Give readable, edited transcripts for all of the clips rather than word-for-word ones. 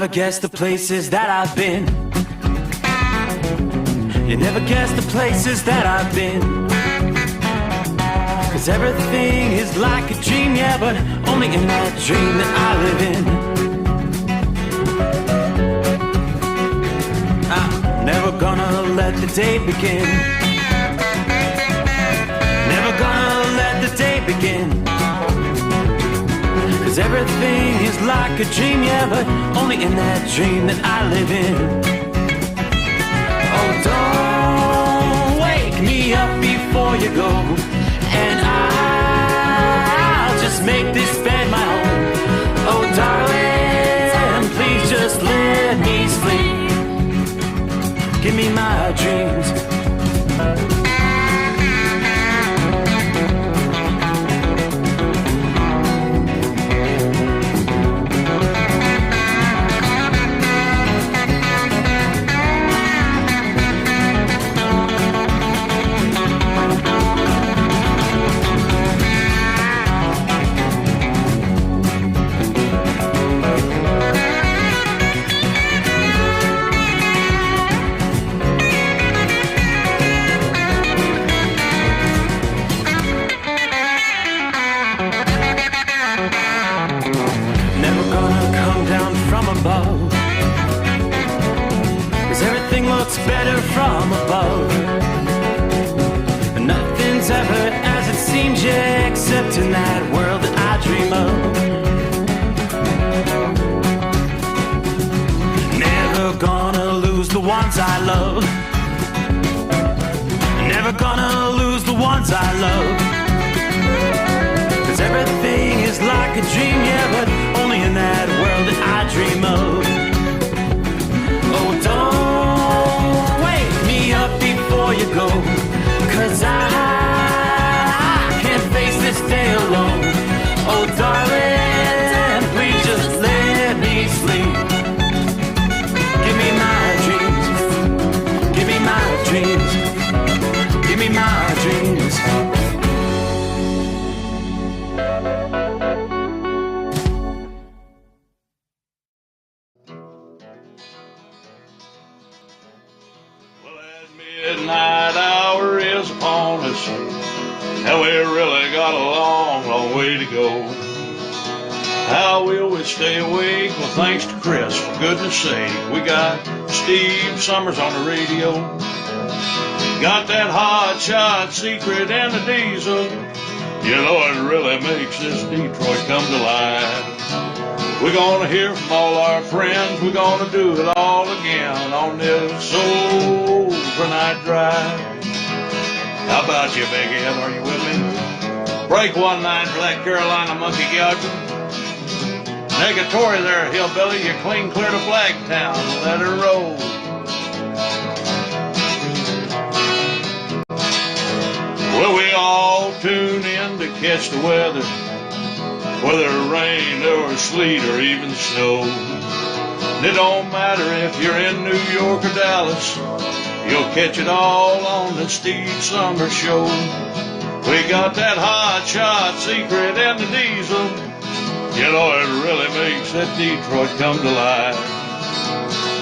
never guess the places that I've been. You never guess the places that I've been. 'Cause everything is like a dream, yeah, but only in that dream that I live in. I'm never gonna let the day begin. Never gonna let the day begin. 'Cause everything is like a dream, yeah, but only in that dream that I live in. Oh, don't wake me up before you go, and I'll just make this bed my home. Oh, darling, please just let me sleep. Give me my dreams. Better from above. Nothing's ever as it seems, yeah, except in that world that I dream of. Never gonna lose the ones I love. Never gonna lose the ones I love. 'Cause everything is like a dream, yeah, but only in that world that I dream of. Oh, don't up before you go, 'cause I can't face this day alone. Oh, darling, please just let me sleep. Give me my dreams. Give me my dreams. Give me my dreams. Midnight hour is upon us, and we really got a long, long way to go. How will we stay awake? Well, thanks to Chris, for goodness sake. We got Steve Sommers on the radio. Got that hot shot secret and the diesel. You know it really makes this Detroit come to life. We're gonna hear from all our friends. We're gonna do it all again on this overnight drive. How about you, Big Ed? Are you with me? Break 1-9 for that Carolina monkey gouger. Negatory there, hillbilly. You clean clear to Blacktown. Let her roll. Well, we all tune in to catch the weather, whether rain or sleet or even snow. And it don't matter if you're in New York or Dallas, you'll catch it all on the Steve Sommers Show. We got that hot shot secret and the diesel. You know it really makes that Detroit come to life.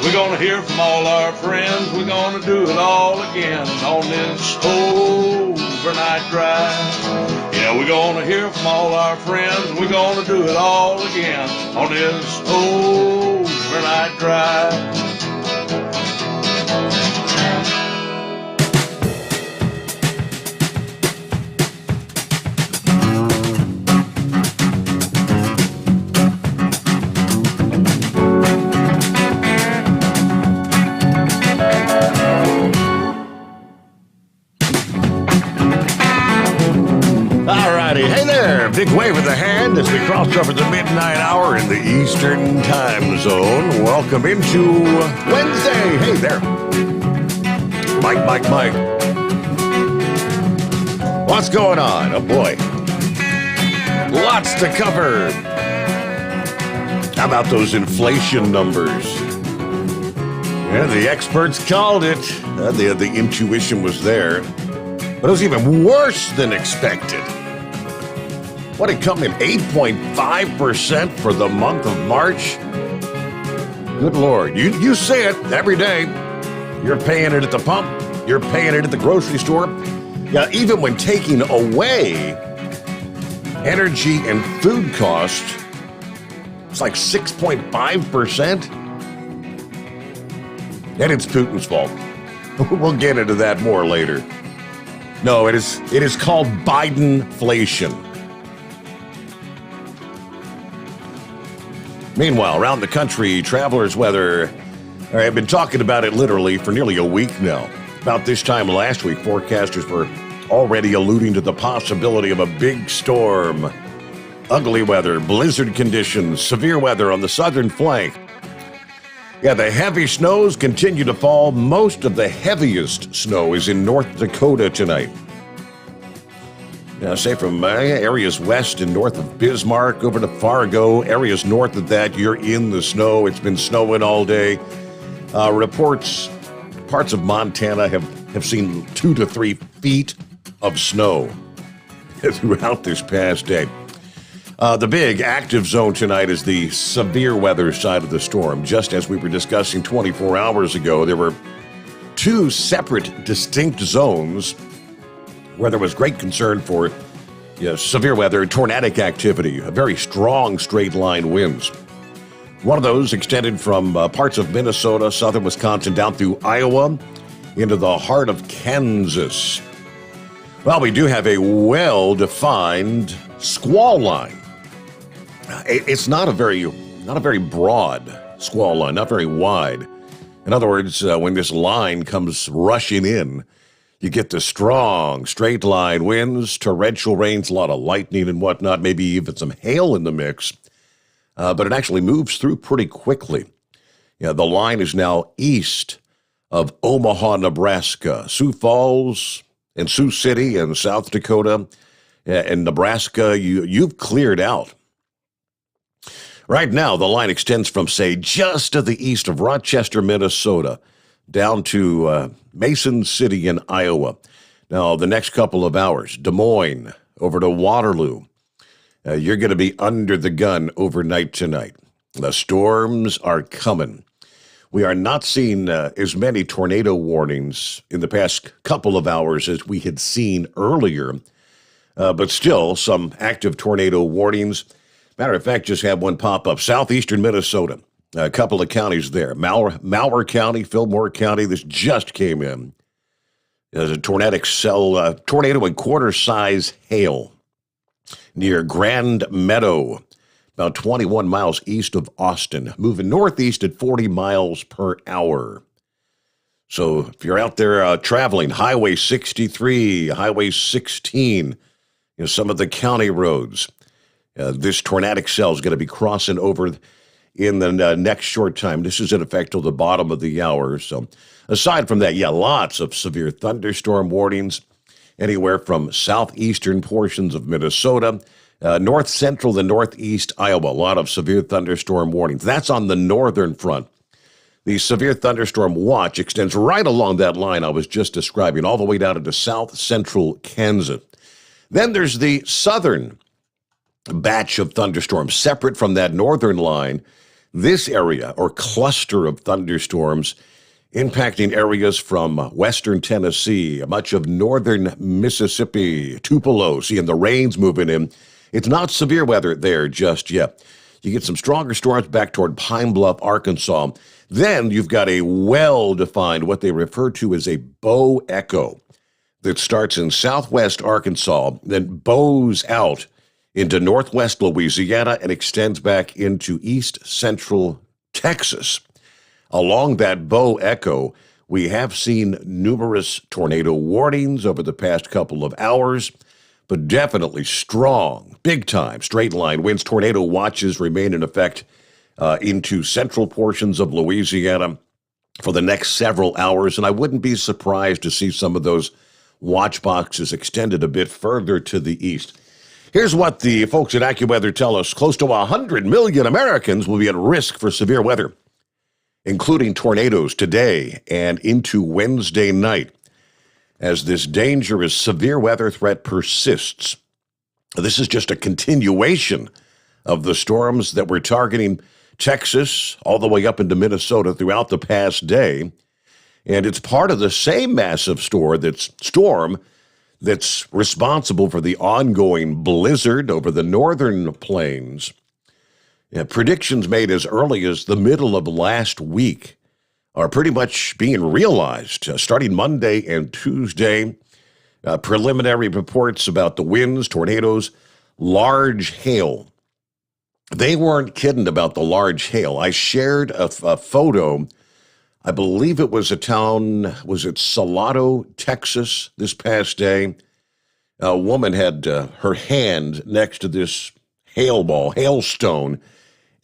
We're gonna hear from all our friends. We're gonna do it all again on this overnight drive. Yeah, we're gonna hear from all our friends. We're gonna do it all again on this overnight drive. Hey there, big wave of the hand as we cross over the midnight hour in the Eastern time zone. Welcome into Wednesday. Hey there. Mike. What's going on? Oh boy. Lots to cover. How about those inflation numbers? Yeah, the experts called it. The intuition was there. But it was even worse than expected. What, it come in 8.5% for the month of March? Good Lord. You say it every day. You're paying it at the pump. You're paying it at the grocery store. Yeah, even when taking away energy and food costs, it's like 6.5%. And it's Putin's fault. We'll get into that more later. No, it is called Bidenflation. Meanwhile, around the country, travelers' weather, I've been talking about it literally for nearly a week now. About this time last week, forecasters were already alluding to the possibility of a big storm. Ugly weather, blizzard conditions, severe weather on the southern flank. Yeah, the heavy snows continue to fall. Most of the heaviest snow is in North Dakota tonight. Now, say from areas west and north of Bismarck over to Fargo, areas north of that, you're in the snow. It's been snowing all day. Reports, parts of Montana have seen 2 to 3 feet of snow throughout this past day. The big active zone tonight is the severe weather side of the storm. Just as we were discussing 24 hours ago, there were 2 separate distinct zones where there was great concern for severe weather, tornadic activity, a very strong straight line winds. One of those extended from parts of Minnesota, southern Wisconsin, down through Iowa, into the heart of Kansas. Well, we do have a well-defined squall line. It's not a very broad squall line, not very wide. In other words, when this line comes rushing in, you get the strong, straight line winds, torrential rains, a lot of lightning and whatnot, maybe even some hail in the mix. But it actually moves through pretty quickly. The line is now east of Omaha, Nebraska, Sioux Falls and Sioux City and South Dakota and Nebraska. You've cleared out. Right now, the line extends from, say, just to the east of Rochester, Minnesota, down to Mason City in Iowa. Now, the next couple of hours, Des Moines over to Waterloo. You're going to be under the gun overnight tonight. The storms are coming. We are not seeing as many tornado warnings in the past couple of hours as we had seen earlier, but still some active tornado warnings. Matter of fact, just had one pop up. Southeastern Minnesota, a couple of counties there. Malheur County, Fillmore County, this just came in. There's a tornado and quarter-size hail near Grand Meadow, about 21 miles east of Austin, moving northeast at 40 miles per hour. So if you're out there traveling, Highway 63, Highway 16, some of the county roads, this tornadic cell is going to be crossing over in the next short time. This is in effect till the bottom of the hour. So aside from that, lots of severe thunderstorm warnings, anywhere from southeastern portions of Minnesota, north central and northeast Iowa, a lot of severe thunderstorm warnings. That's on the northern front. The severe thunderstorm watch extends right along that line I was just describing, all the way down into south central Kansas. Then there's the southern batch of thunderstorms, separate from that northern line. This area or cluster of thunderstorms impacting areas from western Tennessee, much of northern Mississippi, Tupelo, seeing the rains moving in. It's not severe weather there just yet. You get some stronger storms back toward Pine Bluff, Arkansas. Then you've got a well-defined, what they refer to as a bow echo that starts in southwest Arkansas, then bows out into northwest Louisiana and extends back into east central Texas. Along that bow echo, we have seen numerous tornado warnings over the past couple of hours, but definitely strong, big-time straight-line winds. Tornado watches remain in effect into central portions of Louisiana for the next several hours, and I wouldn't be surprised to see some of those watch boxes extended a bit further to the east. Here's what the folks at AccuWeather tell us. Close to 100 million Americans will be at risk for severe weather, including tornadoes today and into Wednesday night, as this dangerous severe weather threat persists. This is just a continuation of the storms that we're targeting Texas, all the way up into Minnesota throughout the past day. And it's part of the same massive storm that's responsible for the ongoing blizzard over the northern plains. Predictions made as early as the middle of last week are pretty much being realized, starting Monday and Tuesday. Preliminary reports about the winds, tornadoes, large hail. They weren't kidding about the large hail. I shared a photo. I believe it was was it Salado, Texas, this past day? A woman had her hand next to this hailstone.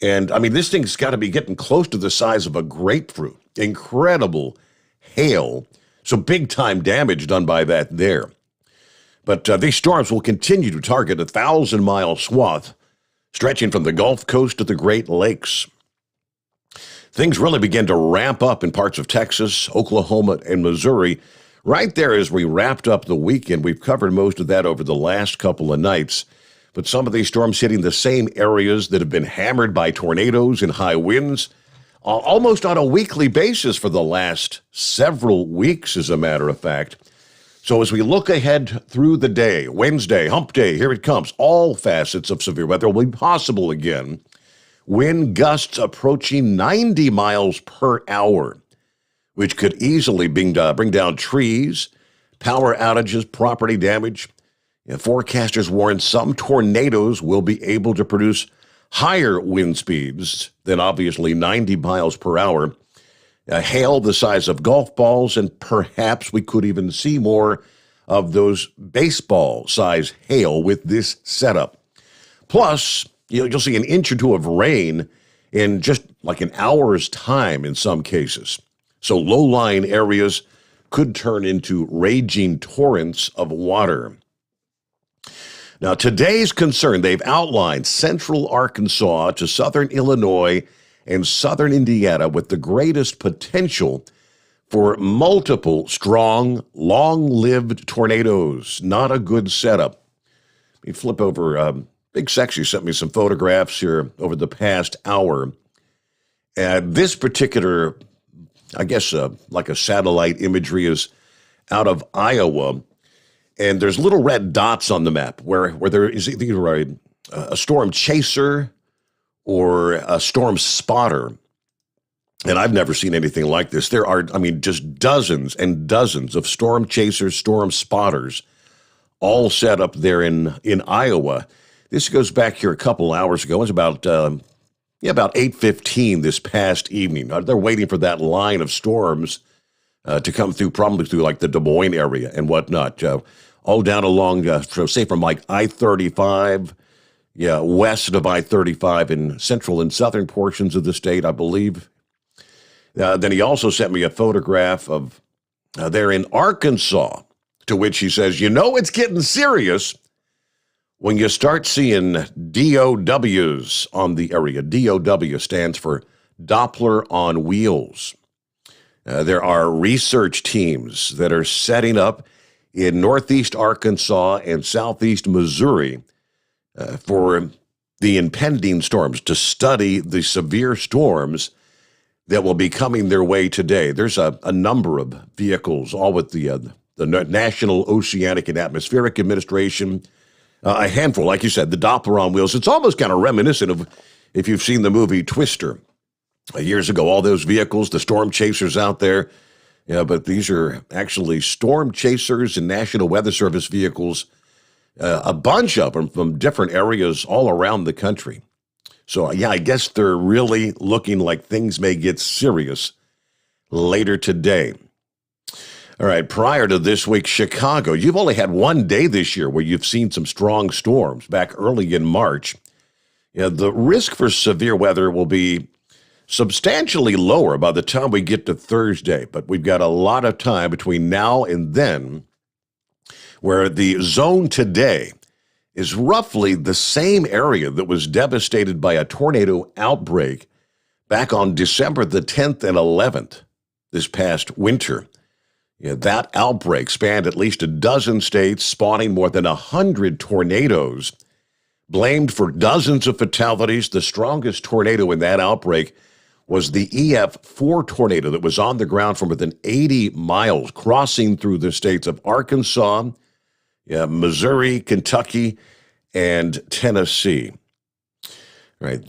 And, I mean, this thing's got to be getting close to the size of a grapefruit. Incredible hail. So big-time damage done by that there. But these storms will continue to target a 1,000-mile swath stretching from the Gulf Coast to the Great Lakes. Things really begin to ramp up in parts of Texas, Oklahoma, and Missouri. Right there as we wrapped up the weekend, we've covered most of that over the last couple of nights. But some of these storms hitting the same areas that have been hammered by tornadoes and high winds almost on a weekly basis for the last several weeks, as a matter of fact. So as we look ahead through the day, Wednesday, hump day, here it comes. All facets of severe weather will be possible again. Wind gusts approaching 90 miles per hour, which could easily bring down trees, power outages, property damage. Forecasters warn some tornadoes will be able to produce higher wind speeds than obviously 90 miles per hour. Hail the size of golf balls, and perhaps we could even see more of those baseball-size hail with this setup. Plus, you'll see an inch or two of rain in just like an hour's time in some cases. So low-lying areas could turn into raging torrents of water. Now, today's concern, they've outlined central Arkansas to southern Illinois and southern Indiana with the greatest potential for multiple strong, long-lived tornadoes. Not a good setup. Let me flip over. Big Sexy sent me some photographs here over the past hour. This particular, I guess, like a satellite imagery is out of Iowa. And there's little red dots on the map where there is either a storm chaser or a storm spotter. And I've never seen anything like this. There are, just dozens and dozens of storm chasers, storm spotters, all set up there in Iowa. This goes back here a couple hours ago. It was about 8:15 this past evening. They're waiting for that line of storms to come through, probably through like the Des Moines area and whatnot. All down along, from like I-35, west of I-35 in central and southern portions of the state, I believe. Then he also sent me a photograph of there in Arkansas, to which he says, it's getting serious when you start seeing DOWs on the area. DOW stands for Doppler on Wheels. There are research teams that are setting up in northeast Arkansas and southeast Missouri for the impending storms, to study the severe storms that will be coming their way today. There's a number of vehicles, all with the National Oceanic and Atmospheric Administration, a handful, like you said, the Doppler on Wheels. It's almost kind of reminiscent of, if you've seen the movie Twister, years ago, all those vehicles, the storm chasers out there. But these are actually storm chasers and National Weather Service vehicles, a bunch of them from different areas all around the country. So, I guess they're really looking like things may get serious later today. All right, prior to this week, Chicago, you've only had one day this year where you've seen some strong storms back early in March. The risk for severe weather will be substantially lower by the time we get to Thursday, but we've got a lot of time between now and then where the zone today is roughly the same area that was devastated by a tornado outbreak back on December the 10th and 11th this past winter. That outbreak spanned at least a dozen states, spawning more than 100 tornadoes. blamed for dozens of fatalities. The strongest tornado in that outbreak was the EF4 tornado that was on the ground for more than 80 miles, crossing through the states of Arkansas, Missouri, Kentucky, and Tennessee. All right.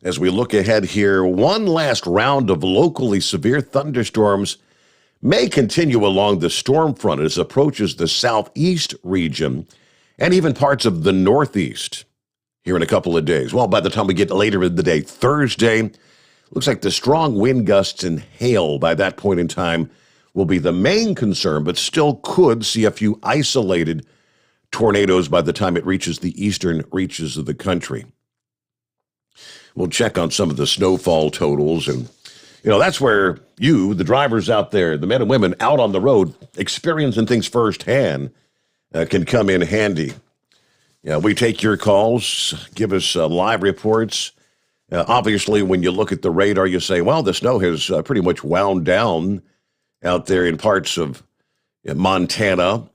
As we look ahead here, one last round of locally severe thunderstorms may continue along the storm front as it approaches the southeast region and even parts of the northeast here in a couple of days. Well, by the time we get later in the day, Thursday, looks like the strong wind gusts and hail by that point in time will be the main concern, but still could see a few isolated tornadoes by the time it reaches the eastern reaches of the country. We'll check on some of the snowfall totals, and that's where you, the drivers out there, the men and women out on the road, experiencing things firsthand, can come in handy. We take your calls, give us live reports. Obviously, when you look at the radar, you say, well, the snow has pretty much wound down out there in parts of Montana,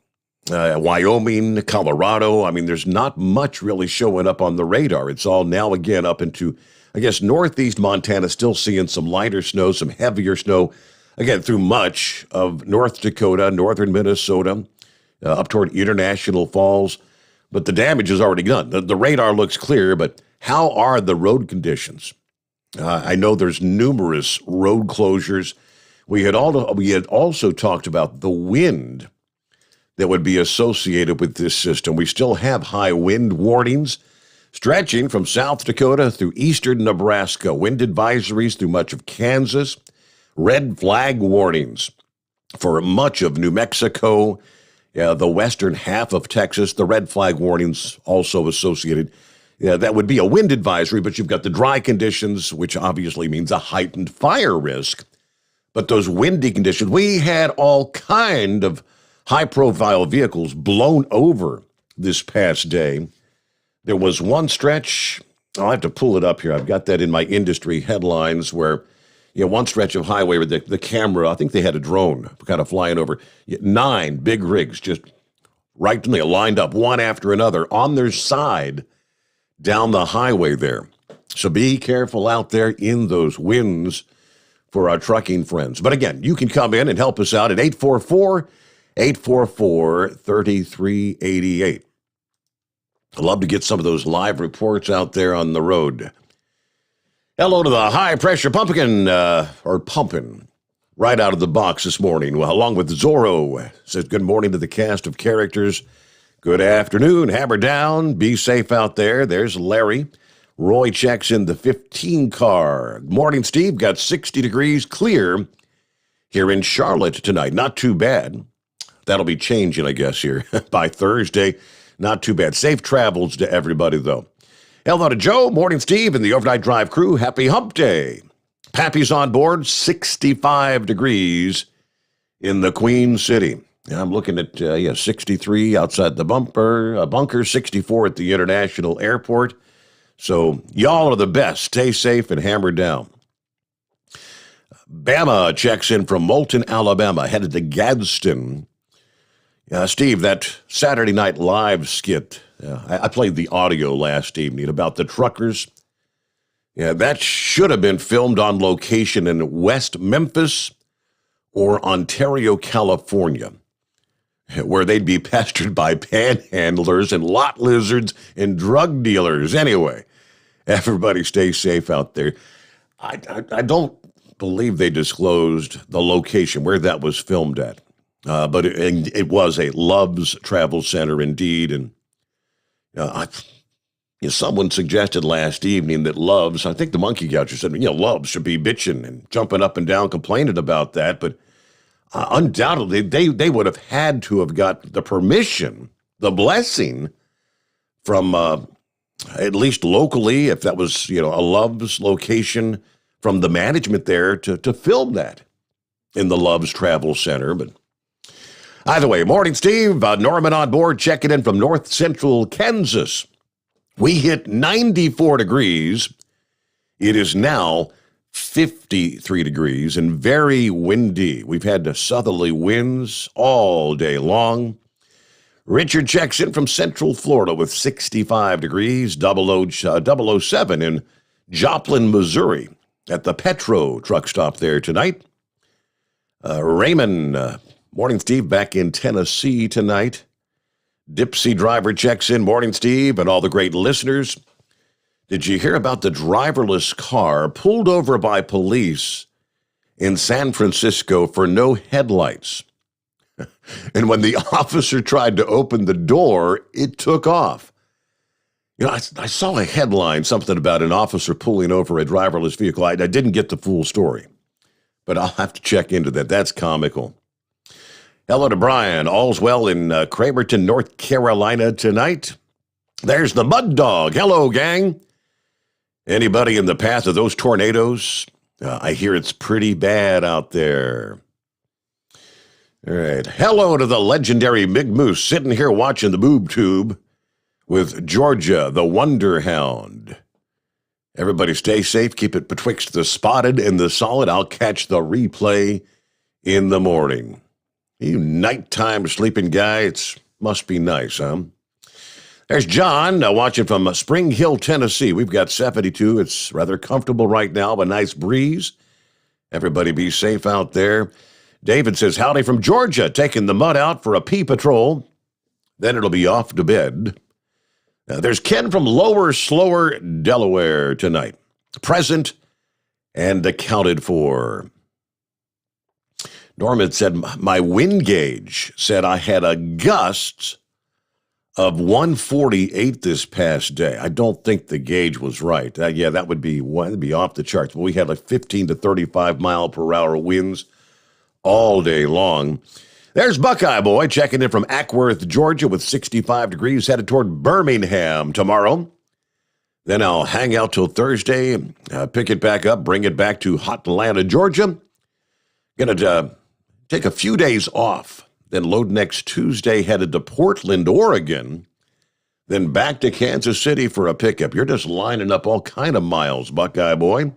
Wyoming, Colorado. I mean, there's not much really showing up on the radar. It's all now again up into, I guess, northeast Montana, still seeing some lighter snow, some heavier snow, again, through much of North Dakota, northern Minnesota, up toward International Falls. But the damage is already done. The radar looks clear, but how are the road conditions? I know there's numerous road closures. We had also talked about the wind that would be associated with this system. We still have high wind warnings stretching from South Dakota through eastern Nebraska, wind advisories through much of Kansas, red flag warnings for much of New Mexico, the western half of Texas, the red flag warnings also associated. That would be a wind advisory, but you've got the dry conditions, which obviously means a heightened fire risk. But those windy conditions, we had all kind of high-profile vehicles blown over this past day. There was one stretch, I'll have to pull it up here. I've got that in my industry headlines where, one stretch of highway where the camera, I think they had a drone kind of flying over. 9 big rigs just right lined up one after another on their side down the highway there. So be careful out there in those winds for our trucking friends. But again, you can come in and help us out at 844-3388. I'd love to get some of those live reports out there on the road. Hello to the high-pressure pumpkin, or pumpin', right out of the box this morning, along with Zorro. Says good morning to the cast of characters. Good afternoon, hammer down, be safe out there. There's Larry. Roy checks in the 15 car. Morning, Steve. Got 60 degrees clear here in Charlotte tonight. Not too bad. That'll be changing, I guess, here by Thursday. Not too bad. Safe travels to everybody, though. Hello to Joe. Morning, Steve, and the Overnight Drive crew. Happy hump day. Pappy's on board. 65 degrees in the Queen City. I'm looking at 63 outside the bunker, 64 at the International Airport. So y'all are the best. Stay safe and hammer down. Bama checks in from Moulton, Alabama, headed to Gadsden. Steve, that Saturday Night Live skit, I played the audio last evening about the truckers. That should have been filmed on location in West Memphis or Ontario, California, where they'd be pestered by panhandlers and lot lizards and drug dealers. Anyway, everybody stay safe out there. I don't believe they disclosed the location where that was filmed at. But it was a Love's Travel Center indeed. And someone suggested last evening that Love's, I think the Monkey Goucher said, Love's should be bitching and jumping up and down, complaining about that. But undoubtedly, they would have had to have got the permission, the blessing from at least locally, if that was, a Love's location, from the management there to film that in the Love's Travel Center. But either way, morning, Steve. Norman on board, checking in from north central Kansas. We hit 94 degrees. It is now 53 degrees and very windy. We've had southerly winds all day long. Richard checks in from Central Florida with 65 degrees, 007 in Joplin, Missouri, at the Petro truck stop there tonight. Raymond, morning, Steve, back in Tennessee tonight. Dipsy driver checks in, morning, Steve, and all the great listeners. Did you hear about the driverless car pulled over by police in San Francisco for no headlights? And when the officer tried to open the door, it took off. You know, I saw a headline, something about an officer pulling over a driverless vehicle. I didn't get the full story, but I'll have to check into that. That's comical. Hello to Brian. All's well in Cramerton, North Carolina tonight. There's the Mud Dog. Hello, gang. Anybody in the path of those tornadoes? I hear it's pretty bad out there. All right. Hello to the legendary Mig Moose, sitting here watching the boob tube with Georgia, the Wonder Hound. Everybody stay safe. Keep it betwixt the spotted and the solid. I'll catch the replay in the morning. You nighttime sleeping guy, it must be nice, huh? There's John watching from Spring Hill, Tennessee. We've got 72. It's rather comfortable right now, but nice breeze. Everybody be safe out there. David says, howdy from Georgia, taking the mud out for a pee patrol. Then it'll be off to bed. There's Ken from Lower Slower, Delaware tonight. Present and accounted for. Norman said, my wind gauge said I had a gust of 148 this past day. I don't think the gauge was right. That would be off the charts. But we had like 15 to 35 mile per hour winds all day long. There's Buckeye Boy checking in from Ackworth, Georgia with 65 degrees, headed toward Birmingham tomorrow. Then I'll hang out till Thursday, pick it back up, bring it back to hot Atlanta, Georgia. Going to take a few days off, then load next Tuesday, headed to Portland, Oregon, then back to Kansas City for a pickup. You're just lining up all kind of miles, Buckeye Boy.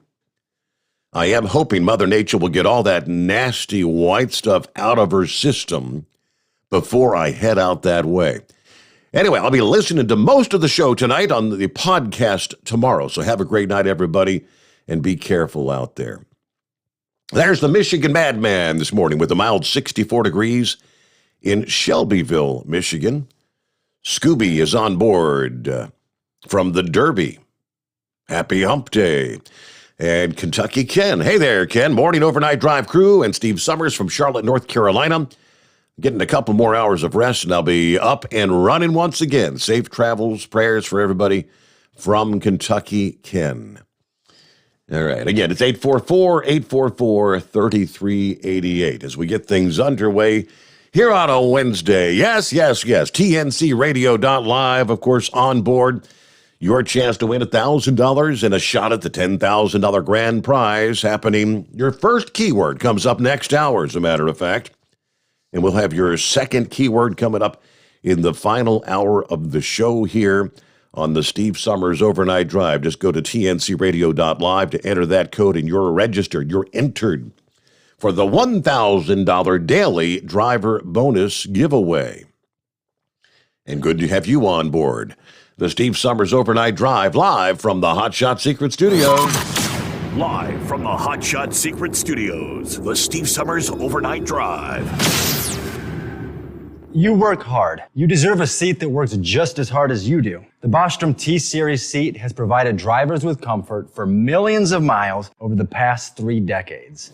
I am hoping Mother Nature will get all that nasty white stuff out of her system before I head out that way. Anyway, I'll be listening to most of the show tonight on the podcast tomorrow. So have a great night, everybody, and be careful out there. There's the Michigan Madman this morning with a mild 64 degrees in Shelbyville, Michigan. Scooby is on board from the Derby. Happy Hump Day. And Kentucky Ken. Hey there, Ken. Morning overnight drive crew and Steve Sommers from Charlotte, North Carolina. Getting a couple more hours of rest, and I'll be up and running once again. Safe travels, prayers for everybody from Kentucky Ken. All right. Again, it's 844-844-3388 as we get things underway here on a Wednesday. Yes. TNCradio.live, of course, on board. Your chance to win $1,000 and a shot at the $10,000 grand prize happening. Your first keyword comes up next hour, as a matter of fact. And we'll have your second keyword coming up in the final hour of the show here on the Steve Sommers Overnight Drive. Just go to tncradio.live to enter that code, and you're registered. You're entered for the $1,000 daily driver bonus giveaway. And good to have you on board. The Steve Sommers Overnight Drive, live from the Hot Shot Secret Studios. Live from the Hot Shot Secret Studios, the Steve Sommers Overnight Drive. You work hard. You deserve a seat that works just as hard as you do. The Bostrom T-Series seat has provided drivers with comfort for millions of miles over the past 3 decades.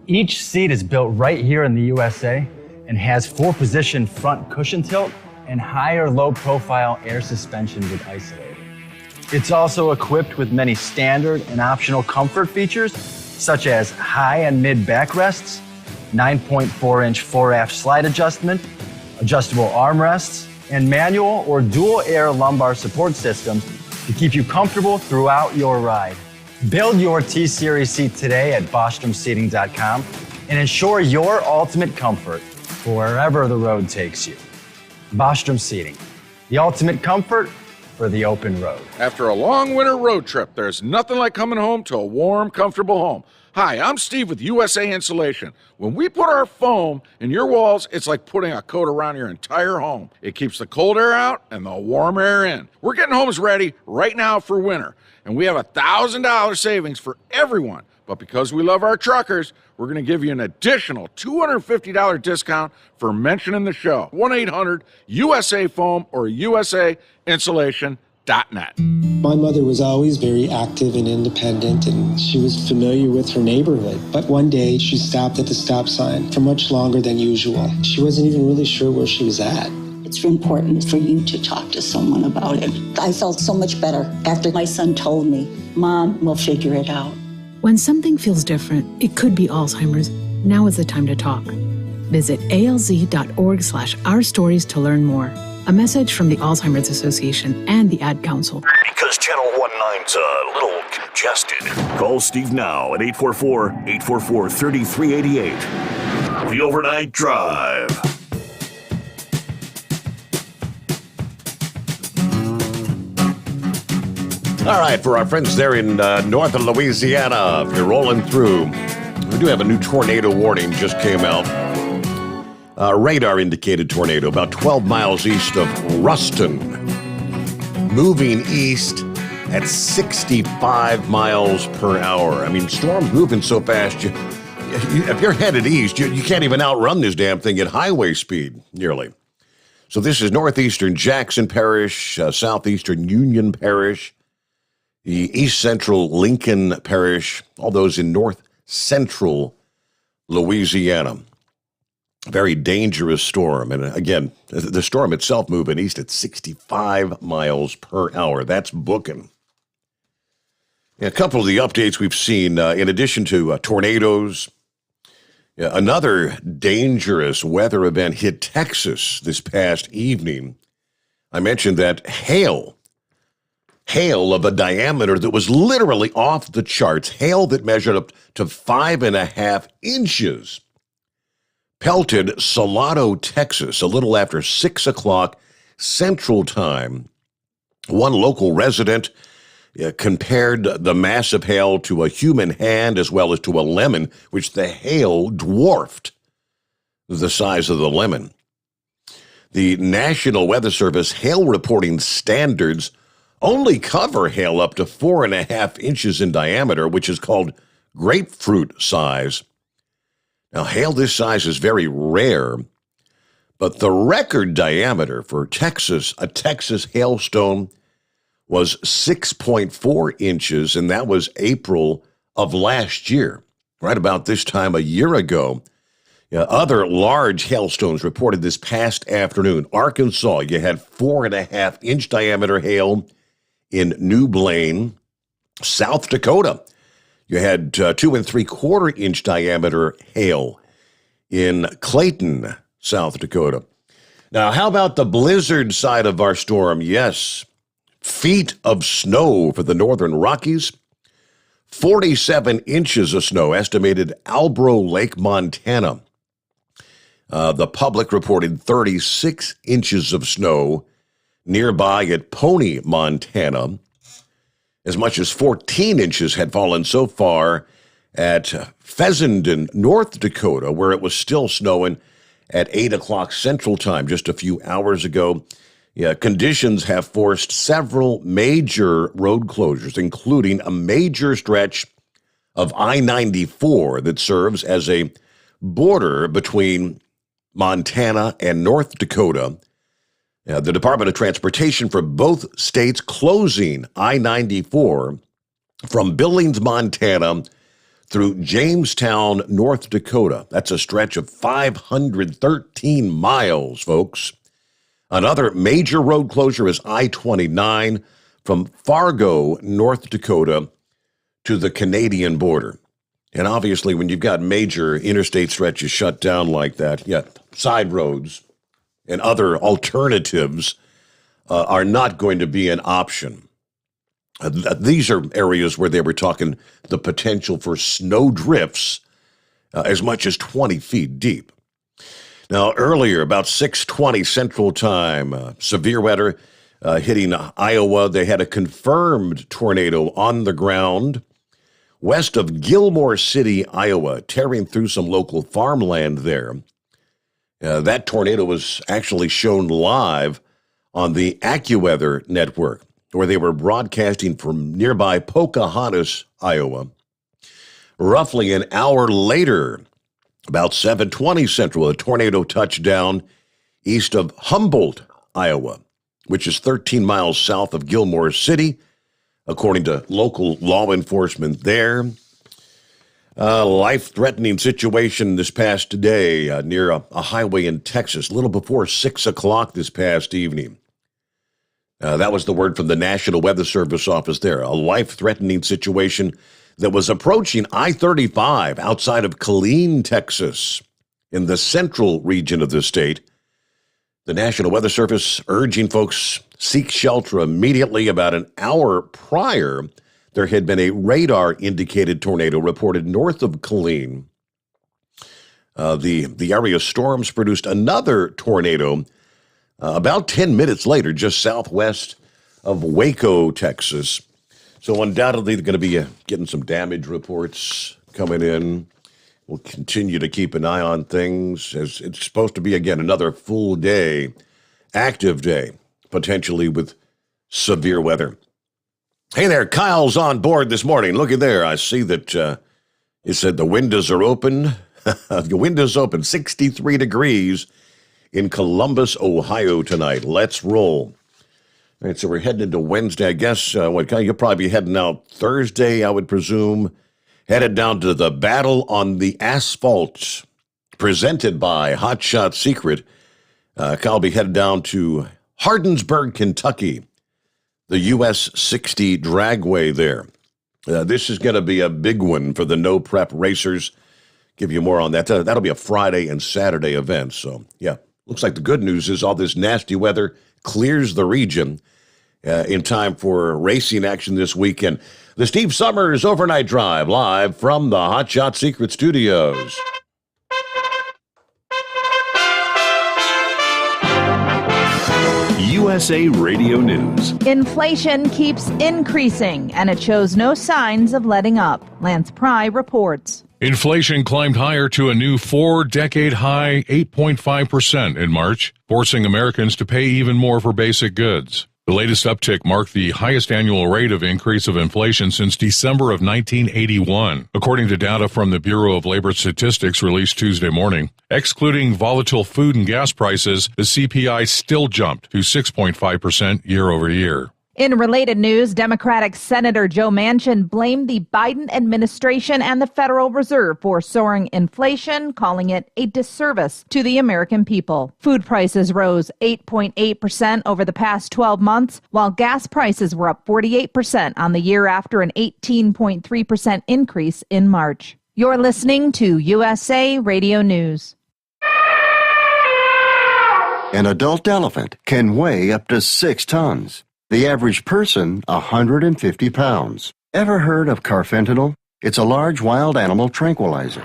Each seat is built right here in the USA and has 4-position front cushion tilt and higher low-profile air suspension with isolator. It's also equipped with many standard and optional comfort features, such as high and mid backrests, 9.4-inch fore-aft slide adjustment, adjustable armrests, and manual or dual air lumbar support systems to keep you comfortable throughout your ride. Build your T-Series seat today at BostromSeating.com and ensure your ultimate comfort for wherever the road takes you. Bostrom Seating, the ultimate comfort for the open road. After a long winter road trip, there's nothing like coming home to a warm, comfortable home. Hi, I'm Steve with USA Insulation. When we put our foam in your walls, it's like putting a coat around your entire home. It keeps the cold air out and the warm air in. We're getting homes ready right now for winter, and we have $1,000 savings for everyone. But because we love our truckers, we're going to give you an additional $250 discount for mentioning the show. 1-800-USA-FOAM or USAinsulation.net. My mother was always very active and independent, and she was familiar with her neighborhood. But one day, she stopped at the stop sign for much longer than usual. She wasn't even really sure where she was at. It's important for you to talk to someone about it. I felt so much better after my son told me, Mom, we'll figure it out. When something feels different, it could be Alzheimer's. Now is the time to talk. Visit alz.org/ourstories to learn more. A message from the Alzheimer's Association and the Ad Council. Because Channel 19's a little congested. Call Steve now at 844-844-3388. The Overnight Drive. All right, for our friends there in northern Louisiana, if you're rolling through, we do have a new tornado warning just came out. Radar indicated tornado about 12 miles east of Ruston, moving east at 65 miles per hour. I mean, storms moving so fast, if you're headed east, you can't even outrun this damn thing at highway speed, nearly. So this is northeastern Jackson Parish, southeastern Union Parish, the east central Lincoln Parish, all those in north central Louisiana. Very dangerous storm. And again, the storm itself moving east at 65 miles per hour. That's booking. A couple of the updates we've seen, in addition to tornadoes, another dangerous weather event hit Texas this past evening. I mentioned that hail of a diameter that was literally off the charts, hail that measured up to 5.5 inches, pelted Salado, Texas, a little after 6 o'clock Central Time. One local resident compared the massive hail to a human hand as well as to a lemon, which the hail dwarfed the size of the lemon. The National Weather Service hail reporting standards only cover hail up to 4.5 inches in diameter, which is called grapefruit size. Now, hail this size is very rare, but the record diameter for Texas, a Texas hailstone, was 6.4 inches, and that was April of last year, right about this time a year ago. Other large hailstones reported this past afternoon. Arkansas, you had 4.5-inch diameter hail in New Blaine. South Dakota, you had 2.75-inch diameter hail in Clayton, South Dakota. Now, how about the blizzard side of our storm? Yes, feet of snow for the northern Rockies. 47 inches of snow estimated Albro Lake, Montana. The public reported 36 inches of snow nearby at Pony, Montana. As much as 14 inches had fallen so far at Fessenden, North Dakota, where it was still snowing at 8 o'clock Central Time just a few hours ago. Conditions have forced several major road closures, including a major stretch of I-94 that serves as a border between Montana and North Dakota. The Department of Transportation for both states closing I-94 from Billings, Montana through Jamestown, North Dakota. That's a stretch of 513 miles, folks. Another major road closure is I-29 from Fargo, North Dakota to the Canadian border. And obviously, when you've got major interstate stretches shut down like that, side roads and other alternatives are not going to be an option. These are areas where they were talking the potential for snow drifts as much as 20 feet deep. Now, earlier, about 6:20 Central Time, severe weather hitting Iowa. They had a confirmed tornado on the ground west of Gilmore City, Iowa, tearing through some local farmland there. That tornado was actually shown live on the AccuWeather network, where they were broadcasting from nearby Pocahontas, Iowa. Roughly an hour later, about 7:20 Central, a tornado touched down east of Humboldt, Iowa, which is 13 miles south of Gilmore City, according to local law enforcement there. Life-threatening situation this past day near a highway in Texas, a little before 6 o'clock this past evening. That was the word from the National Weather Service office there. A life-threatening situation that was approaching I-35 outside of Killeen, Texas, in the central region of the state. The National Weather Service urging folks seek shelter immediately. About an hour prior, there had been a radar-indicated tornado reported north of Killeen. The area storms produced another tornado about 10 minutes later, just southwest of Waco, Texas. So undoubtedly, they're going to be getting some damage reports coming in. We'll continue to keep an eye on things, as it's supposed to be, again, another full day, active day, potentially with severe weather. Hey there, Kyle's on board this morning. Looky there. I see that it said the windows are open. The windows open, 63 degrees in Columbus, Ohio tonight. Let's roll. All right, so we're heading into Wednesday. I guess you'll probably be heading out Thursday, I would presume. Headed down to the Battle on the Asphalt, presented by Hot Shot Secret. Kyle will be headed down to Hardinsburg, Kentucky, the US 60 dragway there. This is going to be a big one for the No Prep racers. Give you more on that. That'll be a Friday and Saturday event. So, yeah, looks like the good news is all this nasty weather clears the region in time for racing action this weekend. The Steve Sommers Overnight Drive, live from the Hot Shot Secret Studios. USA Radio News. Inflation keeps increasing, and it shows no signs of letting up. Lance Pry reports. Inflation climbed higher to a new 4-decade high, 8.5% in March, forcing Americans to pay even more for basic goods. The latest uptick marked the highest annual rate of increase of inflation since December of 1981, according to data from the Bureau of Labor Statistics released Tuesday morning. Excluding volatile food and gas prices, the CPI still jumped to 6.5% year over year. In related news, Democratic Senator Joe Manchin blamed the Biden administration and the Federal Reserve for soaring inflation, calling it a disservice to the American people. Food prices rose 8.8% over the past 12 months, while gas prices were up 48% on the year after an 18.3% increase in March. You're listening to USA Radio News. An adult elephant can weigh up to 6 tons. The average person, 150 pounds. Ever heard of carfentanil? It's a large wild animal tranquilizer.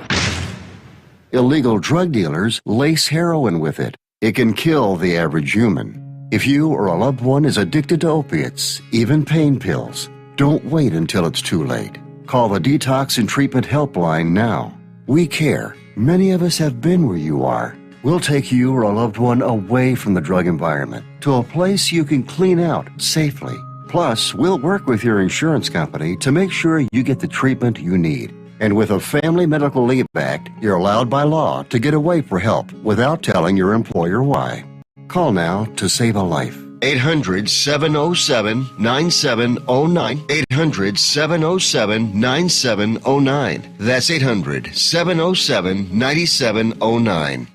Illegal drug dealers lace heroin with it. It can kill the average human. If you or a loved one is addicted to opiates, even pain pills, don't wait until it's too late. Call the Detox and Treatment Helpline now. We care. Many of us have been where you are. We'll take you or a loved one away from the drug environment to a place you can clean out safely. Plus, we'll work with your insurance company to make sure you get the treatment you need. And with a Family Medical Leave Act, you're allowed by law to get away for help without telling your employer why. Call now to save a life. 800-707-9709. 800-707-9709. That's 800-707-9709.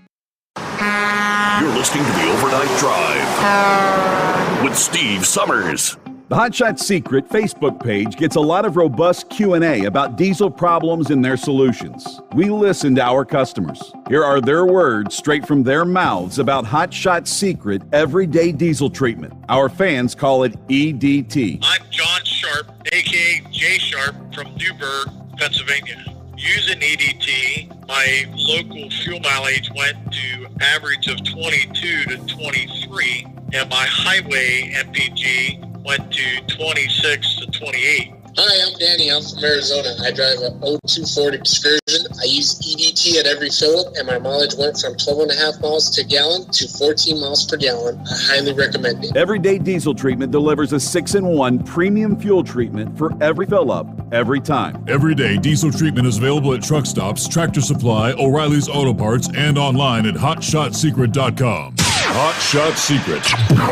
You're listening to the Overnight Drive with Steve Sommers. The Hot Shot Secret Facebook page gets a lot of robust Q&A about diesel problems and their solutions. We listen to our customers. Here are their words straight from their mouths about Hot Shot Secret Everyday Diesel Treatment. Our fans call it EDT. I'm John Sharp, a.k.a. Jay Sharp from Newburgh, Pennsylvania. using EDT, my local fuel mileage went to average of 22 to 23, and my highway MPG went to 26 to 28. Hi, I'm Danny. I'm from Arizona. I drive a 02 Ford Excursion. I use EDT at every fill-up, and my mileage went from 12.5 miles to gallon to 14 miles per gallon. I highly recommend it. Everyday Diesel Treatment delivers a 6-in-1 premium fuel treatment for every fill-up, every time. Everyday Diesel Treatment is available at truck stops, Tractor Supply, O'Reilly's Auto Parts, and online at HotShotSecret.com. Hot Shot Secret.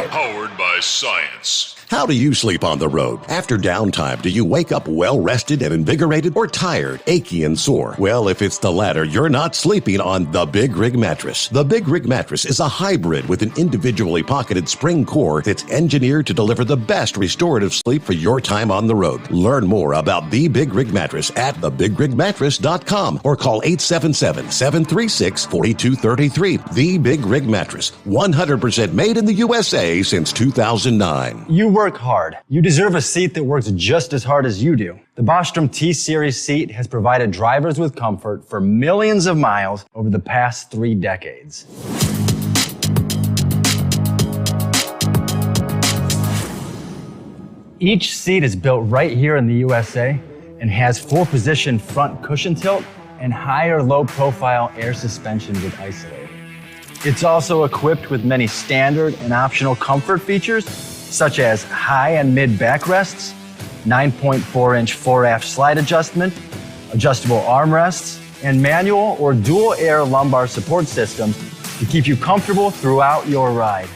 Powered by science. How do you sleep on the road? After downtime, do you wake up well-rested and invigorated or tired, achy, and sore? Well, if it's the latter, you're not sleeping on the Big Rig Mattress. The Big Rig Mattress is a hybrid with an individually pocketed spring core that's engineered to deliver the best restorative sleep for your time on the road. Learn more about the Big Rig Mattress at thebigrigmattress.com or call 877-736-4233. The Big Rig Mattress, 100% made in the USA since 2009. You work hard. You deserve a seat that works just as hard as you do. The Bostrom T-Series seat has provided drivers with comfort for millions of miles over the past 3 decades. Each seat is built right here in the USA and has 4-position front cushion tilt and higher low-profile air suspension with Isolator. It's also equipped with many standard and optional comfort features, such as high and mid backrests, 9.4-inch fore-aft slide adjustment, adjustable armrests, and manual or dual air lumbar support systems to keep you comfortable throughout your ride.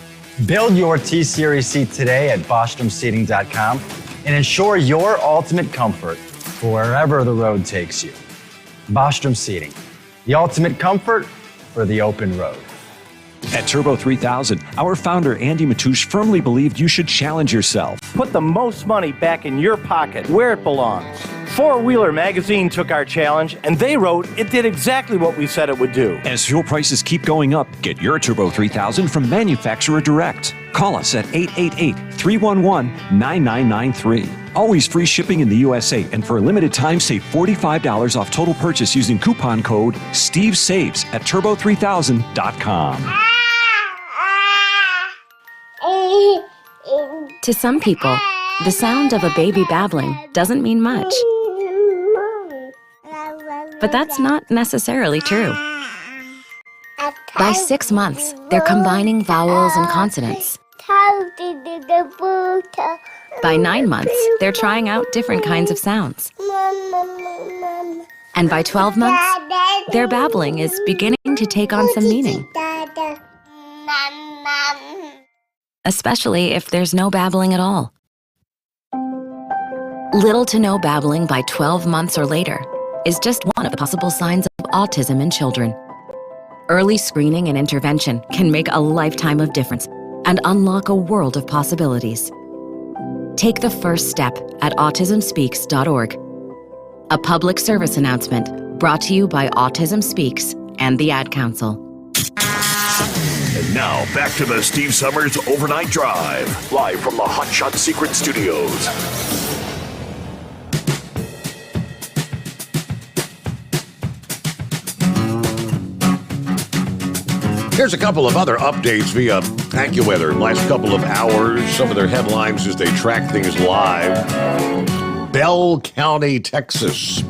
Build your T-Series seat today at BostromSeating.com and ensure your ultimate comfort for wherever the road takes you. Bostrom Seating, the ultimate comfort for the open road. At Turbo 3000, our founder Andy Matouche firmly believed you should challenge yourself. Put the most money back in your pocket where it belongs. Four Wheeler magazine took our challenge and they wrote it did exactly what we said it would do. As fuel prices keep going up, get your Turbo 3000 from manufacturer direct. Call us at 888-311-9993. Always free shipping in the USA, and for a limited time, save $45 off total purchase using coupon code STEVESAVES at turbo3000.com. To some people, the sound of a baby babbling doesn't mean much. But that's not necessarily true. By 6 months, they're combining vowels and consonants. By 9 months, they're trying out different kinds of sounds. And by 12 months, their babbling is beginning to take on some meaning. Especially if there's no babbling at all. Little to no babbling by 12 months or later is just one of the possible signs of autism in children. Early screening and intervention can make a lifetime of difference and unlock a world of possibilities. Take the first step at autismspeaks.org. A public service announcement brought to you by Autism Speaks and the Ad Council. And now, back to the Steve Sommers Overnight Drive, live from the Hot Shot Secret Studios. Here's a couple of other updates via AccuWeather. Last couple of hours, some of their headlines as they track things live. Bell County, Texas.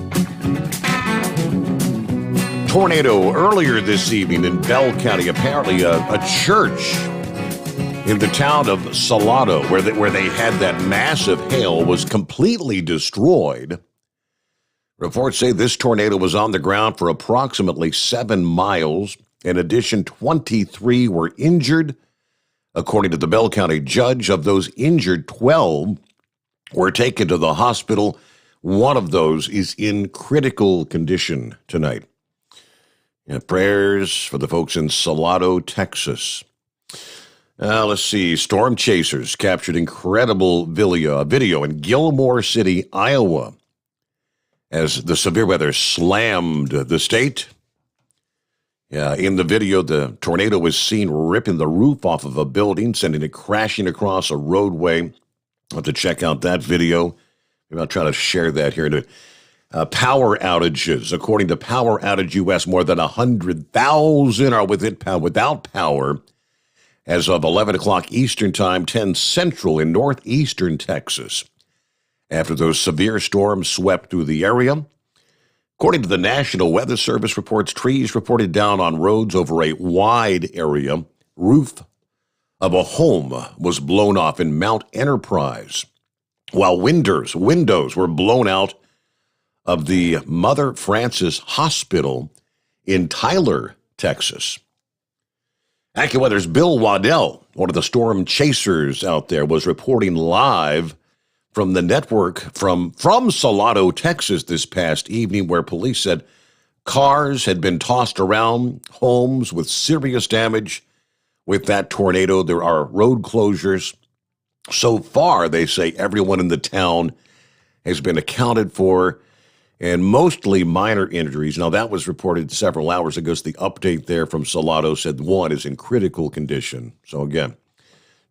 Tornado earlier this evening in Bell County. Apparently a church in the town of Salado, where they had that massive hail, was completely destroyed. Reports say this tornado was on the ground for approximately 7 miles. In addition, 23 were injured. According to the Bell County judge, of those injured, 12 were taken to the hospital. One of those is in critical condition tonight. And prayers for the folks in Salado, Texas. Let's see. Storm chasers captured incredible video in Gilmore City, Iowa, as the severe weather slammed the state. In the video, the tornado was seen ripping the roof off of a building, sending it crashing across a roadway. I'll have to check out that video. Maybe I'll try to share that here. power outages. According to Power Outage US, more than 100,000 are without power as of 11 o'clock Eastern Time, 10 Central in northeastern Texas, after those severe storms swept through the area. According to the National Weather Service reports, trees reported down on roads over a wide area. Roof of a home was blown off in Mount Enterprise, while windows were blown out of the Mother Frances Hospital in Tyler, Texas. AccuWeather's Bill Waddell, one of the storm chasers out there, was reporting live from the network from Salado, Texas this past evening, where police said cars had been tossed around, homes with serious damage with that tornado. There are road closures. So far, they say everyone in the town has been accounted for, and mostly minor injuries. Now, that was reported several hours ago. So the update there from Salado said one is in critical condition. So again,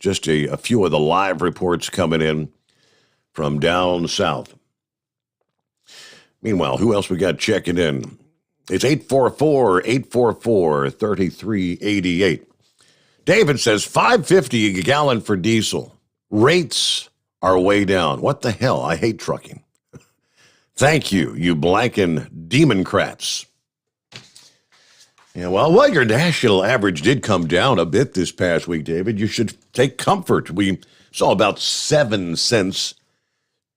just a few of the live reports coming in from down south. Meanwhile, who else we got checking in? It's 844-844-3388. David says $5.50 a gallon for diesel. Rates are way down. What the hell? I hate trucking. Thank you, you blanking Democrats. Yeah, well, your national average did come down a bit this past week, David. You should take comfort. We saw about 7 cents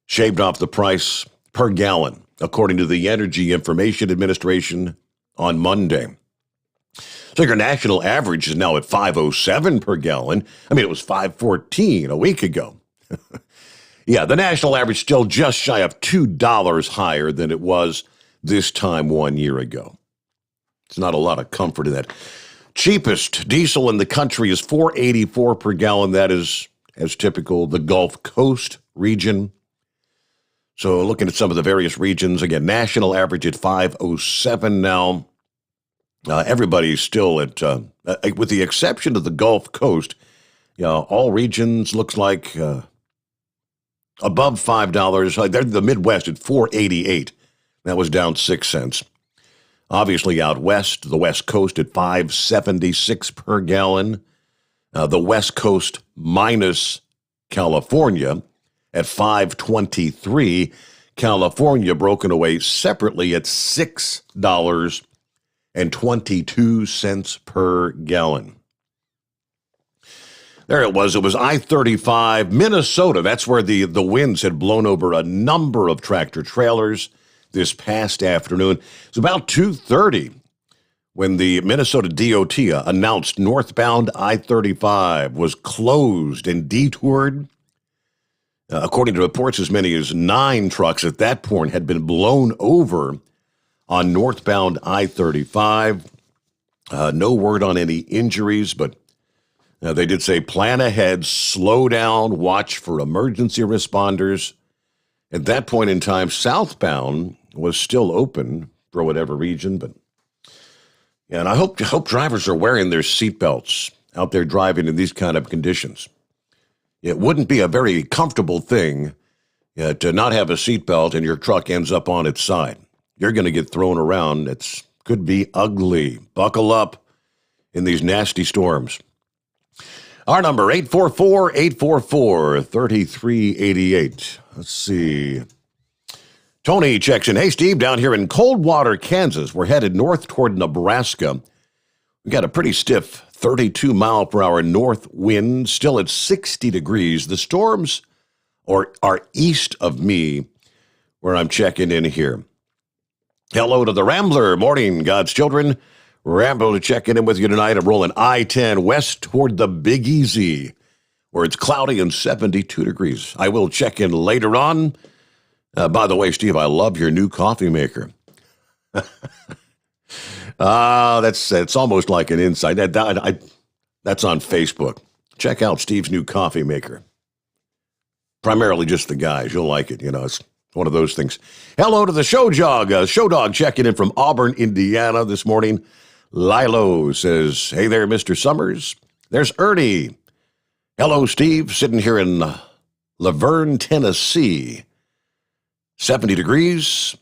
shaved off the price per gallon, according to the Energy Information Administration on Monday. So your national average is now at $5.07 per gallon. I mean, it was $5.14 a week ago. Yeah, the national average still just shy of $2 higher than it was this time 1 year ago. It's not a lot of comfort in that. Cheapest diesel in the country is $4.84 per gallon. That is, as typical, the Gulf Coast region. So looking at some of the various regions, again, national average at $5.07 now. Everybody's still at, with the exception of the Gulf Coast, all regions looks like above $5. They're the Midwest at $4.88. That was down 6 cents. Obviously out west, the West Coast at $5.76 per gallon. The West Coast minus California at $5.23. California broken away separately at $6.22 per gallon. There it was. It was I-35, Minnesota. That's where the winds had blown over a number of tractor trailers this past afternoon. It's about 2:30 when the Minnesota DOT announced northbound I-35 was closed and detoured. According to reports, as many as 9 trucks at that point had been blown over on northbound I-35. No word on any injuries, but they did say plan ahead, slow down, watch for emergency responders. At that point in time, southbound was still open for whatever reason, but and I hope drivers are wearing their seatbelts out there driving in these kind of conditions. It wouldn't be a very comfortable thing to not have a seatbelt and your truck ends up on its side. You're going to get thrown around. It could be ugly. Buckle up in these nasty storms. Our number, 844-844-3388. Let's see. Tony checks in. Hey, Steve, down here in Coldwater, Kansas, we're headed north toward Nebraska. We got a pretty stiff 32-mile-per-hour north wind, still at 60 degrees. The storms are east of me, where I'm checking in here. Hello to the Rambler. Morning, God's children. Rambler checking in with you tonight. I'm rolling I-10 west toward the Big Easy, where it's cloudy and 72 degrees. I will check in later on. By the way, Steve, I love your new coffee maker. It's almost like an insight. That's on Facebook. Check out Steve's new coffee maker. Primarily just the guys. You'll like it. It's one of those things. Hello to the Show Dog checking in from Auburn, Indiana this morning. Lilo says, hey there, Mr. Sommers. There's Ernie. Hello, Steve. Sitting here in Laverne, Tennessee. 70 degrees.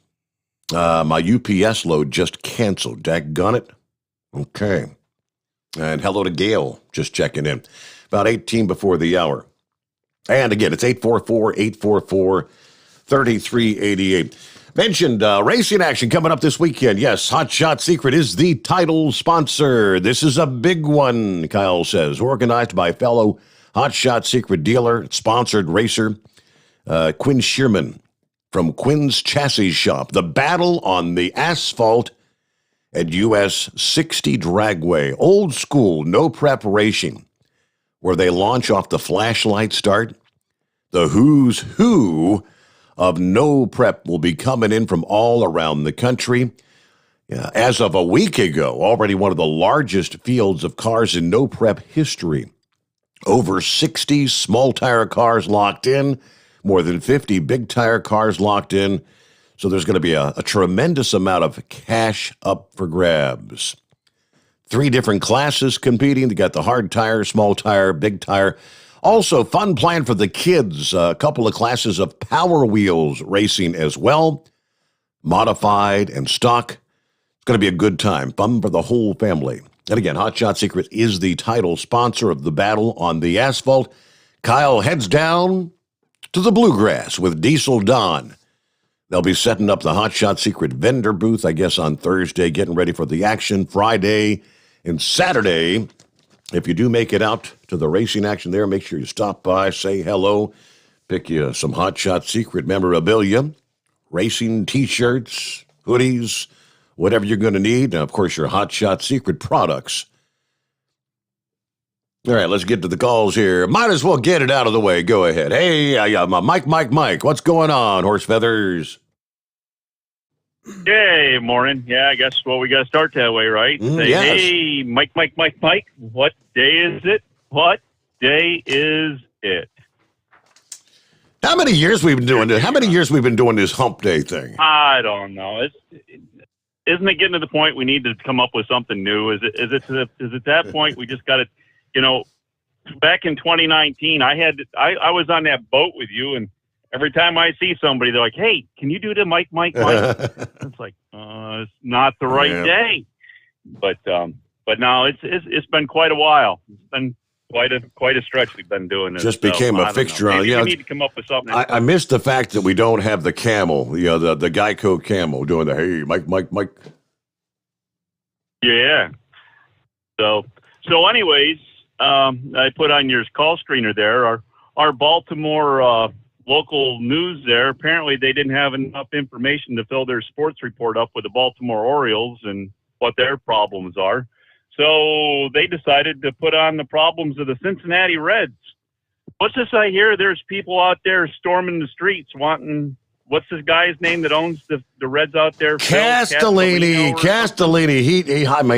My UPS load just canceled. Daggone it. Okay. And hello to Gail, just checking in. About 18 before the hour. And again, it's 844-844-3388. Mentioned racing action coming up this weekend. Yes, Hot Shot Secret is the title sponsor. This is a big one, Kyle says. Organized by fellow Hot Shot Secret dealer, sponsored racer, Quinn Shearman from Quinn's Chassis Shop. The battle on the asphalt at US 60 Dragway. Old school, no preparation, where they launch off the flashlight start. The who's who of no prep will be coming in from all around the country. As of a week ago, already one of the largest fields of cars in no prep history. Over 60 small tire cars locked in, more than 50 big tire cars locked in. So there's going to be a tremendous amount of cash up for grabs. 3 different classes competing. They got the hard tire, small tire, big tire. Also, fun plan for the kids. A couple of classes of Power Wheels racing as well. Modified and stock. It's going to be a good time. Fun for the whole family. And again, Hot Shot Secret is the title sponsor of the battle on the asphalt. Kyle heads down to the Bluegrass with Diesel Don. They'll be setting up the Hot Shot Secret vendor booth, I guess, on Thursday, getting ready for the action Friday and Saturday. If you do make it out to the racing action there, make sure you stop by, say hello, pick you some Hot Shot Secret memorabilia, racing T-shirts, hoodies, whatever you're going to need. And, of course, your Hot Shot Secret products. All right, let's get to the calls here. Might as well get it out of the way. Go ahead. Hey, Mike, what's going on, Horse Feathers? Hey, morning. Yeah, I guess, well, we got to start that way, right? Say, yes. Hey, Mike, what day is it? What day is it? How many years we've been doing this? How many years we've been doing this hump day thing? I don't know. Isn't it getting to the point we need to come up with something new? Is it that point we just got to, back in 2019, I was on that boat with you, and every time I see somebody, they're like, "Hey, can you do the Mike?" It's like, it's not the right day. But now it's been quite a while. It's been quite a stretch we've been doing this. Just became a fixture on. We need to come up with something. I missed the fact that we don't have the camel, the Geico camel doing the hey Mike. Yeah. So anyways, I put on your call screener there. Our Baltimore local news there. Apparently, they didn't have enough information to fill their sports report up with the Baltimore Orioles and what their problems are. So they decided to put on the problems of the Cincinnati Reds. What's this I hear? There's people out there storming the streets wanting, what's this guy's name that owns the Reds out there? Castellini.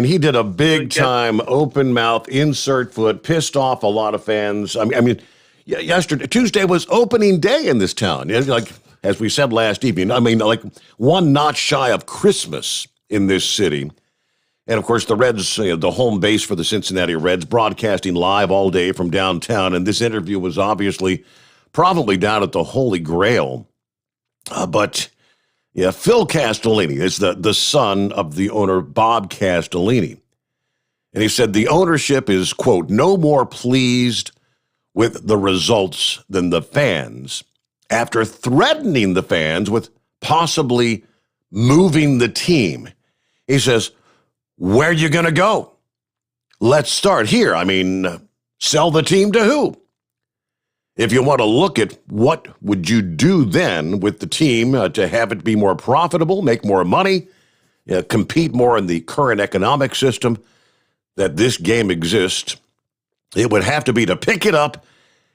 He did a big time open mouth insert foot, pissed off a lot of fans. I mean, Tuesday was opening day in this town. Like, as we said last evening, like one notch shy of Christmas in this city. And, of course, the Reds, the home base for the Cincinnati Reds, broadcasting live all day from downtown. And this interview was obviously probably down at the Holy Grail. But Phil Castellini is the son of the owner, Bob Castellini. And he said the ownership is, quote, no more pleased with the results than the fans, after threatening the fans with possibly moving the team. He says, where you going to go? Let's start here. Sell the team to who? If you want to look at what would you do then with the team to have it be more profitable, make more money, compete more in the current economic system that this game exists, it would have to be to pick it up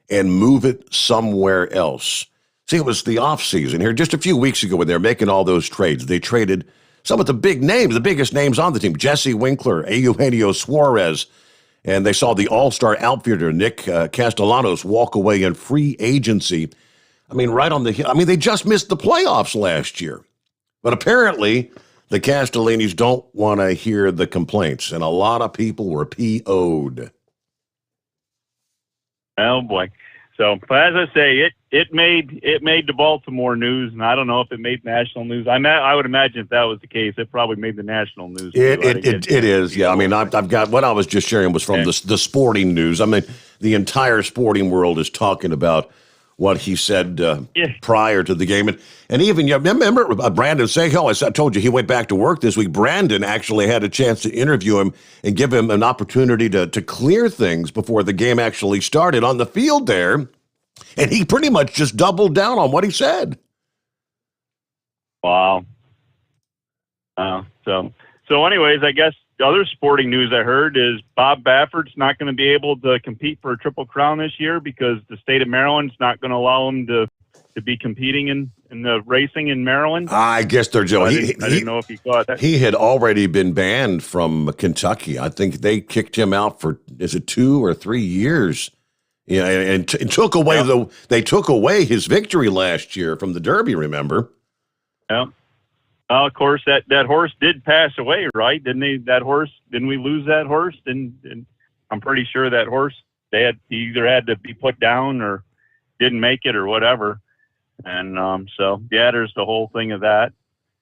and move it somewhere else. See, it was the offseason here just a few weeks ago when they were making all those trades. They traded some of the big names, the biggest names on the team, Jesse Winkler, Eugenio Suarez, and they saw the all-star outfielder, Nick Castellanos, walk away in free agency. Right on the they just missed the playoffs last year. But apparently, the Castellinis don't want to hear the complaints, and a lot of people were PO'd. Oh, boy. So, as I say, it made the Baltimore news, and I don't know if it made national news. I would imagine if that was the case, it probably made the national news. It is, yeah. I mean, I've got what I was just sharing was from the sporting news. I mean, the entire sporting world is talking about what he said prior to the game, and even remember Brandon Sahel. I told you he went back to work this week. Brandon actually had a chance to interview him and give him an opportunity to clear things before the game actually started on the field there. And he pretty much just doubled down on what he said. Wow. So anyways, I guess the other sporting news I heard is Bob Baffert's not going to be able to compete for a Triple Crown this year because the state of Maryland's not going to allow him to be competing in the racing in Maryland. I guess they're joking. I didn't know if he thought that. He had already been banned from Kentucky. I think they kicked him out for, is it 2 or 3 years? Yeah, and took away they took away his victory last year from the Derby. Remember? Yeah. Well, of course that horse did pass away, right? Didn't they? That horse? Didn't we lose that horse? And I'm pretty sure that horse he either had to be put down or didn't make it or whatever. And so yeah, there's the whole thing of that.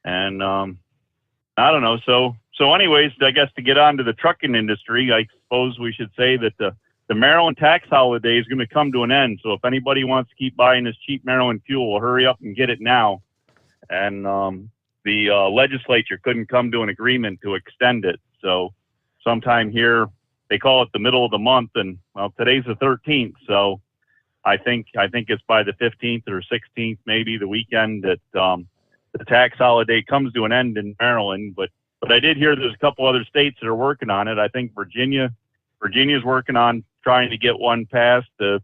And I don't know. So anyways, I guess to get on to the trucking industry, I suppose we should say that the Maryland tax holiday is going to come to an end. So if anybody wants to keep buying this cheap Maryland fuel, well, hurry up and get it now. And the legislature couldn't come to an agreement to extend it. So sometime here, they call it the middle of the month, and well, today's the 13th. So I think it's by the 15th or 16th, maybe the weekend, that the tax holiday comes to an end in Maryland. But I did hear there's a couple other states that are working on it. I think Virginia's working on trying to get one passed to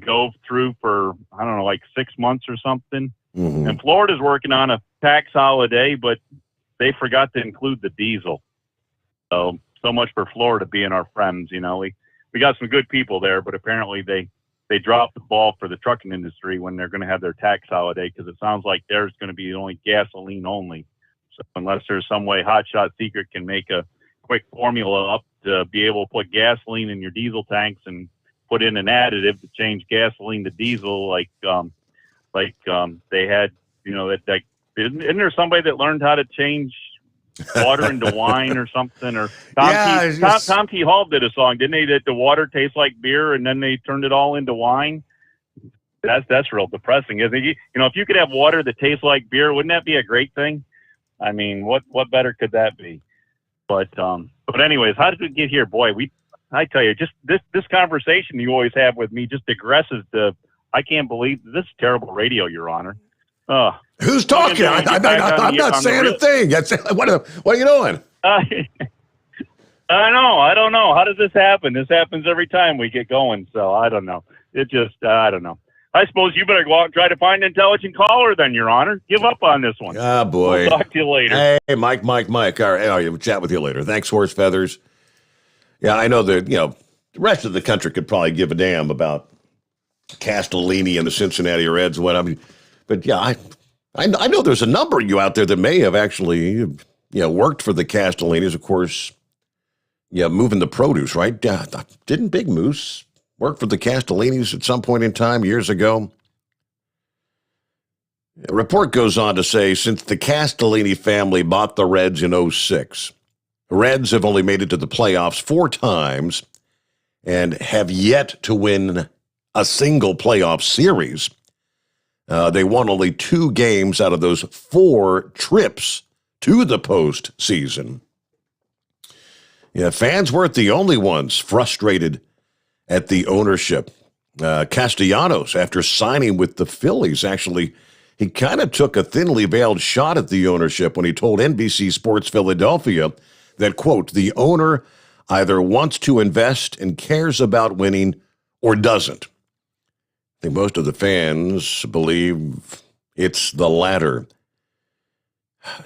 go through for, I don't know, like 6 months or something. Mm-hmm. And Florida's working on a tax holiday, but they forgot to include the diesel. So much for Florida being our friends. You know, we got some good people there, but apparently they dropped the ball for the trucking industry when they're going to have their tax holiday, because it sounds like there's going to be only gasoline only. So unless there's some way Hot Shot Secret can make a quick formula up to be able to put gasoline in your diesel tanks and put in an additive to change gasoline to diesel, like they had, you know, that isn't there somebody that learned how to change water into wine or something? Or Tom T. Hall did a song, didn't he? That the water tastes like beer, and then they turned it all into wine. That's real depressing, isn't it? You know, if you could have water that tastes like beer, wouldn't that be a great thing? I mean, what better could that be? But anyways, how did we get here? Boy, I tell you, just this conversation you always have with me just digresses to, I can't believe this is terrible radio, Your Honor. Who's talking? I'm not saying a thing. What are you doing? I know. I don't know. How does this happen? This happens every time we get going. So I don't know. I don't know. I suppose you better go out and try to find an intelligent caller then, Your Honor. Give up on this one. Ah, boy. We'll talk to you later. Hey, Mike. All right, I'll chat with you later. Thanks, Horse Feathers. Yeah, I know that, the rest of the country could probably give a damn about Castellini and the Cincinnati Reds and what I mean. But yeah, I know there's a number of you out there that may have actually, worked for the Castellinis, of course. Yeah, moving the produce, right? Didn't Big Moose work for the Castellinis at some point in time years ago? A report goes on to say, since the Castellini family bought the Reds in 2006, the Reds have only made it to the playoffs 4 times and have yet to win a single playoff series. They won only 2 games out of those 4 trips to the postseason. Yeah, fans weren't the only ones frustrated at the ownership. Castellanos, after signing with the Phillies, actually, he kind of took a thinly veiled shot at the ownership when he told NBC Sports Philadelphia that, quote, the owner either wants to invest and cares about winning or doesn't. I think most of the fans believe it's the latter.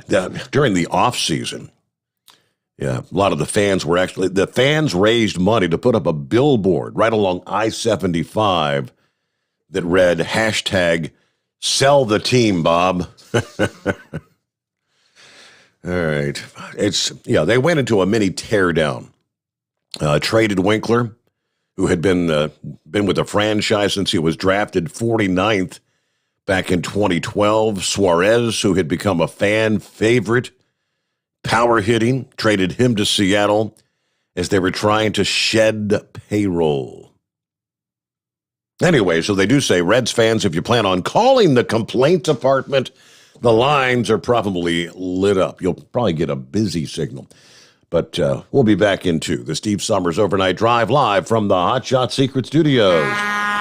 During the offseason, a lot of the fans raised money to put up a billboard right along I-75 that read hashtag sell the team, Bob. All right. They went into a mini teardown. Traded Winkler, who had been with the franchise since he was drafted 49th back in 2012. Suarez, who had become a fan favorite, power hitting, traded him to Seattle as they were trying to shed payroll. Anyway, so they do say, Reds fans, if you plan on calling the complaint department, the lines are probably lit up. You'll probably get a busy signal. But we'll be back into the Steve Sommers Overnight Drive live from the Hot Shot Secret Studios.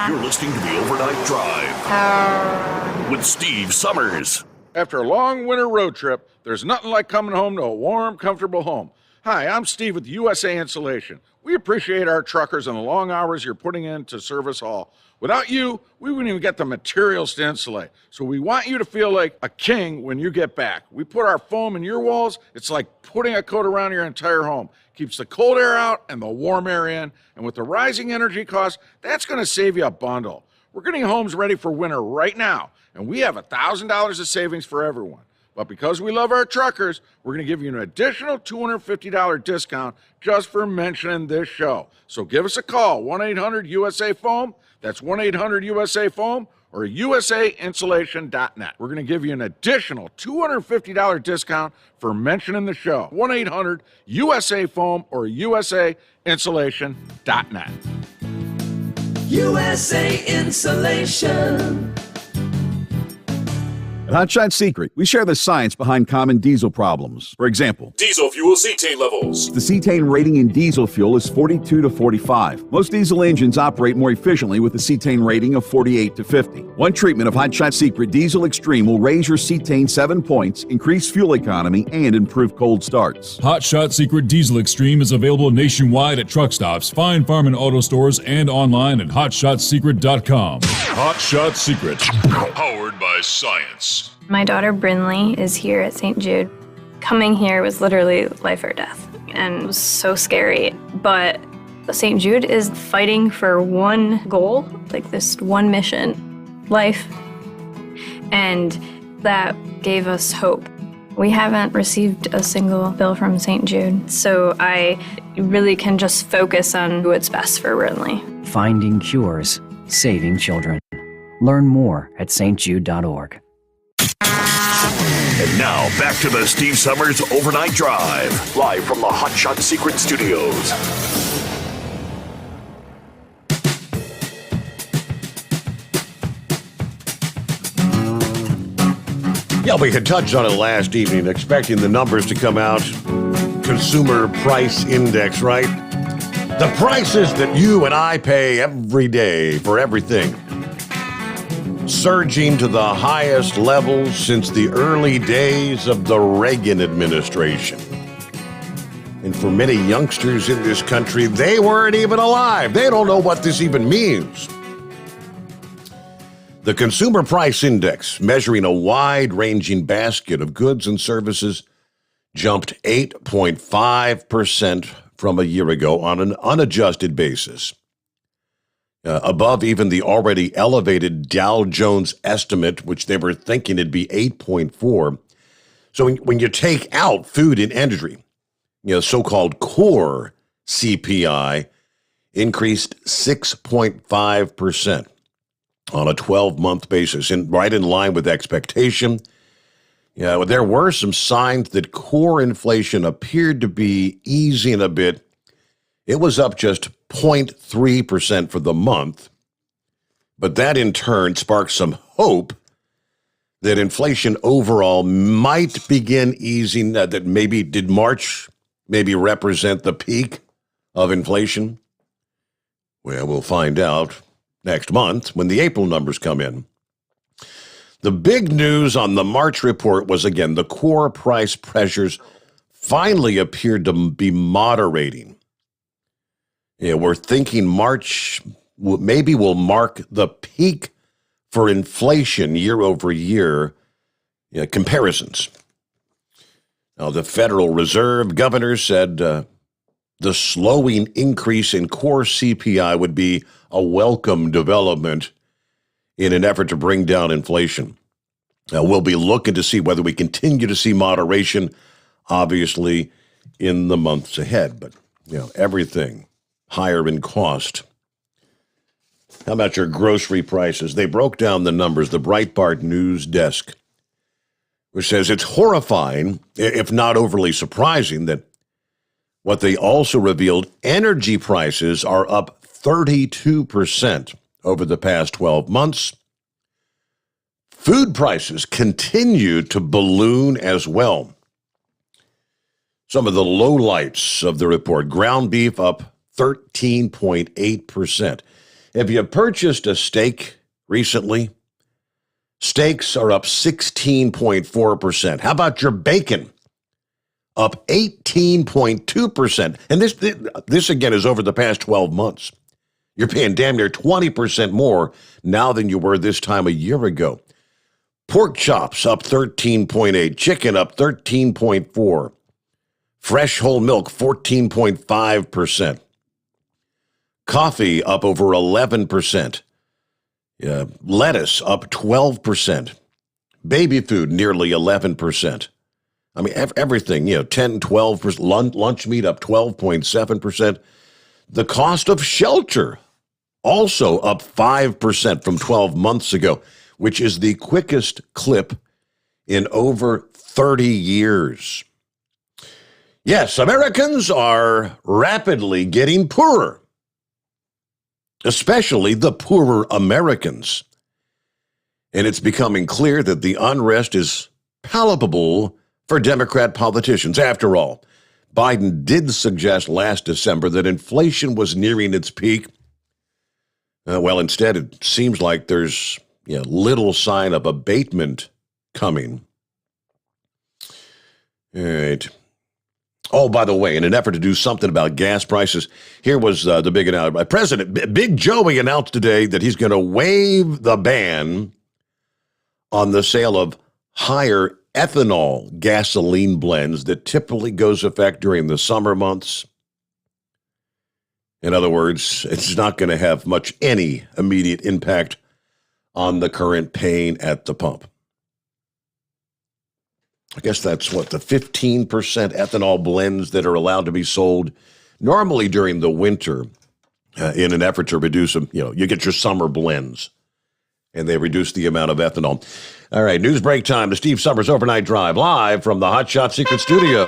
You're listening to the Overnight Drive with Steve Sommers. After a long winter road trip, there's nothing like coming home to a warm, comfortable home. Hi, I'm Steve with USA Insulation. We appreciate our truckers and the long hours you're putting in to serve us all. Without you, we wouldn't even get the materials to insulate. So we want you to feel like a king when you get back. We put our foam in your walls. It's like putting a coat around your entire home. Keeps the cold air out and the warm air in. And with the rising energy costs, that's going to save you a bundle. We're getting homes ready for winter right now, and we have $1,000 of savings for everyone. But because we love our truckers, we're going to give you an additional $250 discount just for mentioning this show. So give us a call, 1-800-USA-FOAM. That's 1-800-USA-FOAM or usainsulation.net. We're going to give you an additional $250 discount for mentioning the show. 1-800-USA-FOAM or usainsulation.net. USA Insulation. At Hot Shot Secret, we share the science behind common diesel problems. For example, Diesel fuel cetane levels. the cetane rating in diesel fuel is 42 to 45. Most diesel engines operate more efficiently with a cetane rating of 48 to 50. One treatment of Hot Shot Secret Diesel Extreme will raise your cetane 7 points, increase fuel economy, and improve cold starts. Hot Shot Secret Diesel Extreme is available nationwide at truck stops, fine farm and auto stores, and online at hotshotsecret.com. Hot Shot Secret, powered by science. My daughter Brinley is here at St. Jude. Coming here was literally life or death, and it was so scary. But St. Jude is fighting for one goal, like this one mission, life. And that gave us hope. We haven't received a single bill from St. Jude, so I really can just focus on what's best for Brinley. Finding cures, saving children. Learn more at stjude.org. And now, back to the Steve Sommers Overnight Drive, live from the Hot Shot Secret Studios. Yeah, we had touched on it last evening, expecting the numbers to come out. Consumer Price Index, right? The prices that you and I pay every day for everything. Surging to the highest levels since the early days of the Reagan administration. And for many youngsters in this country, they weren't even alive. They don't know what this even means. The Consumer Price Index, measuring a wide-ranging basket of goods and services, jumped 8.5% from a year ago on an unadjusted basis. Above even the already elevated Dow Jones estimate, which they were thinking it'd be 8.4. So when you take out food and energy, so-called core CPI increased 6.5% on a 12-month basis, right in line with expectation. There were some signs that core inflation appeared to be easing a bit. It was up just 0.3% for the month, but that in turn sparked some hope that inflation overall might begin easing, that maybe did March maybe represent the peak of inflation? Well, we'll find out next month when the April numbers come in. The big news on the March report was, again, the core price pressures finally appeared to be moderating. We're thinking March maybe will mark the peak for inflation year over year comparisons. Now, the Federal Reserve governor said the slowing increase in core CPI would be a welcome development in an effort to bring down inflation. We'll be looking to see whether we continue to see moderation, obviously, in the months ahead. But, everything higher in cost How about your grocery prices? They broke down the numbers, the Breitbart news desk, which says it's horrifying, if not overly surprising, that what they also revealed, energy prices are up 32% over the past 12 months. Food prices continue to balloon as well. Some of the lowlights of the report: ground beef up 13.8%. If you purchased a steak recently, steaks are up 16.4%. How about your bacon? Up 18.2%. And this again is over the past 12 months. You're paying damn near 20% more now than you were this time a year ago. Pork chops up 13.8%, chicken up 13.4%, fresh whole milk 14.5%, coffee up over 11%, lettuce up 12%, baby food nearly 11%. I mean, everything, 10, 12%, lunch meat up 12.7%. The cost of shelter also up 5% from 12 months ago, which is the quickest clip in over 30 years. Yes, Americans are rapidly getting poorer, especially the poorer Americans. And it's becoming clear that the unrest is palpable for Democrat politicians. After all, Biden did suggest last December that inflation was nearing its peak. Well, instead, it seems like there's little sign of abatement coming. All right. Oh, by the way, in an effort to do something about gas prices, here was the big announcement. President Big Joey announced today that he's going to waive the ban on the sale of higher ethanol gasoline blends that typically goes effect during the summer months. In other words, it's not going to have any immediate impact on the current pain at the pump. I guess that's the 15% ethanol blends that are allowed to be sold normally during the winter in an effort to reduce them. You get your summer blends, and they reduce the amount of ethanol. All right, news break time. The Steve Sommers Overnight Drive, live from the Hot Shot Secret Studio.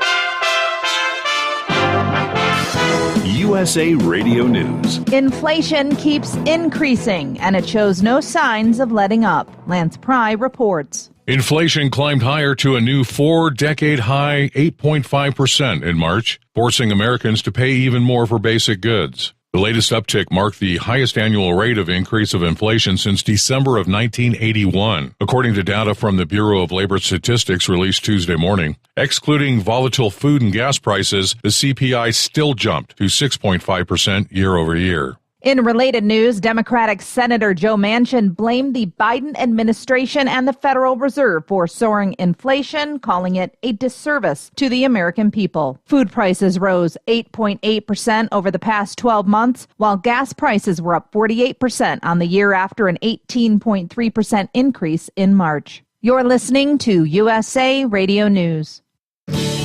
USA Radio News. Inflation keeps increasing, and it shows no signs of letting up. Lance Pry reports. Inflation climbed higher to a new 4-decade high 8.5% in March, forcing Americans to pay even more for basic goods. The latest uptick marked the highest annual rate of increase of inflation since December of 1981, according to data from the Bureau of Labor Statistics released Tuesday morning. Excluding volatile food and gas prices, the CPI still jumped to 6.5% year over year. In related news, Democratic Senator Joe Manchin blamed the Biden administration and the Federal Reserve for soaring inflation, calling it a disservice to the American people. Food prices rose 8.8% over the past 12 months, while gas prices were up 48% on the year after an 18.3% increase in March. You're listening to USA Radio News.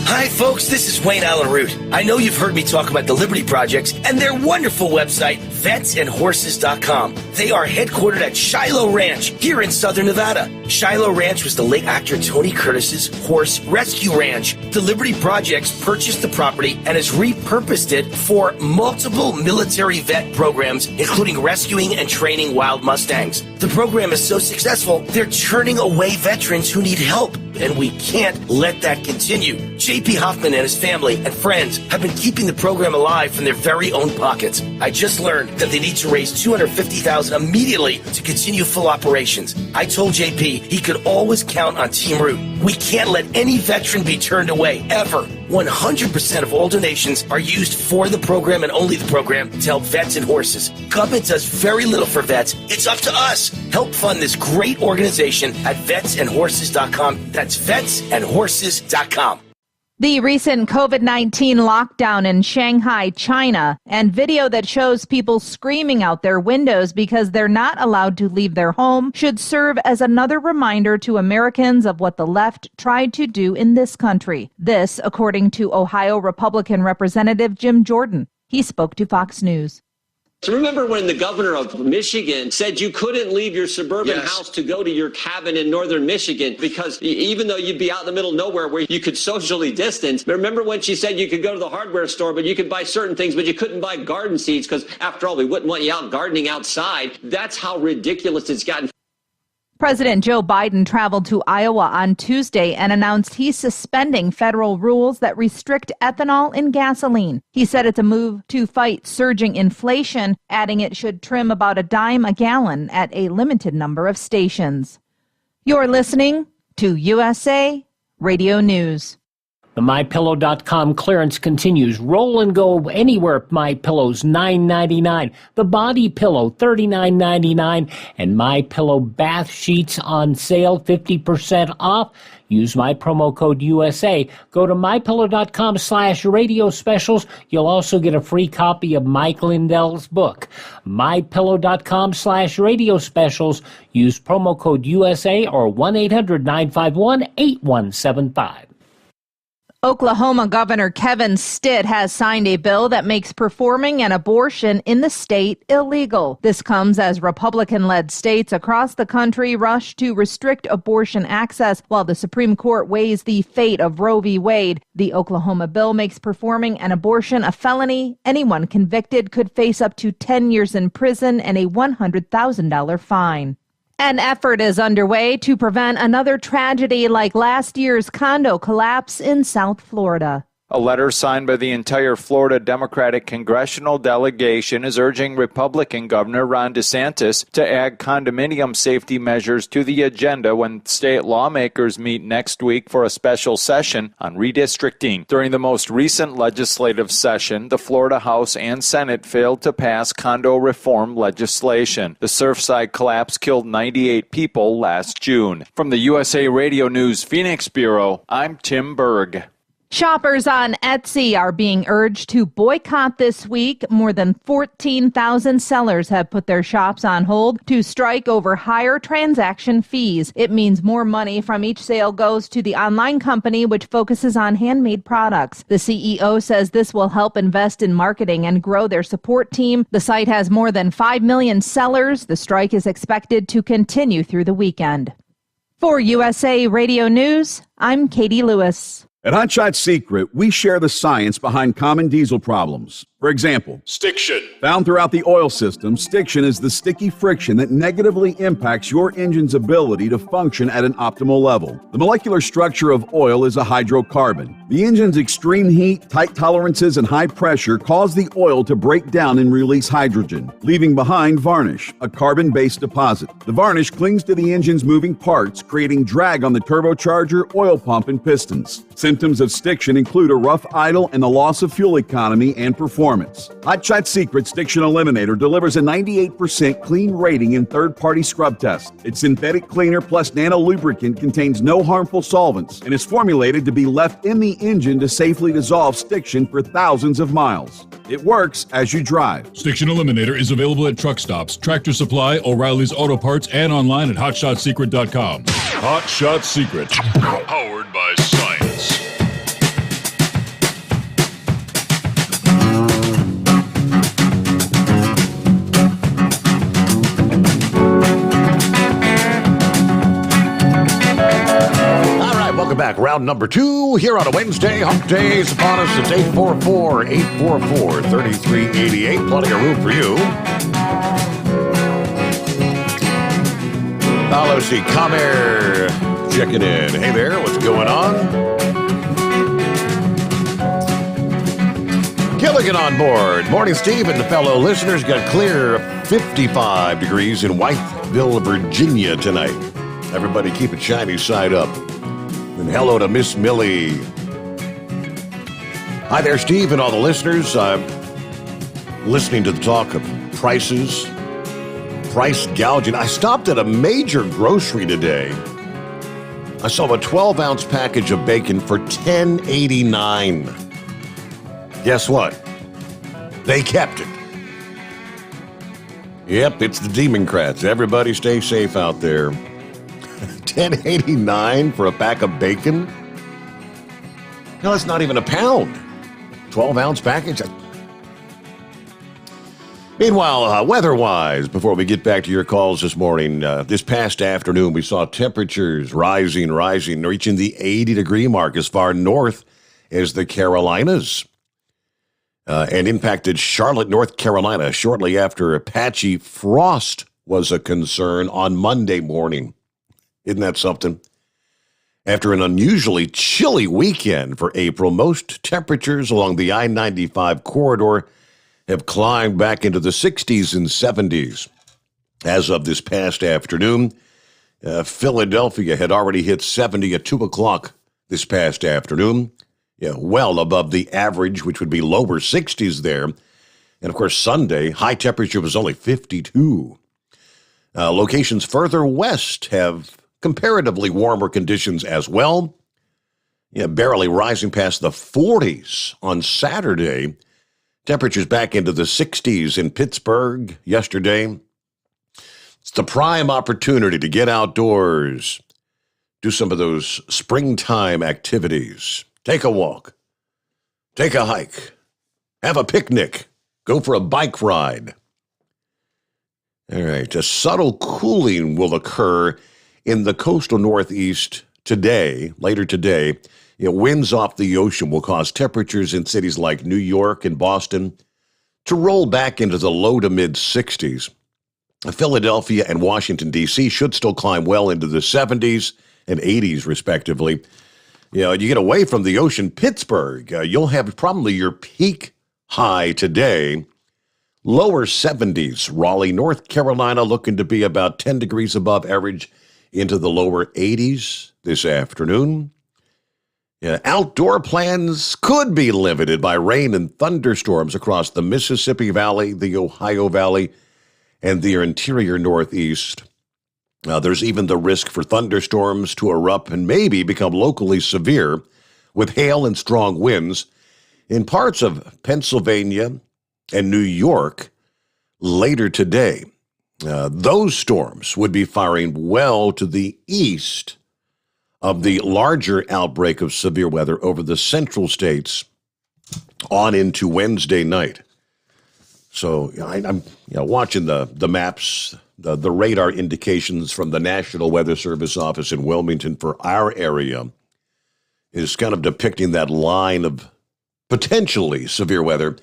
Hi, folks. This is Wayne Allen Root. I know you've heard me talk about the Liberty Projects and their wonderful website, vetsandhorses.com. They are headquartered at Shiloh Ranch here in southern Nevada. Shiloh Ranch was the late actor Tony Curtis's horse rescue ranch. The Liberty Projects purchased the property and has repurposed it for multiple military vet programs, including rescuing and training wild Mustangs. The program is so successful, they're turning away veterans who need help, and we can't let that continue. J.P. Hoffman and his family and friends have been keeping the program alive from their very own pockets. I just learned that they need to raise $250,000 immediately to continue full operations. I told J.P. he could always count on Team Root. We can't let any veteran be turned away, ever. 100% of all donations are used for the program and only the program to help vets and horses. Government does very little for vets. It's up to us. Help fund this great organization at vetsandhorses.com. That's vetsandhorses.com. The recent COVID-19 lockdown in Shanghai, China, and video that shows people screaming out their windows because they're not allowed to leave their home should serve as another reminder to Americans of what the left tried to do in this country. This, according to Ohio Republican Representative Jim Jordan. He spoke to Fox News. Remember when the governor of Michigan said you couldn't leave your suburban house to go to your cabin in northern Michigan because even though you'd be out in the middle of nowhere where you could socially distance? Remember when she said you could go to the hardware store, but you could buy certain things, but you couldn't buy garden seeds because, after all, we wouldn't want you out gardening outside. That's how ridiculous it's gotten. President Joe Biden traveled to Iowa on Tuesday and announced he's suspending federal rules that restrict ethanol in gasoline. He said it's a move to fight surging inflation, adding it should trim about a dime a gallon at a limited number of stations. You're listening to USA Radio News. The MyPillow.com clearance continues. Roll and go anywhere. MyPillow's $9.99. The Body Pillow $39.99. And MyPillow bath sheets on sale 50% off. Use my promo code USA. Go to MyPillow.com/radio specials. You'll also get a free copy of Mike Lindell's book. MyPillow.com/radio specials. Use promo code USA or 1-800-951-8175. Oklahoma Governor Kevin Stitt has signed a bill that makes performing an abortion in the state illegal. This comes as Republican-led states across the country rush to restrict abortion access while the Supreme Court weighs the fate of Roe v. Wade. The Oklahoma bill makes performing an abortion a felony. Anyone convicted could face up to 10 years in prison and a $100,000 fine. An effort is underway to prevent another tragedy like last year's condo collapse in South Florida. A letter signed by the entire Florida Democratic congressional delegation is urging Republican Governor Ron DeSantis to add condominium safety measures to the agenda when state lawmakers meet next week for a special session on redistricting. During the most recent legislative session, the Florida House and Senate failed to pass condo reform legislation. The Surfside collapse killed 98 people last June. From the USA Radio News Phoenix Bureau, I'm Tim Berg. Shoppers on Etsy are being urged to boycott this week. More than 14,000 sellers have put their shops on hold to strike over higher transaction fees. It means more money from each sale goes to the online company, which focuses on handmade products. The CEO says this will help invest in marketing and grow their support team. The site has more than 5 million sellers. The strike is expected to continue through the weekend. For USA Radio News, I'm Katie Lewis. At Hot Shot Secret, we share the science behind common diesel problems. For example, stiction. Found throughout the oil system, stiction is the sticky friction that negatively impacts your engine's ability to function at an optimal level. The molecular structure of oil is a hydrocarbon. The engine's extreme heat, tight tolerances, and high pressure cause the oil to break down and release hydrogen, leaving behind varnish, a carbon-based deposit. The varnish clings to the engine's moving parts, creating drag on the turbocharger, oil pump, and pistons. Symptoms of stiction include a rough idle and the loss of fuel economy and performance. Hot Shot Secret Stiction Eliminator delivers a 98% clean rating in third-party scrub tests. Its synthetic cleaner plus nano lubricant contains no harmful solvents and is formulated to be left in the engine to safely dissolve stiction for thousands of miles. It works as you drive. Stiction Eliminator is available at truck stops, Tractor Supply, O'Reilly's Auto Parts, and online at HotShotSecret.com. Hot Shot Secret. Powered by science. Welcome back. Round number 2 here on a Wednesday. Hump Day is upon us. It's 844-844-3388. Plenty of room for you. Let's see. Comer checking in. Hey there. What's going on? Gilligan on board. Morning, Steve and the fellow listeners. Got clear 55 degrees in Whiteville, Virginia tonight. Everybody keep it shiny side up. And hello to Miss Millie. Hi there, Steve, and all the listeners. Listening to the talk of prices, price gouging. I stopped at a major grocery today. I saw a 12-ounce package of bacon for $10.89. Guess what? They kept it. Yep, it's the Democrats. Everybody stay safe out there. $10.89 for a pack of bacon? No, that's not even a pound. 12-ounce package. Meanwhile, weather-wise, before we get back to your calls this morning, this past afternoon we saw temperatures rising, reaching the 80-degree mark as far north as the Carolinas, and impacted Charlotte, North Carolina, shortly after patchy frost was a concern on Monday morning. Isn't that something? After an unusually chilly weekend for April, most temperatures along the I-95 corridor have climbed back into the 60s and 70s. As of this past afternoon, Philadelphia had already hit 70 at 2 o'clock this past afternoon, well above the average, which would be lower 60s there. And, of course, Sunday, high temperature was only 52. Locations further west have comparatively warmer conditions as well, barely rising past the 40s on Saturday. Temperatures back into the 60s in Pittsburgh yesterday. It's the prime opportunity to get outdoors, do some of those springtime activities. Take a walk, take a hike, have a picnic, go for a bike ride. All right, a subtle cooling will occur in the coastal Northeast today, later today. Winds off the ocean will cause temperatures in cities like New York and Boston to roll back into the low to mid 60s. Philadelphia and Washington, D.C. should still climb well into the 70s and 80s, respectively. You get away from the ocean, Pittsburgh, you'll have probably your peak high today. Lower 70s, Raleigh, North Carolina, looking to be about 10 degrees above average into the lower 80s this afternoon. Outdoor plans could be limited by rain and thunderstorms across the Mississippi Valley, the Ohio Valley, and the interior Northeast. There's even the risk for thunderstorms to erupt and maybe become locally severe with hail and strong winds in parts of Pennsylvania and New York later today. Those storms would be firing well to the east of the larger outbreak of severe weather over the central states on into Wednesday night. So I'm watching the maps, the radar indications from the National Weather Service office in Wilmington for our area is kind of depicting that line of potentially severe weather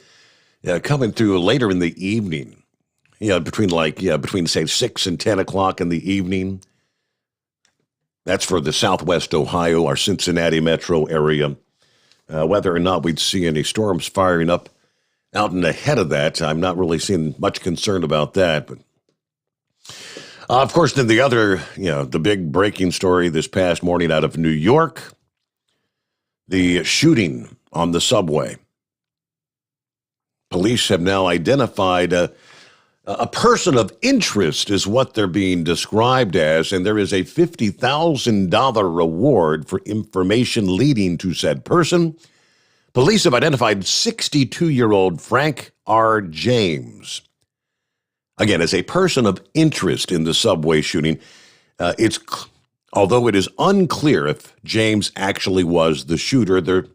coming through later in the evening, between say 6 and 10 o'clock in the evening. That's for the Southwest Ohio, our Cincinnati metro area. Whether or not we'd see any storms firing up out and ahead of that, I'm not really seeing much concern about that. But of course, then the other, the big breaking story this past morning out of New York, the shooting on the subway. Police have now identified a person of interest is what they're being described as, and there is a $50,000 reward for information leading to said person. Police have identified 62-year-old Frank R. James, again, as a person of interest in the subway shooting. Although it is unclear if James actually was the shooter, they're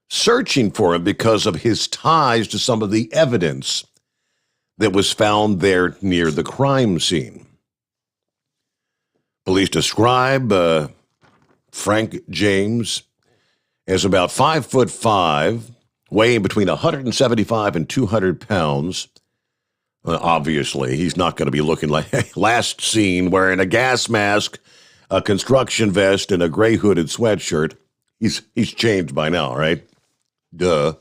searching for him because of his ties to some of the evidence that was found there near the crime scene. Police describe Frank James as about 5'5", weighing between 175 and 200 pounds. Obviously, he's not going to be looking like last seen wearing a gas mask, a construction vest, and a gray hooded sweatshirt. He's changed by now, right? Duh.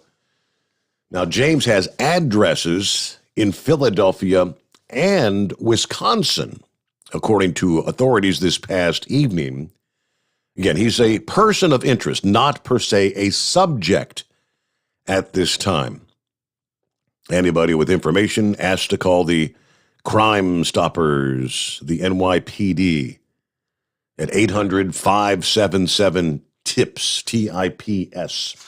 Now, James has addresses in Philadelphia and Wisconsin, according to authorities this past evening. Again, he's a person of interest, not per se a subject at this time. Anybody with information asked to call the Crime Stoppers, the NYPD, at 800-577-TIPS, TIPS.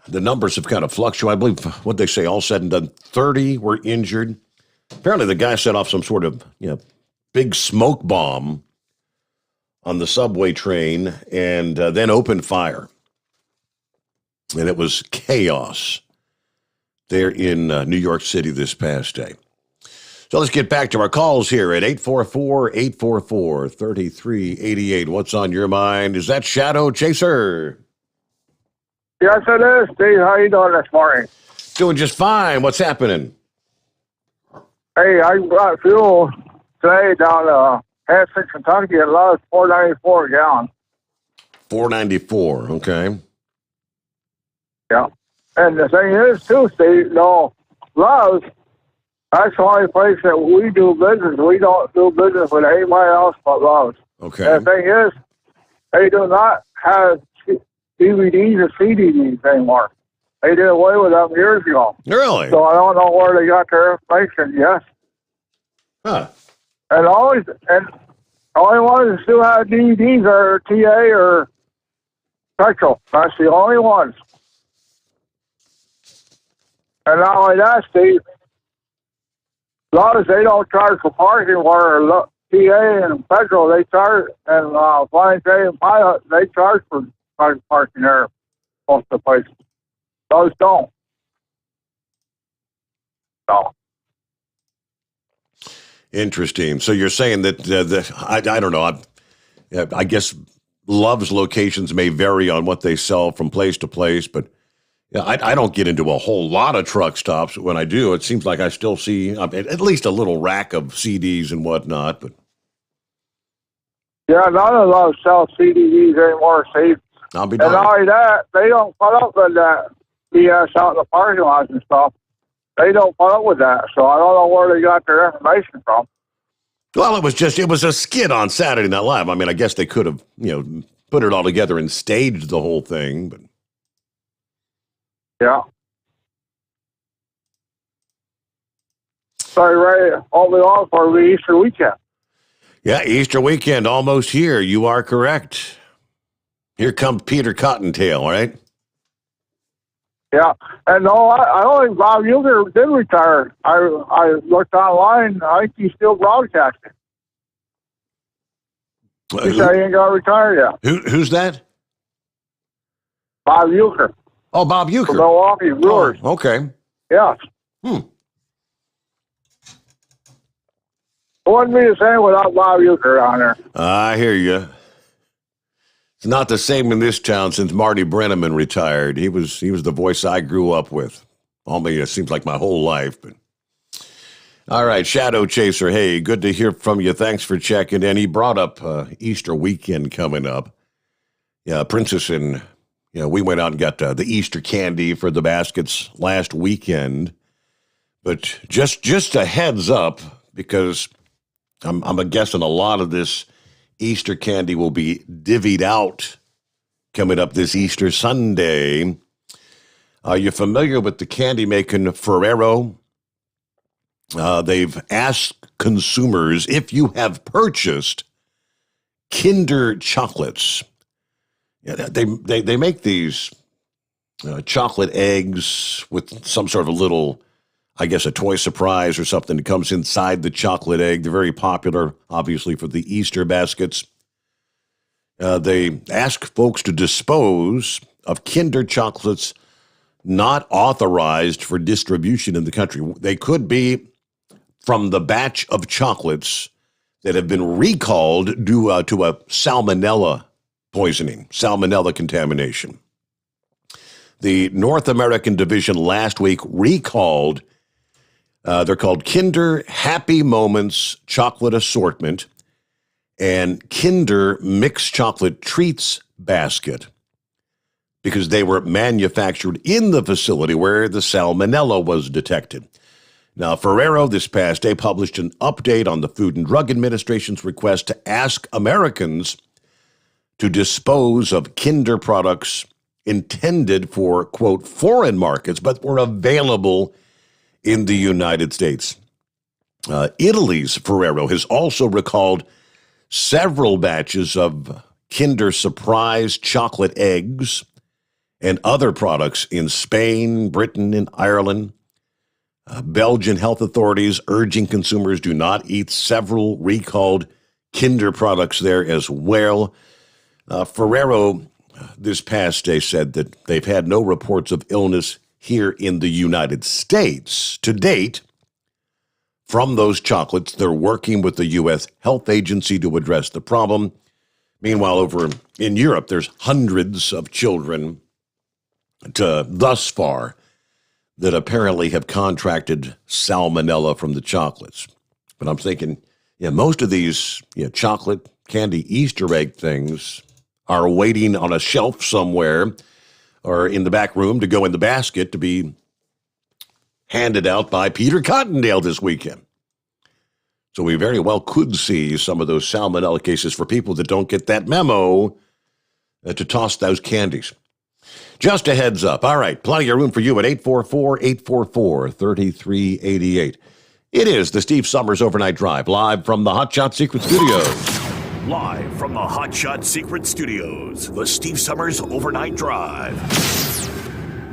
The numbers have kind of fluctuated. I believe what they say, all said and done, 30 were injured. Apparently the guy set off some sort of big smoke bomb on the subway train and then opened fire. And it was chaos. there in New York City this past day. So let's get back to our calls here at 844-844-3388. What's on your mind? Is that Shadow Chaser? Yes, it is, Steve. How you doing this morning? Doing just fine. What's happening? Hey, I got fuel today down to Hanson, Kentucky, and Love's $4.94 a gallon. $4.94, okay. Yeah. And the thing is, too, Steve, Love's, that's the only place that we do business. We don't do business with anybody else but Love's. Okay. And the thing is, they do not have DVDs or CDs anymore. They did away with them years ago. Really? So I don't know where they got their information. Yes. Huh. And the only ones that still have DVDs are TA or Petrol. That's the only ones. And not only that, Steve, Love's, they don't charge for parking where TA and Petrol, they charge, and Flying J and Pilot, they charge for parking there most of the places. Those don't. No. Interesting. So you're saying that, I don't know, I guess Love's locations may vary on what they sell from place to place, but yeah, I don't get into a whole lot of truck stops. When I do, it seems like I still see at least a little rack of CDs and whatnot. But yeah, none of those sell CDs anymore, Steve. I'll be and darned. not only that, they don't put up with that BS out in the parking lots and stuff. They don't put up with that, so I don't know where they got their information from. Well, it was a skit on Saturday Night Live. I mean, I guess they could have, put it all together and staged the whole thing, but yeah. Sorry, right? All we on for the Easter weekend. yeah, Easter weekend almost here. You are correct. Here comes Peter Cottontail, right? Yeah, and no, I don't think Bob Uecker did retire. I looked online. I think he's still broadcasting. He said he ain't got to retire yet. Who's that? Bob Uecker. Oh, Bob Uecker. From Milwaukee Brewers. Oh, okay. Yeah. It wouldn't be the same without Bob Uecker on there. I hear you. It's not the same in this town since Marty Brenneman retired. He was the voice I grew up with. Only it seems like my whole life. But all right, Shadow Chaser. Hey, good to hear from you. Thanks for checking in. He brought up Easter weekend coming up. Yeah, Princess and we went out and got the Easter candy for the baskets last weekend. But just a heads up, because I'm guessing a lot of this Easter candy will be divvied out coming up this Easter Sunday. Are you familiar with the candy making Ferrero? They've asked consumers if you have purchased Kinder chocolates. Yeah, they make these chocolate eggs with some sort of a little, I guess, a toy surprise or something that comes inside the chocolate egg. They're very popular, obviously, for the Easter baskets. They ask folks to dispose of Kinder chocolates not authorized for distribution in the country. They could be from the batch of chocolates that have been recalled due to a salmonella poisoning, salmonella contamination. The North American division last week recalled, they're called Kinder Happy Moments Chocolate Assortment and Kinder Mixed Chocolate Treats Basket, because they were manufactured in the facility where the salmonella was detected. Now, Ferrero this past day published an update on the Food and Drug Administration's request to ask Americans to dispose of Kinder products intended for, quote, foreign markets, but were available in the United States. Italy's Ferrero has also recalled several batches of Kinder Surprise chocolate eggs and other products in Spain, Britain, and Ireland. Belgian health authorities urging consumers do not eat several recalled Kinder products there as well. Ferrero this past day said that they've had no reports of illness here in the United States. To date, from those chocolates, they're working with the U.S. Health Agency to address the problem. Meanwhile, over in Europe, there's hundreds of children thus far that apparently have contracted salmonella from the chocolates. But I'm thinking, most of these chocolate candy Easter egg things are waiting on a shelf somewhere or in the back room to go in the basket to be handed out by Peter Cottondale this weekend. So we very well could see some of those salmonella cases for people that don't get that memo to toss those candies. Just a heads up. All right, plenty of room for you at 844-844-3388. It is the Steve Sommers Overnight Drive, live from the Hot Shot Secret Studios. Live from the Hot Shot Secret Studios, the Steve Sommers Overnight Drive.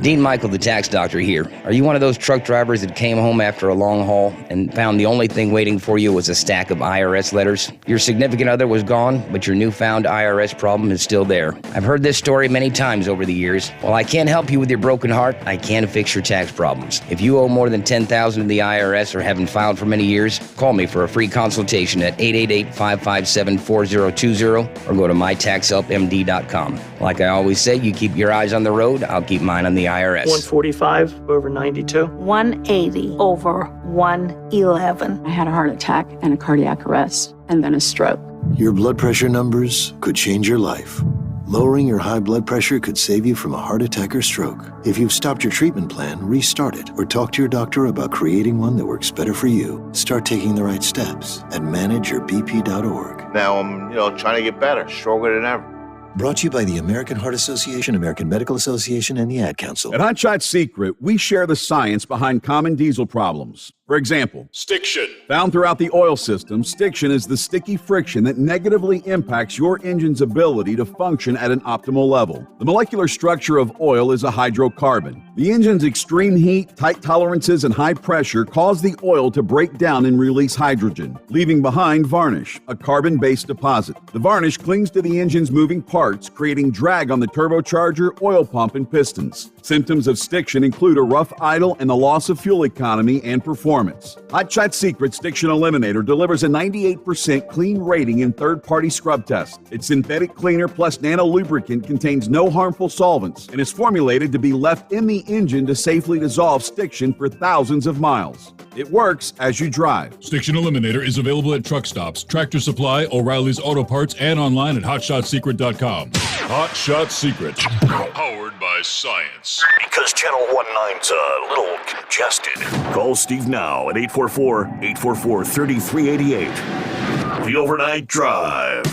Dean Michael, the tax doctor here. Are you one of those truck drivers that came home after a long haul and found the only thing waiting for you was a stack of IRS letters? Your significant other was gone, but your newfound IRS problem is still there. I've heard this story many times over the years. While I can't help you with your broken heart, I can fix your tax problems. If you owe more than $10,000 to the IRS or haven't filed for many years, call me for a free consultation at 888-557-4020 or go to mytaxhelpmd.com. Like I always say, you keep your eyes on the road, I'll keep mine on the IRS. 145 over 92. 180 over 111. I had a heart attack and a cardiac arrest and then a stroke. Your blood pressure numbers could change your life. Lowering your high blood pressure could save you from a heart attack or stroke. If you've stopped your treatment plan, restart it or talk to your doctor about creating one that works better for you. Start taking the right steps at manageyourbp.org. Now I'm, trying to get better, stronger than ever. Brought to you by the American Heart Association, American Medical Association, and the Ad Council. At Hot Shot Secret, we share the science behind common diesel problems. For example, stiction. Found throughout the oil system, stiction is the sticky friction that negatively impacts your engine's ability to function at an optimal level. The molecular structure of oil is a hydrocarbon. The engine's extreme heat, tight tolerances, and high pressure cause the oil to break down and release hydrogen, leaving behind varnish, a carbon-based deposit. The varnish clings to the engine's moving parts, creating drag on the turbocharger, oil pump, and pistons. Symptoms of stiction include a rough idle and the loss of fuel economy and performance. Hot Shot Secret Stiction Eliminator delivers a 98% clean rating in third-party scrub tests. Its synthetic cleaner plus nano lubricant contains no harmful solvents and is formulated to be left in the engine to safely dissolve stiction for thousands of miles. It works as you drive. Stiction Eliminator is available at truck stops, Tractor Supply, O'Reilly's Auto Parts, and online at hotshotsecret.com. Hot Shot Secret. Powered by science. Because Channel 19's a little congested. Call Steve now at 844-844-3388. The Overnight Drive.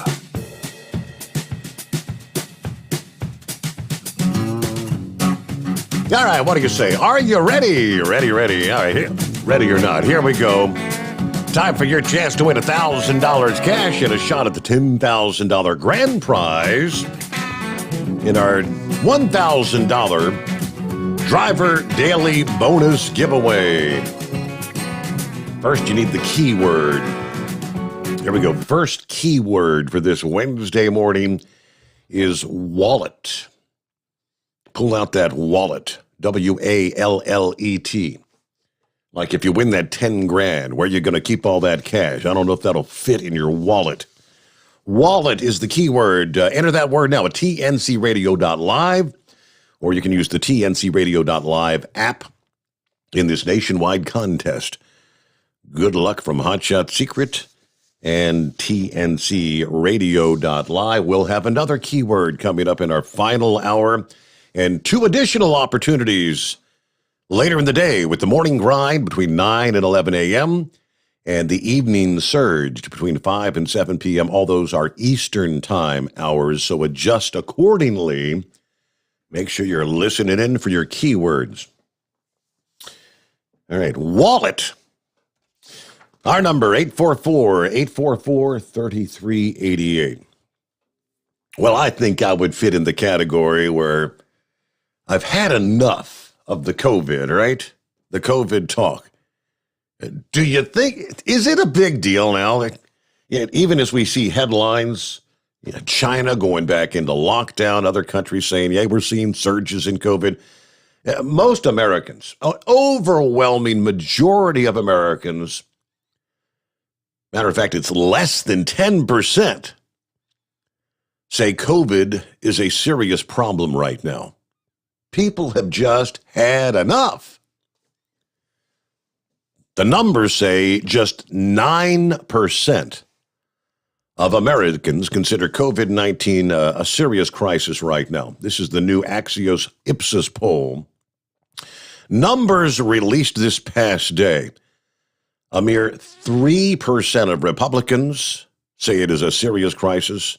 All right, what do you say? Are you ready? Ready. All right, ready or not, here we go. Time for your chance to win $1,000 cash and a shot at the $10,000 grand prize in our $1,000 Driver Daily Bonus Giveaway. First, you need the keyword. Here we go. First keyword for this Wednesday morning is wallet. Pull out that wallet. W-A-L-L-E-T. Like if you win that 10 grand, where are you going to keep all that cash? I don't know if that'll fit in your wallet. Wallet is the keyword. Enter that word now at tncradio.live, or you can use the tncradio.live app in this nationwide contest. Good luck from Hot Shot Secret and tncradio.live. We'll have another keyword coming up in our final hour and 2 additional opportunities later in the day with the morning grind between 9 and 11 a.m. and the evening surge between 5 and 7 p.m. All those are Eastern time hours, so adjust accordingly. Make sure you're listening in for your keywords. All right, wallet. Our number, 844-844-3388. Well, I think I would fit in the category where I've had enough of the COVID, right? The COVID talk. Do you think, is it a big deal now? Even as we see headlines, China going back into lockdown, other countries saying, yeah, we're seeing surges in COVID. Most Americans, an overwhelming majority of Americans, matter of fact, it's less than 10%, say COVID is a serious problem right now. People have just had enough. The numbers say just 9% of Americans consider COVID-19 a serious crisis right now. This is the new Axios Ipsos poll. Numbers released this past day. A mere 3% of Republicans say it is a serious crisis,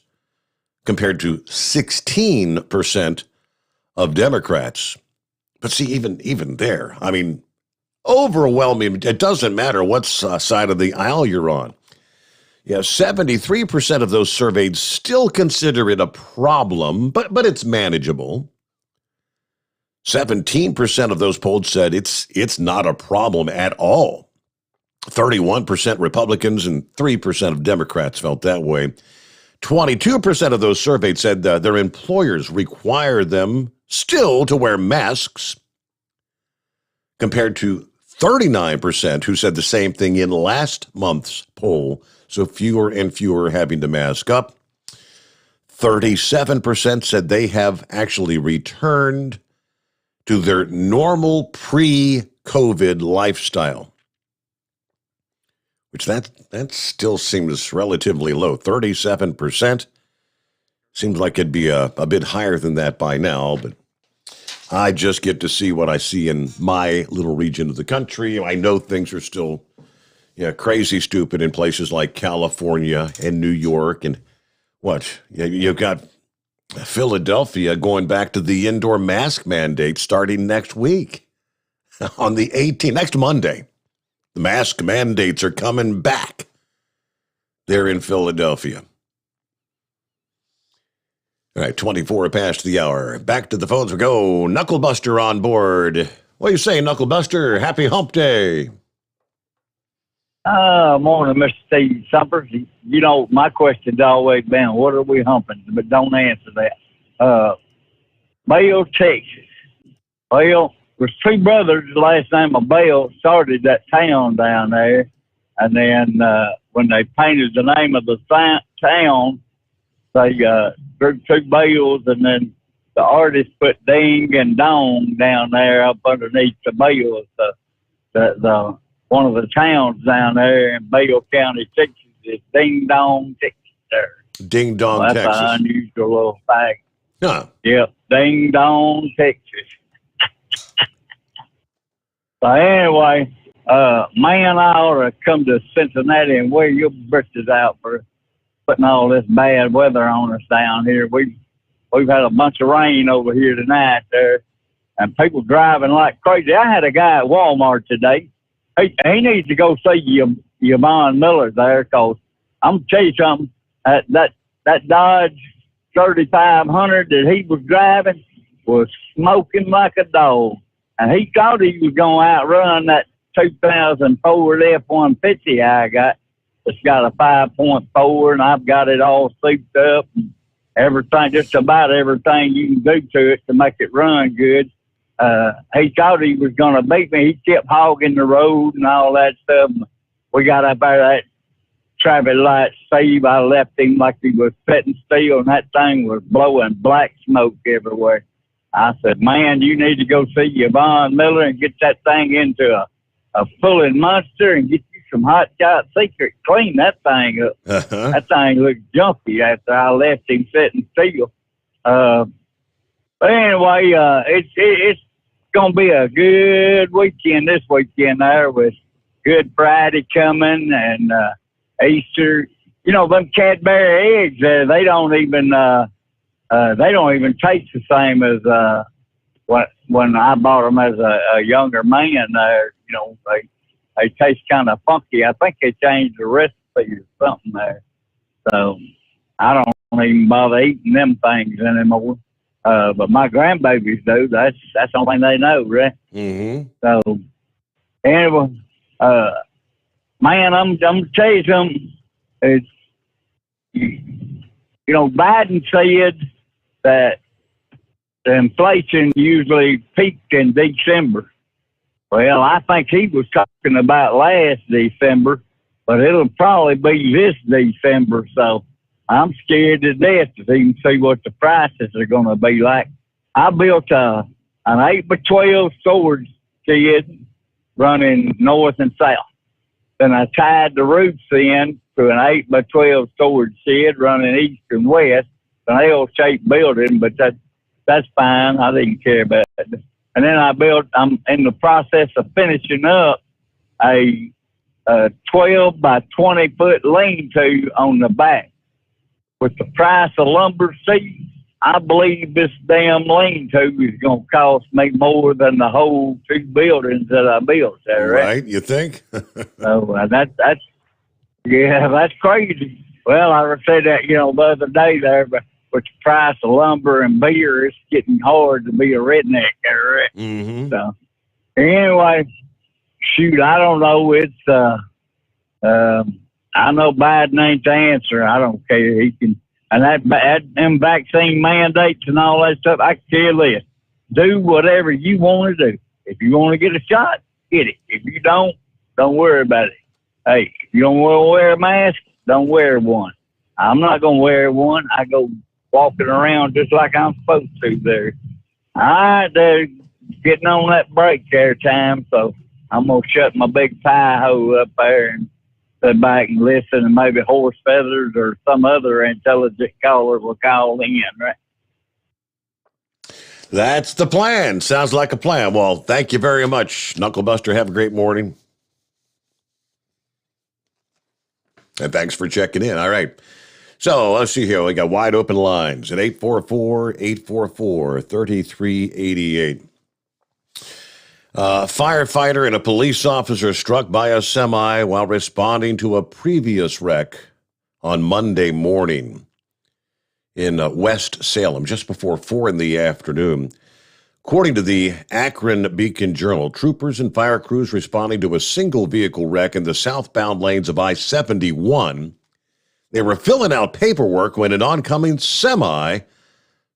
compared to 16% of Democrats. But see, even there, I mean, overwhelming, it doesn't matter what side of the aisle you're on. Yeah, 73% of those surveyed still consider it a problem, but it's manageable. 17% of those polled said it's not a problem at all. 31% Republicans and 3% of Democrats felt that way. 22% of those surveyed said their employers require them still to wear masks, compared to 39% who said the same thing in last month's poll, so fewer and fewer having to mask up. 37% said they have actually returned to their normal pre-COVID lifestyle, which that still seems relatively low. 37% seems like it'd be a bit higher than that by now, but I just get to see what I see in my little region of the country. I know things are still crazy stupid in places like California and New York. And you've got Philadelphia going back to the indoor mask mandate starting next week on the 18th, next Monday. The mask mandates are coming back there in Philadelphia. All right, 24 past the hour. Back to the phones we go. Knucklebuster on board. What do you say, Knucklebuster? Happy hump day. Morning, Mr. Steve Summers. You know, my question's always been, what are we humping? But don't answer that. Bale, Texas. Well, there's two brothers, the last name of Bale, started that town down there. And then when they painted the name of the town, they drew two Bales, and then the artist put ding and dong down there up underneath the Bales. The one of the towns down there in Bale County, Texas, is Ding Dong, Texas. There. Ding Dong, that's Texas. That's an unusual little fact. Huh. Yep, Ding Dong, Texas. So anyway, man, I ought to come to Cincinnati and wear your britches out for putting all this bad weather on us down here. We've had a bunch of rain over here tonight there, and people driving like crazy. I had a guy at Walmart today. He needs to go see Yvonne Miller there, because I'm going to tell you something. That Dodge 3500 that he was driving was smoking like a dog. And he thought he was going to outrun that 2004 F-150 I got. It's got a 5.4, and I've got it all souped up and everything, just about everything you can do to it to make it run good. He thought he was going to beat me. He kept hogging the road and all that stuff. We got up there that traffic light, Steve. I left him like he was sitting still, and that thing was blowing black smoke everywhere. I said, man, you need to go see Yvonne Miller and get that thing into a fulling monster and get you some Hot Shot Secret. Clean that thing up. Uh-huh. That thing looked junky after I left him sitting still. But anyway, it's going to be a good weekend this weekend there, with Good Friday coming and Easter. You know, them Cadbury eggs, they don't even taste the same as when I bought them as a younger man there. You know, they taste kind of funky. I think they changed the recipe or something there. So I don't even bother eating them things anymore. But my grandbabies do. That's the only thing they know, right? Mm-hmm. So anyway, man, I'm gonna tell you something. It's, you know, Biden said that the inflation usually peaked in December. Well, I think he was talking about last December, but it'll probably be this December. So I'm scared to death to even see what the prices are going to be like. I built an 8x12 storage shed running north and south. Then I tied the roofs in to an 8x12 storage shed running east and west, an L-shaped building, but that's fine. I didn't care about it. And then I'm in the process of finishing up a 12 by 20 foot lean-to on the back. With the price of lumber seeds, I believe this damn lean-to is going to cost me more than the whole 2 buildings that I built there. Right, you think? So that's crazy. Well, I said that, the other day there, but with the price of lumber and beer, it's getting hard to be a redneck there. Right? Mm-hmm. So anyway, shoot, I don't know. It's I know Biden ain't the answer. I don't care. He can. And them vaccine mandates and all that stuff, I can care less. Do whatever you want to do. If you want to get a shot, get it. If you don't worry about it. Hey, if you don't want to wear a mask, don't wear one. I'm not going to wear one. I go walking around just like I'm supposed to there. All right, they're getting on that break there time, so I'm going to shut my big pie hole up there and sit back and listen, and maybe Horse Feathers or some other intelligent caller will call in, right? That's the plan. Sounds like a plan. Well, thank you very much, Knuckle Buster. Have a great morning. And thanks for checking in. All right. So let's see here. We got wide open lines at 844-844-3388. Firefighter and a police officer struck by a semi while responding to a previous wreck on Monday morning in West Salem, just before 4 in the afternoon. According to the Akron Beacon Journal, troopers and fire crews responding to a single vehicle wreck in the southbound lanes of I-71. They were filling out paperwork when an oncoming semi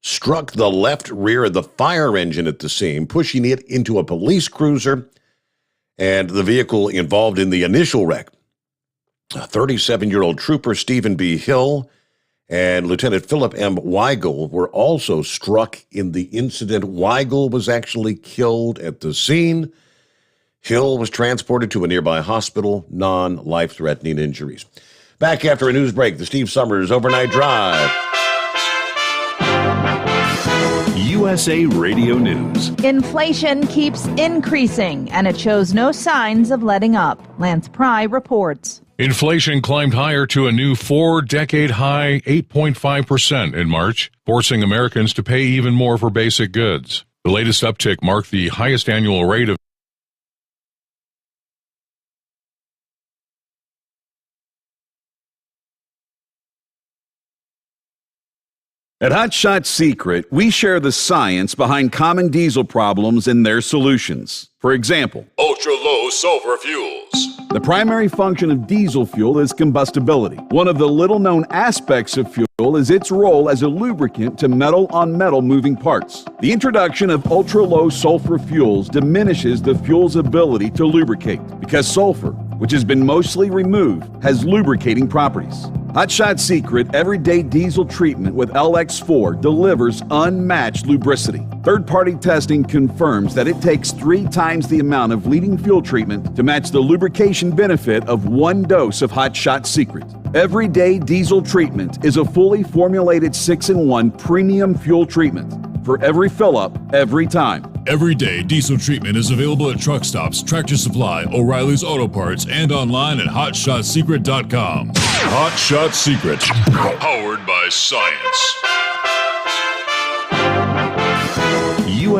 struck the left rear of the fire engine at the scene, pushing it into a police cruiser and the vehicle involved in the initial wreck. 37-year-old trooper Stephen B. Hill and Lieutenant Philip M. Weigel were also struck in the incident. Weigel was actually killed at the scene. Hill was transported to a nearby hospital, non-life-threatening injuries. Back after a news break, the Steve Sommers Overnight Drive. USA Radio News. Inflation keeps increasing, and it shows no signs of letting up. Lance Pry reports. Inflation climbed higher to a new 4-decade high 8.5% in March, forcing Americans to pay even more for basic goods. The latest uptick marked the highest annual rate of At Hot Shot Secret, we share the science behind common diesel problems and their solutions. For example, ultra-low sulfur fuels. The primary function of diesel fuel is combustibility. One of the little-known aspects of fuel is its role as a lubricant to metal-on-metal moving parts. The introduction of ultra-low sulfur fuels diminishes the fuel's ability to lubricate because sulfur, which has been mostly removed, has lubricating properties. Hot Shot Secret Everyday Diesel Treatment with LX4 delivers unmatched lubricity. Third-party testing confirms that it takes 3 times the amount of leading fuel treatment to match the lubrication benefit of 1 dose of Hot Shot Secret. Everyday Diesel Treatment is a fully formulated 6-in-1 premium fuel treatment for every fill-up, every time. Everyday Diesel Treatment is available at truck stops, Tractor Supply, O'Reilly's Auto Parts, and online at HotShotSecret.com. Hot Shot Secret, powered by science.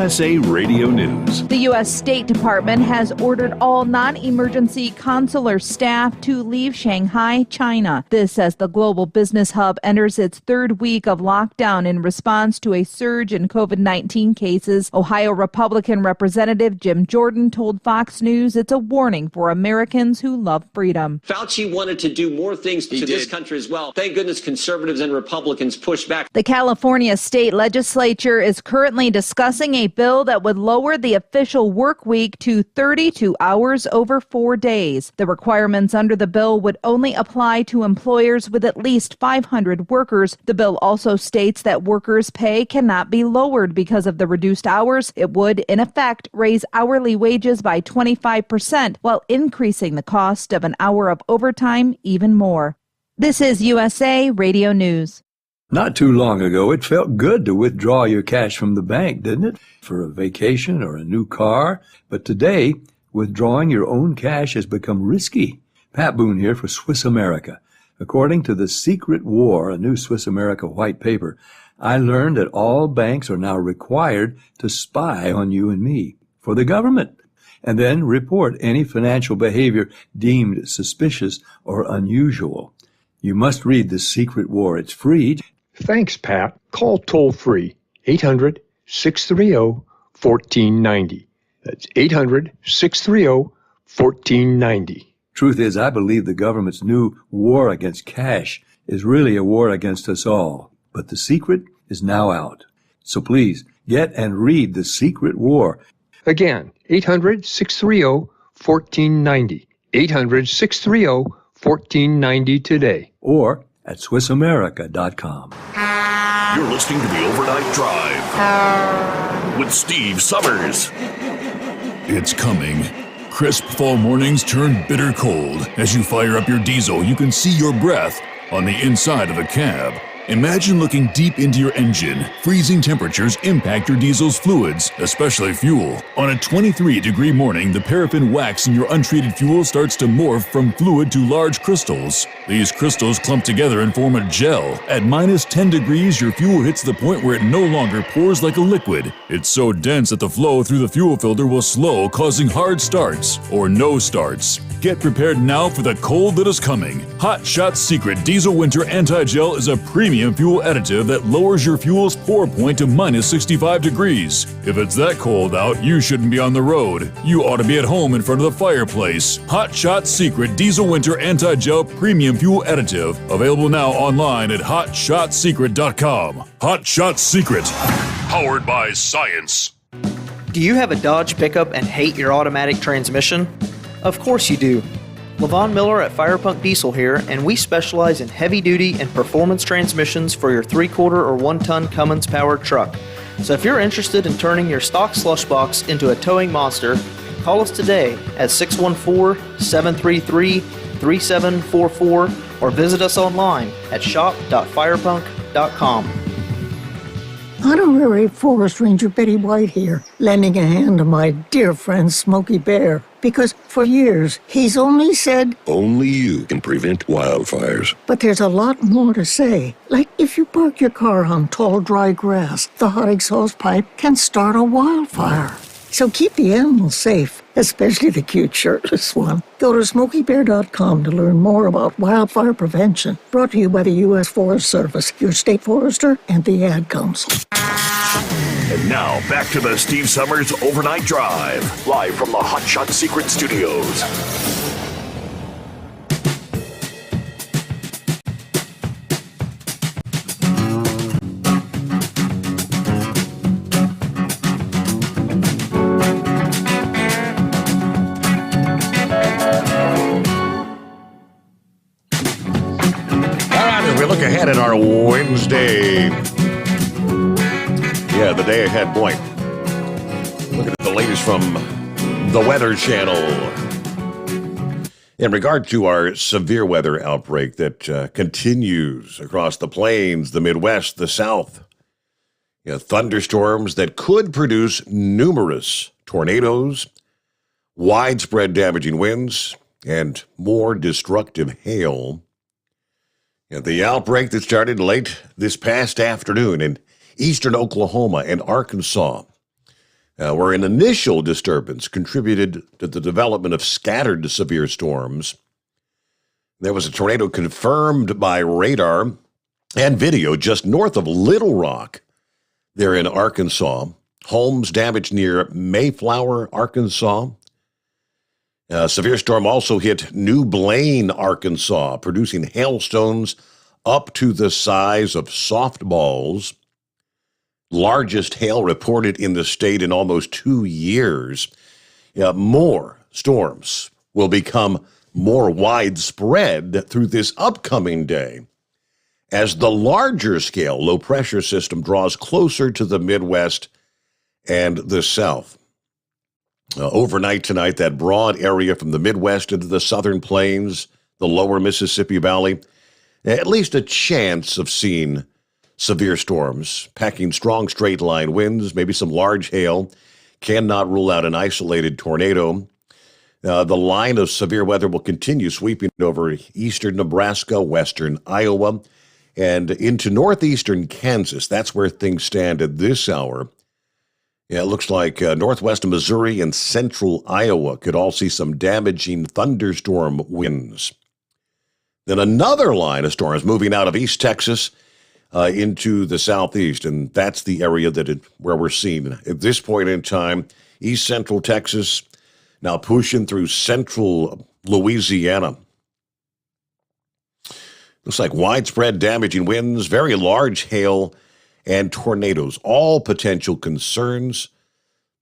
USA Radio News. The U.S. State Department has ordered all non-emergency consular staff to leave Shanghai, China. This as the global business hub enters its third week of lockdown in response to a surge in COVID-19 cases. Ohio Republican Representative Jim Jordan told Fox News it's a warning for Americans who love freedom. Fauci wanted to do more things to this country as well. Thank goodness conservatives and Republicans pushed back. The California state legislature is currently discussing a bill that would lower the official work week to 32 hours over 4 days. The requirements under the bill would only apply to employers with at least 500 workers. The bill also states that workers' pay cannot be lowered because of the reduced hours. It would, in effect, raise hourly wages by 25% while increasing the cost of an hour of overtime even more. This is USA Radio News. Not too long ago, it felt good to withdraw your cash from the bank, didn't it? For a vacation or a new car. But today, withdrawing your own cash has become risky. Pat Boone here for Swiss America. According to The Secret War, a new Swiss America white paper, I learned that all banks are now required to spy on you and me for the government, and then report any financial behavior deemed suspicious or unusual. You must read The Secret War. It's free. Thanks, Pat. Call toll-free 800-630-1490. That's 800-630-1490. Truth is, I believe the government's new war against cash is really a war against us all. But the secret is now out. So please, get and read The Secret War. Again, 800-630-1490. 800-630-1490 today. Or at SwissAmerica.com. You're listening to the Overnight Drive with Steve Summers. It's coming. Crisp fall mornings turn bitter cold. As you fire up your diesel, you can see your breath on the inside of the cab. Imagine looking deep into your engine. Freezing temperatures impact your diesel's fluids, especially fuel. On a 23-degree morning, the paraffin wax in your untreated fuel starts to morph from fluid to large crystals. These crystals clump together and form a gel. At minus 10 degrees, your fuel hits the point where it no longer pours like a liquid. It's so dense that the flow through the fuel filter will slow, causing hard starts or no starts. Get prepared now for the cold that is coming. Hot Shot Secret Diesel Winter Anti-Gel is a premium fuel additive that lowers your fuel's pour point to minus 65 degrees. If it's that cold out, you shouldn't be on the road. You ought to be at home in front of the fireplace. Hot Shot Secret Diesel Winter Anti-Gel Premium Fuel Additive. Available now online at HotShotSecret.com. Hot Shot Secret. Powered by science. Do you have a Dodge pickup and hate your automatic transmission? Of course you do. LaVon Miller at Firepunk Diesel here, and we specialize in heavy-duty and performance transmissions for your 3-quarter or 1-ton Cummins-powered truck. So if you're interested in turning your stock slush box into a towing monster, call us today at 614-733-3744 or visit us online at shop.firepunk.com. Honorary Forest Ranger Betty White here, lending a hand to my dear friend Smokey Bear, because for years he's only said, only you can prevent wildfires. But there's a lot more to say. Like if you park your car on tall, dry grass, the hot exhaust pipe can start a wildfire. So keep the animals safe, especially the cute shirtless one. Go to SmokeyBear.com to learn more about wildfire prevention. Brought to you by the U.S. Forest Service, your state forester, and the Ad Council. And now, back to the Steve Summers Overnight Drive, live from the Hot Shot Secret Studios. Look ahead at our Wednesday. Yeah, the day ahead, boy. Look at the latest from the Weather Channel. In regard to our severe weather outbreak that continues across the plains, the Midwest, the South, thunderstorms that could produce numerous tornadoes, widespread damaging winds, and more destructive hail. The outbreak that started late this past afternoon in eastern Oklahoma and Arkansas where an initial disturbance contributed to the development of scattered severe storms. There was a tornado confirmed by radar and video just north of Little Rock, there in Arkansas. Homes damaged near Mayflower, Arkansas. A severe storm also hit New Blaine, Arkansas, producing hailstones up to the size of softballs. Largest hail reported in the state in almost 2 years. More storms will become more widespread through this upcoming day as the larger scale low pressure system draws closer to the Midwest and the South. Overnight tonight, that broad area from the Midwest into the southern plains, the lower Mississippi Valley, at least a chance of seeing severe storms, packing strong straight line winds, maybe some large hail. Cannot rule out an isolated tornado. The line of severe weather will continue sweeping over eastern Nebraska, western Iowa, and into northeastern Kansas. That's where things stand at this hour. Yeah, it looks like northwest of Missouri and central Iowa could all see some damaging thunderstorm winds. Then another line of storms moving out of East Texas into the southeast, and that's the area where we're seeing at this point in time, east central Texas, now pushing through central Louisiana. Looks like widespread damaging winds, very large hail, and tornadoes, all potential concerns.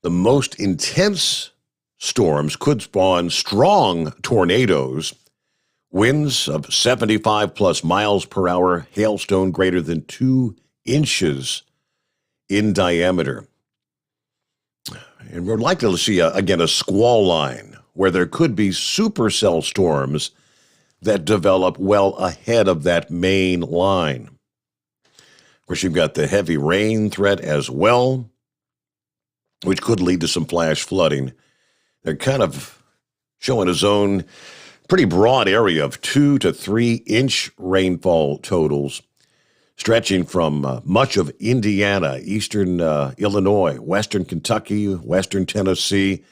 The most intense storms could spawn strong tornadoes, winds of 75 plus miles per hour, hailstone greater than 2 inches in diameter. And we're likely to see, again, a squall line where there could be supercell storms that develop well ahead of that main line. Of course, you've got the heavy rain threat as well, which could lead to some flash flooding. They're kind of showing a zone, pretty broad area of 2 to 3 inch rainfall totals, stretching from much of Indiana, eastern Illinois, western Kentucky, western Tennessee,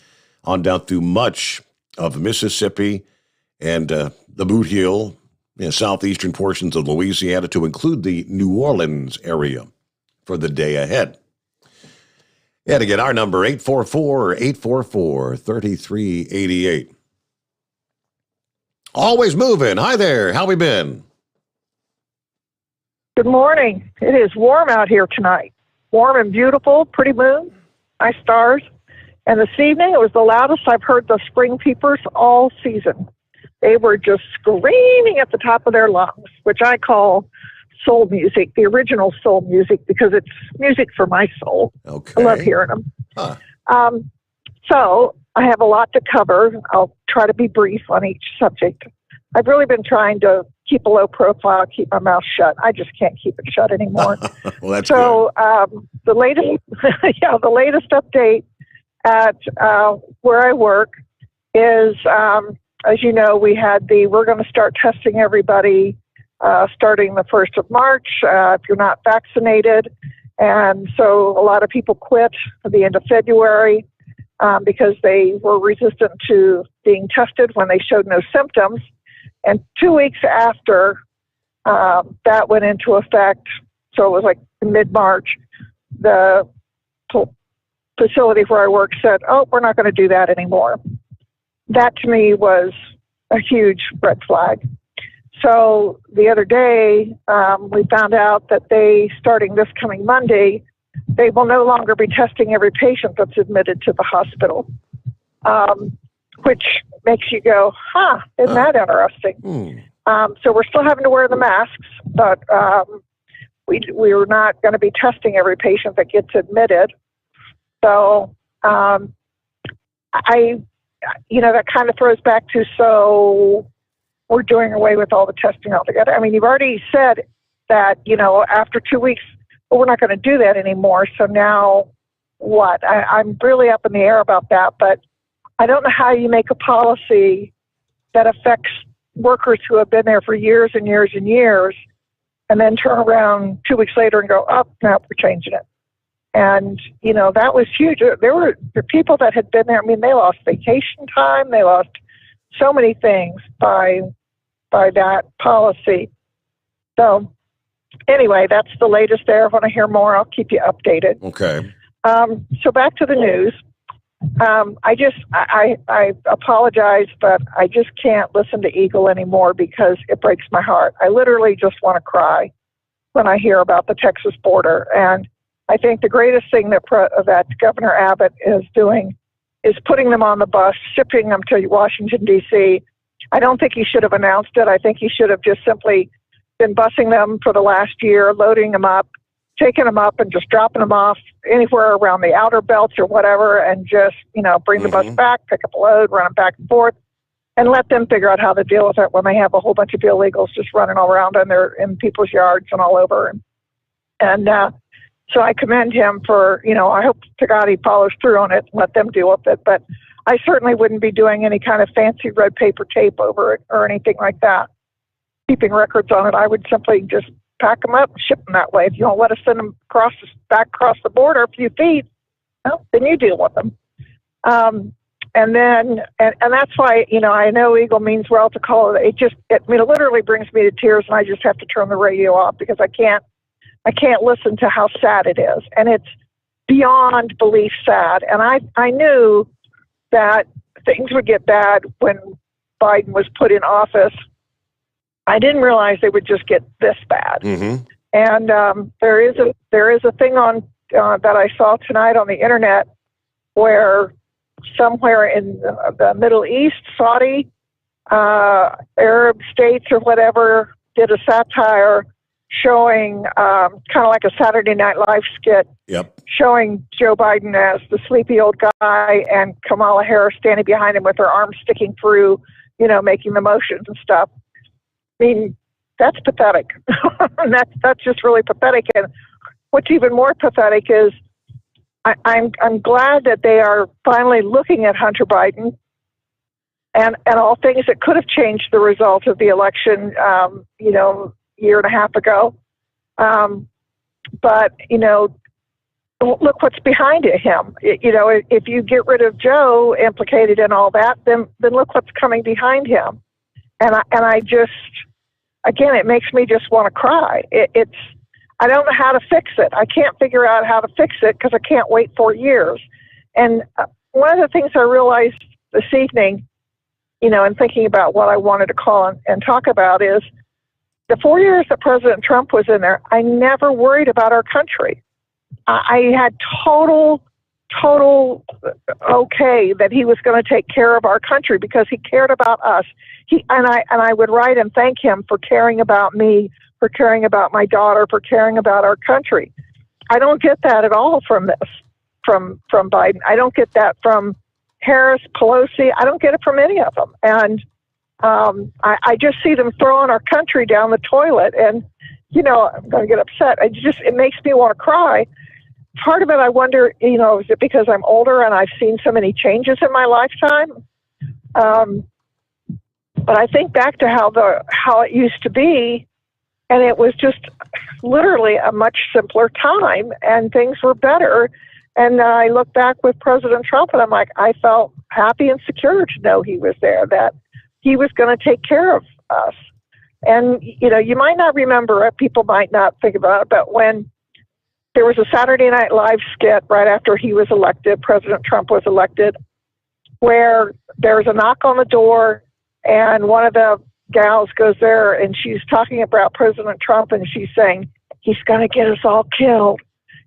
on down through much of Mississippi and the Boot Heel, southeastern portions of Louisiana, to include the New Orleans area for the day ahead. And again, our number, 844-844-3388. Always moving. Hi there. How we been? Good morning. It is warm out here tonight. Warm and beautiful, pretty moon, nice stars. And this evening, it was the loudest I've heard the spring peepers all season. They were just screaming at the top of their lungs, which I call soul music, the original soul music, because it's music for my soul. Okay. I love hearing them. Huh. So I have a lot to cover. I'll try to be brief on each subject. I've really been trying to keep a low profile, keep my mouth shut. I just can't keep it shut anymore. Well, that's so the latest update at where I work is, as you know, we're going to start testing everybody starting the 1st of March if you're not vaccinated. And so a lot of people quit at the end of February because they were resistant to being tested when they showed no symptoms. And 2 weeks after that went into effect, so it was like mid-March, the facility where I work said, oh, we're not going to do that anymore. That to me was a huge red flag. So the other day, we found out that starting this coming Monday, they will no longer be testing every patient that's admitted to the hospital, which makes you go, isn't that interesting? So we're still having to wear the masks, but we're not going to be testing every patient that gets admitted. So that kind of throws back to, so we're doing away with all the testing altogether. I mean, you've already said that, after 2 weeks, well, we're not going to do that anymore. So now what? I'm really up in the air about that, but I don't know how you make a policy that affects workers who have been there for years and years and years, and then turn around 2 weeks later and go, oh, no, we're changing it. And, that was huge. There were people that had been there. I mean, they lost vacation time. They lost so many things by that policy. So anyway, that's the latest there. If I want to hear more, I'll keep you updated. Okay. So back to the news. I apologize, but I just can't listen to Eagle anymore because it breaks my heart. I literally just want to cry when I hear about the Texas border. And I think the greatest thing that Governor Abbott is doing is putting them on the bus, shipping them to Washington, D.C. I don't think he should have announced it. I think he should have just simply been busing them for the last year, loading them up, taking them up and just dropping them off anywhere around the outer belts or whatever, and just, bring the bus back, pick up a load, run them back and forth, and let them figure out how to deal with it when they have a whole bunch of illegals just running all around in people's yards and all over. And so I commend him for, I hope to God he follows through on it and let them deal with it. But I certainly wouldn't be doing any kind of fancy red paper tape over it or anything like that, keeping records on it. I would simply just pack them up and ship them that way. If you don't let us send them back across the border a few feet, well, then you deal with them. And that's why, I know Eagle means well to call it. It literally brings me to tears, and I just have to turn the radio off because I can't listen to how sad it is. And it's beyond belief sad. And I knew that things would get bad when Biden was put in office. I didn't realize they would just get this bad. Mm-hmm. And there is a thing on that I saw tonight on the internet where somewhere in the Middle East, Saudi, Arab states or whatever, did a satire showing kind of like a Saturday Night Live skit, showing Joe Biden as the sleepy old guy and Kamala Harris standing behind him with her arms sticking through, making the motions and stuff. I mean, that's pathetic. that's just really pathetic. And what's even more pathetic is I'm glad that they are finally looking at Hunter Biden and all things that could have changed the result of the election, year and a half ago. But, look what's behind him. If you get rid of Joe implicated in all that, then look what's coming behind him. And I just, again, it makes me just want to cry. I don't know how to fix it. I can't figure out how to fix it because I can't wait 4 years. And one of the things I realized this evening, in thinking about what I wanted to call and talk about is the 4 years that President Trump was in there, I never worried about our country. I had total okay that he was going to take care of our country because he cared about us. I would write and thank him for caring about me, for caring about my daughter, for caring about our country. I don't get that at all from Biden. I don't get that from Harris, Pelosi. I don't get it from any of them. And I just see them throwing our country down the toilet. And, I'm going to get upset. It makes me want to cry. Part of it, I wonder, is it because I'm older and I've seen so many changes in my lifetime? But I think back to how it used to be, and it was just literally a much simpler time, and things were better. And I look back with President Trump, and I'm like, I felt happy and secure to know he was there, that he was going to take care of us. And, you might not remember it, people might not think about it, but when there was a Saturday Night Live skit right after he was elected, President Trump was elected, where there was a knock on the door, and one of the gals goes there, and she's talking about President Trump, and she's saying, he's going to get us all killed.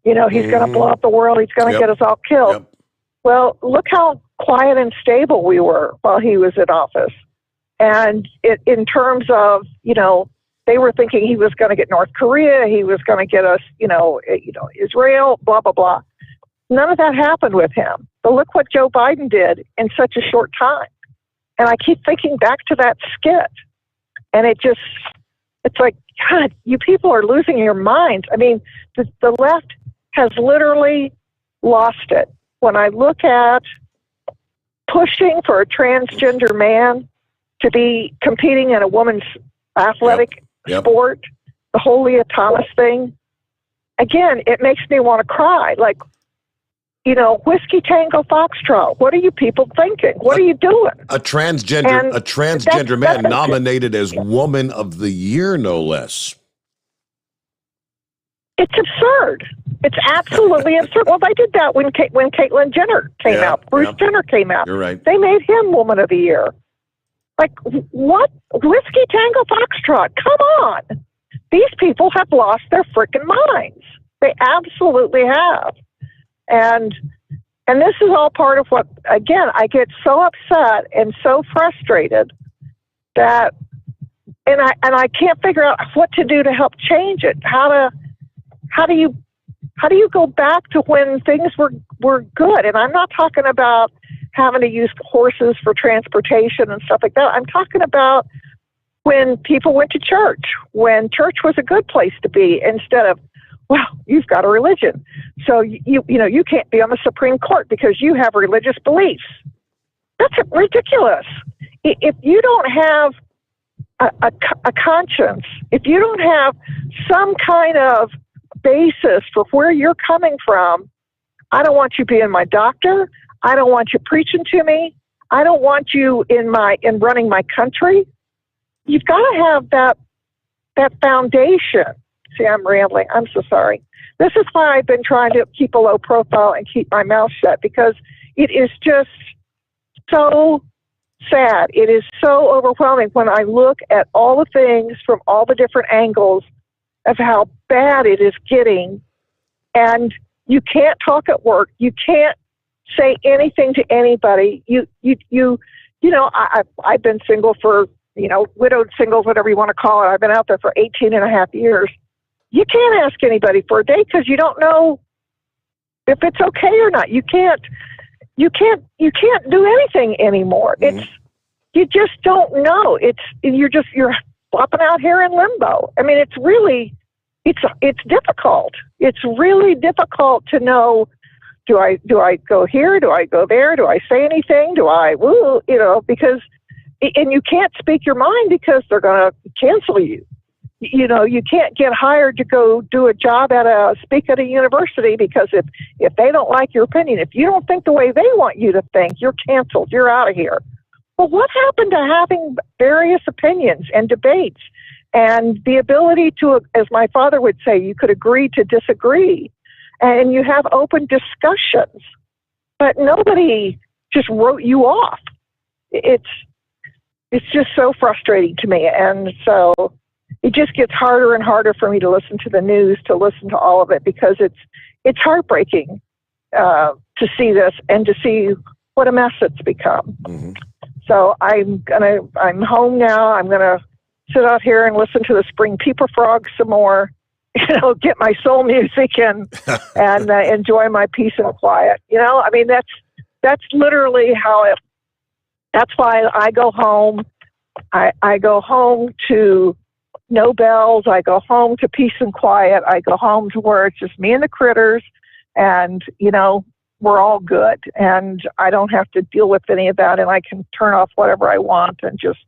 He's going to blow up the world. He's going to get us all killed. Well, look how quiet and stable we were while he was in office. And in terms of, they were thinking he was going to get North Korea, he was going to get us, Israel, blah, blah, blah. None of that happened with him. But look what Joe Biden did in such a short time. And I keep thinking back to that skit. And it's like, God, you people are losing your minds. I mean, the left has literally lost it. When I look at pushing for a transgender man to be competing in a woman's athletic sport, the whole Leah Thomas thing, again, it makes me want to cry. Like, Whiskey Tango Foxtrot. What are you people thinking? What are you doing? A transgender man nominated as Woman of the Year, no less. It's absurd. It's absolutely absurd. Well, they did that when Caitlyn Jenner came out. Bruce Jenner came out. You're right. They made him Woman of the Year. Like, what? Whiskey Tango Foxtrot. Come on. These people have lost their freaking minds. They absolutely have. And this is all part of what, again, I get so upset and so frustrated that, and I can't figure out what to do to help change it. How do you go back to when things were good? And I'm not talking about having to use horses for transportation and stuff like that. I'm talking about when people went to church, when church was a good place to be, instead of, well, you've got a religion, so you can't be on the Supreme Court because you have religious beliefs. That's ridiculous. If you don't have a conscience, if you don't have some kind of basis for where you're coming from, I don't want you being my doctor. I don't want you preaching to me. I don't want you in running my country. You've got to have that foundation. See, I'm rambling. I'm so sorry. This is why I've been trying to keep a low profile and keep my mouth shut, because it is just so sad. It is so overwhelming when I look at all the things from all the different angles of how bad it is getting. And you can't talk at work. You can't say anything to anybody. I've been single for, widowed, singles, whatever you want to call it. I've been out there for 18 and a half years. You can't ask anybody for a date because you don't know if it's okay or not. You can't do anything anymore. Mm-hmm. You just don't know. You're flopping out here in limbo. I mean, it's difficult. It's really difficult to know, do I go here? Do I go there? Do I say anything? Because, and you can't speak your mind because they're going to cancel you. You can't get hired to go do a job speak at a university, because if they don't like your opinion, if you don't think the way they want you to think, you're canceled. You're out of here. Well, what happened to having various opinions and debates and the ability to, as my father would say, you could agree to disagree, and you have open discussions, but nobody just wrote you off. It's just so frustrating to me. And so it just gets harder and harder for me to listen to the news, to listen to all of it, because it's heartbreaking to see this and to see what a mess it's become. Mm-hmm. So I'm home now. I'm gonna sit out here and listen to the spring peeper frogs some more. Get my soul music and enjoy my peace and quiet. I mean, that's literally how it. That's why I go home. I go home to no bells. I go home to peace and quiet. I go home to where it's just me and the critters, and we're all good, and I don't have to deal with any of that, and I can turn off whatever I want and just,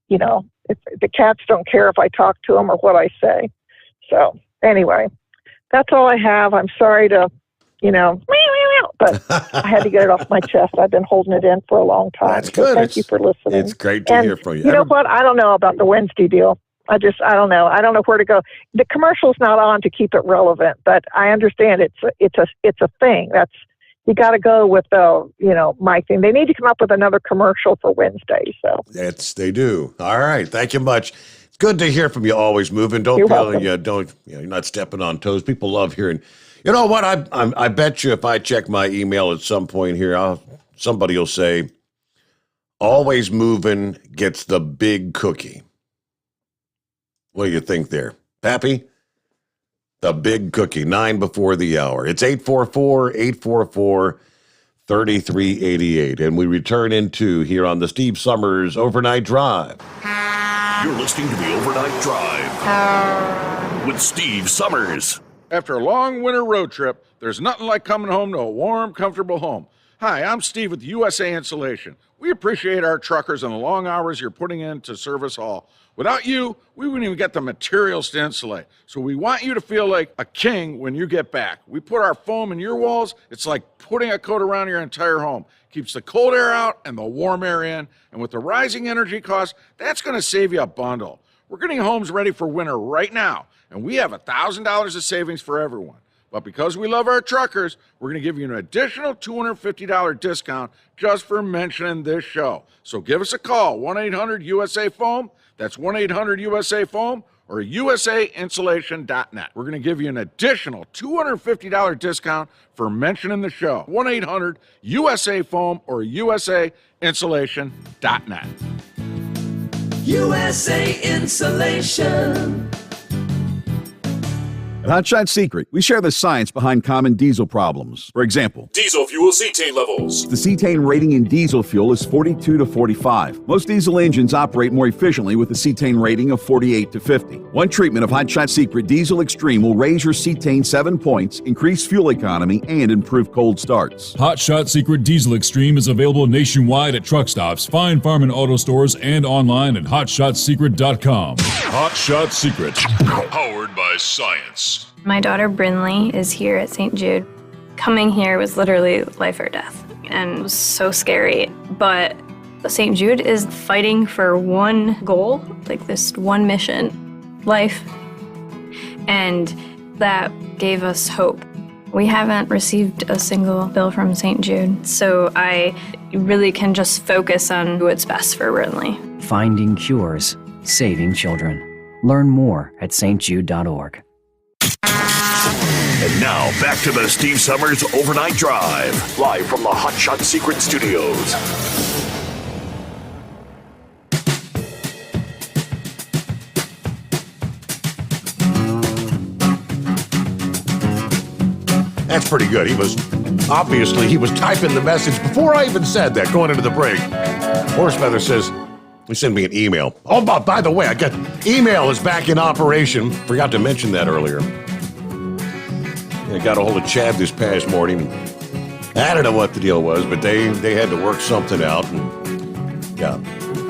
if the cats don't care if I talk to them or what I say. So anyway, that's all I have. I'm sorry to, but I had to get it off my chest. I've been holding it in for a long time. That's good. So thank you for listening. It's great to hear from you. You know what? I don't know about the Wednesday deal. I don't know. I don't know where to go. The commercial's not on to keep it relevant, but I understand it's a thing. You got to go with my thing. They need to come up with another commercial for Wednesday. So they do. All right. Thank you much. It's good to hear from you. Always moving. Don't You're feel welcome. you're not stepping on toes. People love hearing. You know what? I bet you if I check my email at some point here, somebody will say, "Always moving gets the big cookie." What do you think there, Pappy? The big cookie, 9 before the hour. It's 844-844-3388. And we return into here on the Steve Sommers Overnight Drive. You're listening to the Overnight Drive with Steve Sommers. After a long winter road trip, there's nothing like coming home to a warm, comfortable home. Hi, I'm Steve with USA Insulation. We appreciate our truckers and the long hours you're putting in to serve us all. Without you, we wouldn't even get the materials to insulate. So we want you to feel like a king when you get back. We put our foam in your walls. It's like putting a coat around your entire home. Keeps the cold air out and the warm air in. And with the rising energy costs, that's going to save you a bundle. We're getting homes ready for winter right now, and we have $1,000 of savings for everyone. But because we love our truckers, we're going to give you an additional $250 discount just for mentioning this show. So give us a call, 1-800-USA-FOAM. That's 1-800-USA-FOAM or usainsulation.net. We're going to give you an additional $250 discount for mentioning the show. 1-800-USA-FOAM or usainsulation.net. USA Insulation. At Hotshot Secret, we share the science behind common diesel problems. For example, Diesel fuel cetane levels. the cetane rating in diesel fuel is 42 to 45. Most diesel engines operate more efficiently with a cetane rating of 48 to 50. One treatment of Hotshot Secret Diesel Extreme will raise your cetane 7 points, increase fuel economy, and improve cold starts. Hot Shot Secret Diesel Extreme is available nationwide at truck stops, fine farm and auto stores, and online at hotshotsecret.com. Hot Shot Secret. Powered by science. My daughter Brinley is here at St. Jude. Coming here was literally life or death, and it was so scary. But St. Jude is fighting for one goal, like this one mission, life. And that gave us hope. We haven't received a single bill from St. Jude, so I really can just focus on what's best for Brinley. Finding cures, saving children. Learn more at stjude.org. And now, back to the Steve Summers Overnight Drive, live from the Hot Shot Secret Studios. That's pretty good. He was typing the message before I even said that, going into the break. Horsefeather says, he sent me an email. Oh, by the way, email is back in operation. Forgot to mention that earlier. I got a hold of Chad this past morning. I don't know what the deal was, but they had to work something out. And yeah,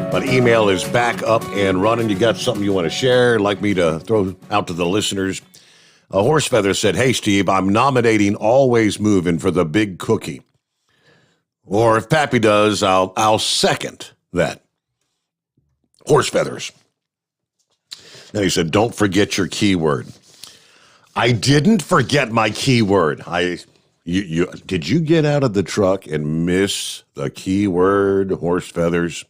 but email is back up and running. You got something you want to share, like me to throw out to the listeners? Horsefeather said, "Hey, Steve, I'm nominating Always Moving for the Big Cookie. Or if Pappy does, I'll second that." Horsefeathers. Then he said, "Don't forget your keyword." I didn't forget my keyword. Did you get out of the truck and miss the keyword, Horsefeathers?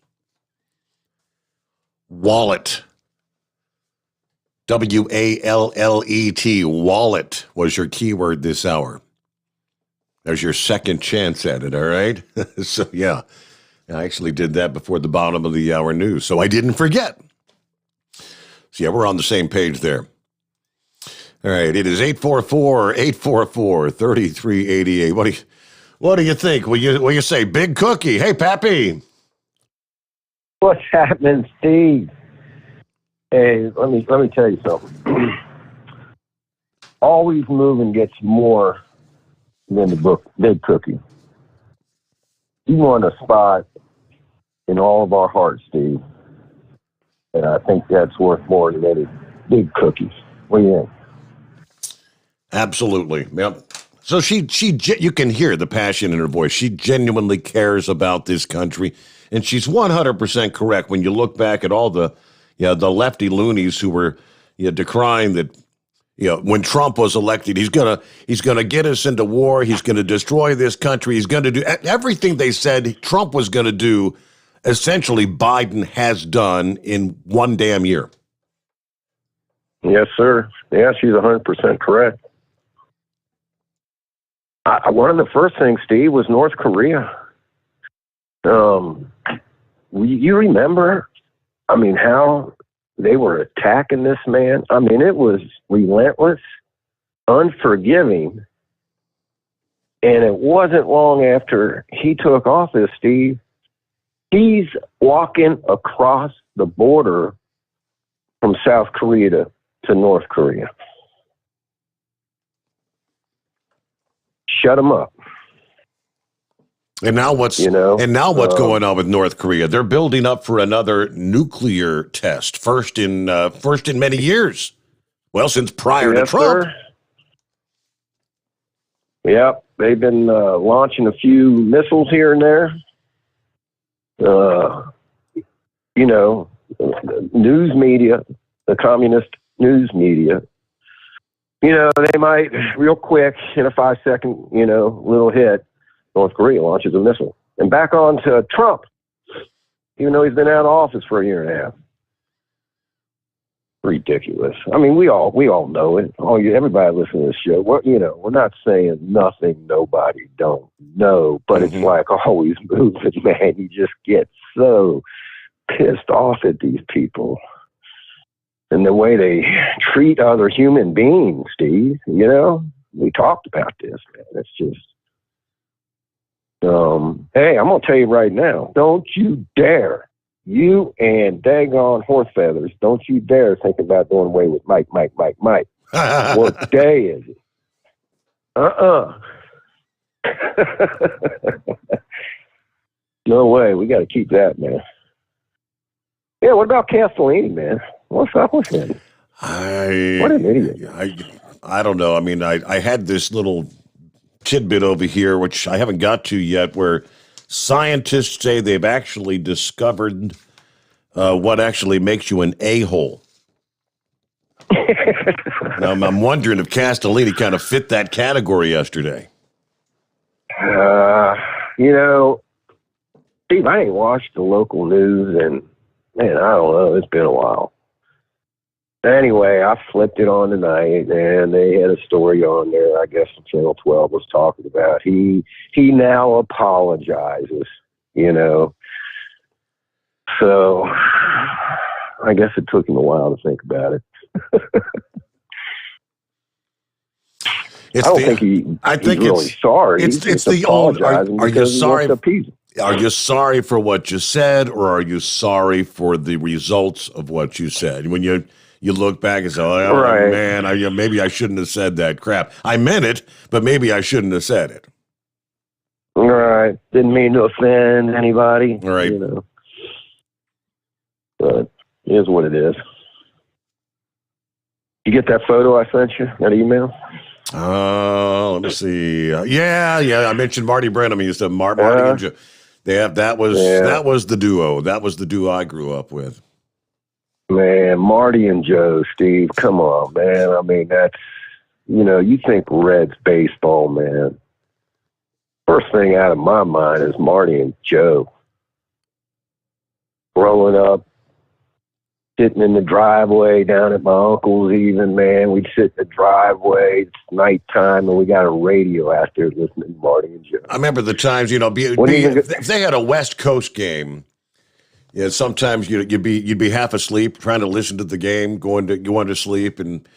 Wallet. WALLET. Wallet was your keyword this hour. There's your second chance at it, all right? So, yeah, I actually did that before the bottom of the hour news, so I didn't forget. So, yeah, we're on the same page there. All right, it is 844-844-3388. What do you think? Will you say Big Cookie? Hey, Pappy. What's happening, Steve? Hey, let me tell you something. Always Moving gets more than the book Big Cookie. You want a spot in all of our hearts, Steve, and I think that's worth more than any big cookies. What do you think? Absolutely. Yep. So you can hear the passion in her voice. She genuinely cares about this country, and she's 100% correct when you look back at all the lefty loonies who were decrying that when Trump was elected, he's gonna get us into war. He's gonna destroy this country. He's gonna do everything they said Trump was gonna do. Essentially, Biden has done in one damn year. Yes, sir. Yeah, she's 100% correct. One of the first things, Steve, was North Korea. You remember? I mean, how they were attacking this man? I mean, it was relentless, unforgiving. And it wasn't long after he took office, Steve, he's walking across the border from South Korea to North Korea. Shut him up. And now what's going on with North Korea? They're building up for another nuclear test, first in many years. Well, since prior to Trump. Sir. Yep, they've been launching a few missiles here and there. News media, the communist news media, they might real quick in a 5-second, little hit. North Korea launches a missile. And back on to Trump, even though he's been out of office for a year and a half. Ridiculous. I mean, we all know it. Everybody listening to this show, we're not saying nothing nobody don't know, but it's like always moving, man. You just get so pissed off at these people and the way they treat other human beings, Steve. We talked about this, man. It's just, hey, I'm going to tell you right now, don't you dare, you and daggone horse feathers, don't you dare think about doing away with Mike. What day is it? No way. We got to keep that, man. Yeah, what about Castellini, man? What's up with him? What an idiot. I don't know. I mean, I had this little tidbit over here, which I haven't got to yet, where scientists say they've actually discovered what actually makes you an a-hole. Now, I'm wondering if Castellini kind of fit that category yesterday. Steve, I ain't watched the local news, and, man, I don't know. It's been a while. Anyway, I flipped it on tonight, and they had a story on there, I guess Channel 12 was talking about. He now apologizes, So, I guess it took him a while to think about it. I don't think he's really sorry. It's the old. Are you sorry? Are you sorry for what you said, or are you sorry for the results of what you said? When you look back and say, "Oh right. Man, maybe I shouldn't have said that crap. I meant it, but maybe I shouldn't have said it." All right, didn't mean to offend anybody. All right, but it is what it is. You get that photo I sent you? That email? Let me see. Yeah. I mentioned Marty Brenham. He used to Marty and Joe. That was the duo. That was the duo I grew up with. Man, Marty and Joe, Steve. Come on, man. I mean, that's you think Reds baseball, man. First thing out of my mind is Marty and Joe. Growing up, sitting in the driveway down at my uncle's even, man. We'd sit in the driveway. It's nighttime, and we got a radio out there listening to Marty and Joe. I remember the times, if they had a West Coast game, sometimes you'd be half asleep trying to listen to the game, going to sleep, and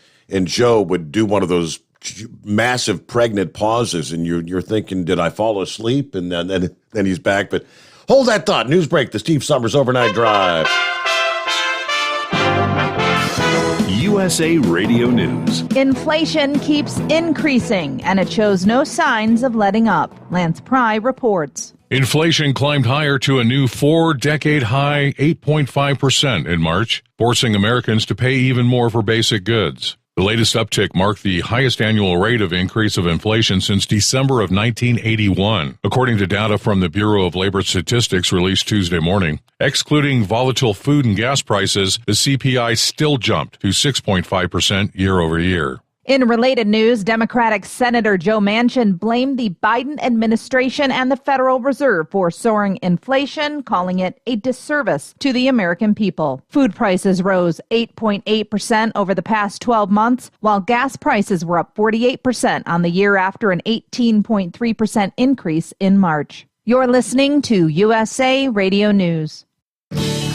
Joe would do one of those massive pregnant pauses, and you're thinking, did I fall asleep? And then he's back. But hold that thought. News break. The Steve Sommers Overnight Drive. USA Radio News. Inflation keeps increasing, and it shows no signs of letting up. Lance Pry reports. Inflation climbed higher to a new 4-decade high 8.5% in March, forcing Americans to pay even more for basic goods. The latest uptick marked the highest annual rate of increase of inflation since December of 1981, according to data from the Bureau of Labor Statistics released Tuesday morning. Excluding volatile food and gas prices, the CPI still jumped to 6.5% year over year. In related news, Democratic Senator Joe Manchin blamed the Biden administration and the Federal Reserve for soaring inflation, calling it a disservice to the American people. Food prices rose 8.8% over the past 12 months, while gas prices were up 48% on the year after an 18.3% increase in March. You're listening to USA Radio News.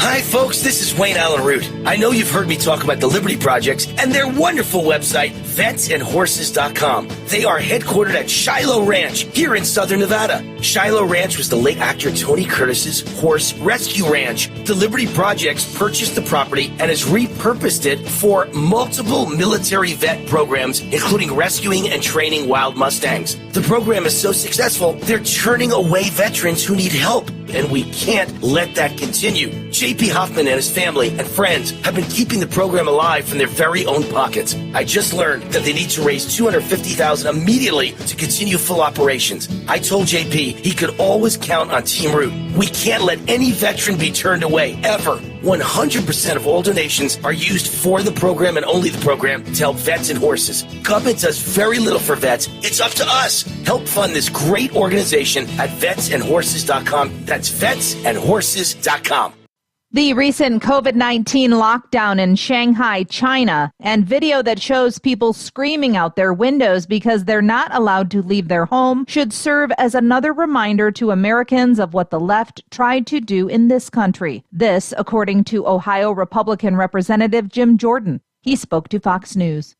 Hi, folks. This is Wayne Allen Root. I know you've heard me talk about the Liberty Projects and their wonderful website, vetsandhorses.com. They are headquartered at Shiloh Ranch here in southern Nevada. Shiloh Ranch was the late actor Tony Curtis's horse rescue ranch. The Liberty Projects purchased the property and has repurposed it for multiple military vet programs, including rescuing and training wild Mustangs. The program is so successful, they're turning away veterans who need help, and we can't let that continue. J.P. Hoffman and his family and friends have been keeping the program alive from their very own pockets. I just learned that they need to raise $250,000 immediately to continue full operations. I told J.P. he could always count on Team Root. We can't let any veteran be turned away, ever. 100% of all donations are used for the program and only the program to help vets and horses. Government does very little for vets. It's up to us. Help fund this great organization at vetsandhorses.com. That's vetsandhorses.com. The recent COVID-19 lockdown in Shanghai, China, and video that shows people screaming out their windows because they're not allowed to leave their home should serve as another reminder to Americans of what the left tried to do in this country. This, according to Ohio Republican Representative Jim Jordan. He spoke to Fox News.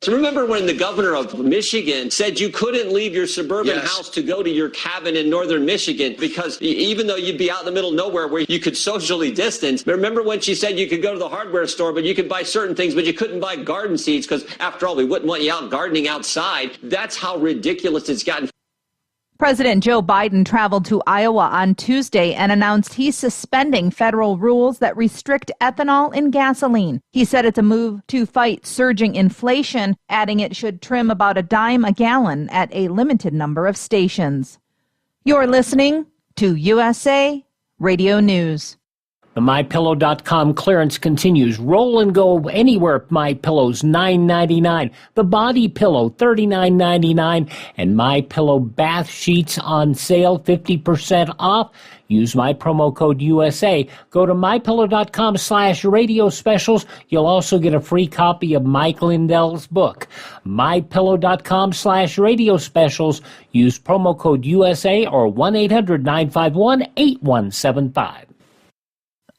So remember when the governor of Michigan said you couldn't leave your suburban house to go to your cabin in northern Michigan because even though you'd be out in the middle of nowhere where you could socially distance. Remember when she said you could go to the hardware store, but you could buy certain things, but you couldn't buy garden seeds because after all, we wouldn't want you out gardening outside. That's how ridiculous it's gotten. President Joe Biden traveled to Iowa on Tuesday and announced he's suspending federal rules that restrict ethanol in gasoline. He said it's a move to fight surging inflation, adding it should trim about a dime a gallon at a limited number of stations. You're listening to USA Radio News. The MyPillow.com clearance continues. Roll and go anywhere. MyPillow's $9.99. The Body Pillow $39.99. And MyPillow bath sheets on sale 50% off. Use my promo code USA. Go to MyPillow.com/radio specials. You'll also get a free copy of Mike Lindell's book. MyPillow.com/radio specials. Use promo code USA or 1-800-951-8175.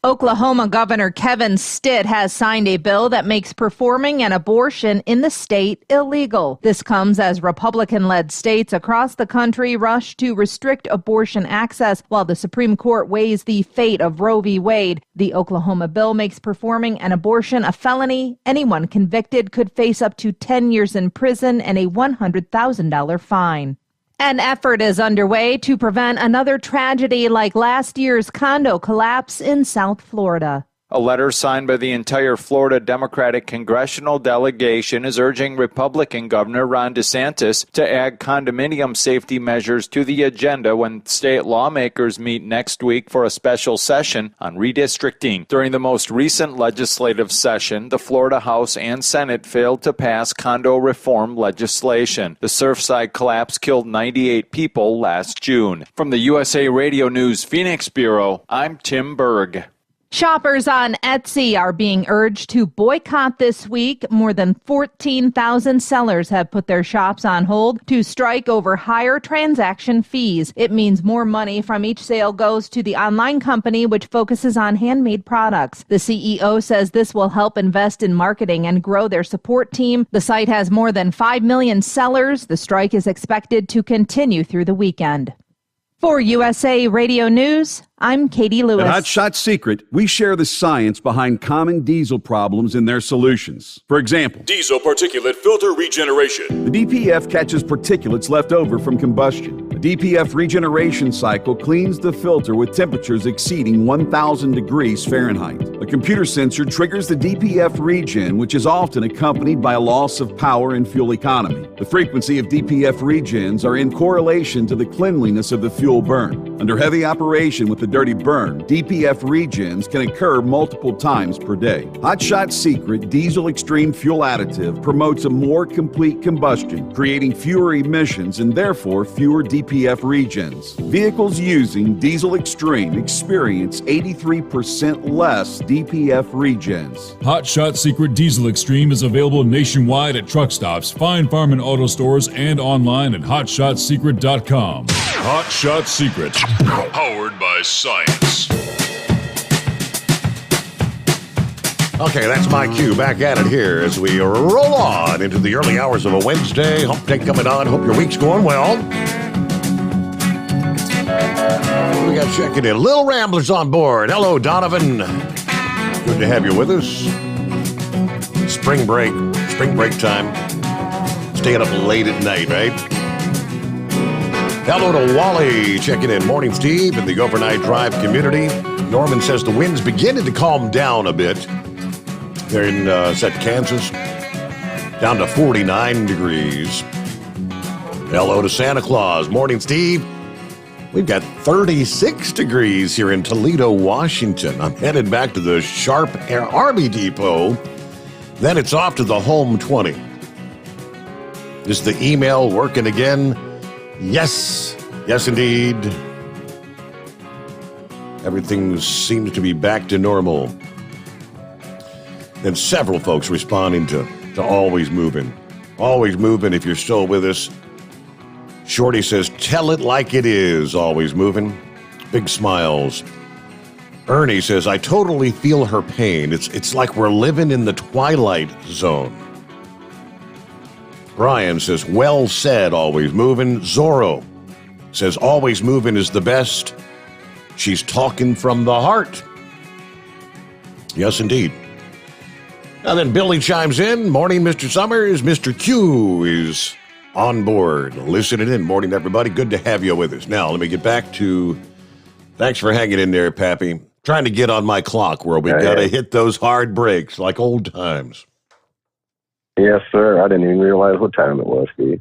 Oklahoma Governor Kevin Stitt has signed a bill that makes performing an abortion in the state illegal. This comes as Republican-led states across the country rush to restrict abortion access while the Supreme Court weighs the fate of Roe v. Wade. The Oklahoma bill makes performing an abortion a felony. Anyone convicted could face up to 10 years in prison and a $100,000 fine. An effort is underway to prevent another tragedy like last year's condo collapse in South Florida. A letter signed by the entire Florida Democratic congressional delegation is urging Republican Governor Ron DeSantis to add condominium safety measures to the agenda when state lawmakers meet next week for a special session on redistricting. During the most recent legislative session, the Florida House and Senate failed to pass condo reform legislation. The Surfside collapse killed 98 people last June. From the USA Radio News Phoenix Bureau, I'm Tim Berg. Shoppers on Etsy are being urged to boycott this week. More than 14,000 sellers have put their shops on hold to strike over higher transaction fees. It means more money from each sale goes to the online company, which focuses on handmade products. The CEO says this will help invest in marketing and grow their support team. The site has more than 5 million sellers. The strike is expected to continue through the weekend. For USA Radio News, I'm Katie Lewis. At Hot Shot Secret, we share the science behind common diesel problems and their solutions. For example, diesel particulate filter regeneration. The DPF catches particulates left over from combustion. The DPF regeneration cycle cleans the filter with temperatures exceeding 1,000 degrees Fahrenheit. A computer sensor triggers the DPF regen, which is often accompanied by a loss of power and fuel economy. The frequency of DPF regens are in correlation to the cleanliness of the fuel burn. Under heavy operation with the dirty burn, DPF regens can occur multiple times per day. Hot Shot Secret Diesel Extreme Fuel Additive promotes a more complete combustion, creating fewer emissions and therefore fewer DPF regens. Vehicles using Diesel Extreme experience 83% less DPF regens. Hot Shot Secret Diesel Extreme is available nationwide at truck stops, Fine Farm and auto stores, and online at hotshotsecret.com. Hot Shot Secret, powered by science. Okay, that's my cue. Back at it here as we roll on into the early hours of a Wednesday. Hump day coming on. Hope your week's going well. We got checking in. Little Ramblers on board. Hello, Donovan. Good to have you with us. Spring break time. Staying up late at night, right? Hello to Wally checking in. Morning, Steve, in the overnight drive community. Norman says the wind's beginning to calm down a bit. They're in Kansas, down to 49 degrees. Hello to Santa Claus. Morning, Steve. We've got 36 degrees here in Toledo, Washington. I'm headed back to the Sharp Army Depot. Then it's off to the home 20. Is the email working again? Yes. Yes, indeed. Everything seems to be back to normal. And several folks responding to Always Moving. Always Moving, if you're still with us. Shorty says, tell it like it is, Always Moving. Big smiles. Ernie says, I totally feel her pain. It's like we're living in the twilight zone. Brian says, well said, Always Moving. Zorro says, Always Moving is the best. She's talking from the heart. Yes, indeed. And then Billy chimes in. Morning, Mr. Sommers. Mr. Q is on board. Listening in. Morning, everybody. Good to have you with us. Now, let me get back to... Thanks for hanging in there, Pappy. Trying to get on my clock where we got to hit those hard breaks like old times. Yes, sir. I didn't even realize what time it was, Steve.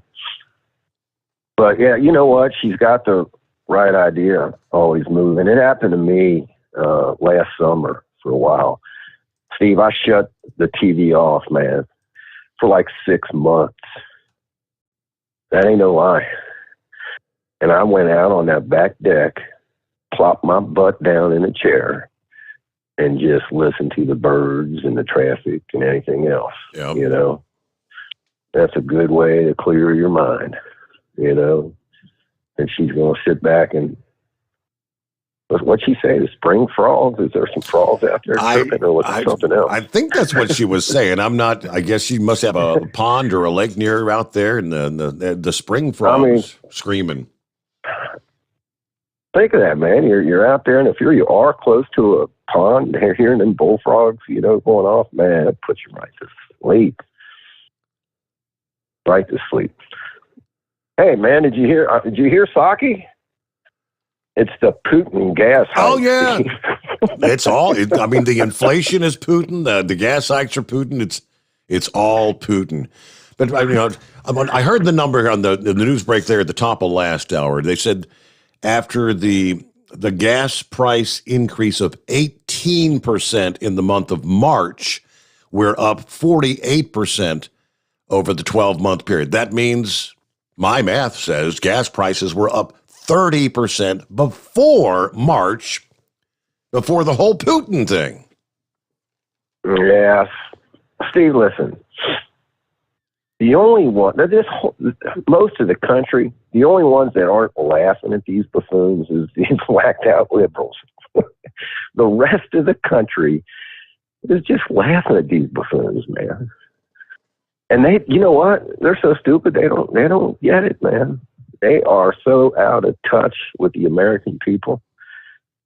But, yeah, you know what? She's got the right idea, Always Moving. It happened to me last summer for a while. Steve, I shut the TV off, man, for like 6 months. That ain't no lie. And I went out on that back deck, plopped my butt down in a chair, and just listened to the birds and the traffic and anything else. Yep. You know, that's a good way to clear your mind, you know. And she's going to sit back and, what'd she say? The spring frogs? Is there some frogs out there chirping, or was it something else? I think that's what she was saying. I'm not, I guess she must have a pond or a lake near her out there, and the spring frogs screaming. Think of that, man. You're out there, and if you are close to a pond, hearing them bullfrogs, you know, going off, man, that puts you right to sleep. Right to sleep. Hey, man, did you hear Saki? It's the Putin gas hike. Oh, yeah. It's all, the inflation is Putin. The gas hikes are Putin. It's all Putin. But, I heard the number on the news break there at the top of last hour. They said after the gas price increase of 18% in the month of March, we're up 48% over the 12-month period. That means, my math says, gas prices were up 30% before March, before the whole Putin thing. Yes. Steve, listen. The only one, most of the country, the only ones that aren't laughing at these buffoons is these whacked out liberals. The rest of the country is just laughing at these buffoons, man. And they, you know what? They're so stupid. They don't get it, man. They are so out of touch with the American people.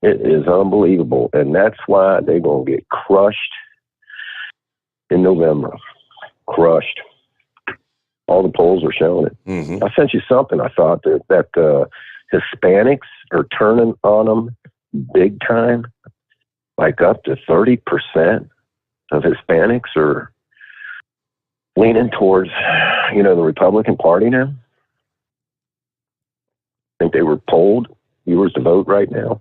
It is unbelievable. And that's why they're going to get crushed in November. Crushed. All the polls are showing it. Mm-hmm. I sent you something. I thought that Hispanics are turning on them big time. Like up to 30% of Hispanics are leaning towards, the Republican Party now. I think they were polled viewers to vote right now,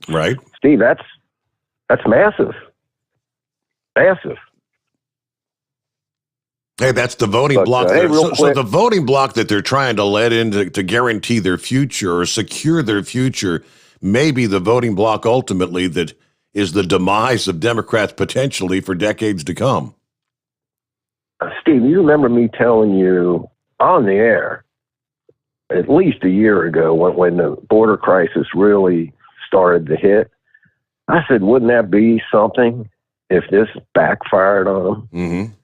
Right. Steve, that's massive. Massive. Hey, that's the voting block. So the voting block that they're trying to let in to guarantee their future or secure their future may be the voting block ultimately that is the demise of Democrats potentially for decades to come. Steve, you remember me telling you on the air at least a year ago when the border crisis really started to hit, I said, wouldn't that be something if this backfired on them.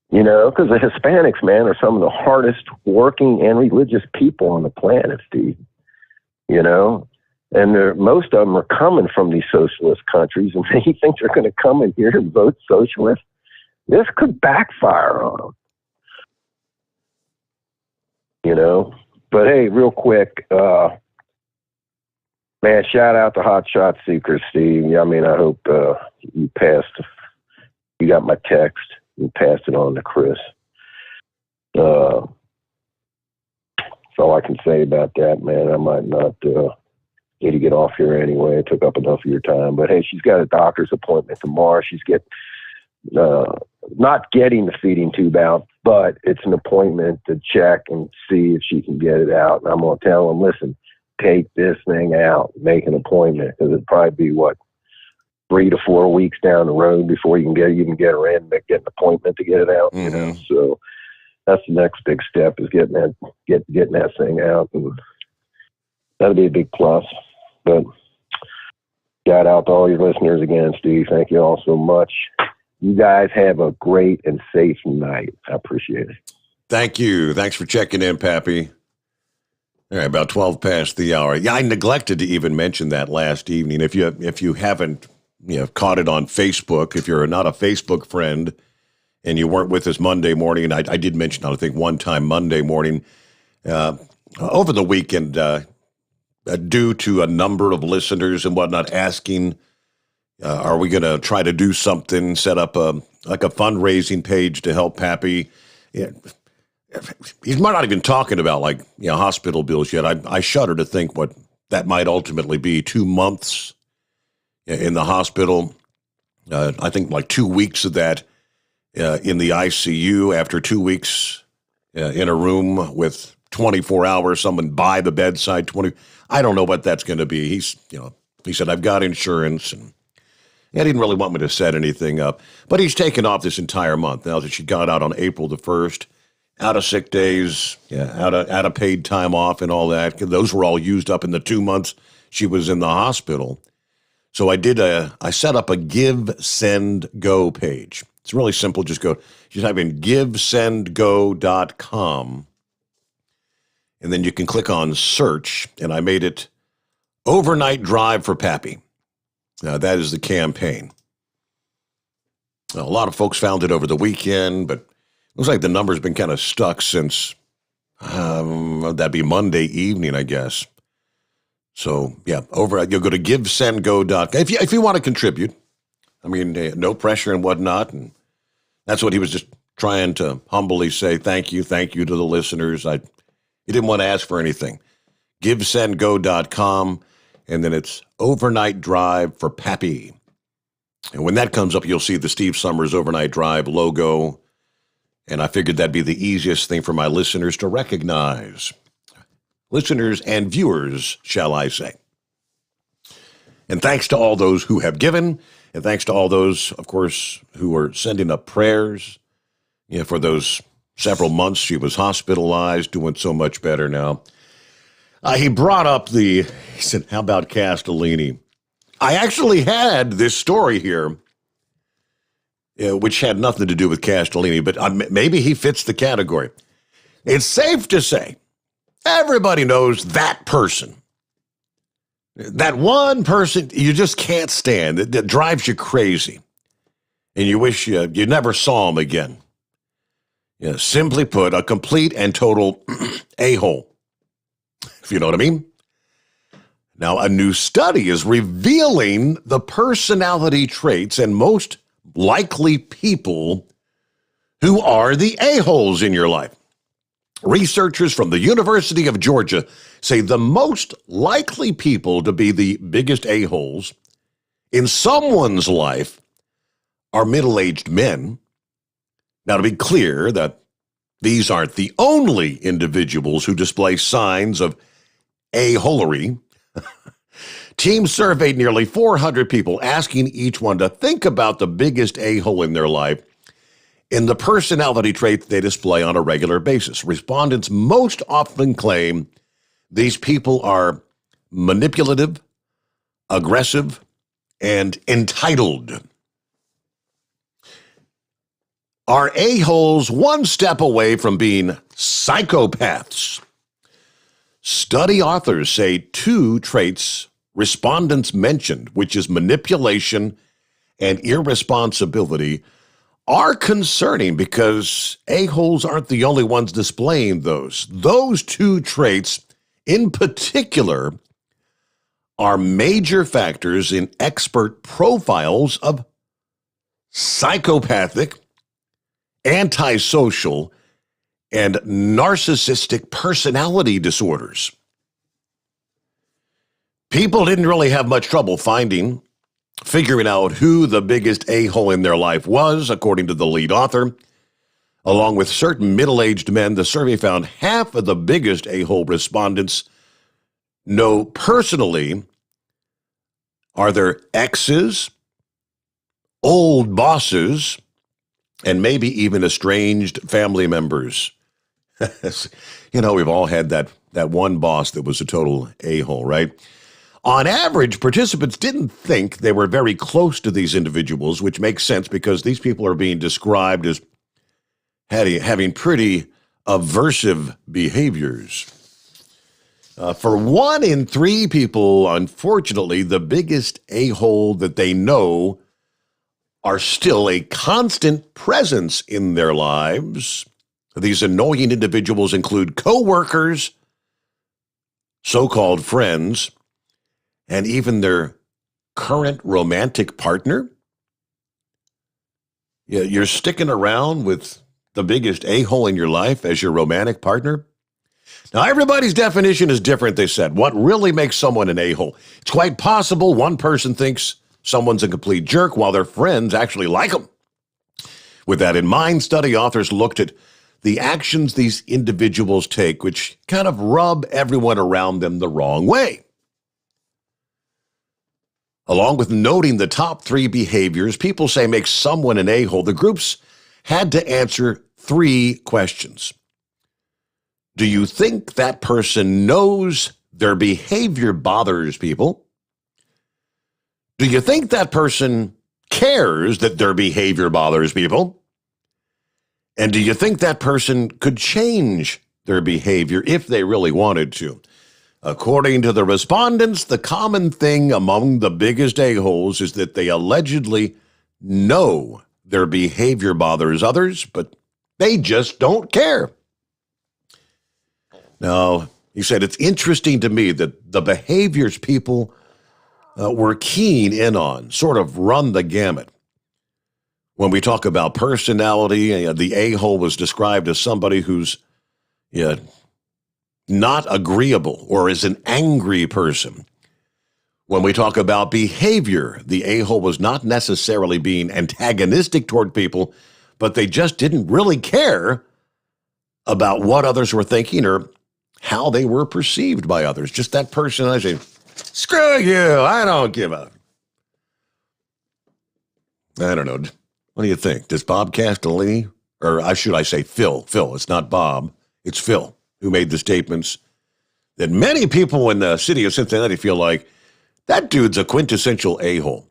You know, because the Hispanics, man, are some of the hardest working and religious people on the planet, Steve. You know, and most of them are coming from these socialist countries, and they think they're going to come in here and vote socialist. This could backfire on them. You know, but hey, real quick, man, shout out to Hot Shot Secrets, Steve. I mean, I hope you got my text. And passed it on to Chris. That's all I can say about that, man. I might not need to get off here anyway. It took up enough of your time. But hey, she's got a doctor's appointment tomorrow. She's not getting the feeding tube out, but it's an appointment to check and see if she can get it out. And I'm going to tell them, listen, take this thing out, make an appointment, because it'd probably be 3 to 4 weeks down the road before you can get her in, get an appointment to get it out. You know, so that's the next big step, is getting that thing out, and that'll be a big plus. But shout out to all your listeners again, Steve. Thank you all so much. You guys have a great and safe night. I appreciate it. Thank you. Thanks for checking in, Pappy. All right, about 12 past the hour. Yeah, I neglected to even mention that last evening. If you haven't caught it on Facebook, if you're not a Facebook friend and you weren't with us Monday morning, and I did mention, I think, one time Monday morning, over the weekend, due to a number of listeners and whatnot asking, are we going to try to do something, set up a fundraising page to help Pappy? Yeah. He's not even talking about hospital bills yet. I shudder to think what that might ultimately be. 2 months in the hospital. I think 2 weeks of that in the ICU. After 2 weeks in a room with 24 hours, someone by the bedside. I don't know what that's going to be. He said, I've got insurance, and he didn't really want me to set anything up. But he's taken off this entire month now that she got out on April the 1st. Out of sick days, out of paid time off and all that. Those were all used up in the 2 months she was in the hospital. So I set up a Give, Send, Go page. It's really simple. Just type in givesendgo.com, and then you can click on search, and I made it Overnight Drive for Pappy. That is the campaign. A lot of folks found it over the weekend, but looks like the number's been kind of stuck since, that'd be Monday evening, I guess. So, yeah, you'll go to givesendgo.com. If you want to contribute, I mean, no pressure and whatnot. And that's what he was just trying to humbly say, thank you to the listeners. He didn't want to ask for anything. Givesendgo.com, and then it's Overnight Drive for Pappy. And when that comes up, you'll see the Steve Sommers Overnight Drive logo. And I figured that'd be the easiest thing for my listeners to recognize. Listeners and viewers, shall I say. And thanks to all those who have given, and thanks to all those, of course, who are sending up prayers for those several months she was hospitalized, doing so much better now. He brought up he said, how about Castellini? I actually had this story here, which had nothing to do with Castellini, but maybe he fits the category. It's safe to say everybody knows that person. That one person you just can't stand, that drives you crazy, and you wish you never saw him again. Simply put, a complete and total a-hole, if you know what I mean. Now, a new study is revealing the personality traits and most likely people who are the a-holes in your life. Researchers from the University of Georgia say the most likely people to be the biggest a-holes in someone's life are middle-aged men. Now, to be clear, that these aren't the only individuals who display signs of a-holery. Teams surveyed nearly 400 people, asking each one to think about the biggest a-hole in their life in the personality trait they display on a regular basis. Respondents most often claim these people are manipulative, aggressive, and entitled. Are a-holes one step away from being psychopaths? Study authors say 2 traits respondents mentioned, which is manipulation and irresponsibility, are concerning because a-holes aren't the only ones displaying those. Those 2 traits in particular are major factors in expert profiles of psychopathic, antisocial, and narcissistic personality disorders. People didn't really have much trouble figuring out who the biggest a-hole in their life was, according to the lead author. Along with certain middle-aged men, the survey found half of the biggest a-hole respondents know personally are their exes, old bosses, and maybe even estranged family members. You know, we've all had that one boss that was a total a-hole, right? On average, participants didn't think they were very close to these individuals, which makes sense because these people are being described as having pretty aversive behaviors. For 1 in 3 people, unfortunately, the biggest a-hole that they know are still a constant presence in their lives. These annoying individuals include coworkers, so-called friends, and even their current romantic partner. You're sticking around with the biggest a-hole in your life as your romantic partner. Now, everybody's definition is different, they said. What really makes someone an a-hole? It's quite possible one person thinks someone's a complete jerk while their friends actually like them. With that in mind, study authors looked at the actions these individuals take, which kind of rub everyone around them the wrong way. Along with noting the top 3 behaviors people say make someone an a-hole, the groups had to answer 3 questions. Do you think that person knows their behavior bothers people? Do you think that person cares that their behavior bothers people? And do you think that person could change their behavior if they really wanted to? According to the respondents, the common thing among the biggest a-holes is that they allegedly know their behavior bothers others, but they just don't care. Now, he said, it's interesting to me that the behaviors people were keen in on sort of run the gamut. When we talk about personality, the a-hole was described as somebody who's not agreeable or is an angry person. When we talk about behavior, the a-hole was not necessarily being antagonistic toward people, but they just didn't really care about what others were thinking or how they were perceived by others. Just that personality. Screw you, I don't give a... I don't know. What do you think? Does Bob Castellini, or should I say Phil, it's not Bob, it's Phil, who made the statements that many people in the city of Cincinnati feel like that dude's a quintessential a-hole.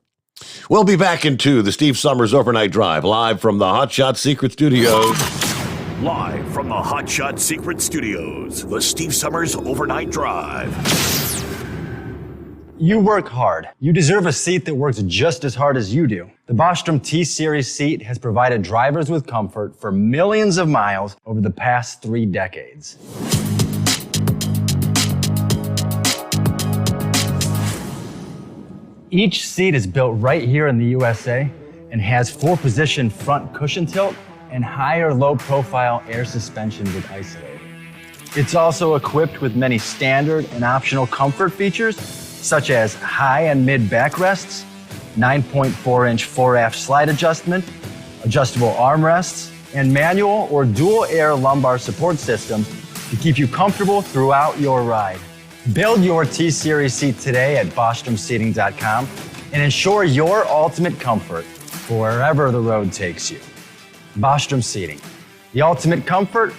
We'll be back into the Steve Sommers Overnight Drive, live from the Hot Shot Secret Studios. Live from the Hot Shot Secret Studios, the Steve Sommers Overnight Drive. You work hard. You deserve a seat that works just as hard as you do. The Bostrom T-Series seat has provided drivers with comfort for millions of miles over the past 3 decades. Each seat is built right here in the USA and has 4-position front cushion tilt and higher low-profile air suspension with Isolate. It's also equipped with many standard and optional comfort features, such as high and mid backrests, 9.4-inch 4-aft slide adjustment, adjustable armrests, and manual or dual air lumbar support systems to keep you comfortable throughout your ride. Build your T-Series seat today at BostromSeating.com and ensure your ultimate comfort for wherever the road takes you. Bostrom Seating, the ultimate comfort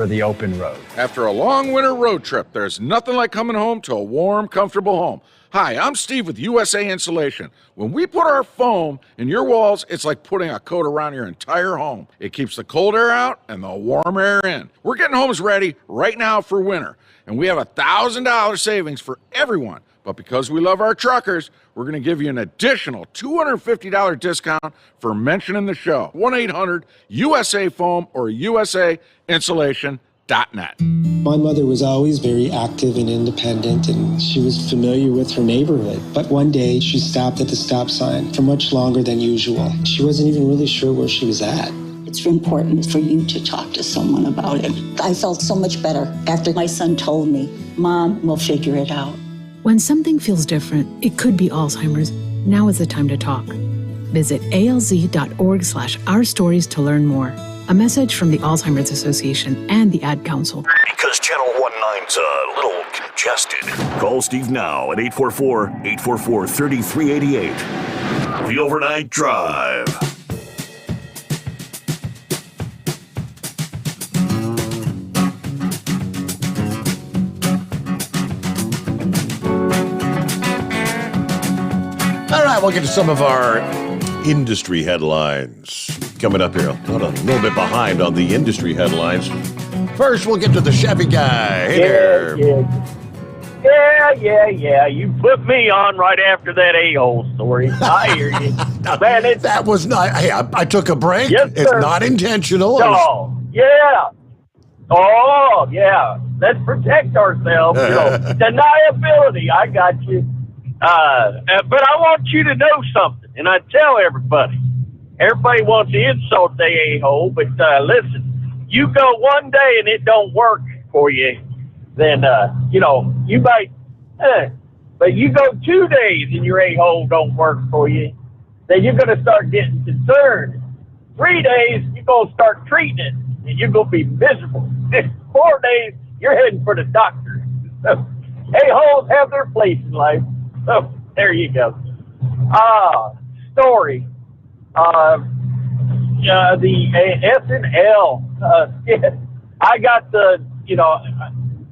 for the open road. After a long winter road trip, there's nothing like coming home to a warm, comfortable home. Hi, I'm Steve with USA Insulation. When we put our foam in your walls, it's like putting a coat around your entire home. It keeps the cold air out and the warm air in. We're getting homes ready right now for winter, and we have $1,000 savings for everyone. But because we love our truckers, we're going to give you an additional $250 discount for mentioning the show. 1-800-USA-FOAM or USAinsulation.net. My mother was always very active and independent, and she was familiar with her neighborhood. But one day, she stopped at the stop sign for much longer than usual. She wasn't even really sure where she was at. It's important for you to talk to someone about it. I felt so much better after my son told me, Mom, we'll figure it out. When something feels different, it could be Alzheimer's. Now is the time to talk. Visit alz.org/ourstories to learn more. A message from the Alzheimer's Association and the Ad Council. Because Channel 19's a little congested. Call Steve now at 844-844-3388. The Overnight Drive. All right, we'll get to some of our industry headlines coming up here. A little bit behind on the industry headlines. First, we'll get to the Chevy guy. Hey there. Yeah. You put me on right after that a-hole story. I hear you. Man, that was not. Hey, I took a break. Yes, it's sir. not intentional. Oh, yeah. Oh, yeah. Let's protect ourselves. Deniability. I got you. But I want you to know something, and I tell everybody. Everybody wants to insult the a-hole, but listen, you go one day and it don't work for you, then, you might, but you go 2 days and your a-hole don't work for you, then you're going to start getting concerned. 3 days, you're going to start treating it, and you're going to be miserable. 4 days, you're heading for the doctor. So, a-holes have their place in life. So, there you go. Story. The Ethanol. I got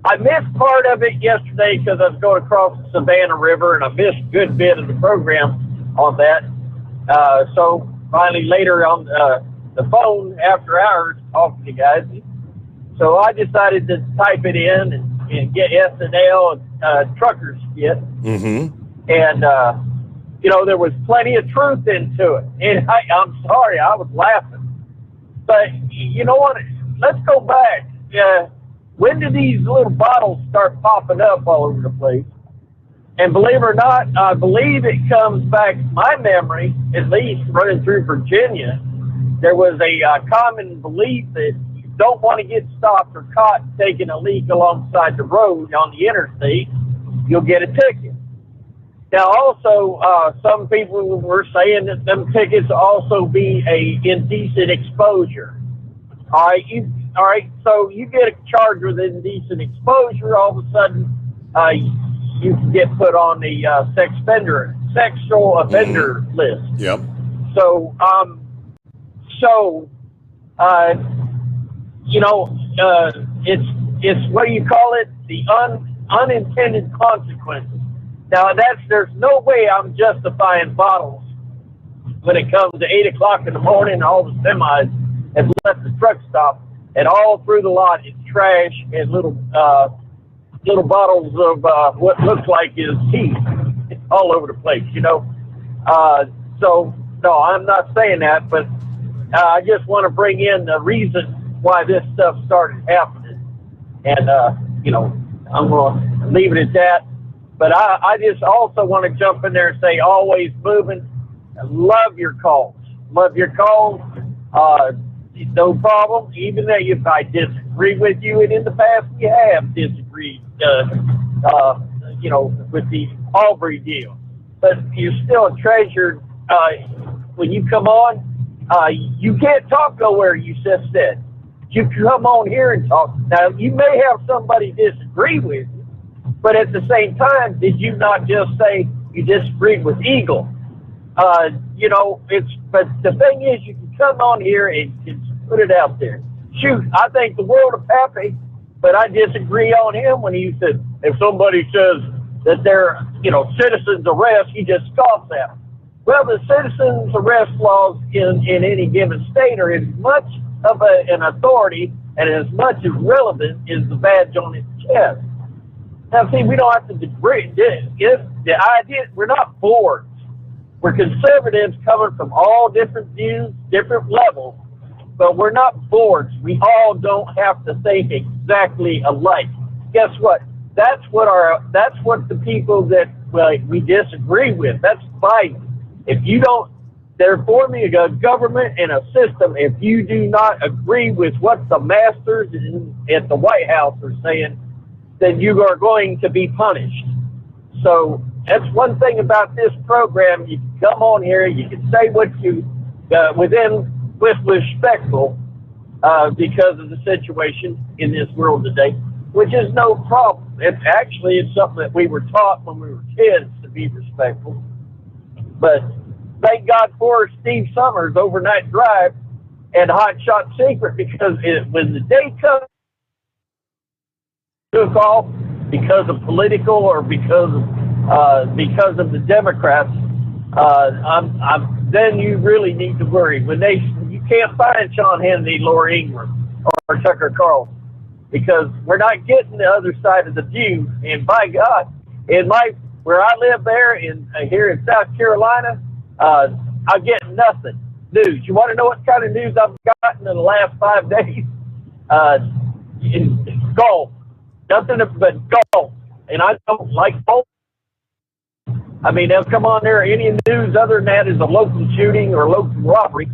I missed part of it yesterday because I was going across the Savannah River, and I missed a good bit of the program on that. So finally later on the phone after hours talking to you guys. So I decided to type it in and get Ethanol truckers skit. Mm-hmm. And, there was plenty of truth into it. And I'm sorry, I was laughing. But you know what? Let's go back. When did these little bottles start popping up all over the place? And believe it or not, I believe it comes back, my memory, at least running through Virginia, there was a common belief that you don't want to get stopped or caught taking a leak alongside the road on the interstate, you'll get a ticket. Now, also, some people were saying that them tickets also be a indecent exposure. All right, so you get a charge with indecent exposure, all of a sudden, you can get put on the sexual offender list. Yep. So, it's what do you call it? The unintended consequences. Now, there's no way I'm justifying bottles when it comes to 8 o'clock in the morning and all the semis have left the truck stop, and all through the lot is trash and little bottles of what looks like is tea all over the place, So, no, I'm not saying that, but I just want to bring in the reason why this stuff started happening. And, I'm going to leave it at that. But I just also want to jump in there and say, always moving. Love your calls. Love your calls. No problem. Even if I disagree with you, and in the past we have disagreed, with the Aubrey deal. But you're still a treasure. When you come on, you can't talk nowhere, you just said. You come on here and talk. Now, you may have somebody disagree with you, but at the same time, did you not just say you disagreed with Eagle? But the thing is, you can come on here and put it out there. shoot, I think the world of Pappy, but I disagree on him when he said, if somebody says that they're, citizens arrest, he just scoffs at them. Well, the citizens arrest laws in any given state are as much of an authority and as much as relevant as the badge on his chest. Now, see, we don't have to agree. If the idea, we're not boards. We're conservatives coming from all different views, different levels, but we're not boards. We all don't have to think exactly alike. Guess what? That's what the people that we disagree with. That's Biden. If you don't, they're forming a government and a system. If you do not agree with what the masters at the White House are saying, then you are going to be punished. So that's one thing about this program. You can come on here, you can say what you with respectful because of the situation in this world today, which is no problem. It's something that we were taught when we were kids to be respectful. But thank God for Steve Sommers' Overnight Drive and Hot Shot Secret, because when the day comes, took off because of political or because of the Democrats, then you really need to worry. You can't find Sean Hannity, Laura Ingraham, or Tucker Carlson, because we're not getting the other side of the view. And by God, where I live here in South Carolina, I get nothing news. You want to know what kind of news I've gotten in the last 5 days? Golf. Nothing but golf. And I don't like golf. I mean, they'll come on there. Any news other than that is a local shooting or a local robbery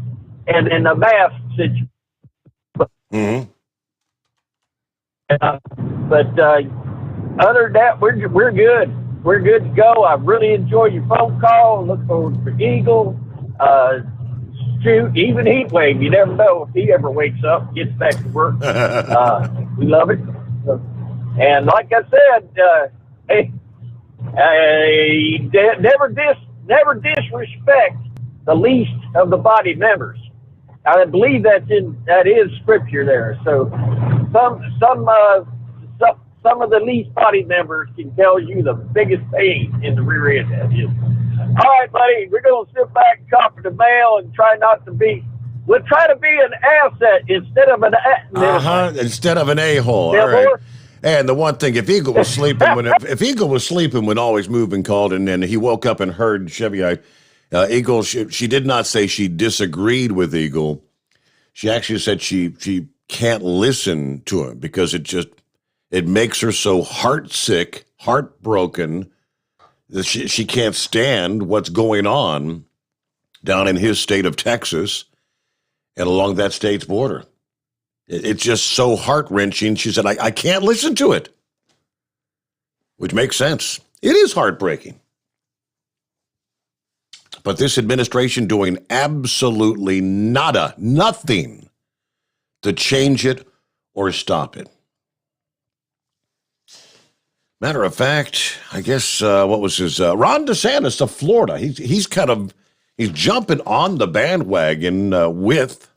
and a mass situation. Mm-hmm. But other than that, we're good. We're good to go. I really enjoy your phone call. Look forward for Eagle. Shoot, even Heatwave. You never know if he ever wakes up, gets back to work. We love it. And like I said, never disrespect the least of the body members. I believe that is scripture there. So some of the least body members can tell you the biggest pain in the rear end that is. All right, buddy, we're going to sit back and copy the mail and we'll try to be an asset instead of an instead of an a-hole. Yeah, all right. boy. And the one thing, if Eagle was sleeping when Always Moving called, and then he woke up and heard Chevy, Eagle, she did not say she disagreed with Eagle. She actually said she can't listen to him because it makes her so heartsick, heartbroken, that she can't stand what's going on down in his state of Texas and along that state's border. It's just so heart-wrenching. She said, I can't listen to it, which makes sense. It is heartbreaking. But this administration doing absolutely nothing to change it or stop it. Matter of fact, I guess, what was his, Ron DeSantis of Florida. He's jumping on the bandwagon with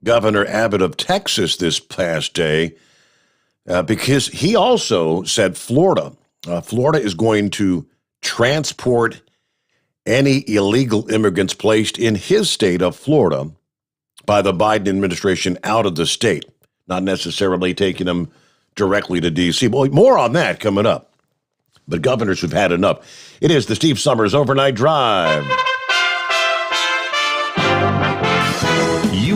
Governor Abbott of Texas this past day, because he also said Florida is going to transport any illegal immigrants placed in his state of Florida by the Biden administration out of the state, not necessarily taking them directly to D.C. Well, more on that coming up. But governors have had enough. It is the Steve Sommers Overnight Drive.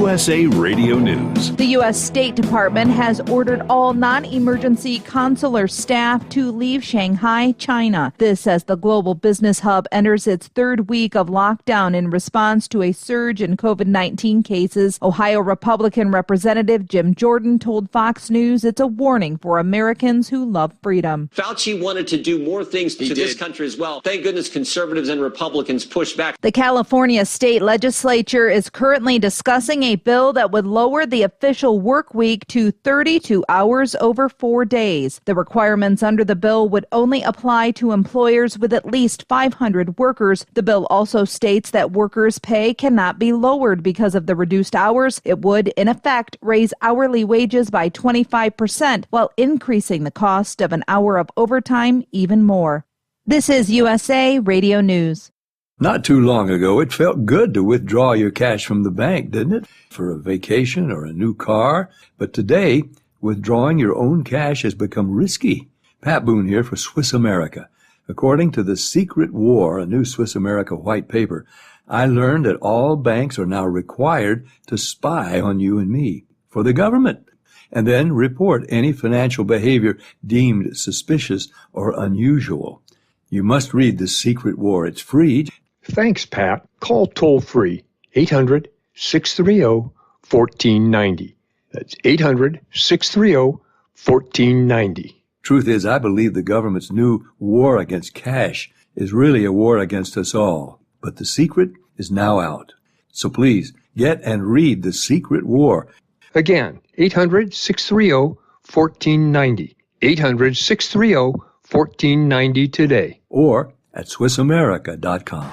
USA Radio News. The U.S. State Department has ordered all non-emergency consular staff to leave Shanghai, China. This as the global business hub enters its third week of lockdown in response to a surge in COVID-19 cases. Ohio Republican Representative Jim Jordan told Fox News it's a warning for Americans who love freedom. Fauci wanted to do more things to this country as well. Thank goodness conservatives and Republicans pushed back. The California state legislature is currently discussing a bill that would lower the official work week to 32 hours over 4 days. The requirements under the bill would only apply to employers with at least 500 workers. The bill also states that workers' pay cannot be lowered because of the reduced hours. It would, in effect, raise hourly wages by 25% while increasing the cost of an hour of overtime even more. This is USA Radio News. Not too long ago, it felt good to withdraw your cash from the bank, didn't it? For a vacation or a new car. But today, withdrawing your own cash has become risky. Pat Boone here for Swiss America. According to The Secret War, a new Swiss America white paper, I learned that all banks are now required to spy on you and me for the government, and then report any financial behavior deemed suspicious or unusual. You must read The Secret War. It's free. Thanks, Pat. Call toll-free 800-630-1490. That's 800-630-1490. Truth is, I believe the government's new war against cash is really a war against us all. But the secret is now out. So please, get and read The Secret War. Again, 800-630-1490. 800-630-1490 today. Or at SwissAmerica.com.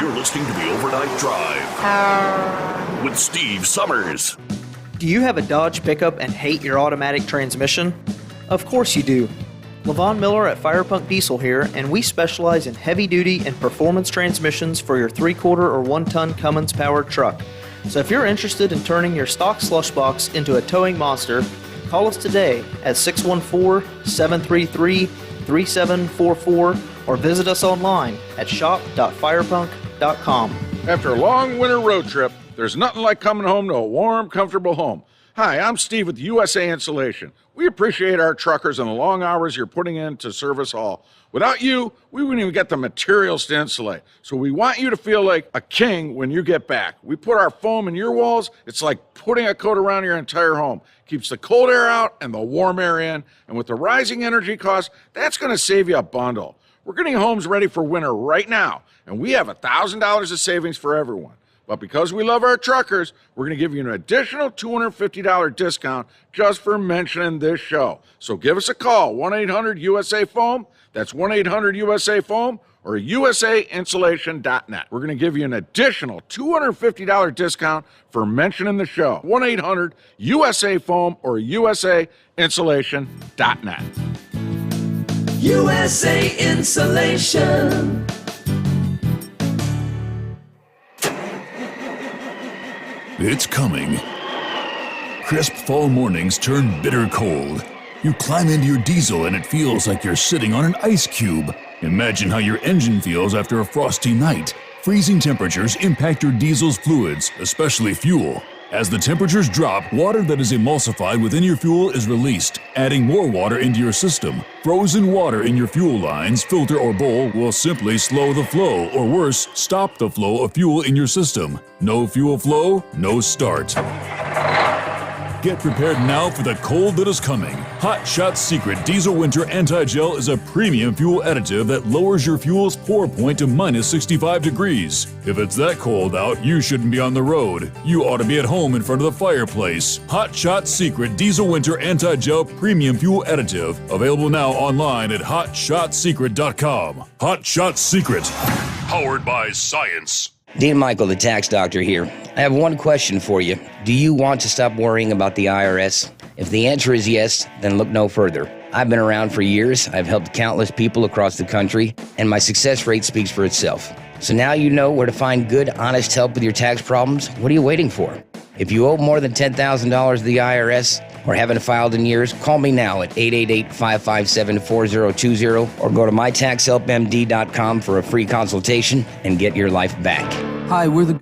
You're listening to the Overnight Drive with Steve Summers. Do you have a Dodge pickup and hate your automatic transmission? Of course you do. Levon Miller at Firepunk Diesel here, and we specialize in heavy-duty and performance transmissions for your 3-quarter or 1-ton Cummins-powered truck. So if you're interested in turning your stock slush box into a towing monster, call us today at 614-733-3744 or visit us online at shop.firepunk.com. After a long winter road trip, there's nothing like coming home to a warm, comfortable home. Hi, I'm Steve with USA Insulation. We appreciate our truckers and the long hours you're putting in to serve us all. Without you, we wouldn't even get the materials to insulate. So we want you to feel like a king when you get back. We put our foam in your walls. It's like putting a coat around your entire home. Keeps the cold air out and the warm air in. And with the rising energy costs, that's going to save you a bundle. We're getting homes ready for winter right now, and we have $1,000 of savings for everyone. But because we love our truckers, we're going to give you an additional $250 discount just for mentioning this show. So give us a call, 1-800-USA-FOAM. That's 1-800-USA-FOAM or usainsulation.net. We're going to give you an additional $250 discount for mentioning the show, 1-800-USA-FOAM or usainsulation.net. USA Insulation. It's coming. Crisp fall mornings turn bitter cold. You climb into your diesel and it feels like you're sitting on an ice cube. Imagine how your engine feels after a frosty night. Freezing temperatures impact your diesel's fluids, especially fuel. As the temperatures drop, water that is emulsified within your fuel is released, adding more water into your system. Frozen water in your fuel lines, filter, or bowl will simply slow the flow, or worse, stop the flow of fuel in your system. No fuel flow, no start. Get prepared now for the cold that is coming. Hot Shot Secret Diesel Winter Anti-Gel is a premium fuel additive that lowers your fuel's pour point to minus 65 degrees. If it's that cold out, you shouldn't be on the road. You ought to be at home in front of the fireplace. Hot Shot Secret Diesel Winter Anti-Gel Premium Fuel Additive. Available now online at hotshotsecret.com. Hot Shot Secret. Powered by science. Dean Michael, the tax doctor here. I have one question for you. Do you want to stop worrying about the IRS? If the answer is yes, then look no further. I've been around for years, I've helped countless people across the country, and my success rate speaks for itself. So now you know where to find good, honest help with your tax problems. What are you waiting for? If you owe more than $10,000 to the IRS or haven't filed in years, call me now at 888-557-4020 or go to mytaxhelpmd.com for a free consultation and get your life back. Hi, we're the...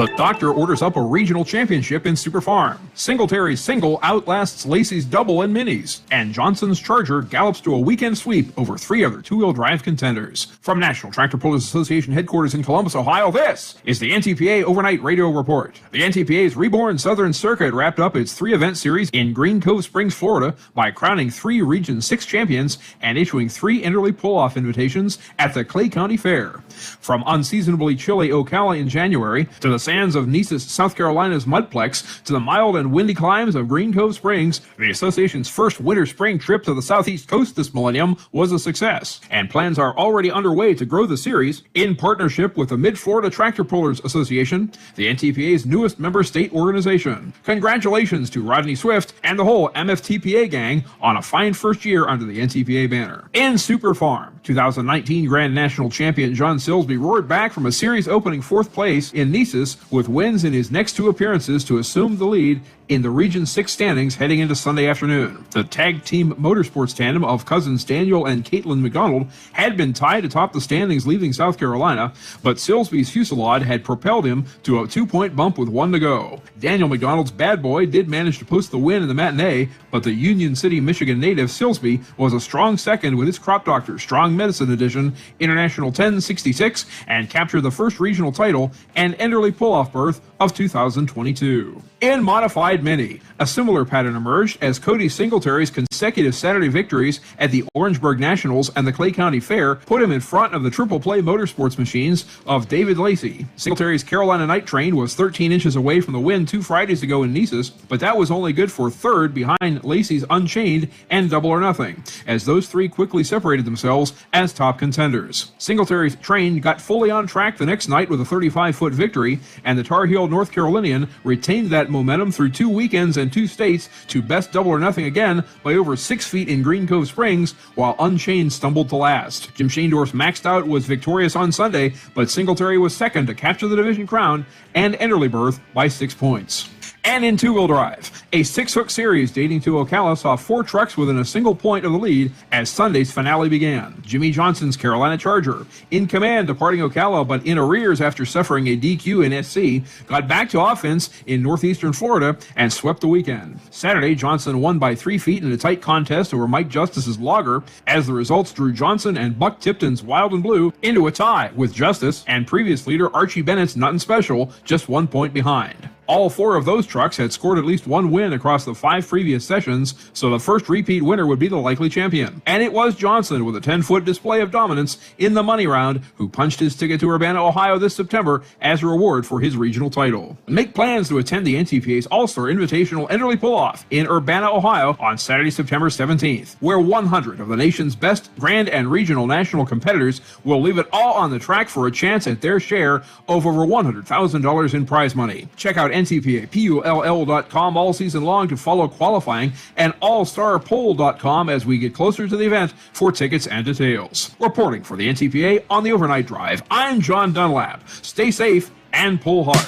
The Doctor orders up a regional championship in Super Farm. Singletary's single outlasts Lacey's double in minis. And Johnson's Charger gallops to a weekend sweep over 3 other two-wheel drive contenders. From National Tractor Pullers Association headquarters in Columbus, Ohio, this is the NTPA Overnight Radio Report. The NTPA's Reborn Southern Circuit wrapped up its 3-event series in Green Cove Springs, Florida, by crowning 3 Region 6 champions and issuing 3 Enderley pull-off invitations at the Clay County Fair. From unseasonably chilly Ocala in January to the sands of Nice's, South Carolina's Mudplex to the mild and windy climes of Green Cove Springs, the association's first winter-spring trip to the southeast coast this millennium was a success, and plans are already underway to grow the series in partnership with the Mid-Florida Tractor Pullers Association, the NTPA's newest member state organization. Congratulations to Rodney Swift and the whole MFTPA gang on a fine first year under the NTPA banner. In Super Farm, 2019 Grand National Champion John Silsby roared back from a series opening 4th place in Nice's with wins in his next 2 appearances to assume the lead in the Region 6 standings heading into Sunday afternoon. The tag team motorsports tandem of cousins Daniel and Caitlin McDonald had been tied atop the standings leaving South Carolina, but Silsby's fusillade had propelled him to a 2-point bump with 1 to go. Daniel McDonald's bad boy did manage to post the win in the matinee, but the Union City, Michigan native Silsby was a strong second with his Crop Doctor Strong Medicine Edition International 1066 and captured the first regional title and Enderley pull-off berth of 2022. In Modified Mini, a similar pattern emerged as Cody Singletary's consecutive Saturday victories at the Orangeburg Nationals and the Clay County Fair put him in front of the triple play motorsports machines of David Lacey. Singletary's Carolina Night Train was 13 inches away from the win 2 Fridays ago in Nice's, but that was only good for 3rd behind Lacey's Unchained and Double or Nothing, as those 3 quickly separated themselves as top contenders. Singletary's Train got fully on track the next night with a 35-foot victory, and the Tar Heel North Carolinian retained that momentum through 2 weekends and 2 states to best Double or Nothing again by over 6 feet in Green Cove Springs, while Unchained stumbled to last. Jim Shaindorf's Maxed Out was victorious on Sunday, but Singletary was second to capture the division crown and Enderley berth by 6 points. And in two-wheel drive, a 6-hook series dating to Ocala saw 4 trucks within a single point of the lead as Sunday's finale began. Jimmy Johnson's Carolina Charger, in command departing Ocala but in arrears after suffering a DQ in SC, got back to offense in northeastern Florida and swept the weekend. Saturday, Johnson won by 3 feet in a tight contest over Mike Justice's Logger, as the results drew Johnson and Buck Tipton's Wild and Blue into a tie with Justice and previous leader Archie Bennett's Nuttin' Special just 1 point behind. All 4 of those trucks had scored at least 1 win across the 5 previous sessions, so the first repeat winner would be the likely champion. And it was Johnson with a 10-foot display of dominance in the money round, who punched his ticket to Urbana, Ohio this September as a reward for his regional title. Make plans to attend the NTPA's All-Star Invitational Enderley Pull-Off in Urbana, Ohio on Saturday, September 17th, where 100 of the nation's best grand and regional national competitors will leave it all on the track for a chance at their share of over $100,000 in prize money. Check out NTPAPULL.com all season long to follow qualifying, and AllStarPoll.com as we get closer to the event for tickets and details. Reporting for the NTPA on the Overnight Drive, I'm John Dunlap. Stay safe and pull hard.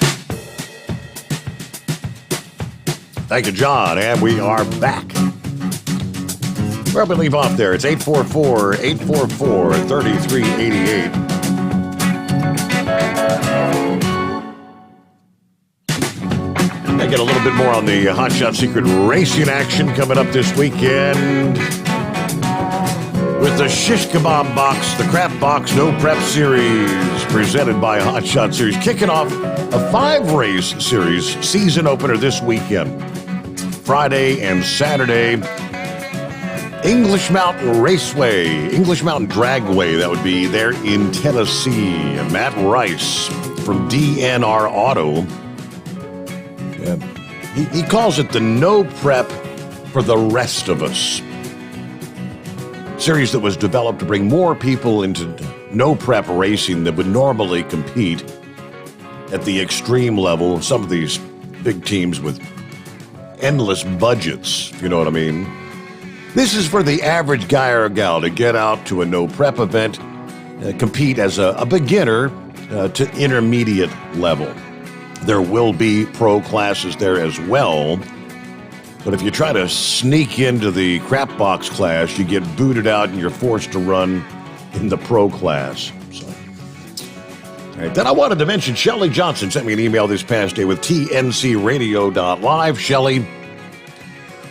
Thank you, John, and we are back. Where we leave off there, it's 844-844-3388. I get a little bit more on the Hot Shot Secret racing action coming up this weekend with the Shish Kebab Box, the Crap Box No Prep Series, presented by Hot Shot Series, kicking off a 5-race series season opener this weekend. Friday and Saturday, English Mountain Raceway, English Mountain Dragway, that would be there in Tennessee. And Matt Rice from DNR Auto, he calls it the No Prep for the Rest of Us. Series that was developed to bring more people into no prep racing that would normally compete at the extreme level. Some of these big teams with endless budgets, if you know what I mean. This is for the average guy or gal to get out to a no prep event, compete as a beginner to intermediate level. There will be pro classes there as well, but if you try to sneak into the crap box class, you get booted out and you're forced to run in the pro class. So All right, then I wanted to mention Shelly Johnson sent me an email this past day with tncradio.live. Shelly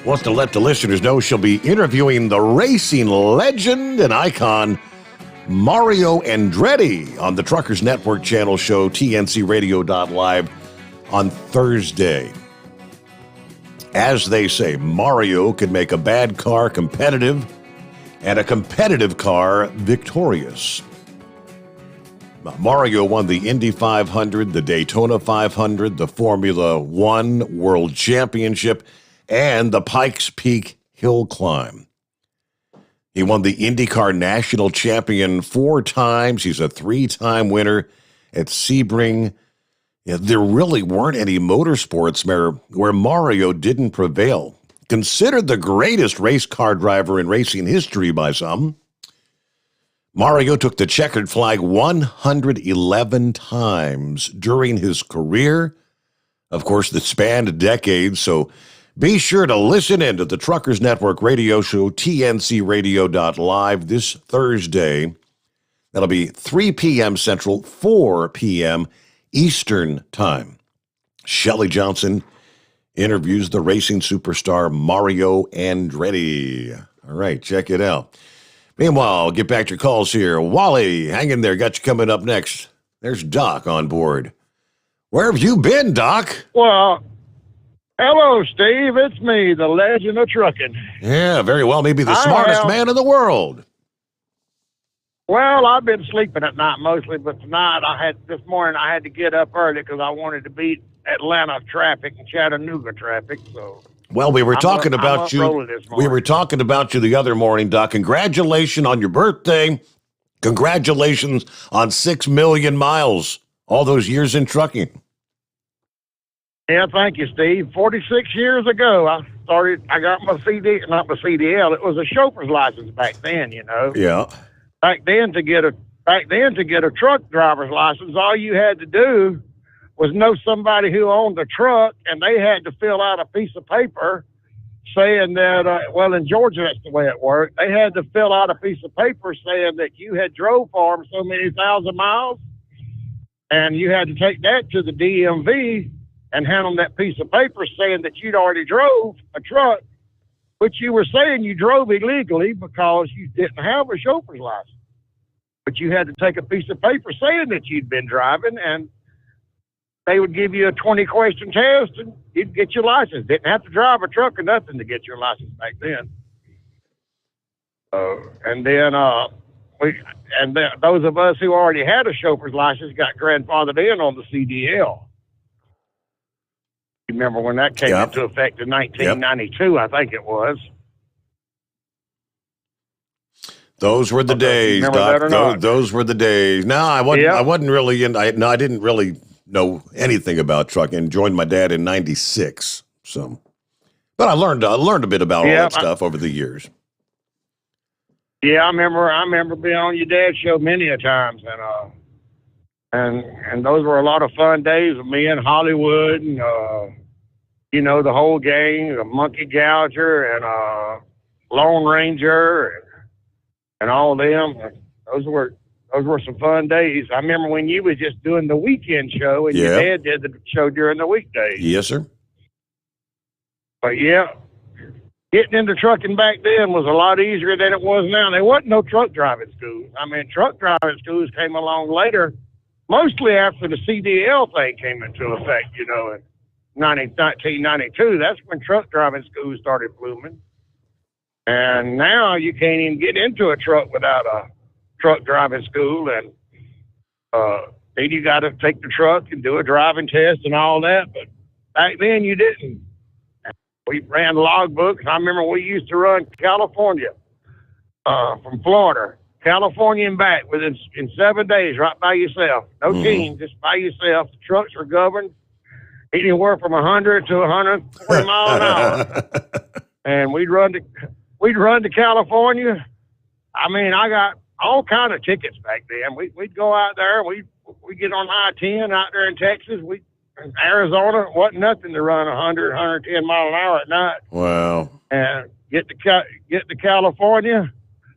wants to let the listeners know she'll be interviewing the racing legend and icon Mario Andretti on the Truckers Network channel show tncradio.live on Thursday. As they say, Mario could make a bad car competitive and a competitive car victorious. Mario won the Indy 500, the Daytona 500, the Formula One World Championship, and the Pikes Peak Hill Climb. He won the IndyCar National Champion 4 times. He's a 3-time winner at Sebring. Yeah, there really weren't any motorsports where Mario didn't prevail. Considered the greatest race car driver in racing history by some, Mario took the checkered flag 111 times during his career. Of course, that spanned decades, so be sure to listen in to the Truckers Network radio show, tncradio.live, this Thursday. That'll be 3 p.m. Central, 4 p.m. Eastern Time. Shelly Johnson interviews the racing superstar Mario Andretti. All right, check it out. Meanwhile, get back to your calls here. Wally, hang in there. Got you coming up next. There's Doc on board. Where have you been, Doc? Well, hello, Steve. It's me, the legend of trucking. Yeah, very well. Maybe the smartest man in the world. Well, I've been sleeping at night mostly, but this morning I had to get up early because I wanted to beat Atlanta traffic and Chattanooga traffic. So, well, we were talking about you. We were talking about you the other morning, Doc. Congratulations on your birthday. Congratulations on 6 million miles. All those years in trucking. Yeah, thank you, Steve. 46 years ago, I got my not my CDL. It was a chauffeur's license back then, you know. Yeah. Back then, to get a truck driver's license, all you had to do was know somebody who owned a truck, and they had to fill out a piece of paper saying that, in Georgia, that's the way it worked. They had to fill out a piece of paper saying that you had drove for them so many thousand miles, and you had to take that to the DMV and hand them that piece of paper saying that you'd already drove a truck, which you were saying you drove illegally because you didn't have a chauffeur's license. But you had to take a piece of paper saying that you'd been driving, and they would give you a 20-question test, and you'd get your license. Didn't have to drive a truck or nothing to get your license back then. Those of us who already had a chauffeur's license got grandfathered in on the CDL. You remember when that came into effect in 1992, I think it was. Those were the days, Doc. Those were the days. No, I wasn't really I didn't really know anything about trucking. Joined my dad in '96, so. But I learned a bit about all that stuff over the years. Yeah, I remember being on your dad's show many a times, and those were a lot of fun days with me in Hollywood, and the whole gang, the Monkey Gouger and Lone Ranger and all them. Those were some fun days. I remember when you was just doing the weekend show, and your dad did the show during the weekdays. Yes, sir. But yeah, getting into trucking back then was a lot easier than it was now. There wasn't no truck driving schools. I mean, truck driving schools came along later, mostly after the CDL thing came into effect, in 1992. That's when truck driving schools started blooming. And now you can't even get into a truck without a truck driving school. And then you got to take the truck and do a driving test and all that. But back then you didn't. We ran logbooks. I remember we used to run California from Florida, California and back in 7 days, right by yourself. No team, just by yourself. The trucks were governed anywhere from 100 to 140 miles an hour. And we'd run to California. I mean, I got all kind of tickets back then. We'd go out there. We'd get on I-10 out there in Texas. In Arizona, it wasn't nothing to run 100, 110 mile an hour at night. Wow. And get to California.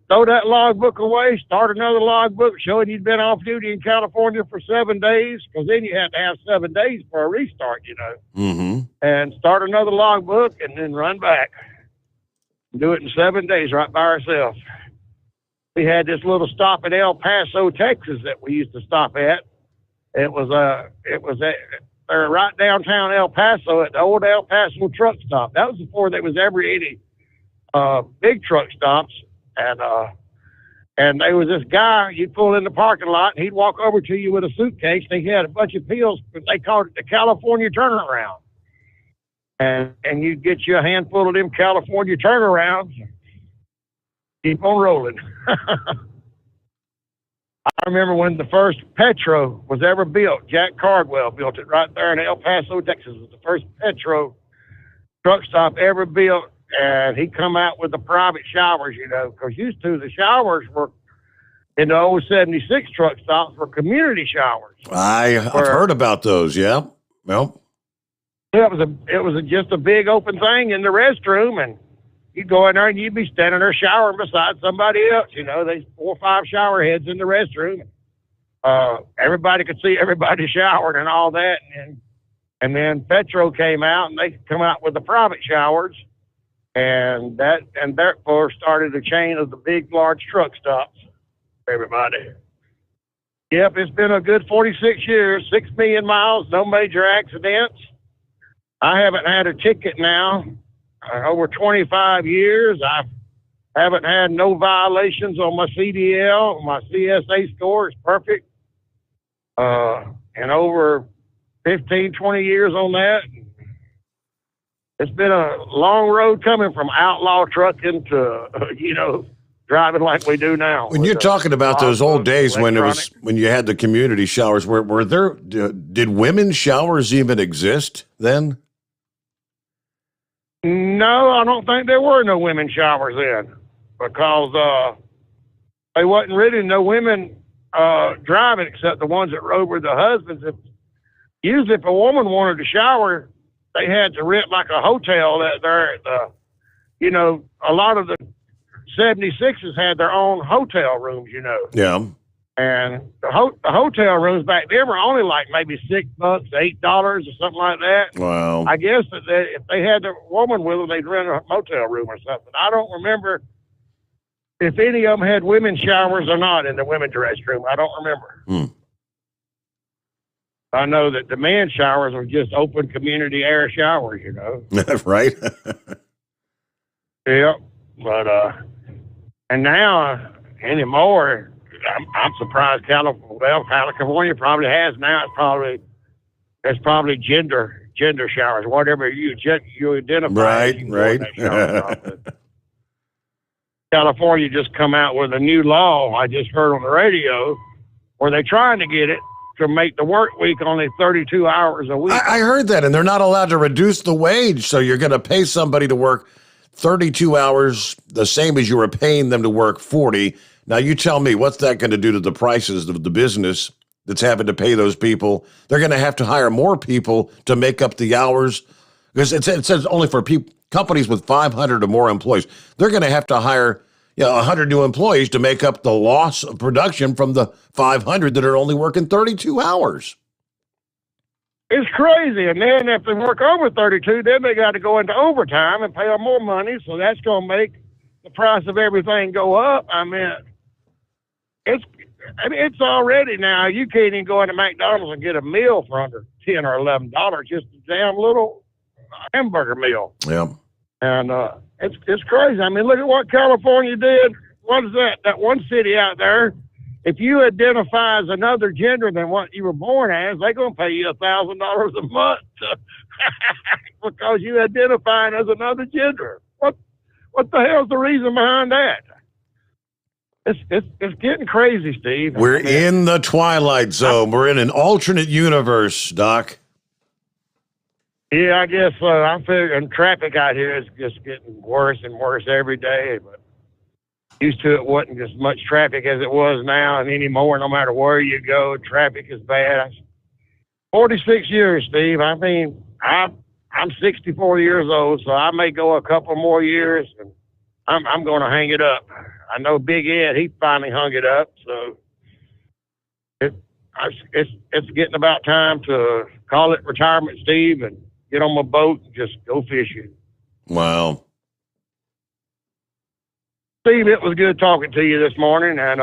throw that logbook away, start another logbook showing you'd been off duty in California for 7 days, because then you had to have 7 days for a restart, you know. Mm-hmm. And start another logbook and then run back. Do it in 7 days right by ourselves. We had this little stop in El Paso, Texas that we used to stop at. It was right downtown El Paso at the old El Paso truck stop. That was before there was ever any big truck stops. And there was this guy, you'd pull in the parking lot, and he'd walk over to you with a suitcase, and he had a bunch of pills, but they called it the California turnaround. And you'd get you a handful of them California turnarounds, keep on rolling. I remember when the first Petro was ever built. Jack Cardwell built it right there in El Paso, Texas. It was the first Petro truck stop ever built. And he come out with the private showers, you know, because used to the showers were in the old 76 truck stops were community showers. I've heard about those. Yeah. Well, it was just a big open thing in the restroom, and you'd go in there and you'd be standing there showering beside somebody else. You know, there's 4 or 5 shower heads in the restroom. Everybody could see everybody showering and all that. And then Petro came out, and they come out with the private showers. And therefore started a chain of the big, large truck stops. Everybody. Yep, it's been a good 46 years, 6 million miles, no major accidents. I haven't had a ticket now over 25 years. I haven't had no violations on my CDL. My CSA score is perfect. And over 15, 20 years on that. It's been a long road coming from outlaw trucking to, you know, driving like we do now. when you're talking about those old days when you had the community showers, did women's showers even exist then? No, I don't think there were no women's showers then, because there wasn't really no women driving except the ones that rode with the husbands. Usually if a woman wanted to shower, they had to rent like a hotel there at the, you know, a lot of the 76s had their own hotel rooms, you know. Yeah. And the hotel rooms back then were only like maybe $6, $8 or something like that. Wow. I guess that if they had a woman with them, they'd rent a motel room or something. I don't remember if any of them had women's showers or not in the women's restroom. I don't remember. I know that the men's showers were just open community air showers, you know. Right. Yeah. But, and now anymore, I'm surprised California probably has now. It's probably gender showers, whatever you identify. Right. California just come out with a new law. I just heard on the radio where they're trying to get it to make the work week only 32 hours a week. I heard that, and they're not allowed to reduce the wage, so you're going to pay somebody to work 32 hours, the same as you were paying them to work 40. Now, you tell me, what's that going to do to the prices of the business that's having to pay those people? They're going to have to hire more people to make up the hours, because it says only for companies with 500 or more employees. They're going to have to hire 100 new employees to make up the loss of production from the 500 that are only working 32 hours. It's crazy. And then if they work over 32, then they got to go into overtime and pay them more money. So that's going to make the price of everything go up. I mean, it's already now. You can't even go into McDonald's and get a meal for under $10 or $11, just a damn little hamburger meal. Yeah. And it's crazy. I mean, look at what California did. What is that? That one city out there, if you identify as another gender than what you were born as, they're going to pay you $1,000 a month because you identifying as another gender. What the hell's the reason behind that? It's getting crazy, Steve. We're in the twilight zone. We're in an alternate universe, Doc. Yeah, I guess I'm figuring traffic out here is just getting worse and worse every day. But used to it wasn't as much traffic as it was now, and anymore, no matter where you go, traffic is bad. 46 years, Steve. I mean, I'm 64 years old, so I may go a couple more years, and I'm going to hang it up. I know Big Ed, he finally hung it up. So it's getting about time to call it retirement, Steve, and get on my boat and just go fishing. Wow. Steve, it was good talking to you this morning, and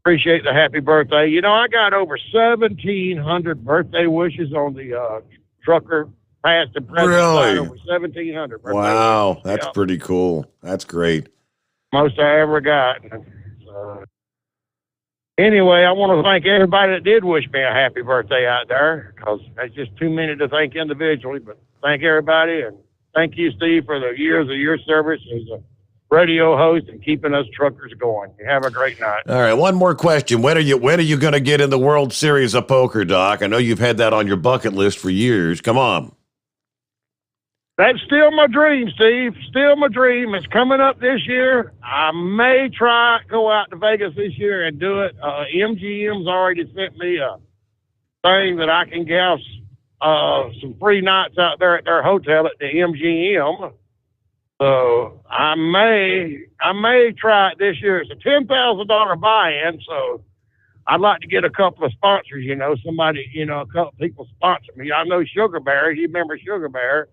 appreciate the happy birthday. You know, I got over 1,700 birthday wishes on the trucker past and present. Really? Over 1,700 birthday Wow, wishes. that's Yep. pretty cool. That's great. Most I ever got. Anyway, I want to thank everybody that did wish me a happy birthday out there, because that's just too many to thank individually. But thank everybody, and thank you, Steve, for the years of your service as a radio host and keeping us truckers going. You have a great night. All right, one more question. When are you going to get in the World Series of Poker, Doc? I know you've had that on your bucket list for years. Come on. That's still my dream, Steve. Still my dream. It's coming up this year. I may go out to Vegas this year and do it. MGM's already sent me a thing that I can get some free nights out there at their hotel at the MGM. So I may try it this year. It's a $10,000 buy-in, so I'd like to get a couple of sponsors. You know, a couple people sponsor me. I know Sugar Bear. You remember Sugar Bear?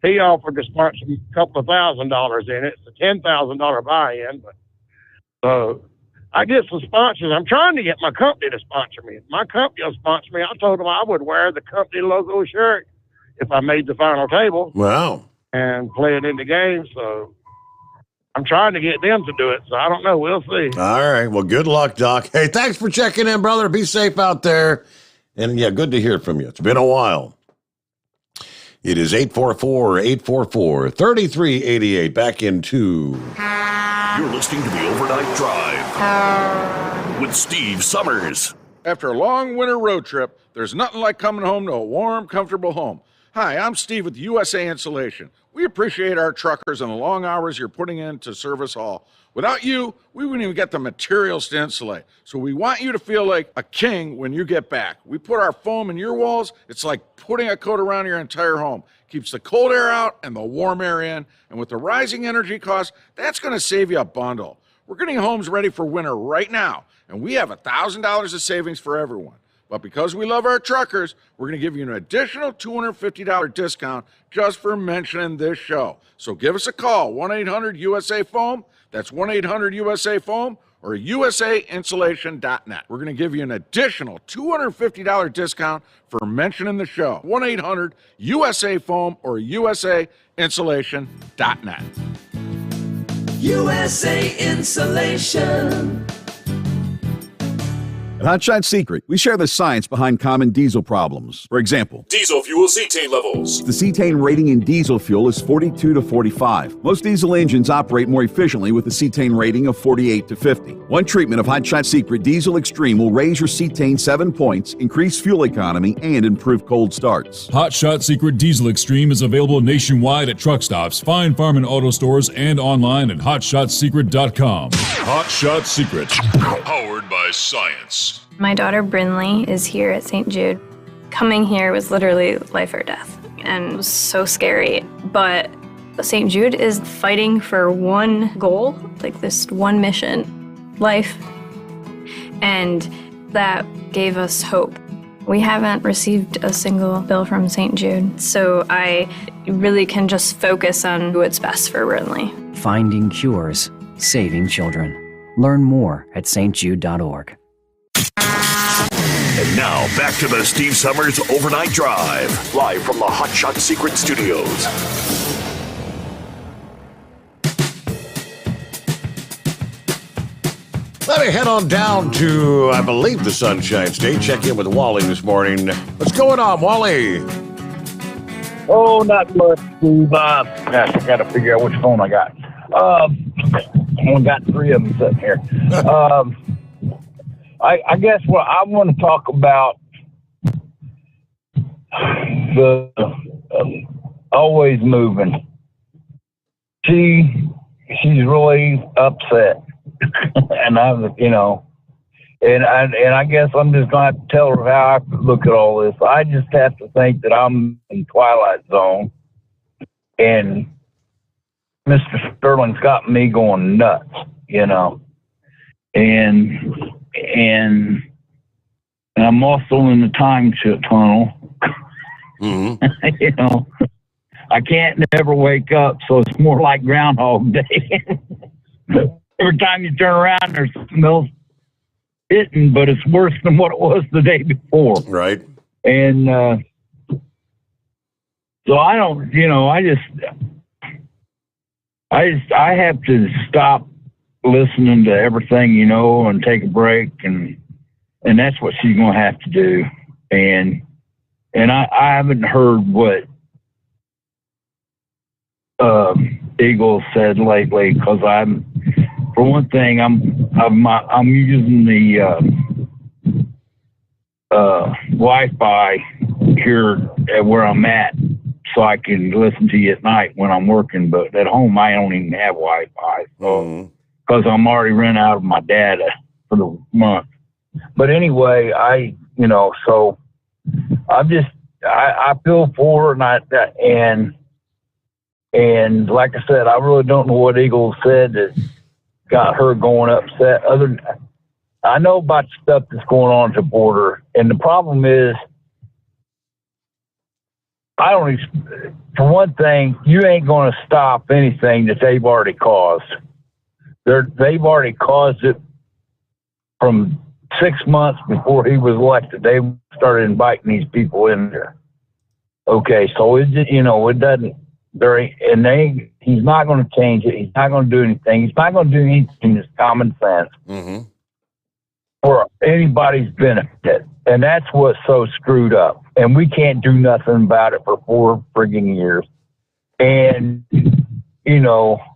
He offered to sponsor a couple of $1,000s in it. It's a $10,000 buy-in. But so I get some sponsors. I'm trying to get my company to sponsor me. If my company will sponsor me, I told them I would wear the company logo shirt if I made the final table. Wow. And play it in the game. So I'm trying to get them to do it. So I don't know. We'll see. All right. Well, good luck, Doc. Hey, thanks for checking in, brother. Be safe out there. And, yeah, good to hear from you. It's been a while. It is 844-844-3388. Back into... You're listening to the Overnight Drive with Steve Sommers. After a long winter road trip, there's nothing like coming home to a warm, comfortable home. Hi, I'm Steve with USA Insulation. We appreciate our truckers and the long hours you're putting into Service Hall. Without you, we wouldn't even get the materials to insulate. So we want you to feel like a king when you get back. We put our foam in your walls. It's like putting a coat around your entire home. Keeps the cold air out and the warm air in. And with the rising energy costs, that's going to save you a bundle. We're getting homes ready for winter right now, and we have $1,000 of savings for everyone. But because we love our truckers, we're going to give you an additional $250 discount just for mentioning this show. So give us a call, 1-800-USA-FOAM. That's 1-800-USA-FOAM or usainsulation.net. We're going to give you an additional $250 discount for mentioning the show, 1-800-USA-FOAM or usainsulation.net. USA Insulation. At Hotshot Secret, we share the science behind common diesel problems. For example, Diesel fuel cetane levels. the cetane rating in diesel fuel is 42 to 45. Most diesel engines operate more efficiently with a cetane rating of 48 to 50. One treatment of Hotshot Secret Diesel Extreme will raise your cetane 7 points, increase fuel economy, and improve cold starts. Hot Shot Secret Diesel Extreme is available nationwide at truck stops, fine farm and auto stores, and online at hotshotsecret.com. Hot Shot Secret. Powered by science. My daughter Brinley is here at St. Jude. Coming here was literally life or death, and it was so scary. But St. Jude is fighting for one goal, like this one mission, life. And that gave us hope. We haven't received a single bill from St. Jude, so I really can just focus on what's best for Brinley. Finding cures, saving children. Learn more at stjude.org. And now, back to the Steve Sommers Overnight Drive, live from the Hot Shot Secret Studios. Let me head on down to, I believe, the Sunshine State. Check in with Wally this morning. What's going on, Wally? Oh, not much, Steve. I got to figure out which phone I got. I only got three of them sitting here. I guess what I want to talk about the always moving. She's really upset, and I guess I'm just going to have to tell her how I look at all this. I just have to think that I'm in Twilight Zone, and Mr. Sterling's got me going nuts. you know. And I'm also in the time tunnel. Mm-hmm. You know, I can't never wake up, so it's more like Groundhog Day. Every time you turn around, there's something else hitting, but it's worse than what it was the day before. Right. And so I don't, you know, I have to stop listening to everything, you know, and take a break, and that's what she's going to have to do. And I haven't heard what Eagle said lately, because for one thing, I'm using the Wi-Fi here at where I'm at, so I can listen to you at night when I'm working. But at home, I don't even have Wi-Fi, so because I'm already run out of my data for the month. But anyway, so I feel for her, and like I said, I really don't know what Eagle said that got her going upset. I know about the stuff that's going on at the border, and the problem is, for one thing, you ain't going to stop anything that they've already caused. They've already caused it from 6 months before he was elected. They started inviting these people in there. Okay, so it doesn't. He's not going to change it. He's not going to do anything. He's not going to do anything that's common sense for anybody's benefit. And that's what's so screwed up. And we can't do nothing about it for 4 friggin' years. And,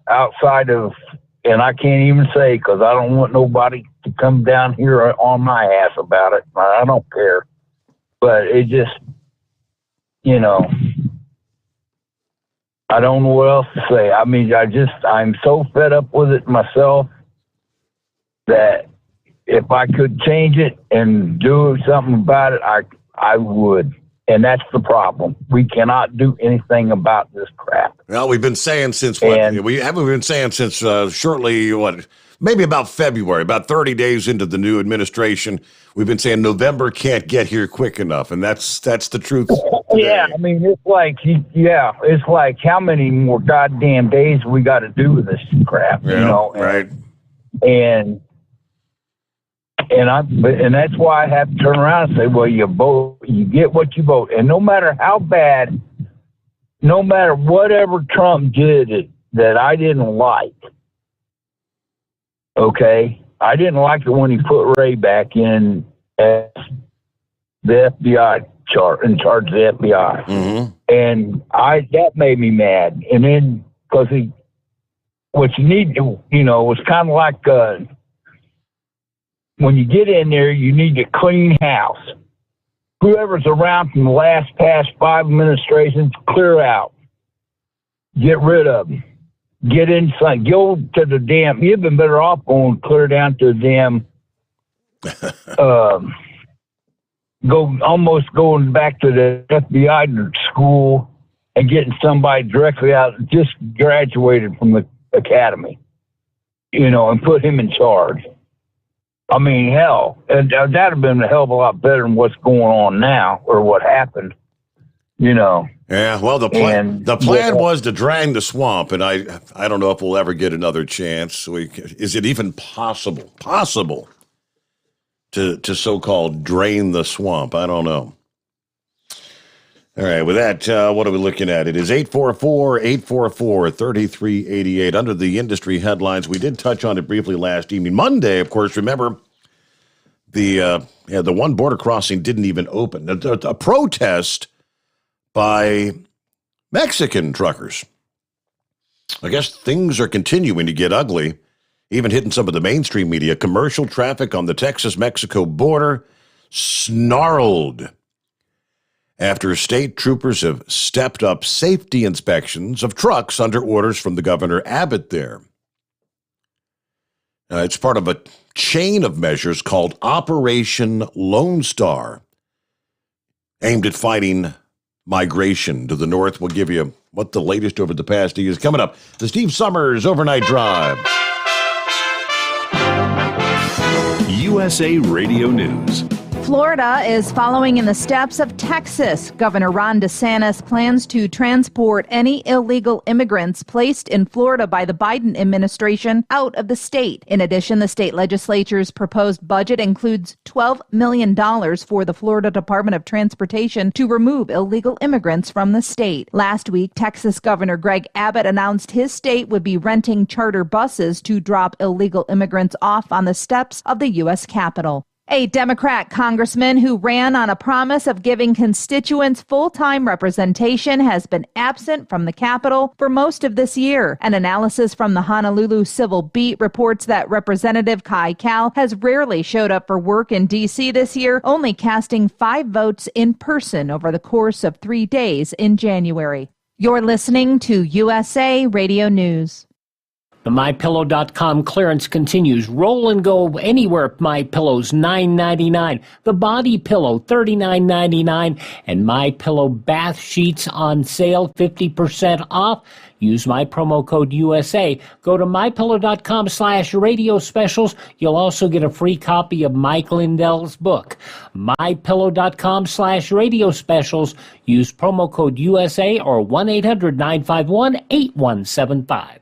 outside of, and I can't even say, because I don't want nobody to come down here on my ass about it. I don't care. But it just, I don't know what else to say. I mean, I'm so fed up with it myself that if I could change it and do something about it, I would. And that's the problem. We cannot do anything about this crap. Well, we've been saying since shortly, maybe about February, about 30 days into the new administration, we've been saying November can't get here quick enough. And that's the truth. Yeah, I mean, it's like how many more goddamn days we got to do with this crap, right. And that's why I have to turn around and say, well, you vote, you get what you vote. And no matter how bad, no matter whatever Trump did that I didn't like, okay, I didn't like it when he put Ray back in as the FBI in charge of the FBI. And that made me mad. And then, because what you need to, it's kind of like, when you get in there, you need to clean house. Whoever's around from the past 5 administrations, clear out. Get rid of them. Get inside. Go to the damn. You've been better off going clear down to the damn. Going back to the FBI school and getting somebody directly out, just graduated from the academy, and put him in charge. I mean, hell, and that'd have been a hell of a lot better than what's going on now, or what happened, Yeah, well, the plan was to drain the swamp, and I don't know if we'll ever get another chance. Is it even possible to so-called drain the swamp? I don't know. All right, with that, what are we looking at? It is 844-844-3388. Under the industry headlines, we did touch on it briefly last evening. Monday, of course, remember, the one border crossing didn't even open. A protest by Mexican truckers. I guess things are continuing to get ugly, even hitting some of the mainstream media. Commercial traffic on the Texas-Mexico border snarled after state troopers have stepped up safety inspections of trucks under orders from the Governor Abbott there. It's part of a chain of measures called Operation Lone Star, aimed at fighting migration to the north. We'll give you what the latest over the past year is coming up. The Steve Sommers Overnight Drive. USA Radio News. Florida is following in the steps of Texas. Governor Ron DeSantis plans to transport any illegal immigrants placed in Florida by the Biden administration out of the state. In addition, the state legislature's proposed budget includes $12 million for the Florida Department of Transportation to remove illegal immigrants from the state. Last week, Texas Governor Greg Abbott announced his state would be renting charter buses to drop illegal immigrants off on the steps of the U.S. Capitol. A Democrat congressman who ran on a promise of giving constituents full-time representation has been absent from the Capitol for most of this year. An analysis from the Honolulu Civil Beat reports that Representative Kai Cal has rarely showed up for work in D.C. this year, only casting 5 votes in person over the course of 3 days in January. You're listening to USA Radio News. The MyPillow.com clearance continues. Roll and go anywhere. MyPillow's $9.99. The Body Pillow $39.99. And MyPillow bath sheets on sale 50% off. Use my promo code USA. Go to MyPillow.com/radio specials. You'll also get a free copy of Mike Lindell's book. MyPillow.com/radio specials. Use promo code USA or 1-800-951-8175.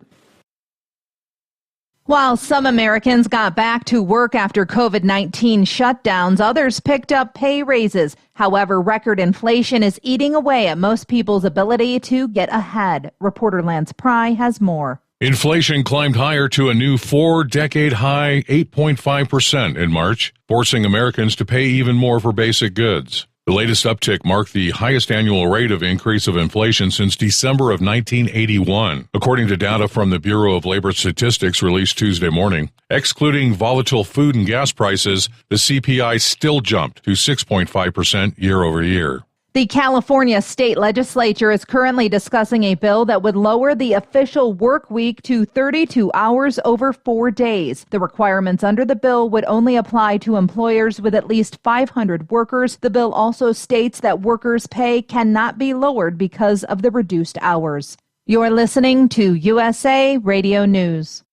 While some Americans got back to work after COVID-19 shutdowns, others picked up pay raises. However, record inflation is eating away at most people's ability to get ahead. Reporter Lance Pry has more. Inflation climbed higher to a new 4-decade high, 8.5% in March, forcing Americans to pay even more for basic goods. The latest uptick marked the highest annual rate of increase of inflation since December of 1981, according to data from the Bureau of Labor Statistics released Tuesday morning. Excluding volatile food and gas prices, the CPI still jumped to 6.5% year over year. The California state legislature is currently discussing a bill that would lower the official work week to 32 hours over 4 days. The requirements under the bill would only apply to employers with at least 500 workers. The bill also states that workers' pay cannot be lowered because of the reduced hours. You're listening to USA Radio News.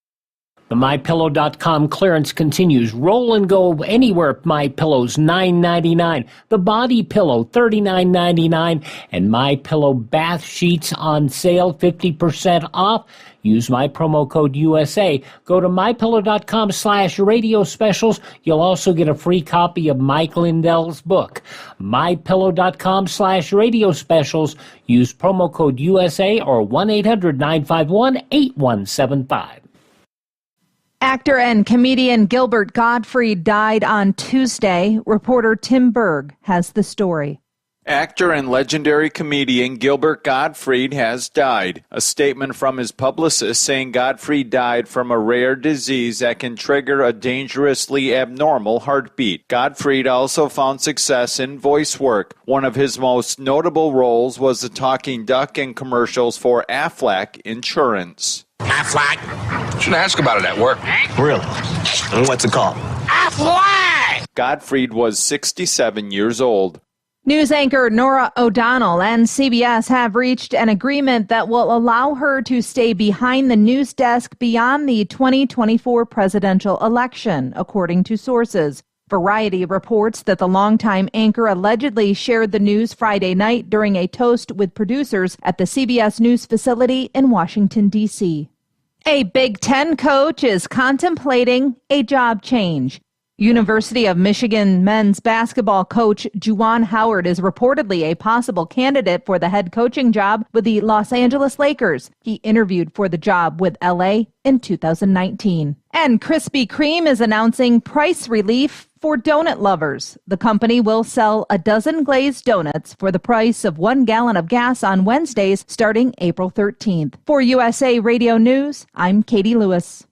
The MyPillow.com clearance continues. Roll and go anywhere. MyPillow's $9.99. The Body Pillow $39.99. And MyPillow bath sheets on sale 50% off. Use my promo code USA. Go to MyPillow.com/radio specials. You'll also get a free copy of Mike Lindell's book. MyPillow.com/radio specials. Use promo code USA or 1-800-951-8175. Actor and comedian Gilbert Gottfried died on Tuesday. Reporter Tim Berg has the story. Actor and legendary comedian Gilbert Gottfried has died. A statement from his publicist saying Gottfried died from a rare disease that can trigger a dangerously abnormal heartbeat. Gottfried also found success in voice work. One of his most notable roles was the talking duck in commercials for Aflac Insurance. Aflac? Should ask about it at work. Really? And what's it called? Aflac! Gottfried was 67 years old. News anchor Norah O'Donnell and CBS have reached an agreement that will allow her to stay behind the news desk beyond the 2024 presidential election, according to sources. Variety reports that the longtime anchor allegedly shared the news Friday night during a toast with producers at the CBS News facility in Washington, D.C. A Big Ten coach is contemplating a job change. University of Michigan men's basketball coach Juwan Howard is reportedly a possible candidate for the head coaching job with the Los Angeles Lakers. He interviewed for the job with LA in 2019. And Krispy Kreme is announcing price relief for donut lovers. The company will sell a dozen glazed donuts for the price of 1 gallon of gas on Wednesdays starting April 13th. For USA Radio News, I'm Katie Lewis.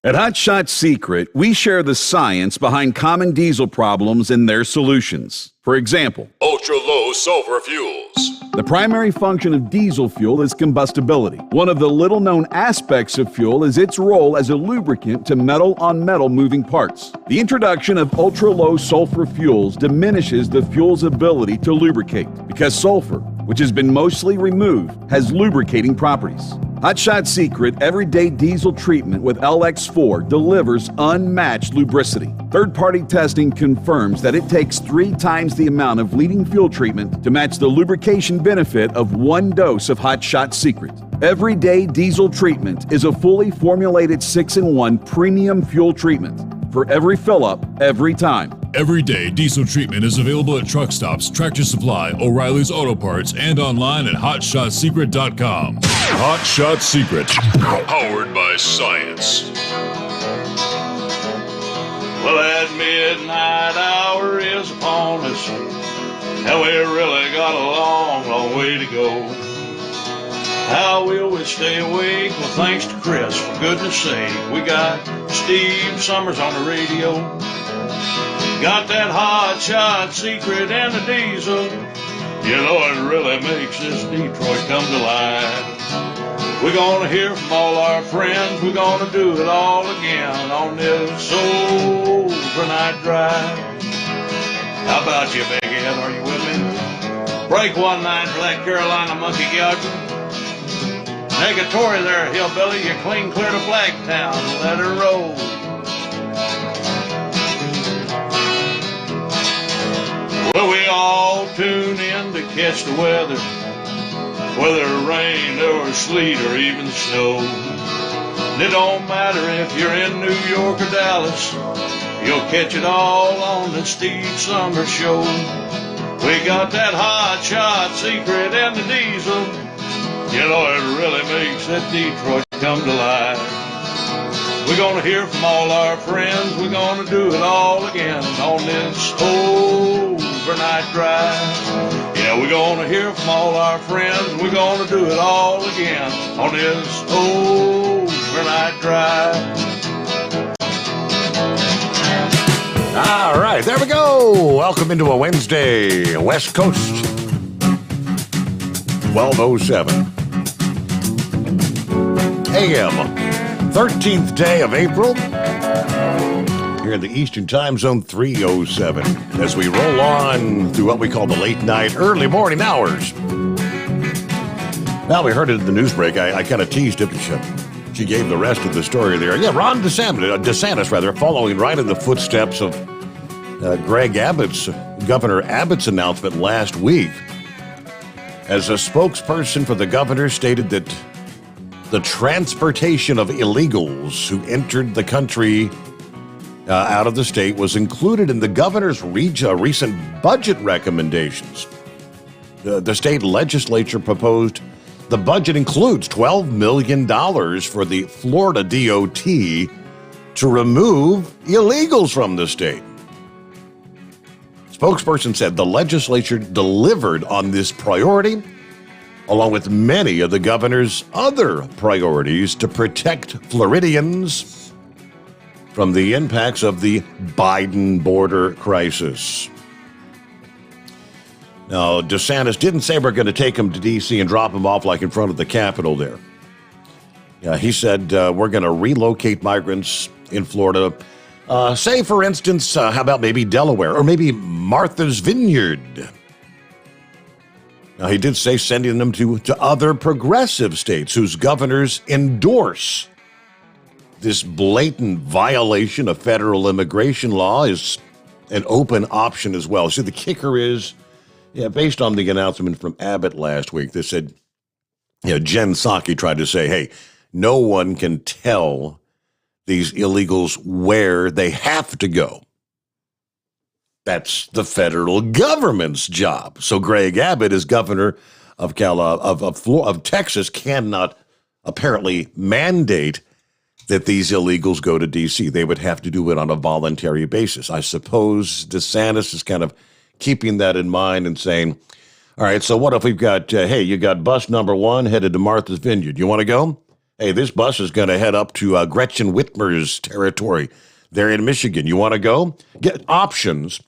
At Hot Shot Secret, we share the science behind common diesel problems and their solutions. For example, ultra-low sulfur fuels. The primary function of diesel fuel is combustibility. One of the little-known aspects of fuel is its role as a lubricant to metal-on-metal moving parts. The introduction of ultra-low sulfur fuels diminishes the fuel's ability to lubricate because sulfur, which has been mostly removed, has lubricating properties. Hot Shot Secret Everyday Diesel Treatment with LX4 delivers unmatched lubricity. Third-party testing confirms that it takes 3 times the amount of leading fuel treatment to match the lubrication benefit of 1 dose of Hot Shot Secret. Everyday Diesel Treatment is a fully formulated 6-in-1 premium fuel treatment for every fill-up, every time. Everyday Diesel Treatment is available at truck stops, Tractor Supply, O'Reilly's Auto Parts, and online at HotShotSecret.com. Hot Shot Secret, powered by science. Well, that midnight hour is upon us, and we really got a long, long way to go. How will we stay awake? Well, thanks to Chris, for goodness sake. We got Steve Sommers on the radio. Got that hot shot secret and the diesel. You know, it really makes this Detroit come to life. We're gonna hear from all our friends. We're gonna do it all again on this overnight drive. How about you, Big Ed? Are you with me? Break one night for that Carolina monkey gouger. Negatory there, hillbilly. You clean clear to Blacktown. Let her roll. Well, we all tune in to catch the weather, whether rain or sleet or even snow. And it don't matter if you're in New York or Dallas, you'll catch it all on the Steve Sommers Show. We got that hot shot secret and the diesel. You know, it really makes that Detroit come to life. We're gonna hear from all our friends. We're gonna do it all again on this overnight drive. Yeah, we're gonna hear from all our friends. We're gonna do it all again on this overnight drive. All right, there we go. Welcome into a Wednesday, West Coast. 12:07 a.m. 13th day of April. Here in the Eastern Time Zone, 3:07. As we roll on through what we call the late night, early morning hours. Now, we heard it in the news break. I kind of teased it. She gave the rest of the story there. Yeah, Ron DeSantis, following right in the footsteps of Governor Abbott's announcement last week. As a spokesperson for the governor stated that the transportation of illegals who entered the country out of the state was included in the governor's recent budget recommendations. The state legislature proposed the budget includes $12 million for the Florida DOT to remove illegals from the state. Spokesperson said the legislature delivered on this priority, along with many of the governor's other priorities to protect Floridians from the impacts of the Biden border crisis. Now, DeSantis didn't say we're going to take him to D.C. and drop him off like in front of the Capitol there. He said we're going to relocate migrants in Florida. Say, for instance, how about maybe Delaware or maybe Martha's Vineyard? Now, he did say sending them to other progressive states whose governors endorse this blatant violation of federal immigration law is an open option as well. So the kicker is, based on the announcement from Abbott last week, they said, Jen Psaki tried to say, hey, no one can tell these illegals where they have to go. That's the federal government's job. So Greg Abbott, as governor of Texas, cannot apparently mandate that these illegals go to D.C. They would have to do it on a voluntary basis. I suppose DeSantis is kind of keeping that in mind and saying, all right, so what if we've got, you got bus number 1 headed to Martha's Vineyard. You want to go? Hey, this bus is going to head up to Gretchen Whitmer's territory there in Michigan. You want to go? Get options.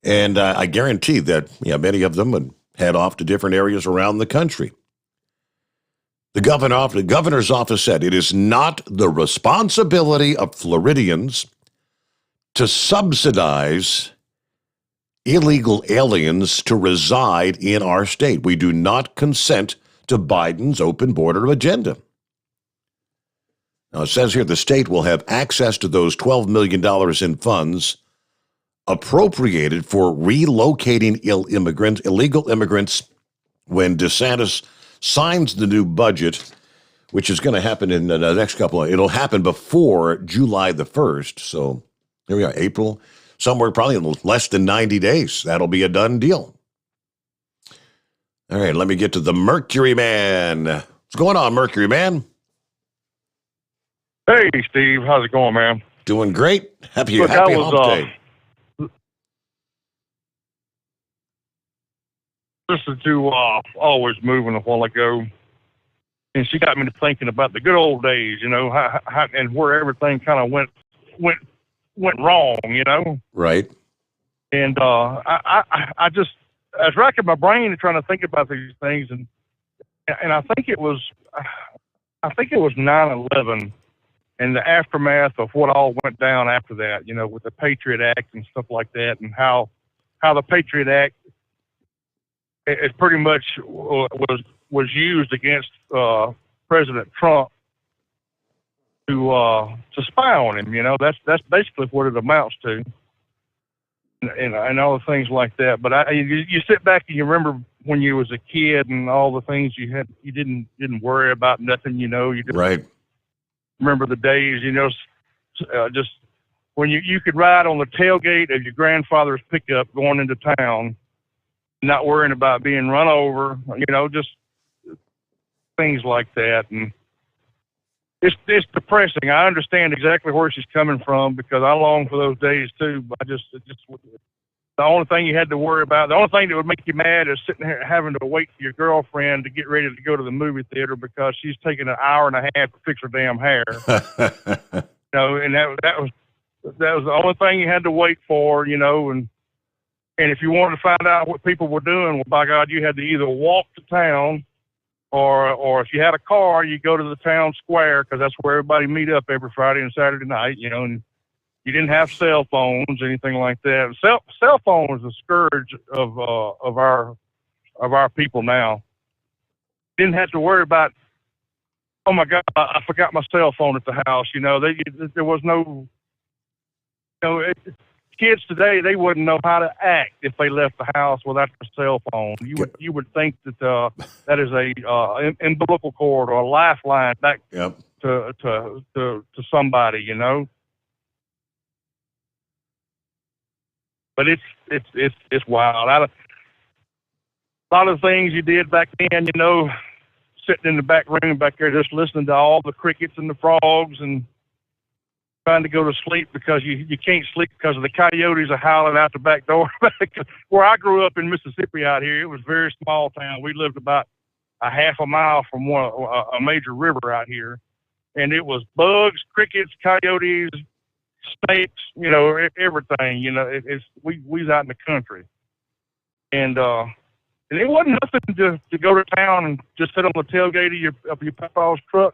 And I guarantee that many of them would head off to different areas around the country. The governor's office said it is not the responsibility of Floridians to subsidize illegal aliens to reside in our state. We do not consent to Biden's open border agenda. Now, it says here the state will have access to those $12 million in funds appropriated for relocating illegal immigrants when DeSantis signs the new budget, which is going to happen in the next it'll happen before July the 1st. So here we are, April, somewhere probably in less than 90 days. That'll be a done deal. All right, let me get to the Mercury Man. What's going on, Mercury Man? Hey, Steve. How's it going, man? Doing great. Happy Look, hump day. Listened to Always Moving a while ago, and she got me to thinking about the good old days, you know, how and where everything kind of went wrong, you know. Right. And I just I was racking my brain and trying to think about these things, and I think it was 9/11 and the aftermath of what all went down after that, you know, with the Patriot Act and stuff like that, and how the Patriot Act it pretty much was used against President Trump to spy on him. You know, that's basically what it amounts to, and all the things like that. But you sit back and you remember when you was a kid and all the things you didn't worry about nothing. You know, you just right. Remember the days. You know, just when you could ride on the tailgate of your grandfather's pickup going into town, not worrying about being run over, you know, just things like that. And it's depressing. I understand exactly where she's coming from because I long for those days too. But the only thing you had to worry about, the only thing that would make you mad is sitting here having to wait for your girlfriend to get ready to go to the movie theater because she's taking an hour and a half to fix her damn hair. You know, and that was the only thing you had to wait for, you know, and if you wanted to find out what people were doing, well, by God, you had to either walk to town or if you had a car, you go to the town square because that's where everybody meet up every Friday and Saturday night, you know, and you didn't have cell phones, anything like that. Cell phone was a scourge of our people now. Didn't have to worry about, oh, my God, I forgot my cell phone at the house, you know. There was no, you know, kids today, they wouldn't know how to act if they left the house without their cell phone. You would think that that is a umbilical cord or a lifeline back to somebody, you know. But it's wild. A lot of things you did back then, you know, sitting in the back room back there just listening to all the crickets and the frogs and trying to go to sleep because you can't sleep because of the coyotes are howling out the back door. Where I grew up in Mississippi out here, it was a very small town. We lived about a half a mile from a major river out here. And it was bugs, crickets, coyotes, snakes, you know, everything. You know, we was out in the country. And it wasn't nothing to go to town and just sit on the tailgate of your papa's truck.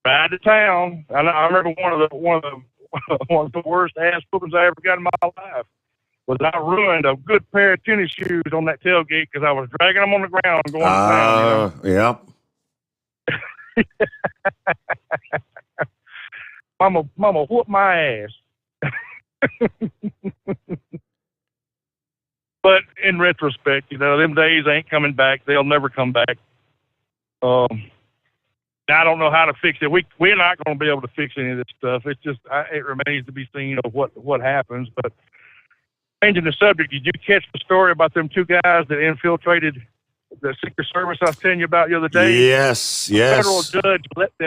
Ride to town. I remember one of the worst ass whoopings I ever got in my life was I ruined a good pair of tennis shoes on that tailgate because I was dragging them on the ground going to town. You know? Yeah. Mama whooped my ass. But in retrospect, you know, them days ain't coming back. They'll never come back. I don't know how to fix it. We're not going to be able to fix any of this stuff. It's just it remains to be seen of what happens. But changing the subject, did you catch the story about them two guys that infiltrated the Secret Service I was telling you about the other day? Yes. The federal judge let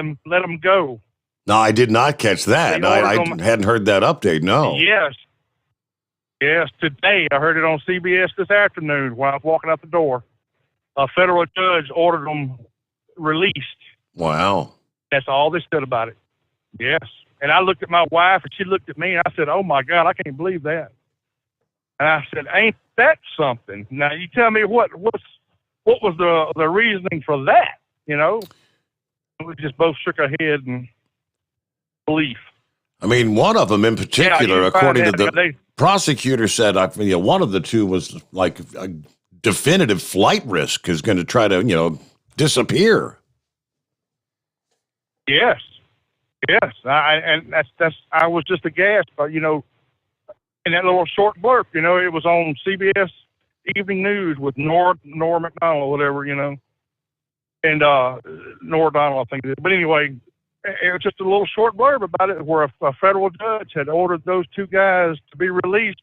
them go. No, I did not catch that. I hadn't heard that update. No. Yes. Today I heard it on CBS this afternoon while I was walking out the door. A federal judge ordered them released. Wow. That's all they said about it. Yes. And I looked at my wife and she looked at me and I said, oh my God, I can't believe that. And I said, ain't that something? Now you tell me what was the reasoning for that, you know? We just both shook our head in belief. I mean, one of them in particular, according to the prosecutor said, one of the two was like a definitive flight risk, is going to try to, disappear. Yes. I was just aghast, but in that little short blurb, it was on CBS Evening News with Norm Macdonald, whatever, and Nor Donald, I think it is. But anyway, it was just a little short blurb about it where a federal judge had ordered those two guys to be released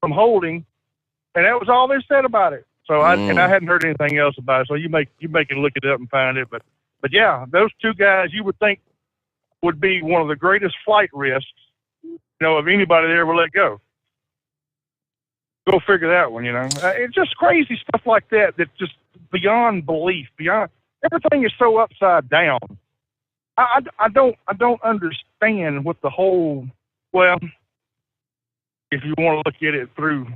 from holding, and that was all they said about it. So I hadn't heard anything else about it. So you can look it up and find it. But yeah, those two guys you would think would be one of the greatest flight risks, of anybody they ever let go. Go figure that one, It's just crazy stuff like that that's just beyond belief, everything is so upside down. I don't understand what the whole, well, if you want to look at it through,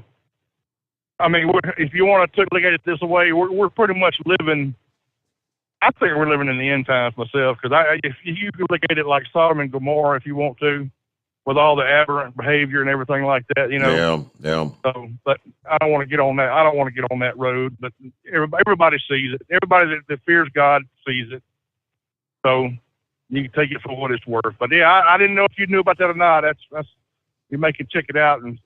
if you want to look at it this way, we're pretty much living, I think we're living in the end times myself, because if you could look at it like Sodom and Gomorrah if you want to, with all the aberrant behavior and everything like that, Yeah. So, but I don't want to get on that. I don't want to get on that road. But everybody sees it. Everybody that fears God sees it. So you can take it for what it's worth. But yeah, I didn't know if you knew about that or not. That's you make it check it out and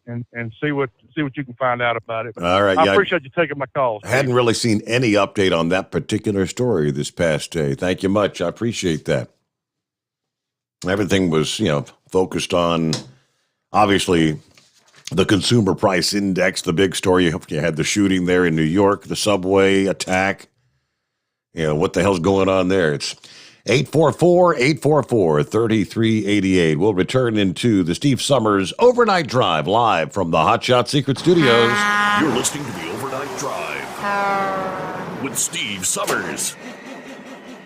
see what you can find out about it. But all right. I appreciate you taking my call. I hadn't really seen any update on that particular story this past day. Thank you much. I appreciate that. Everything was, focused on, obviously, the consumer price index, the big story. You had the shooting there in New York, the subway attack. What the hell's going on there? It's 844-844-3388. We'll return into the Steve Sommers Overnight Drive live from the Hot Shot Secret Studios. You're listening to the Overnight Drive with Steve Sommers.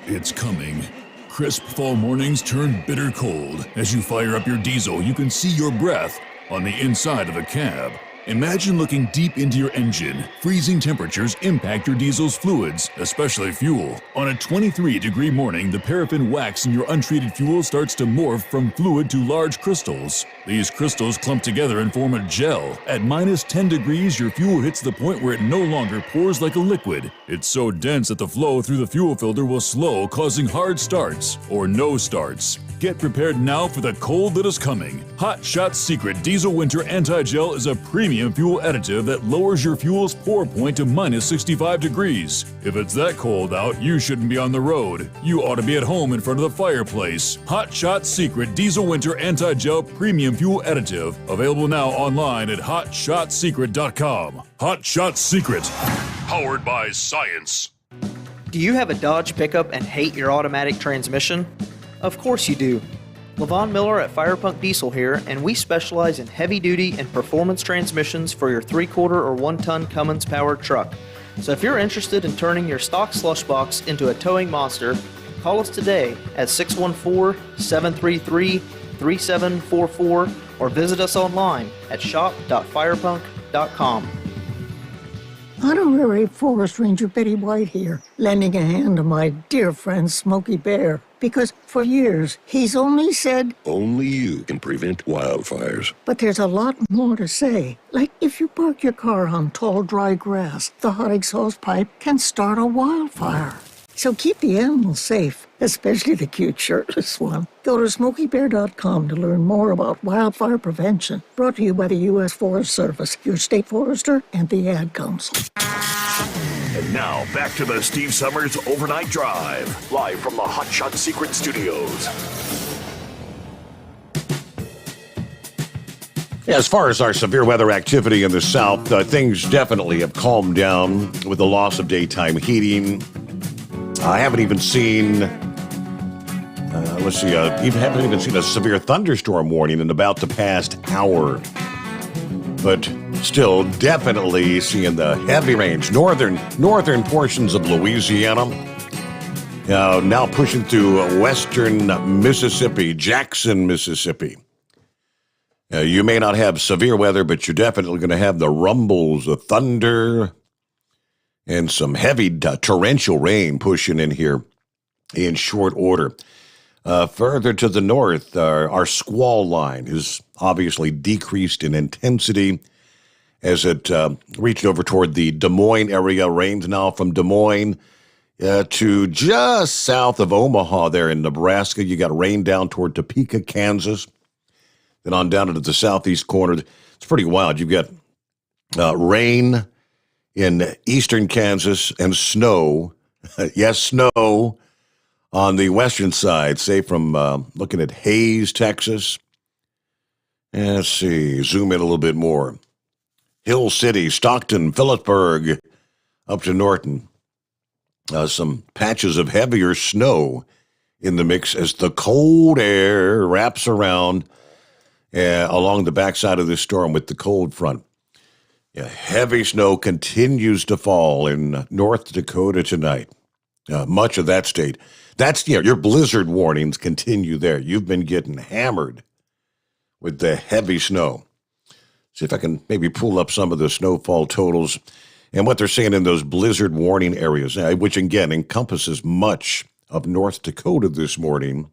It's coming. Crisp fall mornings turn bitter cold. As you fire up your diesel, you can see your breath on the inside of a cab. Imagine looking deep into your engine. Freezing temperatures impact your diesel's fluids, especially fuel. On a 23-degree morning, the paraffin wax in your untreated fuel starts to morph from fluid to large crystals. These crystals clump together and form a gel. At minus 10 degrees, your fuel hits the point where it no longer pours like a liquid. It's so dense that the flow through the fuel filter will slow, causing hard starts or no starts. Get prepared now for the cold that is coming. Hot Shot Secret Diesel Winter Anti-Gel is a premium fuel additive that lowers your fuel's pour point to minus 65 degrees. If it's that cold out, you shouldn't be on the road. You ought to be at home in front of the fireplace. Hot Shot Secret Diesel Winter Anti-Gel Premium Fuel Additive. Available now online at hotshotsecret.com. Hot Shot Secret. Powered by science. Do you have a Dodge pickup and hate your automatic transmission? Of course you do. Levon Miller at Firepunk Diesel here, and we specialize in heavy-duty and performance transmissions for your 3-quarter or 1-ton Cummins-powered truck. So if you're interested in turning your stock slush box into a towing monster, call us today at 614-733-3744 or visit us online at shop.firepunk.com. Honorary Forest Ranger Betty White here, lending a hand to my dear friend Smokey Bear. Because for years, he's only said, only you can prevent wildfires. But there's a lot more to say. Like if you park your car on tall, dry grass, the hot exhaust pipe can start a wildfire. So keep the animals safe, especially the cute shirtless one. Go to SmokeyBear.com to learn more about wildfire prevention. Brought to you by the U.S. Forest Service, your state forester, and the Ad Council. And now, back to the Steve Sommers Overnight Drive, live from the Hot Shot Secret Studios. As far as our severe weather activity in the south, things definitely have calmed down with the loss of daytime heating. I haven't even seen, haven't even seen a severe thunderstorm warning in about the past hour. But still, definitely seeing the heavy range, northern portions of Louisiana. Now pushing through western Mississippi, Jackson, Mississippi. You may not have severe weather, but you're definitely going to have the rumbles, the thunder, and some heavy torrential rain pushing in here in short order. Further to the north, our squall line is obviously decreased in intensity as it reached over toward the Des Moines area. Rains now from Des Moines to just south of Omaha there in Nebraska. You got rain down toward Topeka, Kansas. Then on down into the southeast corner. It's pretty wild. You've got rain in eastern Kansas and snow. Yes, snow on the western side, say from looking at Hayes, Texas. And let's see, zoom in a little bit more. Hill City, Stockton, Phillipsburg, up to Norton. Some patches of heavier snow in the mix as the cold air wraps around along the backside of this storm with the cold front. Yeah, heavy snow continues to fall in North Dakota tonight. Much of that state. That's, your blizzard warnings continue there. You've been getting hammered with the heavy snow. See if I can maybe pull up some of the snowfall totals and what they're saying in those blizzard warning areas, which again encompasses much of North Dakota this morning.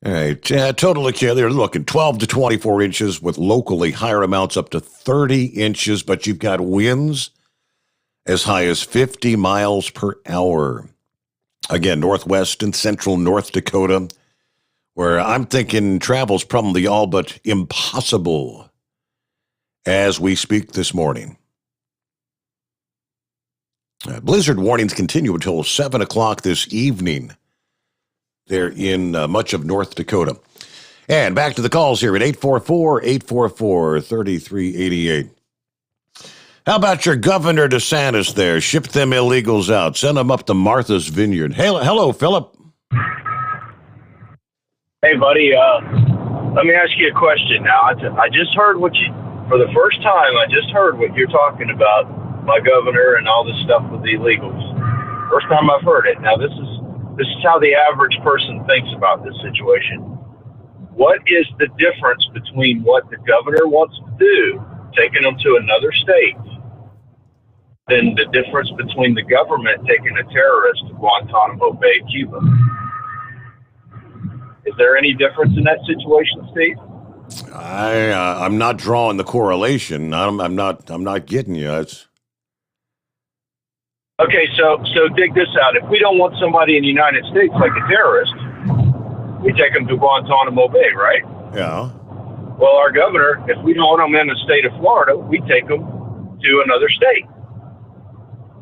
All right, total, they're looking 12 to 24 inches with locally higher amounts up to 30 inches, but you've got winds as high as 50 miles per hour. Again, northwest and central North Dakota, where I'm thinking travel's probably all but impossible as we speak this morning. Blizzard warnings continue until 7 o'clock this evening. They're in much of North Dakota. And back to the calls here at 844-844-3388. How about your Governor DeSantis there? Ship them illegals out. Send them up to Martha's Vineyard. Hey, hello, Philip. Hey, buddy. Let me ask you a question now. I just heard for the first time, I just heard what you're talking about, my governor and all this stuff with the illegals. First time I've heard it. Now, this is how the average person thinks about this situation. What is the difference between what the governor wants to do, taking them to another state, than the difference between the government taking a terrorist to Guantanamo Bay, Cuba? Is there any difference in that situation, Steve? I'm not drawing the correlation. I'm not getting you. Okay, so dig this out. If we don't want somebody in the United States like a terrorist, we take them to Guantanamo Bay, right? Yeah. Well, our governor, if we don't want them in the state of Florida, we take them to another state.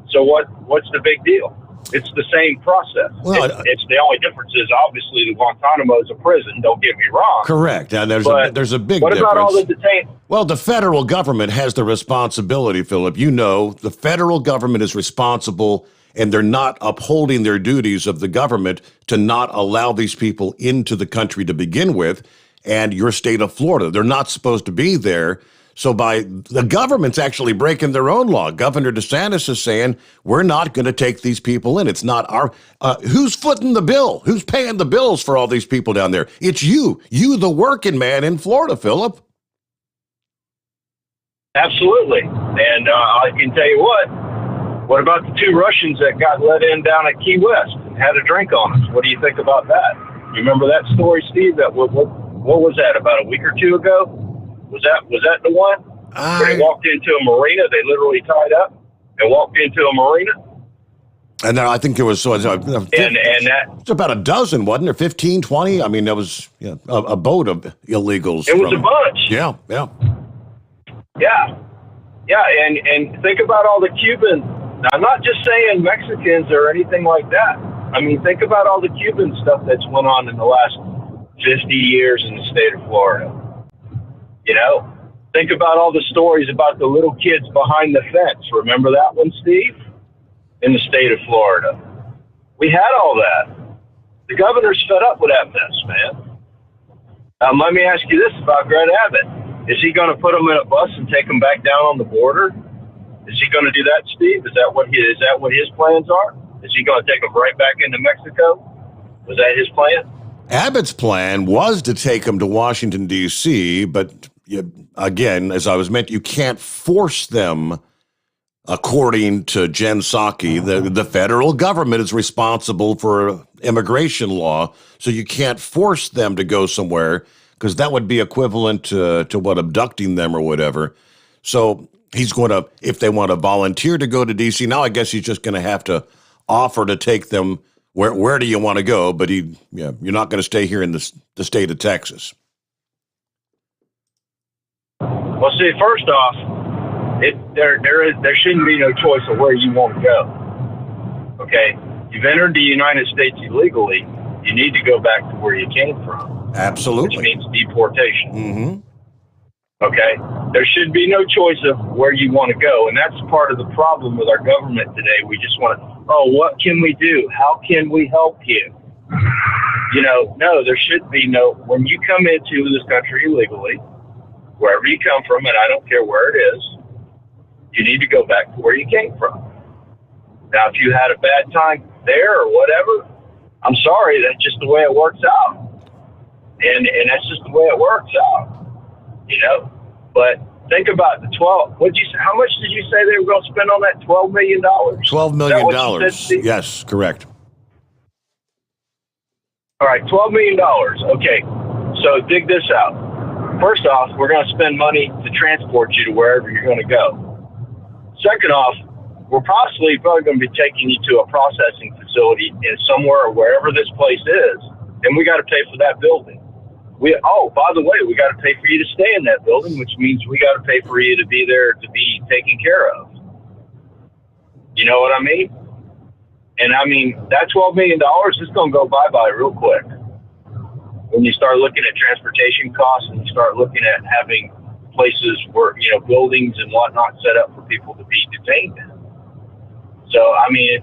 So what's the big deal? It's the same process. Well, it's the only difference is obviously the Guantanamo is a prison. Don't get me wrong. Correct. Now there's a big what difference. What about all the detained? Well, the federal government has the responsibility, Philip. You know, the federal government is responsible, and they're not upholding their duties of the government to not allow these people into the country to begin with. And your state of Florida, they're not supposed to be there. So the government's actually breaking their own law. Governor DeSantis is saying, we're not going to take these people in. It's not our, who's footing the bill? Who's paying the bills for all these people down there? It's you, the working man in Florida, Philip. Absolutely. And I can tell you what about the 2 Russians that got let in down at Key West and had a drink on us? What do you think about that? You remember that story, Steve? What was that, about a week or 2 ago? Was that the one? Where they walked into a marina, they literally tied up and walked into a marina? And then I think there was and that it's about a dozen, wasn't there? 15, 20? I mean, there was a boat of illegals. It was a bunch. Yeah. And think about all the Cubans. Now, I'm not just saying Mexicans or anything like that. I mean, think about all the Cuban stuff that's went on in the last 50 years in the state of Florida. You know, think about all the stories about the little kids behind the fence. Remember that one, Steve? In the state of Florida. We had all that. The governor's fed up with that mess, man. Let me ask you this about Greg Abbott. Is he going to put them in a bus and take them back down on the border? Is he going to do that, Steve? Is that what his plans are? Is he going to take them right back into Mexico? Was that his plan? Abbott's plan was to take them to Washington, D.C., but again, as I was meant, you can't force them. According to Jen Psaki, the federal government is responsible for immigration law, so you can't force them to go somewhere because that would be equivalent to abducting them or whatever. So he's going to, if they want to volunteer to go to D.C., now I guess he's just going to have to offer to take them. Where do you want to go? But you're not going to stay here in the state of Texas. Well, see, first off, there shouldn't be no choice of where you want to go. Okay, you've entered the United States illegally. You need to go back to where you came from. Absolutely, which means deportation. Mm-hmm. Okay, there should be no choice of where you want to go, and that's part of the problem with our government today. We just want to, what can we do? How can we help you? No, there should be no. When you come into this country illegally, wherever you come from, and I don't care where it is, you need to go back to where you came from. Now, if you had a bad time there or whatever, I'm sorry, that's just the way it works out. And that's just the way it works out. But think about the 12. How much did you say they were going to spend on that? $12 million. $12 million. Yes, correct. All right, $12 million. Okay, so dig this out. First off, we're going to spend money to transport you to wherever you're going to go. Second off, we're probably going to be taking you to a processing facility in somewhere or wherever this place is, and we got to pay for that building. By the way, we got to pay for you to stay in that building, which means we got to pay for you to be there to be taken care of. You know what I mean? And I mean, that $12 million is going to go bye-bye real quick. When you start looking at transportation costs and you start looking at having places where, buildings and whatnot set up for people to be detained in. So, I mean,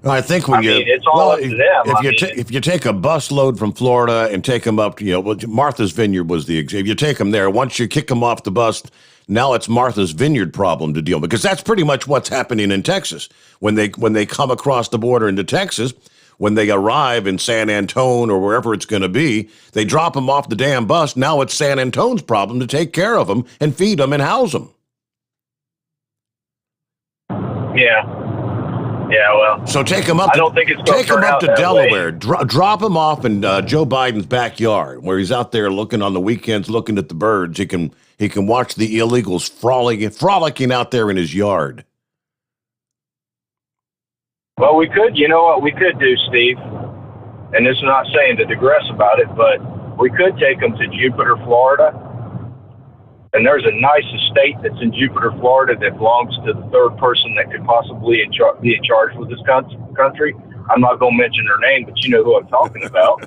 I think it's all up to them. If you take a bus load from Florida and take them up, Martha's Vineyard was the example. If you take them there, once you kick them off the bus, now it's Martha's Vineyard problem to deal with, because that's pretty much what's happening in Texas. When they come across the border into Texas, when they arrive in San Antone or wherever it's going to be, they drop them off the damn bus. Now it's San Antone's problem to take care of them and feed them and house them. Yeah. Yeah, well. So take them up. I don't think it's going to turn out to that Delaware. way. Drop them off in Joe Biden's backyard, where he's out there looking on the weekends, looking at the birds. He can watch the illegals frolicking out there in his yard. Well, we could. You know what we could do, Steve? And this is not saying to digress about it, but we could take them to Jupiter, Florida. And there's a nice estate that's in Jupiter, Florida that belongs to the third person that could possibly be in charge for this country. I'm not going to mention her name, but you know who I'm talking about.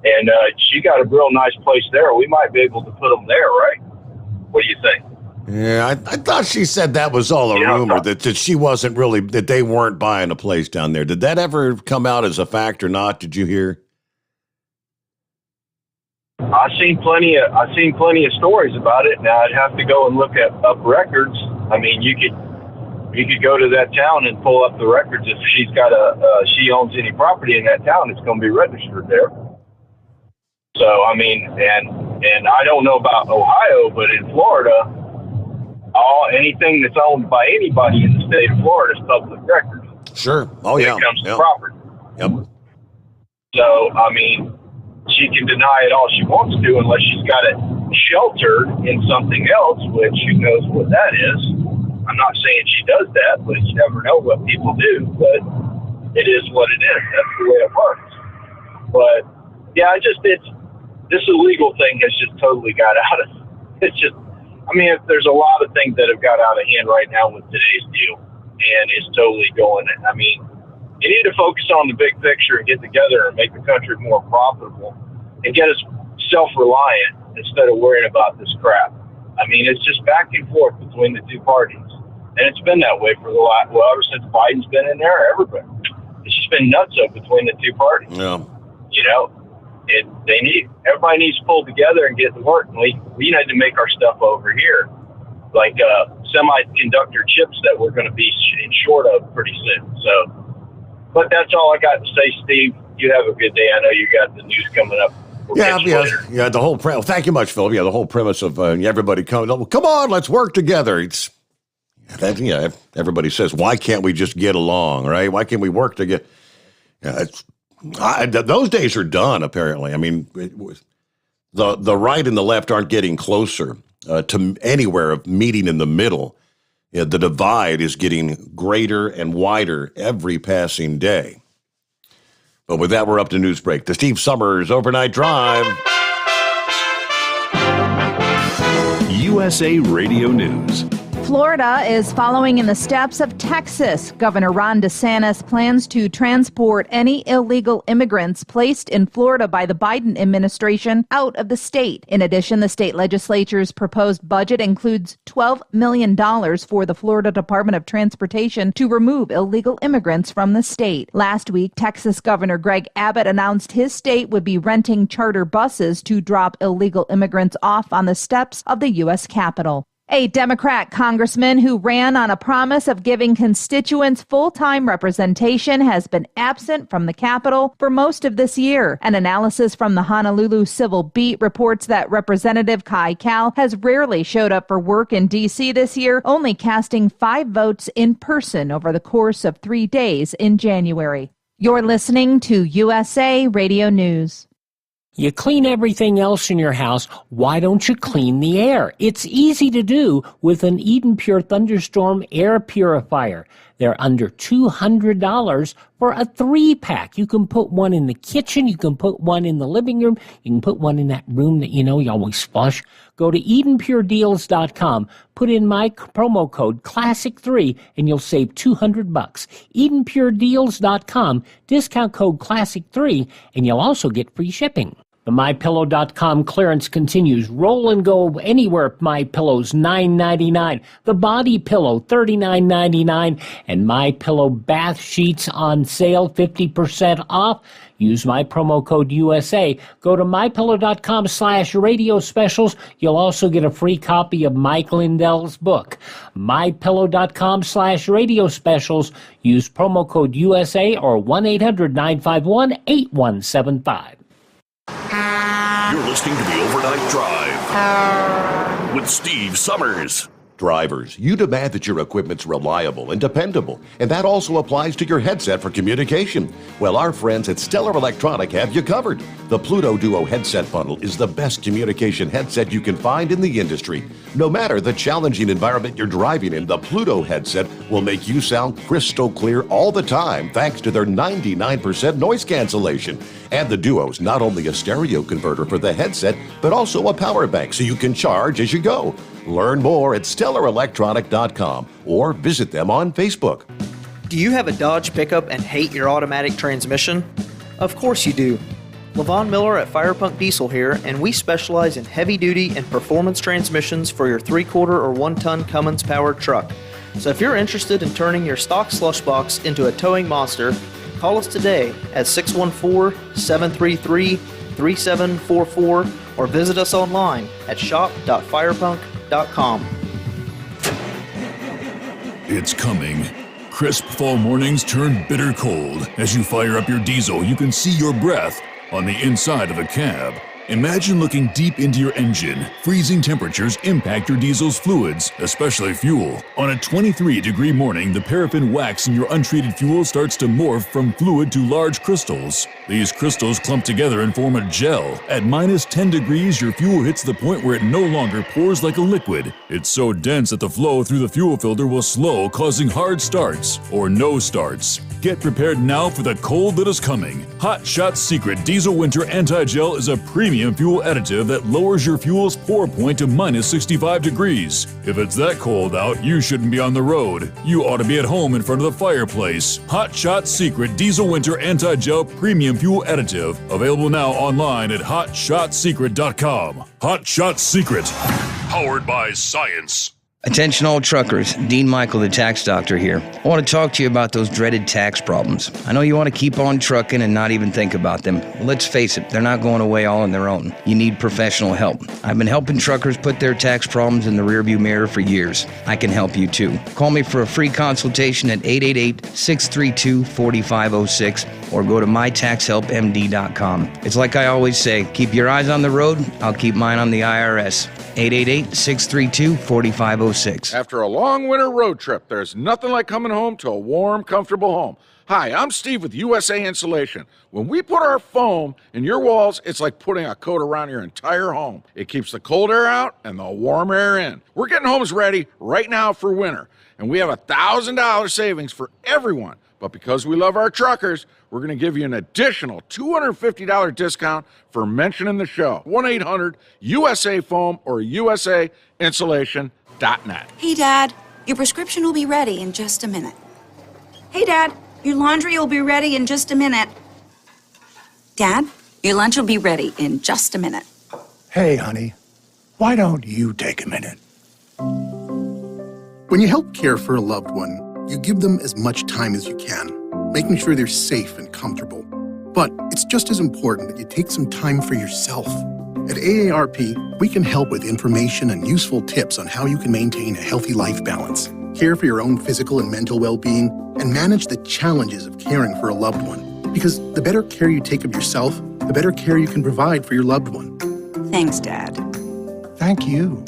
And she got a real nice place there. We might be able to put them there, right? What do you think? Yeah, I thought she said that was all a rumor, that she wasn't really, that they weren't buying a place down there. Did that ever come out as a fact or not? Did you hear? I've seen plenty of stories about it. Now I'd have to go and look up records. I mean, you could go to that town and pull up the records. If she's got she owns any property in that town, it's going to be registered there. So I mean, and I don't know about Ohio, but in Florida, anything that's owned by anybody in the state of Florida is public record. Sure. Oh when yeah. it comes to property. Yep. So I mean, she can deny it all she wants to unless she's got it sheltered in something else, which who knows what that is. I'm not saying she does that, but you never know what people do. But it is what it is. That's the way it works. But yeah, this illegal thing has just totally got out of. It's just, I mean, there's a lot of things that have got out of hand right now with today's deal, and it's totally going. I mean, you need to focus on the big picture and get together and make the country more profitable and get us self-reliant instead of worrying about this crap. I mean, it's just back and forth between the two parties. And it's been that way for ever since Biden's been in there, everybody. It's just been nuts up between the two parties. Yeah. Everybody needs to pull together and get to work. And we need to make our stuff over here, like semiconductor chips that we're going to be in short of pretty soon. So, but that's all I got to say, Steve. You have a good day. I know you got the news coming up. Yeah. The whole premise. Thank you much, Phil. Yeah, the whole premise of everybody coming. Come on, let's work together. Everybody says, why can't we just get along, right? Why can't we work together? Yeah, those days are done. Apparently, I mean, the right and the left aren't getting closer to anywhere of meeting in the middle. The divide is getting greater and wider every passing day. But with that, we're up to news break. The Steve Sommers Overnight Drive. USA Radio News. Florida is following in the steps of Texas. Governor Ron DeSantis plans to transport any illegal immigrants placed in Florida by the Biden administration out of the state. In addition, the state legislature's proposed budget includes $12 million for the Florida Department of Transportation to remove illegal immigrants from the state. Last week, Texas Governor Greg Abbott announced his state would be renting charter buses to drop illegal immigrants off on the steps of the U.S. Capitol. A Democrat congressman who ran on a promise of giving constituents full-time representation has been absent from the Capitol for most of this year. An analysis from the Honolulu Civil Beat reports that Representative Kai Cal has rarely showed up for work in D.C. this year, only casting 5 votes in person over the course of 3 days in January. You're listening to USA Radio News. You clean everything else in your house, why don't you clean the air? It's easy to do with an Eden Pure Thunderstorm air purifier. They're under $200 for a 3-pack. You can put one in the kitchen, you can put one in the living room, you can put one in that room that you always flush. Go to EdenPureDeals.com, put in my promo code Classic3, and you'll save $200. EdenPureDeals.com, discount code Classic3, and you'll also get free shipping. The MyPillow.com clearance continues. Roll and go anywhere. MyPillow's $9.99. The Body Pillow $39.99. And MyPillow bath sheets on sale 50% off. Use my promo code USA. Go to MyPillow.com/radio specials. You'll also get a free copy of Mike Lindell's book. MyPillow.com/radio specials. Use promo code USA or 1-800-951-8175. You're listening to the Overnight Drive with Steve Sommers. Drivers, you demand that your equipment's reliable and dependable, and that also applies to your headset for communication. Well, our friends at Stellar Electronic have you covered. The Pluto Duo headset bundle is the best communication headset you can find in the industry. No matter the challenging environment you're driving in, the Pluto headset will make you sound crystal clear all the time thanks to their 99% noise cancellation. And the Duo's not only a stereo converter for the headset, but also a power bank so you can charge as you go. Learn more at StellarElectronic.com or visit them on Facebook. Do you have a Dodge pickup and hate your automatic transmission? Of course you do. Levon Miller at Firepunk Diesel here, and we specialize in heavy-duty and performance transmissions for your 3-quarter or 1-ton Cummins-powered truck. So if you're interested in turning your stock slush box into a towing monster, call us today at 614-733-3744 or visit us online at shop.firepunk.com. It's coming. Crisp fall mornings turn bitter cold. As you fire up your diesel, you can see your breath on the inside of the cab. Imagine looking deep into your engine. Freezing temperatures impact your diesel's fluids, especially fuel. On a 23-degree morning, the paraffin wax in your untreated fuel starts to morph from fluid to large crystals. These crystals clump together and form a gel. At minus 10 degrees, your fuel hits the point where it no longer pours like a liquid. It's so dense that the flow through the fuel filter will slow, causing hard starts or no starts. Get prepared now for the cold that is coming. Hot Shot Secret Diesel Winter Anti-Gel is a premium fuel additive that lowers your fuel's pour point to minus 65 degrees. If it's that cold out, you shouldn't be on the road. You ought to be at home in front of the fireplace. Hot Shot Secret Diesel Winter Anti-Gel Premium Fuel Additive. Available now online at HotShotSecret.com. Hot Shot Secret. Powered by science. Attention all truckers, Dean Michael, the tax doctor here. I want to talk to you about those dreaded tax problems. I know you want to keep on trucking and not even think about them. Well, let's face it, they're not going away all on their own. You need professional help. I've been helping truckers put their tax problems in the rearview mirror for years. I can help you too. Call me for a free consultation at 888-632-4506 or go to mytaxhelpmd.com. It's like I always say, keep your eyes on the road, I'll keep mine on the IRS. 888-632-4506. After a long winter road trip, there's nothing like coming home to a warm, comfortable home. Hi, I'm Steve with USA Insulation. When we put our foam in your walls, it's like putting a coat around your entire home. It keeps the cold air out and the warm air in. We're getting homes ready right now for winter, and we have $1,000 savings for everyone. But because we love our truckers, we're going to give you an additional $250 discount for mentioning the show. 1-800-USA-FOAM or USAinsulation.net. Hey, Dad, your prescription will be ready in just a minute. Hey, Dad, your laundry will be ready in just a minute. Dad, your lunch will be ready in just a minute. Hey, honey, why don't you take a minute? When you help care for a loved one, you give them as much time as you can, making sure they're safe and comfortable. But it's just as important that you take some time for yourself. At AARP, we can help with information and useful tips on how you can maintain a healthy life balance, care for your own physical and mental well-being, and manage the challenges of caring for a loved one. Because the better care you take of yourself, the better care you can provide for your loved one. Thanks, Dad. Thank you.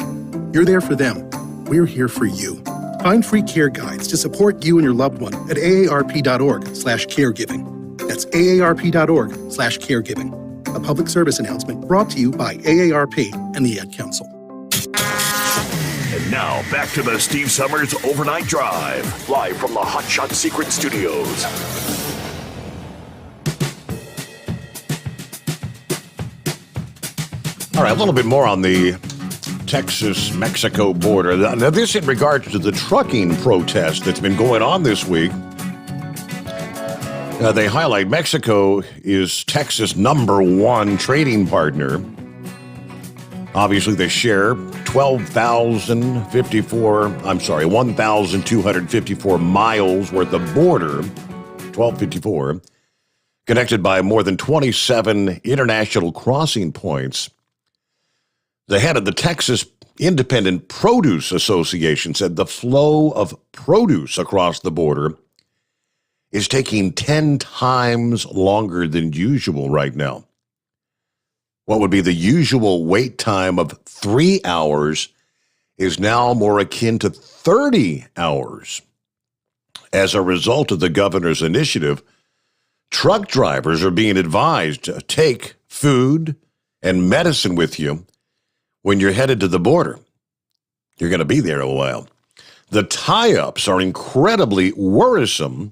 You're there for them. We're here for you. Find free care guides to support you and your loved one at aarp.org/caregiving. That's aarp.org/caregiving. A public service announcement brought to you by AARP and the Ad Council. And now, back to the Steve Sommers Overnight Drive, live from the Hot Shot Secret Studios. All right, a little bit more on the Texas-Mexico border. Now, this in regards to the trucking protest that's been going on this week. They highlight Mexico is Texas' #1 trading partner. Obviously, they share 1,254 miles worth of border, 1,254, connected by more than 27 international crossing points. The head of the Texas Independent Produce Association said the flow of produce across the border is taking 10 times longer than usual right now. What would be the usual wait time of 3 hours is now more akin to 30 hours. As a result of the governor's initiative, truck drivers are being advised to take food and medicine with you when you're headed to the border. You're going to be there a while. The tie-ups are incredibly worrisome.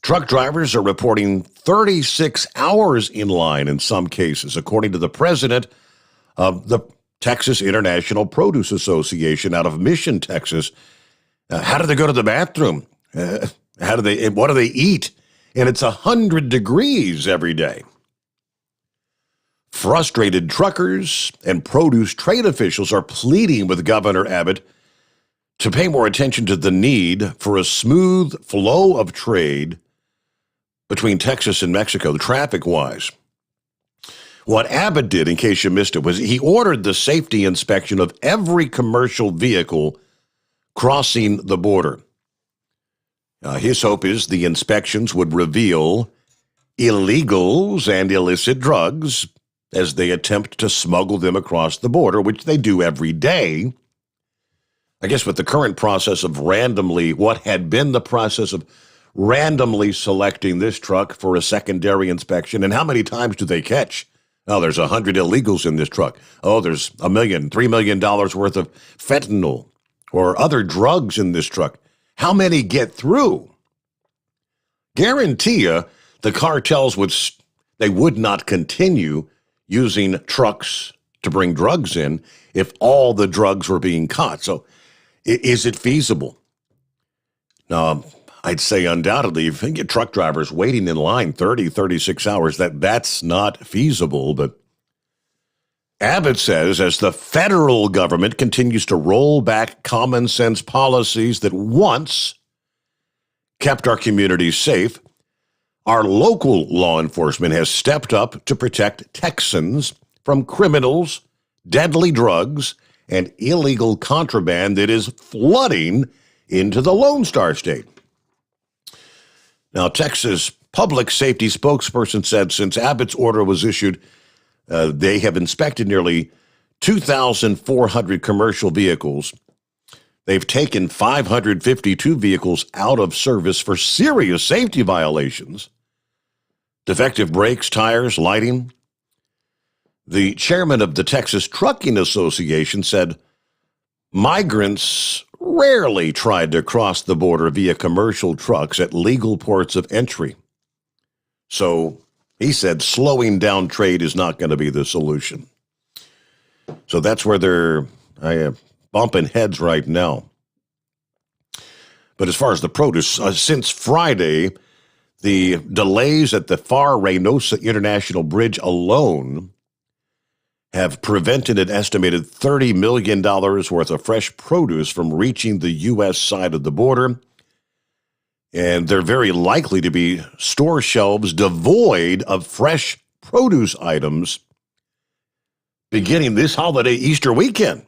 Truck drivers are reporting 36 hours in line in some cases, according to the president of the Texas International Produce Association out of Mission, Texas. How do they go to the bathroom? What do they eat? And it's 100 degrees every day. Frustrated truckers and produce trade officials are pleading with Governor Abbott to pay more attention to the need for a smooth flow of trade between Texas and Mexico, traffic-wise. What Abbott did, in case you missed it, was he ordered the safety inspection of every commercial vehicle crossing the border. His hope is the inspections would reveal illegals and illicit drugs as they attempt to smuggle them across the border, which they do every day. I guess with the current process of what had been the process of randomly selecting this truck for a secondary inspection, and how many times do they catch? Oh, there's 100 illegals in this truck. Oh, there's $3 million worth of fentanyl or other drugs in this truck. How many get through? Guarantee you the cartels they would not continue using trucks to bring drugs in if all the drugs were being caught. So is it feasible? Now, I'd say undoubtedly, if you get truck drivers waiting in line 30, 36 hours, that's not feasible. But Abbott says as the federal government continues to roll back common sense policies that once kept our communities safe, our local law enforcement has stepped up to protect Texans from criminals, deadly drugs, and illegal contraband that is flooding into the Lone Star State. Now, Texas public safety spokesperson said since Abbott's order was issued, they have inspected nearly 2,400 commercial vehicles. They've taken 552 vehicles out of service for serious safety violations, defective brakes, tires, lighting. The chairman of the Texas Trucking Association said migrants rarely tried to cross the border via commercial trucks at legal ports of entry. So he said slowing down trade is not going to be the solution. So that's where they're bumping heads right now. But as far as the produce, since Friday, the delays at the Far Reynosa International Bridge alone have prevented an estimated $30 million worth of fresh produce from reaching the U.S. side of the border. And they're very likely to be store shelves devoid of fresh produce items beginning this holiday Easter weekend.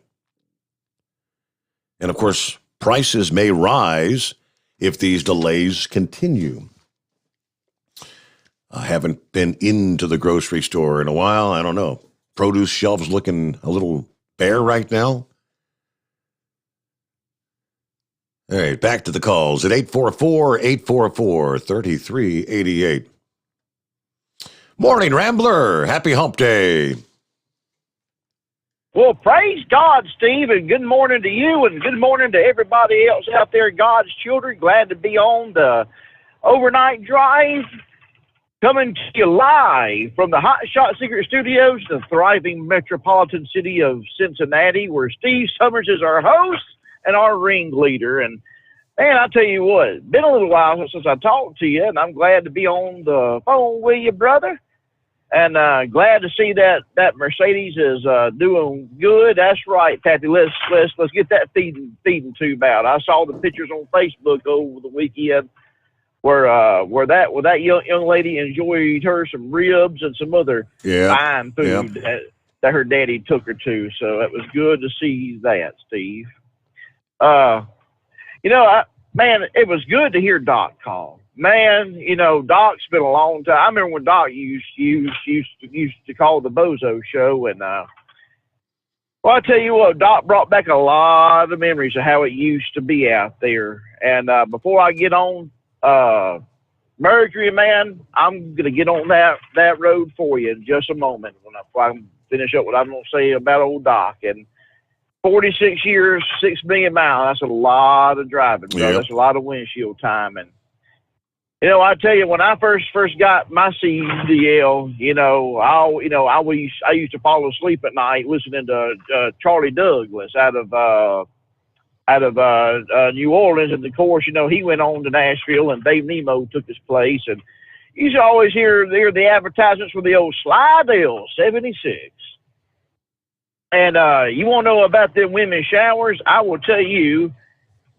And of course, prices may rise if these delays continue. I haven't been into the grocery store in a while. I don't know. Produce shelves looking a little bare right now. All right, back to the calls at 844-844-3388. Morning, Rambler. Happy Hump Day. Well, praise God, Steve, and good morning to you, and good morning to everybody else out there, God's children. Glad to be on the overnight drive, coming to you live from the Hot Shot Secret Studios, the thriving metropolitan city of Cincinnati, where Steve Sommers is our host and our ringleader. And man, I tell you what, it's been a little while since I talked to you, and I'm glad to be on the phone with you, brother. And glad to see that Mercedes is doing good. That's right, Pappy. Let's get that feeding tube out. I saw the pictures on Facebook over the weekend where that young lady enjoyed her some ribs and some other fine food that her daddy took her to. So it was good to see that, Steve. Man, it was good to hear Doc call. Man, Doc's been a long time. I remember when Doc used to call the Bozo Show, and well, I tell you what, Doc brought back a lot of memories of how it used to be out there. And before I get on Mercury, man, I'm gonna get on that road for you in just a moment when I finish up what I'm gonna say about old Doc. And 46 years, 6 million miles. That's a lot of driving, bro. Yep. That's a lot of windshield time. And I tell you, when I first got my CDL, I used to fall asleep at night listening to Charlie Douglas out of New Orleans, and of course, he went on to Nashville, and Dave Nemo took his place. And you should always hear the advertisements for the old Slidell 76. And you want to know about them women's showers? I will tell you.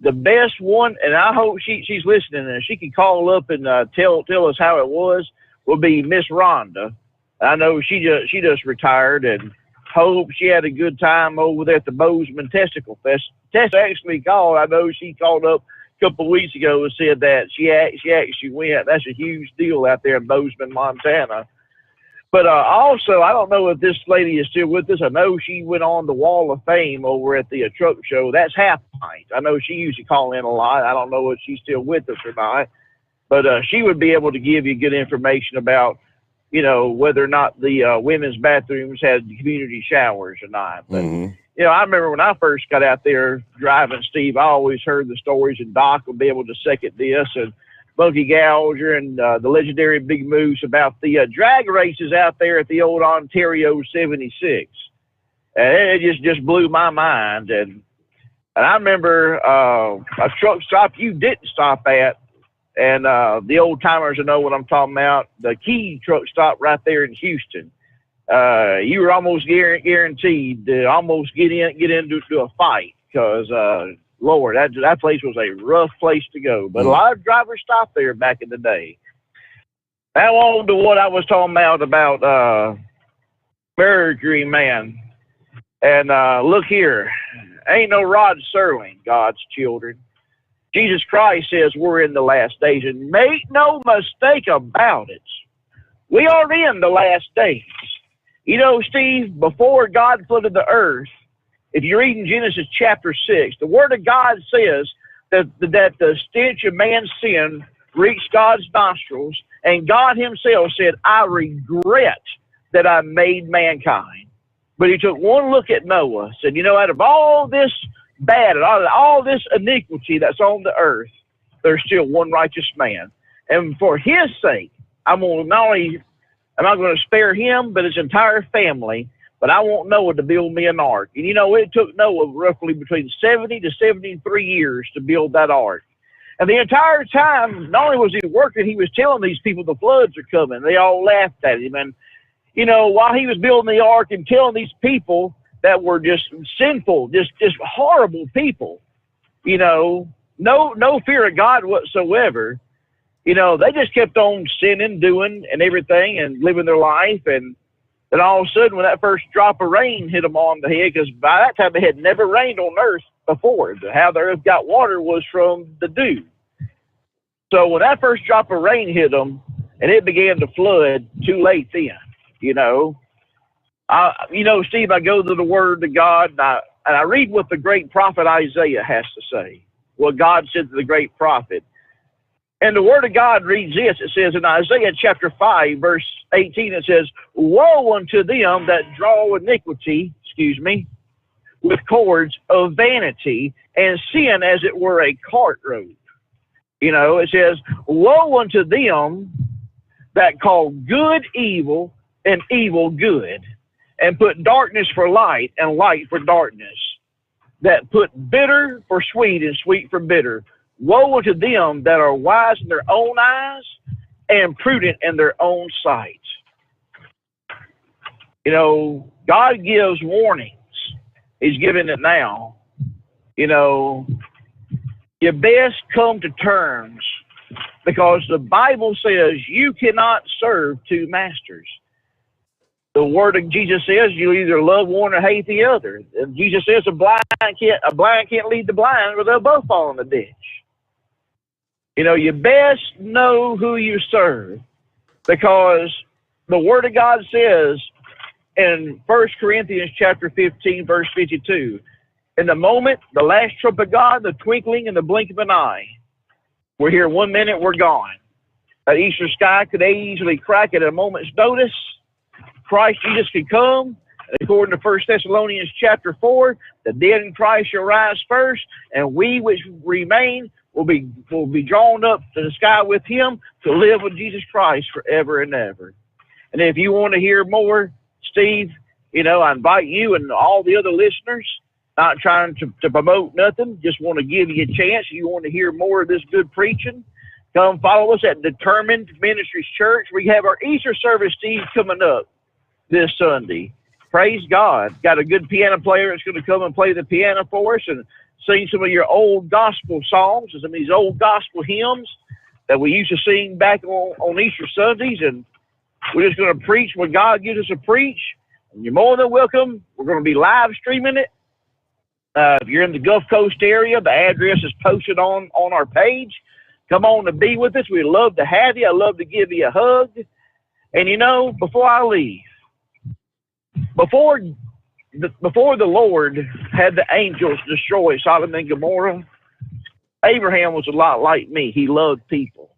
The best one, and I hope she's listening, and she can call up and tell us how it was, will be Miss Rhonda. I know she just retired, and hope she had a good time over there at the Bozeman Testicle Fest. Tess actually called. I know she called up a couple of weeks ago and said that she actually went. That's a huge deal out there in Bozeman, Montana. But also, I don't know if this lady is still with us. I know she went on the Wall of Fame over at the truck show. That's Half Pint. I know she used to call in a lot. I don't know if she's still with us or not. But she would be able to give you good information about, whether or not the women's bathrooms had community showers or not. But, I remember when I first got out there driving, Steve, I always heard the stories, and Doc would be able to second this, and Monkey Gouger and the legendary Big Moose about the drag races out there at the old Ontario 76. And it just blew my mind. And I remember a truck stop you didn't stop at, and the old timers will know what I'm talking about, the Key truck stop right there in Houston. You were almost guaranteed to almost get into a fight because Lord, that place was a rough place to go. But a lot of drivers stopped there back in the day. Now on to what I was talking about Mercury, man. And look here, ain't no Rod Serling, God's children. Jesus Christ says we're in the last days, and make no mistake about it. We are in the last days. You know, Steve, before God flooded the earth, if you read in Genesis chapter 6, the Word of God says that the stench of man's sin reached God's nostrils, and God himself said, I regret that I made mankind. But he took one look at Noah, said, you know, out of all this bad, all this iniquity that's on the earth, there's still one righteous man. And for his sake, I'm going to not only am I going to spare him, but his entire family, but I want Noah to build me an ark. And you know, it took Noah roughly between 70 to 73 years to build that ark. And the entire time, not only was he working, he was telling these people the floods are coming. They all laughed at him. And, you know, while he was building the ark and telling these people that were just sinful, just horrible people, you know, no fear of God whatsoever, you know, they just kept on sinning, doing and everything and living their life. And then all of a sudden, when that first drop of rain hit them on the head, because by that time it had never rained on earth before. How the earth got water was from the dew. So when that first drop of rain hit them and it began to flood, too late then, you know. You know, Steve, I go to the Word of God and I read what the great prophet Isaiah has to say, what God said to the great prophet. And the Word of God reads this. It says in Isaiah chapter 5, verse 18, it says, woe unto them that draw iniquity, with cords of vanity, and sin as it were a cart rope. You know, it says, woe unto them that call good evil and evil good, and put darkness for light and light for darkness, that put bitter for sweet and sweet for bitter. Woe unto them that are wise in their own eyes and prudent in their own sight. You know, God gives warnings. He's giving it now. You know, you best come to terms, because the Bible says you cannot serve two masters. The word of Jesus says you either love one or hate the other. And Jesus says a blind can't lead the blind, or they'll both fall in the ditch. You know, you best know who you serve, because the Word of God says in 1 Corinthians chapter 15, verse 52, in the moment, the last trump of God, the twinkling and the blink of an eye, we're here 1 minute, we're gone. That eastern sky could easily crack at a moment's notice. Christ Jesus could come. According to 1 Thessalonians chapter 4, the dead in Christ shall rise first, and we which remain will be drawn up to the sky with him to live with Jesus Christ forever and ever. And if you want to hear more, Steve, you know, I invite you and all the other listeners, not trying to promote nothing, just want to give you a chance. You want to hear more of this good preaching, come follow us at Determined Ministries Church. We have our Easter service, Steve, coming up this Sunday. Praise God. Got a good piano player that's going to come and play the piano for us and sing some of your old gospel songs and some of these old gospel hymns that we used to sing back on Easter Sundays. And we're just going to preach what God gives us to preach. And you're more than welcome. We're going to be live streaming it. If you're in the Gulf Coast area, the address is posted on our page. Come on and be with us. We'd love to have you. I'd love to give you a hug. And you know, before I leave, before the Lord had the angels destroy Sodom and Gomorrah, Abraham was a lot like me. He loved people.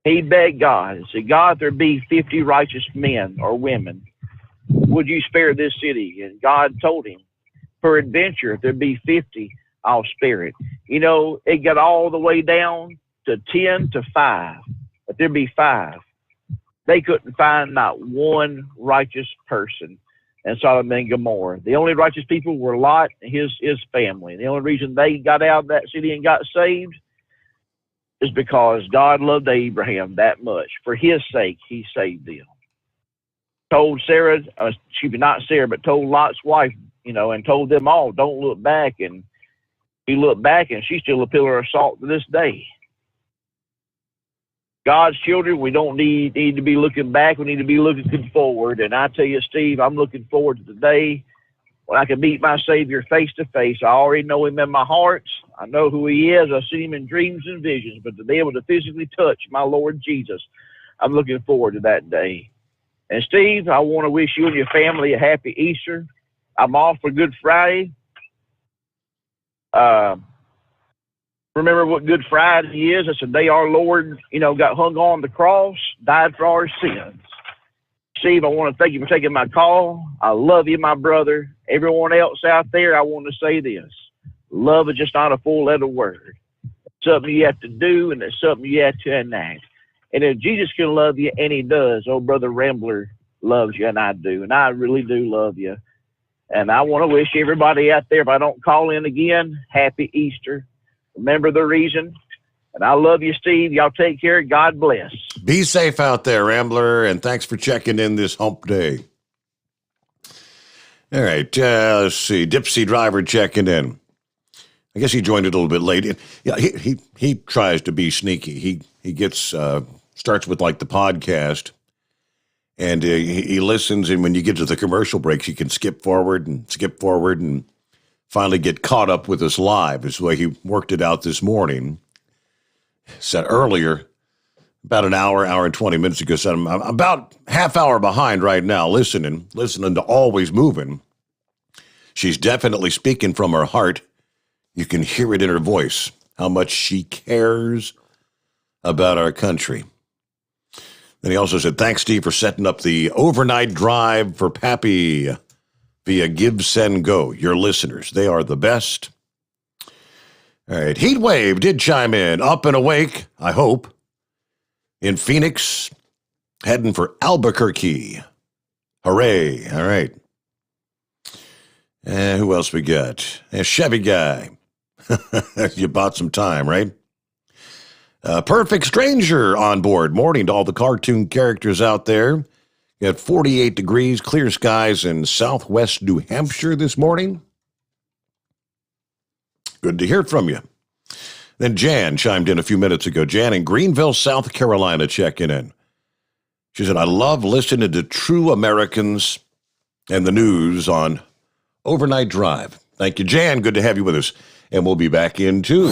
He begged God and said, God, if there be 50 righteous men or women, would you spare this city? And God told him, peradventure, if there be 50, I'll spare it. You know, it got all the way down to 10 to 5. If there be 5, they couldn't find not one righteous person in Sodom and Gomorrah. The only righteous people were Lot and his family. The only reason they got out of that city and got saved is because God loved Abraham that much. For his sake, he saved them. Told Sarah, not Sarah, but told Lot's wife, you know, and told them all, don't look back. And he looked back, and she's still a pillar of salt to this day. God's children, we don't need to be looking back. We need to be looking forward. And I tell you, Steve, I'm looking forward to the day when I can meet my Savior face to face. I already know him in my heart. I know who he is. I see him in dreams and visions. But to be able to physically touch my Lord Jesus, I'm looking forward to that day. And Steve, I want to wish you and your family a happy Easter. I'm off for Good Friday. Remember what Good Friday is? It's the day our Lord, got hung on the cross, died for our sins. Steve, I want to thank you for taking my call. I love you, my brother. Everyone else out there, I want to say this. Love is just not a four-letter word. It's something you have to do, and it's something you have to enact. And if Jesus can love you, and he does, old brother Rambler loves you, and I do. And I really do love you. And I want to wish everybody out there, if I don't call in again, happy Easter. Remember the reason. And I love you, Steve. Y'all take care. God bless. Be safe out there, Rambler, and thanks for checking in this hump day. All right, let's see. Dipsy Driver checking in. I guess he joined it a little bit late. Yeah, he tries to be sneaky. He gets starts with like the podcast, and he listens. And when you get to the commercial breaks, you can skip forward and finally get caught up with us live. Is the way he worked it out this morning. Said earlier, about an hour and 20 minutes ago, said I'm about half hour behind right now, listening to Always Moving. She's definitely speaking from her heart. You can hear it in her voice, how much she cares about our country. Then he also said, thanks, Steve, for setting up the overnight drive for Pappy via Give, Send, Go. Your listeners, they are the best. All right, Heatwave did chime in, up and awake, I hope, in Phoenix, heading for Albuquerque. Hooray, all right. And who else we got? A Chevy guy. You bought some time, right? Perfect Stranger on board. Morning to all the cartoon characters out there. You had 48 degrees, clear skies in southwest New Hampshire this morning. Good to hear from you. Then Jan chimed in a few minutes ago. Jan in Greenville, South Carolina, checking in. She said, I love listening to True Americans and the news on Overnight Drive. Thank you, Jan. Good to have you with us. And we'll be back in, too.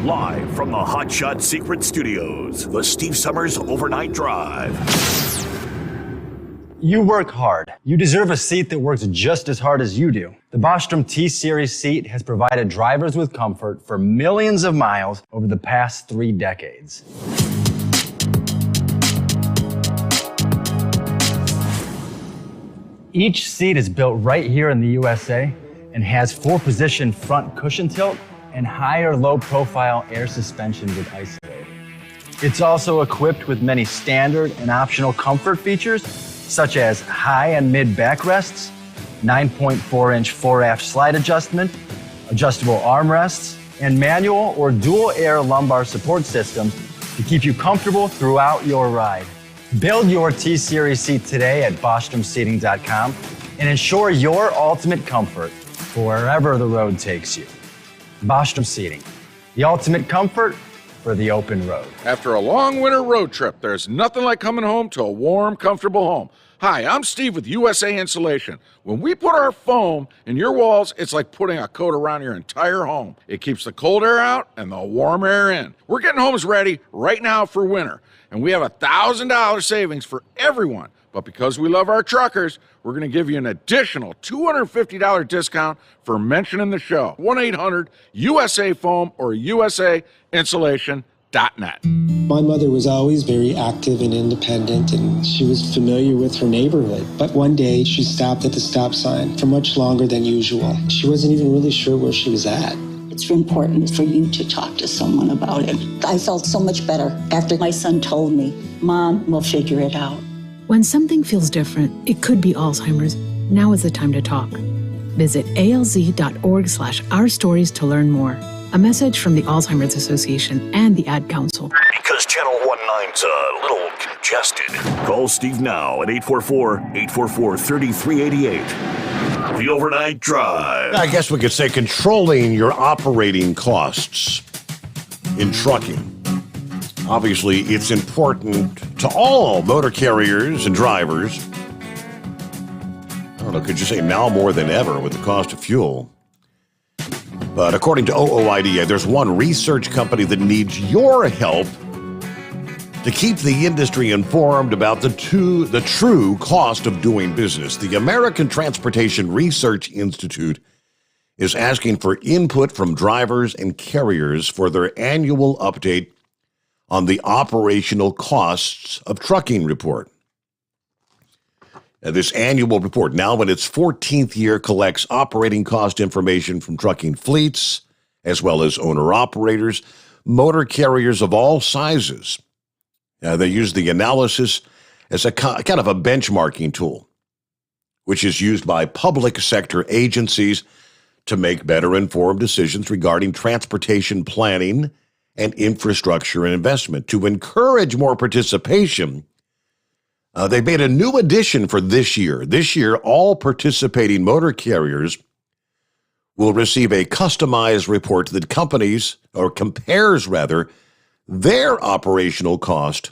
Live from the Hot Shot Secret Studios, the Steve Summers Overnight Drive. You work hard. You deserve a seat that works just as hard as you do. The Bostrom T-Series seat has provided drivers with comfort for millions of miles over the past 3 decades. Each seat is built right here in the USA and has 4-position front cushion tilt and higher low-profile air suspension with Isolate. It's also equipped with many standard and optional comfort features, such as high and mid backrests, 9.4-inch fore-aft slide adjustment, adjustable armrests, and manual or dual air lumbar support systems to keep you comfortable throughout your ride. Build your T-Series seat today at BostromSeating.com and ensure your ultimate comfort for wherever the road takes you. Bostrom Seating, the ultimate comfort for the open road. After a long winter road trip, there's nothing like coming home to a warm, comfortable home. Hi, I'm Steve with USA Insulation. When we put our foam in your walls, it's like putting a coat around your entire home. It keeps the cold air out and the warm air in. We're getting homes ready right now for winter, and we have $1,000 savings for everyone. But because we love our truckers, we're going to give you an additional $250 discount for mentioning the show. 1-800-USA-FOAM or USAinsulation.net. My mother was always very active and independent, and she was familiar with her neighborhood. But one day, she stopped at the stop sign for much longer than usual. She wasn't even really sure where she was at. It's important for you to talk to someone about it. I felt so much better after my son told me, Mom, we'll figure it out. When something feels different, it could be Alzheimer's. Now is the time to talk. Visit alz.org/ourstories to learn more. A message from the Alzheimer's Association and the Ad Council. Because Channel 19's a little congested. Call Steve now at 844-844-3388. The Overnight Drive. I guess we could say controlling your operating costs in trucking. Obviously, it's important to all motor carriers and drivers. I don't know, could you say now more than ever with the cost of fuel? But according to OOIDA, there's one research company that needs your help To keep the industry informed about the true cost of doing business, the American Transportation Research Institute is asking for input from drivers and carriers for their annual update on the operational costs of trucking report. This annual report, now in its 14th year, collects operating cost information from trucking fleets, as well as owner-operators, motor carriers of all sizes. They use the analysis as a kind of a benchmarking tool, which is used by public sector agencies to make better informed decisions regarding transportation planning and infrastructure and investment. To encourage more participation, they made a new addition for this year. This year, all participating motor carriers will receive a customized report that compares their operational cost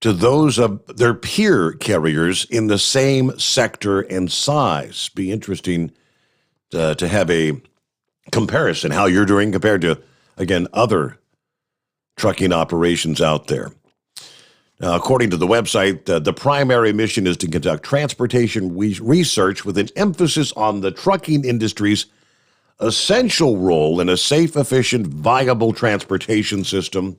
to those of their peer carriers in the same sector and size. Be interesting to have a comparison, how you're doing compared to, again, other trucking operations out there. According to the website, the primary mission is to conduct transportation research with an emphasis on the trucking industry's essential role in a safe, efficient, viable transportation system.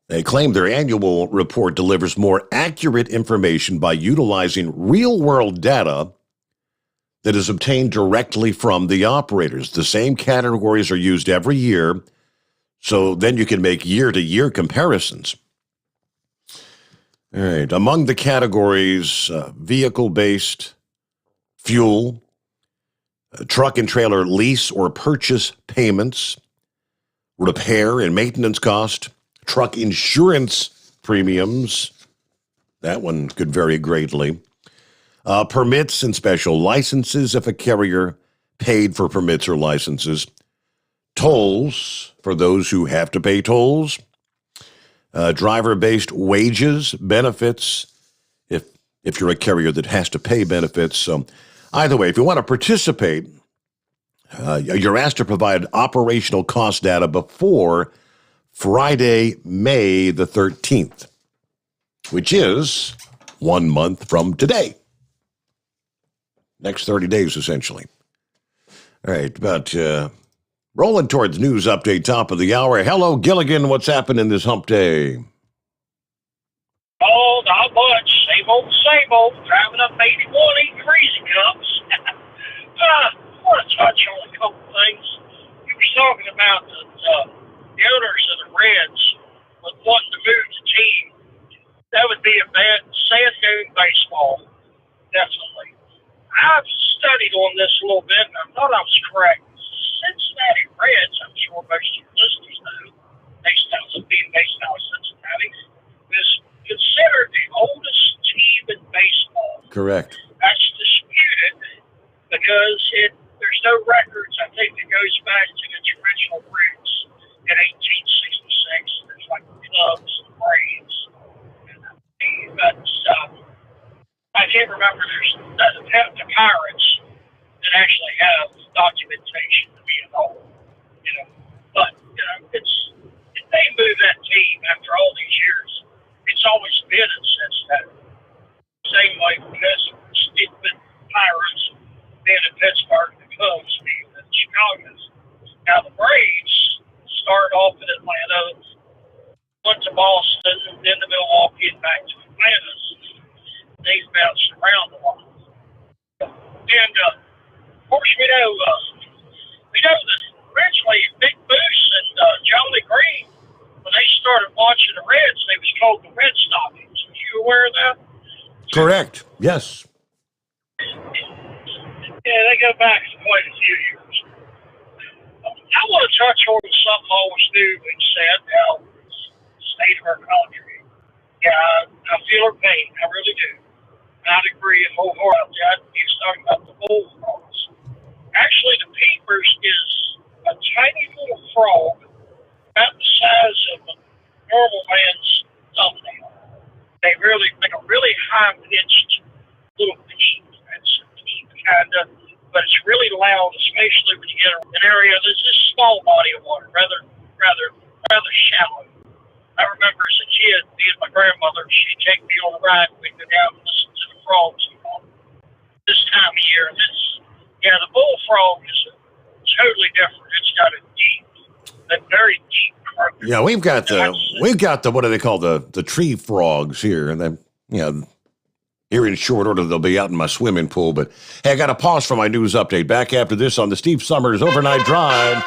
They claim their annual report delivers more accurate information by utilizing real-world data that is obtained directly from the operators. The same categories are used every year, so then you can make year-to-year comparisons. All right, among the categories, vehicle-based, fuel, truck and trailer lease or purchase payments, repair and maintenance cost, truck insurance premiums, that one could vary greatly, permits and special licenses if a carrier paid for permits or licenses, tolls for those who have to pay tolls, driver-based wages, benefits, if you're a carrier that has to pay benefits. So either way, if you want to participate, you're asked to provide operational cost data before Friday, May the 13th, which is 1 month from today. Next 30 days, essentially. All right, but rolling towards news update, top of the hour. Hello, Gilligan. What's happening this hump day? Oh, not much. Same old. Driving up 81, eating freezing cups. I want to touch on a couple things. You were talking about the owners of the Reds wanting to move the team. That would be a bad, sad day in baseball. Definitely. I've studied on this a little bit, and I thought I was correct. Cincinnati Reds, I'm sure most of your listeners know, being based out of Cincinnati, is considered the oldest team in baseball. Correct. That's disputed because there's no records. I think it goes back to its original roots in 1866. There's like the Cubs, the Braves, but I can't remember. There's the Pirates that actually have documentation to be an old, But if they move that team after all these years, it's always been in Cincinnati. Same way because it's been Pirates being in Pittsburgh, the Cubs being in Chicago. Now the Braves started off in Atlanta, went to Boston, then to Milwaukee, and back to Atlanta. They've bounced around a lot. And of course, we know that originally Big Moose and Jolly Green, when they started watching the Reds, they was called the Red Stockings. Were you aware of that? Correct. Yes. Yeah, they go back quite a few years. I want to touch on something I always knew and said, the state of our country. Yeah, I feel her pain. I really do. I'd agree wholeheartedly. He was talking about the bullfrogs. Actually, the peepers is a tiny little frog about the size of a normal man's thumbnail. They make a really high-pitched little peep. It's a peep kind of, but it's really loud, especially when you get an area that's just small body of water, rather shallow. I remember as a kid, me and my grandmother, she'd take me on a ride, and we'd go down and listen to the frogs this time of year. And the bullfrog is totally different. It's got a very deep croak. Yeah, we've got the what do they call the tree frogs here, and then here in short order they'll be out in my swimming pool. But hey, I got to pause for my news update. Back after this on the Steve Sommers Overnight Drive.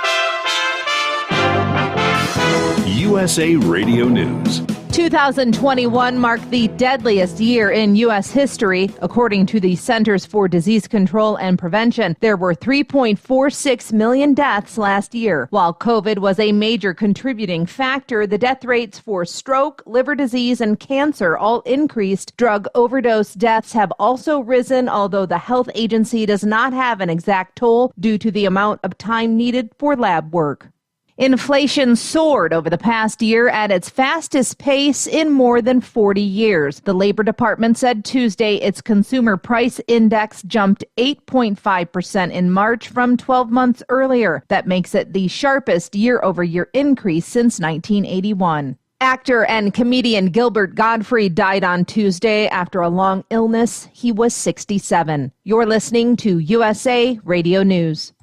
USA Radio News. 2021 marked the deadliest year in U.S. history. According to the Centers for Disease Control and Prevention, there were 3.46 million deaths last year. While COVID was a major contributing factor, the death rates for stroke, liver disease, and cancer all increased. Drug overdose deaths have also risen, although the health agency does not have an exact toll due to the amount of time needed for lab work. Inflation soared over the past year at its fastest pace in more than 40 years. The Labor Department said Tuesday its consumer price index jumped 8.5% in March from 12 months earlier. That makes it the sharpest year-over-year increase since 1981. Actor and comedian Gilbert Gottfried died on Tuesday after a long illness. He was 67. You're listening to USA Radio News.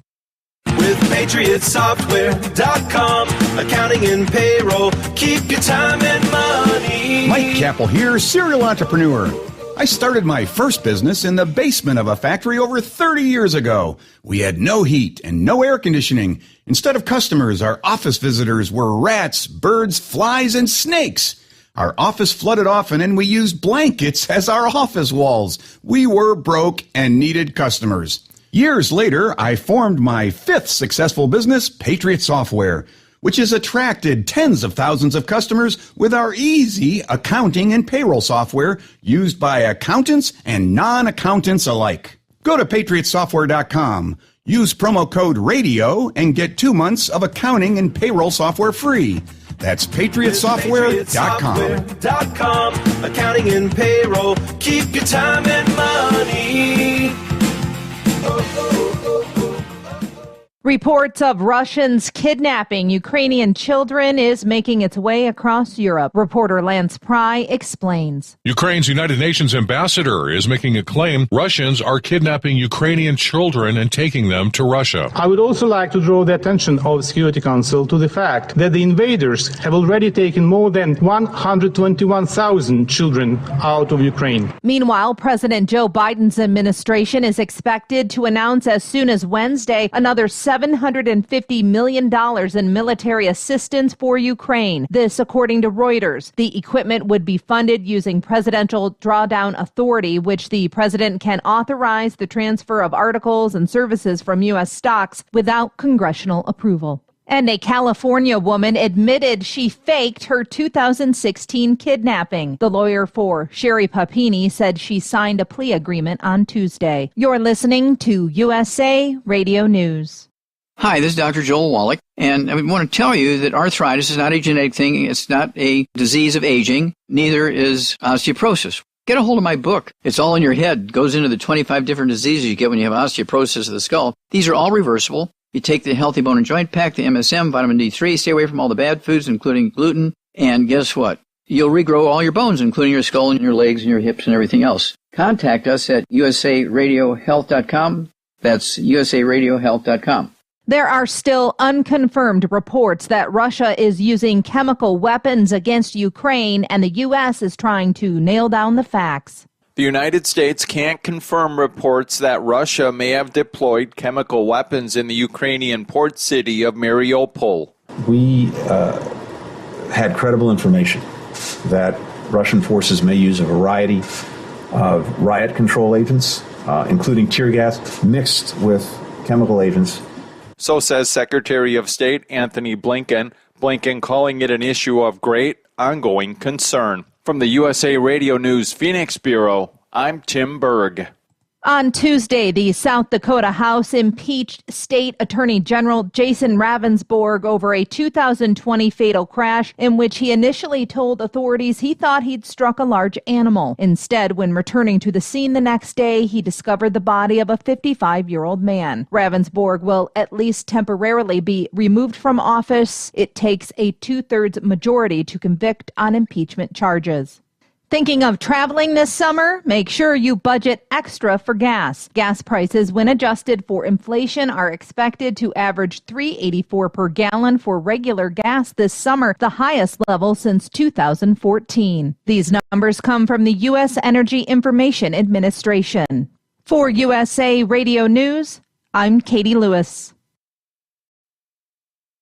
With PatriotSoftware.com, accounting and payroll, keep your time and money. Mike Capel here, serial entrepreneur. I started my first business in the basement of a factory over 30 years ago. We had no heat and no air conditioning. Instead of customers, our office visitors were rats, birds, flies, and snakes. Our office flooded often, and we used blankets as our office walls. We were broke and needed customers. Years later, I formed my fifth successful business, Patriot Software, which has attracted tens of thousands of customers with our easy accounting and payroll software used by accountants and non-accountants alike. Go to PatriotSoftware.com, use promo code RADIO, and get 2 months of accounting and payroll software free. That's PatriotSoftware.com. Accounting and payroll, keep your time and money. Reports of Russians kidnapping Ukrainian children is making its way across Europe. Reporter Lance Pry explains. Ukraine's United Nations ambassador is making a claim Russians are kidnapping Ukrainian children and taking them to Russia. I would also like to draw the attention of the Security Council to the fact that the invaders have already taken more than 121,000 children out of Ukraine. Meanwhile, President Joe Biden's administration is expected to announce as soon as Wednesday another $750 million in military assistance for Ukraine. This, according to Reuters. The equipment would be funded using Presidential Drawdown Authority, which the president can authorize the transfer of articles and services from U.S. stocks without congressional approval. And a California woman admitted she faked her 2016 kidnapping. The lawyer for Sherry Papini said she signed a plea agreement on Tuesday. You're listening to USA Radio News. Hi, this is Dr. Joel Wallach, and I want to tell you that arthritis is not a genetic thing. It's not a disease of aging. Neither is osteoporosis. Get a hold of my book. It's all in your head. It goes into the 25 different diseases you get when you have osteoporosis of the skull. These are all reversible. You take the Healthy Bone and Joint Pack, the MSM, vitamin D3, stay away from all the bad foods, including gluten, and guess what? You'll regrow all your bones, including your skull and your legs and your hips and everything else. Contact us at usaradiohealth.com. That's usaradiohealth.com. There are still unconfirmed reports that Russia is using chemical weapons against Ukraine, and the U.S. is trying to nail down the facts. The United States can't confirm reports that Russia may have deployed chemical weapons in the Ukrainian port city of Mariupol. We had credible information that Russian forces may use a variety of riot control agents, including tear gas, mixed with chemical agents. So says Secretary of State Anthony Blinken. Blinken calling it an issue of great ongoing concern. From the USA Radio News Phoenix Bureau, I'm Tim Berg. On Tuesday, the South Dakota House impeached State Attorney General Jason Ravensborg over a 2020 fatal crash in which he initially told authorities he thought he'd struck a large animal. Instead, when returning to the scene the next day, he discovered the body of a 55-year-old man. Ravensborg will at least temporarily be removed from office. It takes a 2/3 majority to convict on impeachment charges. Thinking of traveling this summer? Make sure you budget extra for gas. Gas prices, when adjusted for inflation, are expected to average $3.84 per gallon for regular gas this summer, the highest level since 2014. These numbers come from the U.S. Energy Information Administration. For USA Radio News, I'm Katie Lewis.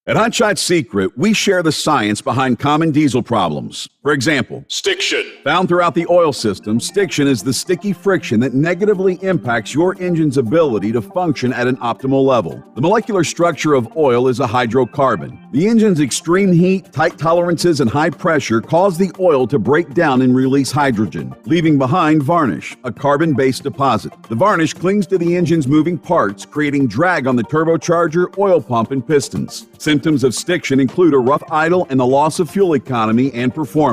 At Hot Shot Secret, we share the science behind common diesel problems. For example, stiction. Found throughout the oil system, stiction is the sticky friction that negatively impacts your engine's ability to function at an optimal level. The molecular structure of oil is a hydrocarbon. The engine's extreme heat, tight tolerances, and high pressure cause the oil to break down and release hydrogen, leaving behind varnish, a carbon-based deposit. The varnish clings to the engine's moving parts, creating drag on the turbocharger, oil pump, and pistons. Symptoms of stiction include a rough idle and the loss of fuel economy and performance.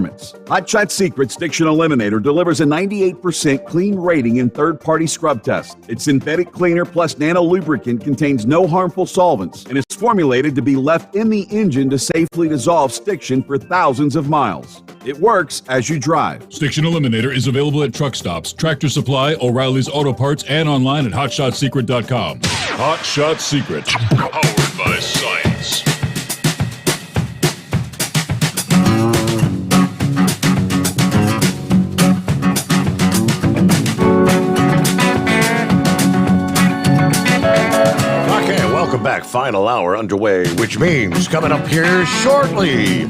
Hot Shot Secret Stiction Eliminator delivers a 98% clean rating in third-party scrub tests. Its synthetic cleaner plus nano lubricant contains no harmful solvents and is formulated to be left in the engine to safely dissolve stiction for thousands of miles. It works as you drive. Stiction Eliminator is available at truck stops, Tractor Supply, O'Reilly's Auto Parts, and online at HotShotSecret.com. Hot Shot Secret, powered by science. Welcome back. Final hour underway, which means coming up here shortly,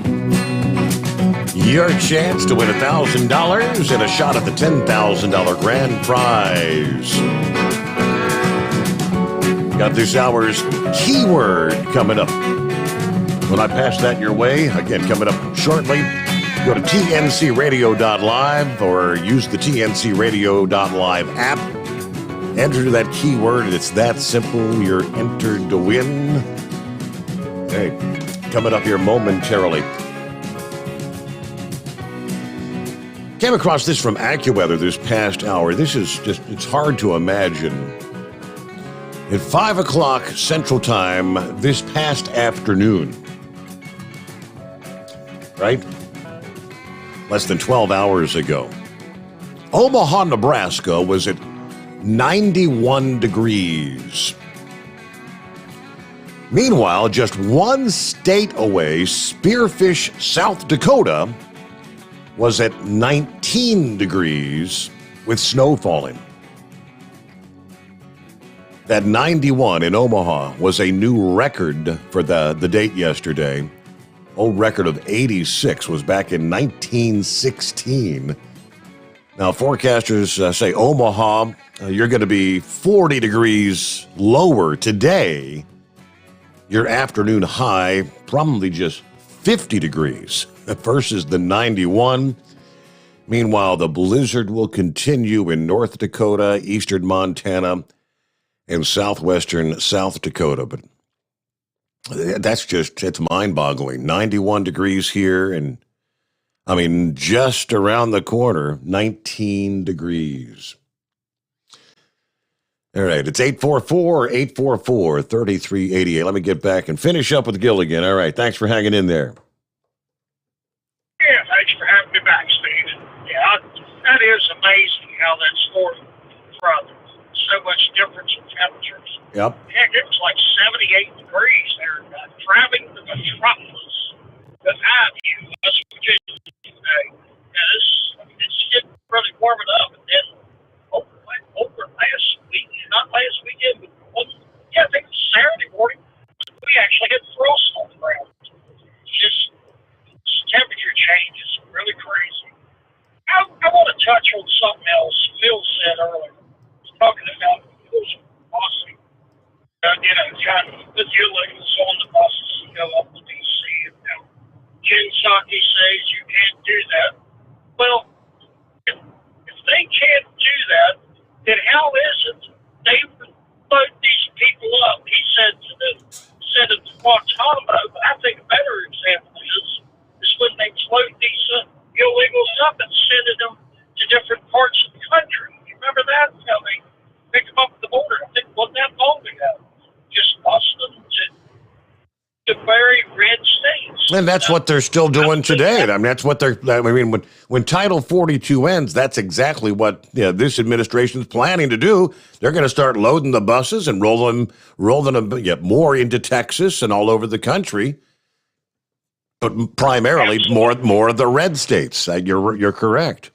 your chance to win $1,000 and a shot at the $10,000 grand prize. Got this hour's keyword coming up. When I pass that your way, again, coming up shortly, go to tncradio.live or use the tncradio.live app. Enter that keyword, and it's that simple. You're entered to win. Hey, coming up here momentarily. Came across this from AccuWeather this past hour. This is just, it's hard to imagine. At 5 o'clock Central Time this past afternoon, right? Less than 12 hours ago, Omaha, Nebraska was at 91 degrees. Meanwhile, just one state away, Spearfish, South Dakota, was at 19 degrees with snow falling. That 91 in Omaha was a new record for the date yesterday. Old record of 86 was back in 1916. Now, forecasters say Omaha, you're going to be 40 degrees lower today. Your afternoon high, probably just 50 degrees versus the 91. Meanwhile, the blizzard will continue in North Dakota, eastern Montana, and southwestern South Dakota. But it's mind-boggling. 91 degrees here, and I mean, just around the corner, 19 degrees. All right, it's 844-844-3388. Let me get back and finish up with Gil again. All right, thanks for hanging in there. Yeah, thanks for having me back, Steve. Yeah, that is amazing how that's scored from so much difference in temperatures. Yep. Heck, it was like 78 degrees there. Driving the metropolis without you, West Virginia today. Yeah, it's getting really warming up. And then over last week, not last weekend, but I think it was Saturday morning, we actually had frost on the ground. Just temperature change is really crazy. I want to touch on something else Phil said earlier. He was talking about those buses. Kind of with your ladies on the buses to go up to D.C. And Jen Psaki says you can't do that. Guantanamo, but I think a better example is when they float these illegals up and sending them to different parts of the country. You remember that? How they picked them up at the border? I think it wasn't that long ago. Just busted them to very red states. And that's what they're still doing today. I mean, that's what when Title 42 ends, that's exactly what this administration is planning to do. They're going to start loading the buses and rolling them more into Texas and all over the country. But primarily more of the red states. You're correct.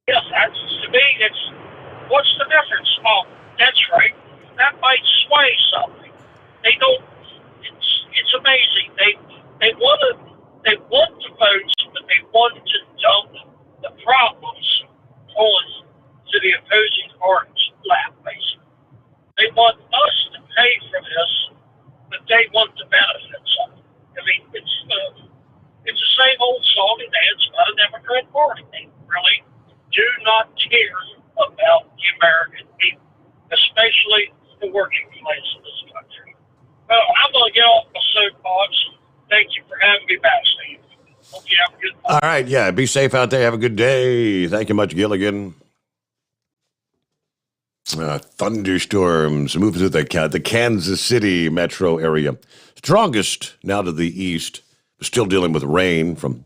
Yes, to me, what's the difference? Oh, that's right. That might sway something. They don't. It's amazing. They want the votes, but they want to dump the problems on to the opposing party's lap, basically. They want us to pay for this, but they want the benefits of it. I mean, it's the same old song and dance about a Democrat Party. They really do not care about the American people, especially the working class of this country. Well, I'm going to get off my soapbox. Thank you for having me back, Steve. Hope you have a good All right, yeah, be safe out there. Have a good day. Thank you much, Gilligan. Thunderstorms moving through the Kansas City metro area. Strongest now to the east. Still dealing with rain from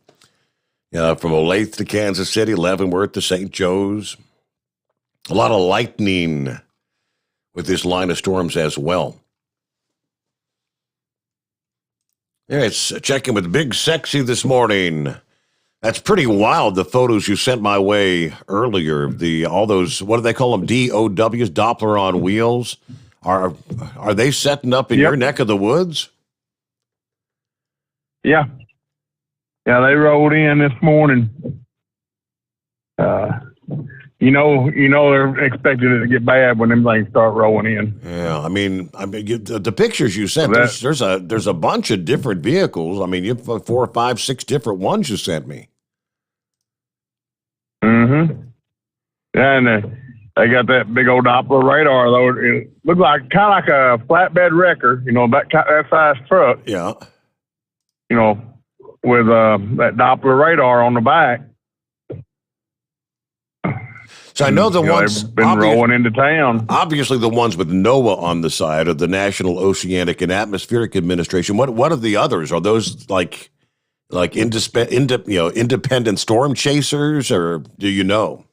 Olathe to Kansas City, Leavenworth to St. Joe's. A lot of lightning with this line of storms as well. Yeah, it's checking with Big Sexy this morning. That's pretty wild, the photos you sent my way earlier. All those, what do they call them, DOWs, Doppler on wheels? Are they setting up in your neck of the woods? Yeah. Yeah, they rolled in this morning. They're expecting it to get bad when them things start rolling in. Yeah, I mean, the pictures you sent, there's a bunch of different vehicles. I mean, you have 4, 5, 6 different ones you sent me. Mm-hmm. Yeah, and they got that big old Doppler radar, though. It looked like kind of like a flatbed wrecker, that size truck. Yeah. With that Doppler radar on the back. So I know the ones they've been rolling into town. Obviously, the ones with NOAA on the side of the National Oceanic and Atmospheric Administration. What are the others? Are those like independent storm chasers, or do you know?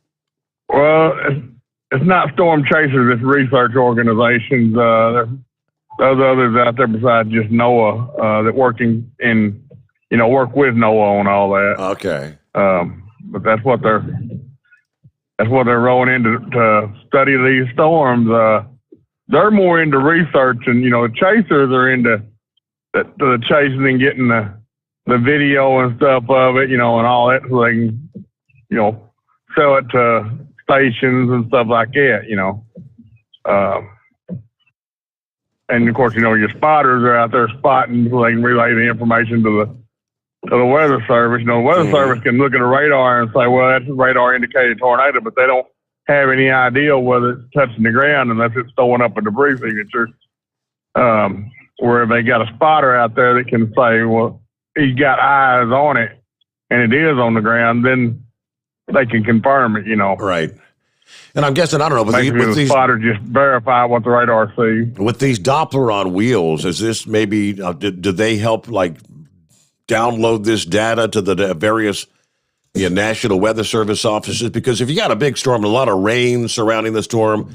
Well, it's not storm chasers. It's research organizations. There's others out there besides just NOAA that work with NOAA on all that. Okay. But that's what they're rolling in to study these storms. They're more into research, and the chasers are into the chasing and getting the video and stuff of it, and all that, so they can, sell it to stations and stuff like that, and of course, your spotters are out there spotting so they can relay the information to the Weather Service. The Weather Service can look at a radar and say, well, that's a radar indicated tornado, but they don't have any idea whether it's touching the ground unless it's throwing up a debris signature. Where they got a spotter out there that can say, well, he's got eyes on it and it is on the ground, then they can confirm it, Right. And I'm guessing, I don't know, but the spotter just verify what the radar sees. With these Doppler on wheels, is this maybe, do they help download this data to the various National Weather Service offices? Because if you got a big storm and a lot of rain surrounding the storm,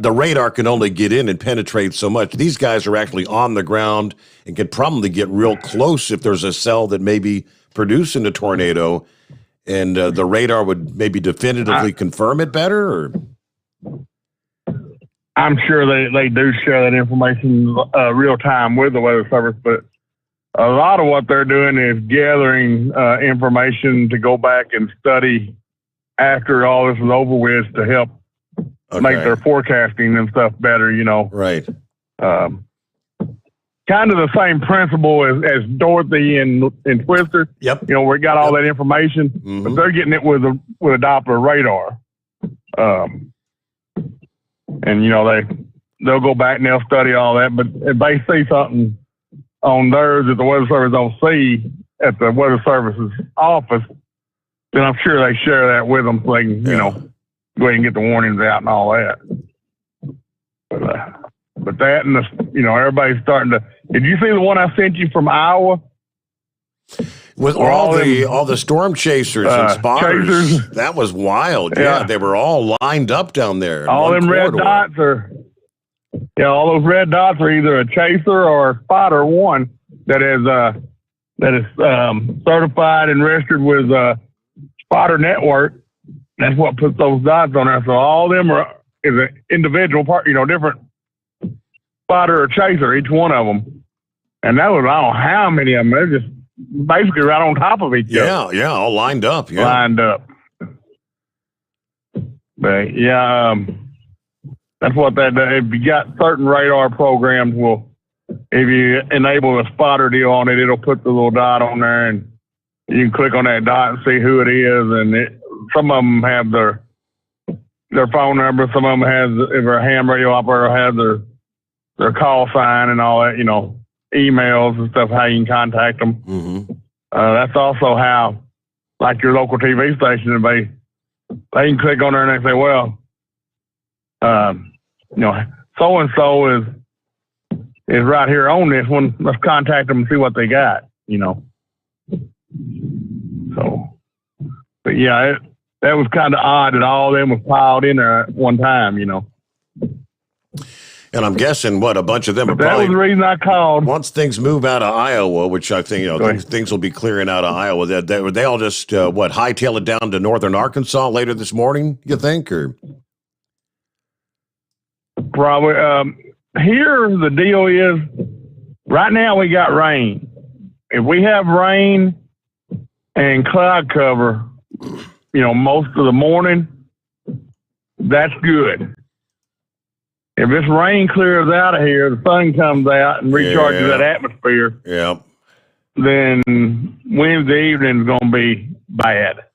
the radar can only get in and penetrate so much. These guys are actually on the ground and can probably get real close if there's a cell that may be producing a tornado, and the radar would maybe definitively confirm it better? Or? I'm sure they do share that information real time with the Weather Service, but a lot of what they're doing is gathering information to go back and study after all this is over with to help make their forecasting and stuff better, Right. Kind of the same principle as Dorothy and Twister. Yep. We got all that information, but they're getting it with a Doppler radar. And, they'll go back and they'll study all that. But if they see something on theirs that the Weather Service don't see at the Weather Service's office, then I'm sure they share that with them so they can, you know, go ahead and get the warnings out and all that. But that and everybody's starting to. Did you see the one I sent you from Iowa? With all the storm chasers and spotters, that was wild. Yeah, they were all lined up down there. All them red dots all those red dots are either a chaser or a spotter one that is certified and registered with Spotter Network. That's what puts those dots on there. So all of them is an individual part, different spotter or chaser, each one of them. And that was, I don't know how many of them. They're just basically right on top of each other. Yeah, all lined up. Yeah. Lined up. But that's what that does. If you got certain radar programs, if you enable a spotter deal on it, it'll put the little dot on there, and you can click on that dot and see who it is. And some of them have their phone number. Some of them if a ham radio operator has their call sign and all that, emails and stuff, how you can contact them. Mm-hmm. That's also how, like your local TV station, they can click on there and they say, well, so-and-so is right here on this one. Let's contact them and see what they got, So, but yeah, that was kind of odd that all of them was piled in there at one time, And I'm guessing a bunch of them are that probably. was the reason I called. Once things move out of Iowa, which I think things will be clearing out of Iowa, they all just hightail it down to northern Arkansas later this morning. You think, or probably here the deal is right now we got rain. If we have rain and cloud cover, most of the morning, that's good. If this rain clears out of here, the sun comes out and recharges that atmosphere. Yeah. Then Wednesday evening is going to be bad.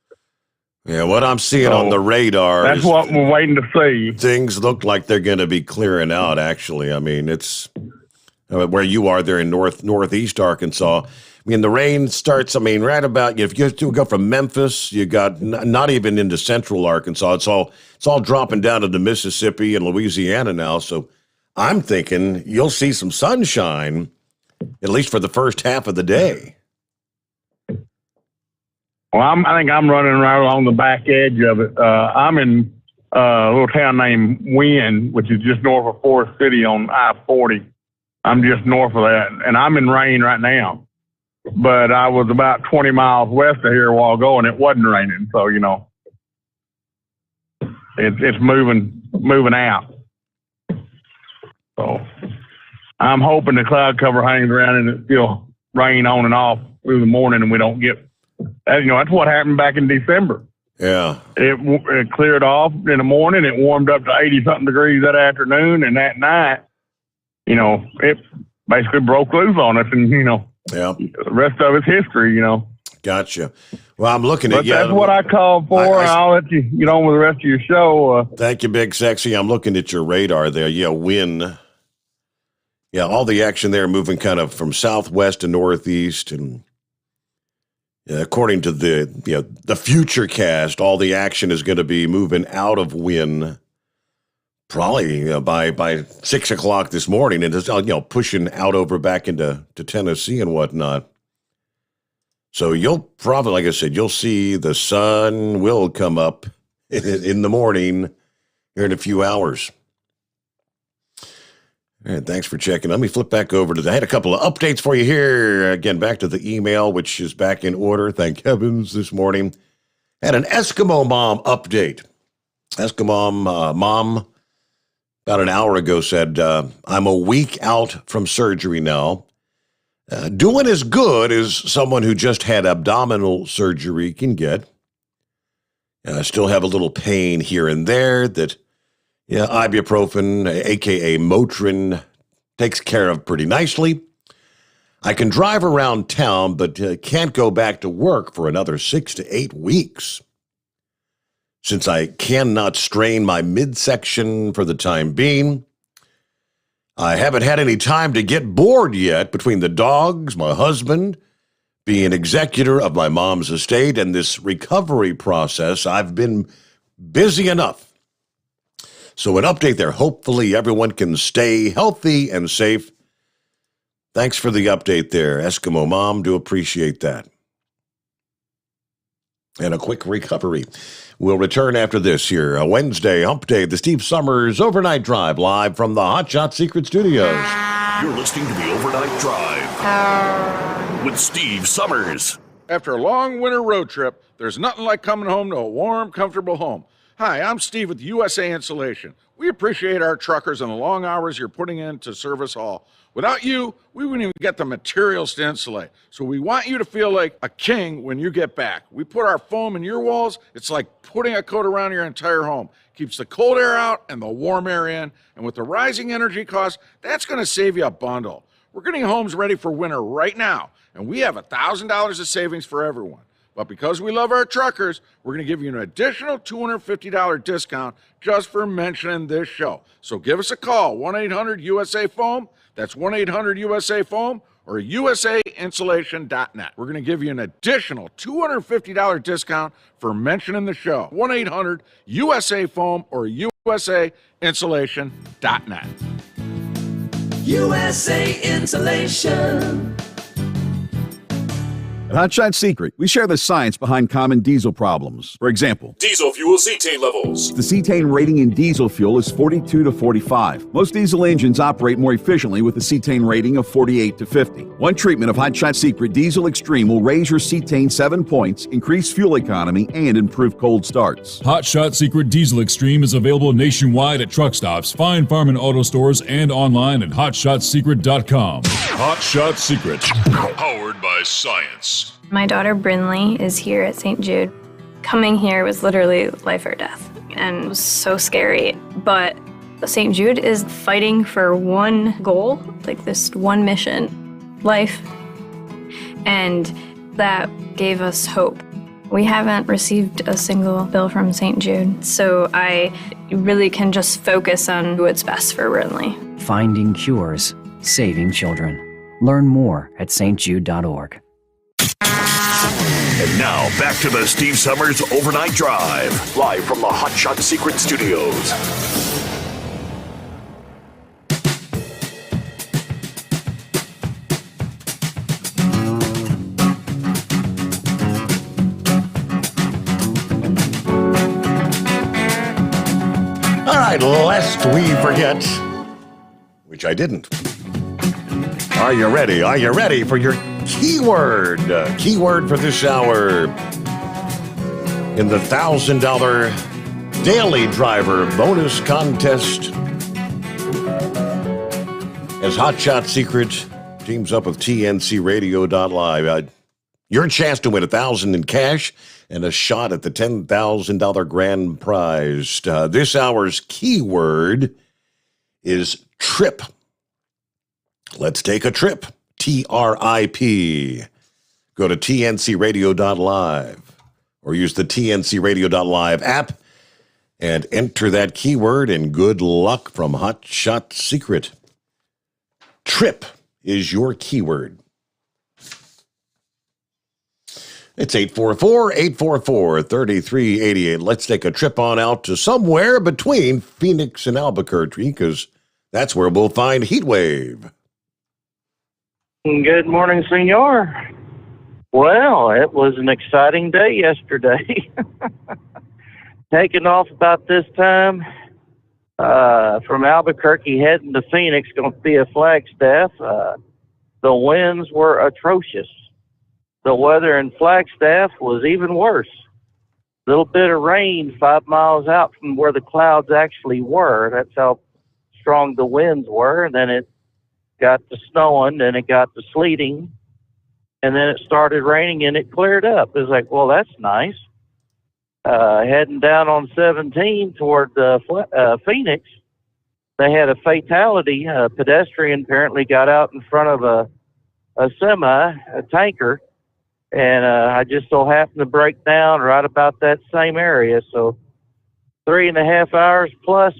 Yeah, what I'm seeing on the radar. That's what we're waiting to see. Things look like they're going to be clearing out. Actually, I mean, it's where you are there in northeast Arkansas. I mean, the rain starts. I mean, right about if you go from Memphis, you got not even into central Arkansas. It's all dropping down into Mississippi and Louisiana now. So I'm thinking you'll see some sunshine, at least for the first half of the day. Well, I think I'm running right along the back edge of it. I'm in a little town named Wynn, which is just north of Forest City on I-40. I'm just north of that, and I'm in rain right now. But I was about 20 miles west of here a while ago, and it wasn't raining. So, it's moving out. So I'm hoping the cloud cover hangs around and it still rain on and off through the morning, and we don't get. That's what happened back in December. Yeah. It cleared off in the morning. It warmed up to 80-something degrees that afternoon, and that night, it basically broke loose on us, and the rest of it's history. Gotcha. Well, I'm looking at you. That's what I called for. I'll let you get on with the rest of your show. Thank you, Big Sexy. I'm looking at your radar there. Yeah, Wynn. Yeah, all the action there moving kind of from southwest to northeast, and according to the future cast, all the action is going to be moving out of Wynn probably by 6:00 this morning, and just pushing out over back into Tennessee and whatnot. So you'll probably, like I said, you'll see the sun will come up in the morning here in a few hours. And thanks for checking. Let me flip back over to I had a couple of updates for you here. Again, back to the email, which is back in order. Thank heavens this morning. Had an Eskimo mom update. Eskimo mom about an hour ago said, I'm a week out from surgery now. Doing as good as someone who just had abdominal surgery can get. I still have a little pain here and there that ibuprofen, a.k.a. Motrin, takes care of pretty nicely. I can drive around town, but can't go back to work for another 6 to 8 weeks. Since I cannot strain my midsection for the time being, I haven't had any time to get bored yet between the dogs, my husband, being executor of my mom's estate, and this recovery process. I've been busy enough. So an update there. Hopefully everyone can stay healthy and safe. Thanks for the update there, Eskimo Mom. Do appreciate that. And a quick recovery. We'll return after this here, a Wednesday hump day, the Steve Sommers Overnight Drive, live from the Hot Shot Secret Studios. You're listening to the Overnight Drive with Steve Sommers. After a long winter road trip, there's nothing like coming home to a warm, comfortable home. Hi, I'm Steve with USA Insulation. We appreciate our truckers and the long hours you're putting in to serve us all. Without you, we wouldn't even get the materials to insulate. So we want you to feel like a king when you get back. We put our foam in your walls. It's like putting a coat around your entire home. Keeps the cold air out and the warm air in. And with the rising energy costs, that's going to save you a bundle. We're getting homes ready for winter right now, and we have $1,000 of savings for everyone. But because we love our truckers, we're going to give you an additional $250 discount just for mentioning this show. So give us a call, 1-800-USA-FOAM. That's 1-800-USA-FOAM or USAinsulation.net. We're going to give you an additional $250 discount for mentioning the show. 1-800-USA-FOAM or USAinsulation.net. USA Insulation. At Hot Shot Secret, we share the science behind common diesel problems. For example, Diesel fuel cetane levels. the cetane rating in diesel fuel is 42 to 45. Most diesel engines operate more efficiently with a cetane rating of 48 to 50. One treatment of Hot Shot Secret Diesel Extreme will raise your cetane 7 points, increase fuel economy, and improve cold starts. Hot Shot Secret Diesel Extreme is available nationwide at truck stops, fine farm and auto stores, and online at hotshotsecret.com. Hot Shot Secret, powered by science. My daughter Brinley is here at St. Jude. Coming here was literally life or death, and it was so scary. But St. Jude is fighting for one goal, like this one mission, life. And that gave us hope. We haven't received a single bill from St. Jude, so I really can just focus on what's best for Brinley. Finding cures, saving children. Learn more at stjude.org. And now, back to the Steve Sommers Overnight Drive, live from the Hot Shot Secret Studios. All right, lest we forget, which I didn't. Are you ready? Are you ready for your keyword? Keyword for this hour in the $1,000 Daily Driver Bonus Contest. As Hot Shot Secret teams up with TNCRadio.live, your chance to win $1,000 in cash and a shot at the $10,000 grand prize. This hour's keyword is trip. Let's take a trip. TRIP. Go to TNCRadio.live or use the TNCRadio.live app and enter that keyword, and good luck from Hot Shot Secret. Trip is your keyword. It's 844-844-3388. Let's take a trip on out to somewhere between Phoenix and Albuquerque, because that's where we'll find Heatwave. Good morning, senor. Well, it was an exciting day yesterday. Taking off about this time from Albuquerque, heading to Phoenix, going to be a Flagstaff. The winds were atrocious. The weather in Flagstaff was even worse. A little bit of rain 5 miles out from where the clouds actually were. That's how strong the winds were. And then it got to snowing, then it got to sleeting, and then it started raining and it cleared up. It was like, well, that's nice. Heading down on 17 toward Phoenix, they had a fatality. A pedestrian apparently got out in front of a semi, a tanker, and I just so happened to break down right about that same area. So 3.5 hours plus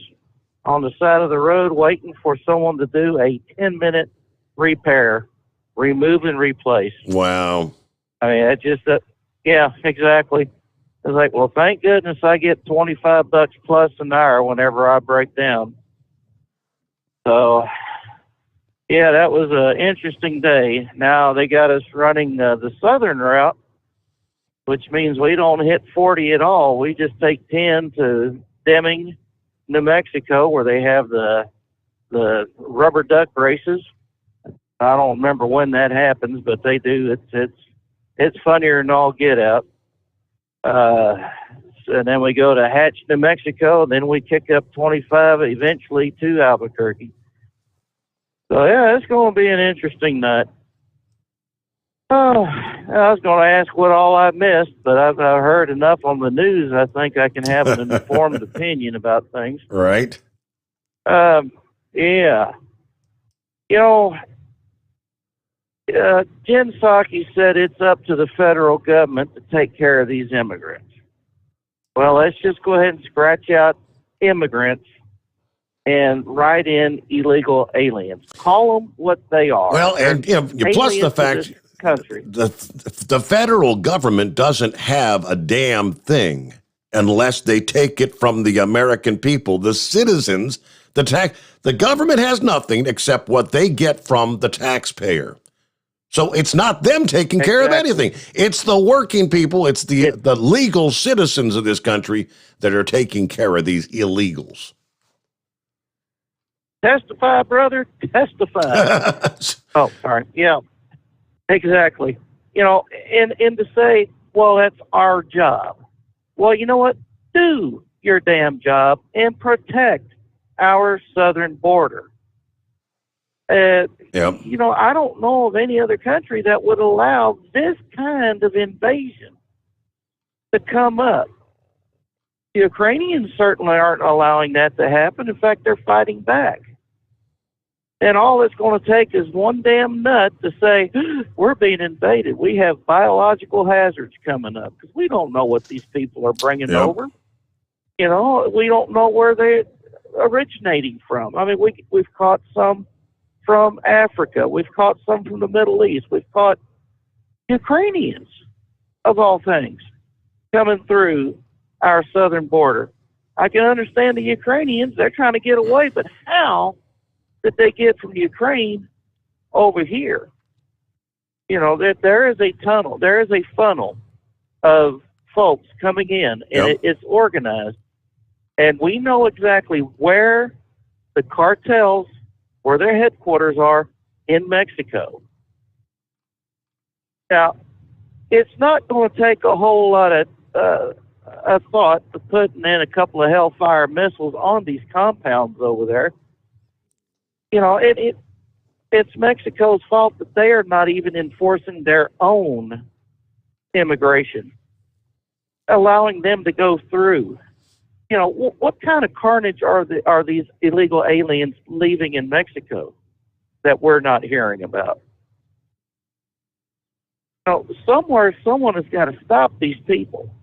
on the side of the road waiting for someone to do a 10-minute repair, remove and replace. Wow. I mean, it just, yeah, exactly. It's like, well, thank goodness I get $25 plus an hour whenever I break down. So, yeah, that was an interesting day. Now they got us running the southern route, which means we don't hit 40 at all. We just take 10 to Deming, New Mexico, where they have the rubber duck races. I don't remember when that happens, but they do. It's funnier than all get out. And then we go to Hatch, New Mexico, and then we kick up 25 eventually to Albuquerque. So, yeah, it's going to be an interesting night. Oh, I was going to ask what all I missed, but I've heard enough on the news. I think I can have an informed opinion about things. Right. Yeah. You know, Jen Psaki said it's up to the federal government to take care of these immigrants. Well, let's just go ahead and scratch out immigrants and write in illegal aliens. Call them what they are. Well, and plus the fact country. The federal government doesn't have a damn thing unless they take it from the American people, the citizens. The government has nothing except what they get from the taxpayer. So it's not them taking care of anything. It's the working people. It's the legal citizens of this country that are taking care of these illegals. Testify, brother, testify. Oh, sorry. Yeah, exactly. You know, and to say, well, that's our job. Well, you know what? Do your damn job and protect our southern border. You know, I don't know of any other country that would allow this kind of invasion to come up. The Ukrainians certainly aren't allowing that to happen. In fact, they're fighting back. And all it's going to take is one damn nut to say, we're being invaded. We have biological hazards coming up because we don't know what these people are bringing over. You know, we don't know where they're originating from. I mean, we've caught some from Africa. We've caught some from the Middle East. We've caught Ukrainians, of all things, coming through our southern border. I can understand the Ukrainians. They're trying to get away, but how did they get from Ukraine over here? You know, there is a tunnel. There is a funnel of folks coming in, and it's organized. And we know exactly where the cartels, where their headquarters are in Mexico. Now, it's not going to take a whole lot of thought to putting in a couple of Hellfire missiles on these compounds over there. You know, it's Mexico's fault that they are not even enforcing their own immigration, allowing them to go through. You know, what kind of carnage are these illegal aliens leaving in Mexico that we're not hearing about? You know, somewhere someone has got to stop these people.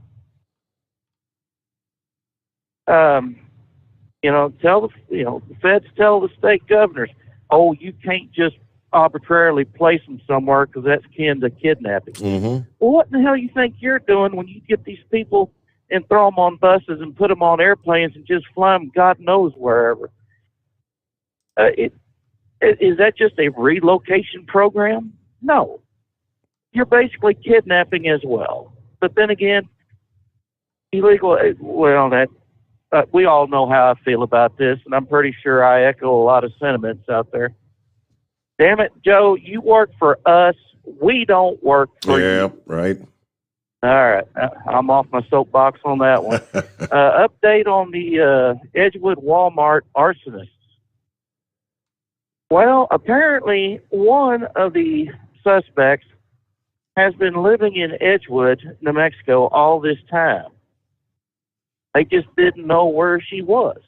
You know, the feds tell the state governors, oh, you can't just arbitrarily place them somewhere because that's kin to kidnapping. Mm-hmm. Well, what in the hell you think you're doing when you get these people and throw them on buses and put them on airplanes and just fly them God knows wherever? Is that just a relocation program? No. You're basically kidnapping as well. But then again, illegal, well, we all know how I feel about this, and I'm pretty sure I echo a lot of sentiments out there. Damn it, Joe, you work for us. We don't work for you. Yeah, right. All right. I'm off my soapbox on that one. Update on the Edgewood Walmart arsonists. Well, apparently one of the suspects has been living in Edgewood, New Mexico all this time. They just didn't know where she was,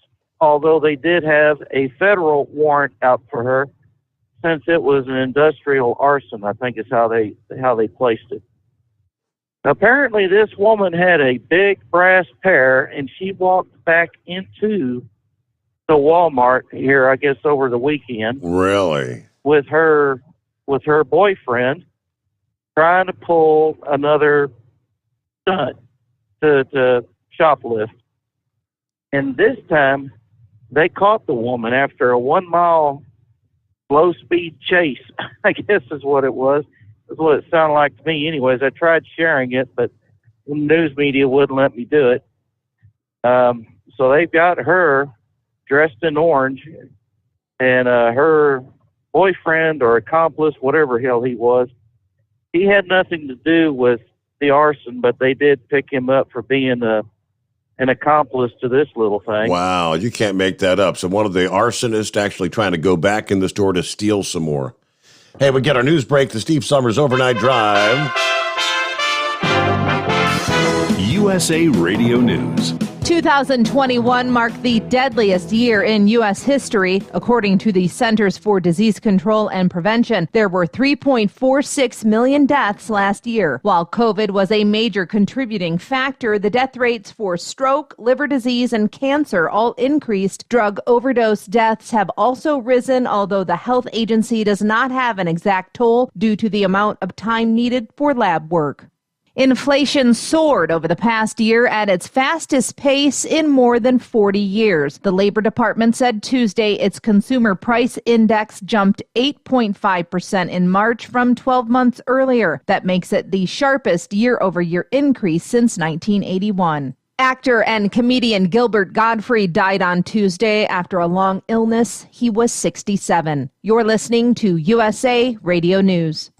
although they did have a federal warrant out for her since it was an industrial arson, I think is how they placed it. Apparently, this woman had a big brass pair, and she walked back into to Walmart here, I guess, over the weekend. Really? With her boyfriend, trying to pull another stunt to shoplift. And this time, they caught the woman after a 1 mile low-speed chase, I guess is what it was. That's what it sounded like to me. Anyways, I tried sharing it, but the news media wouldn't let me do it. So they've got her dressed in orange, and her boyfriend or accomplice, whatever hell he was, he had nothing to do with the arson, but they did pick him up for being an accomplice to this little thing. Wow, you can't make that up. So one of the arsonists actually trying to go back in the store to steal some more. Hey, we get our news break, the Steve Sommers Overnight Drive. USA Radio News. 2021 marked the deadliest year in U.S. history. According to the Centers for Disease Control and Prevention, there were 3.46 million deaths last year. While COVID was a major contributing factor, the death rates for stroke, liver disease, and cancer all increased. Drug overdose deaths have also risen, although the health agency does not have an exact toll due to the amount of time needed for lab work. Inflation soared over the past year at its fastest pace in more than 40 years. The Labor Department said Tuesday its consumer price index jumped 8.5% in March from 12 months earlier. That makes it the sharpest year-over-year increase since 1981. Actor and comedian Gilbert Gottfried died on Tuesday after a long illness. He was 67. You're listening to USA Radio News.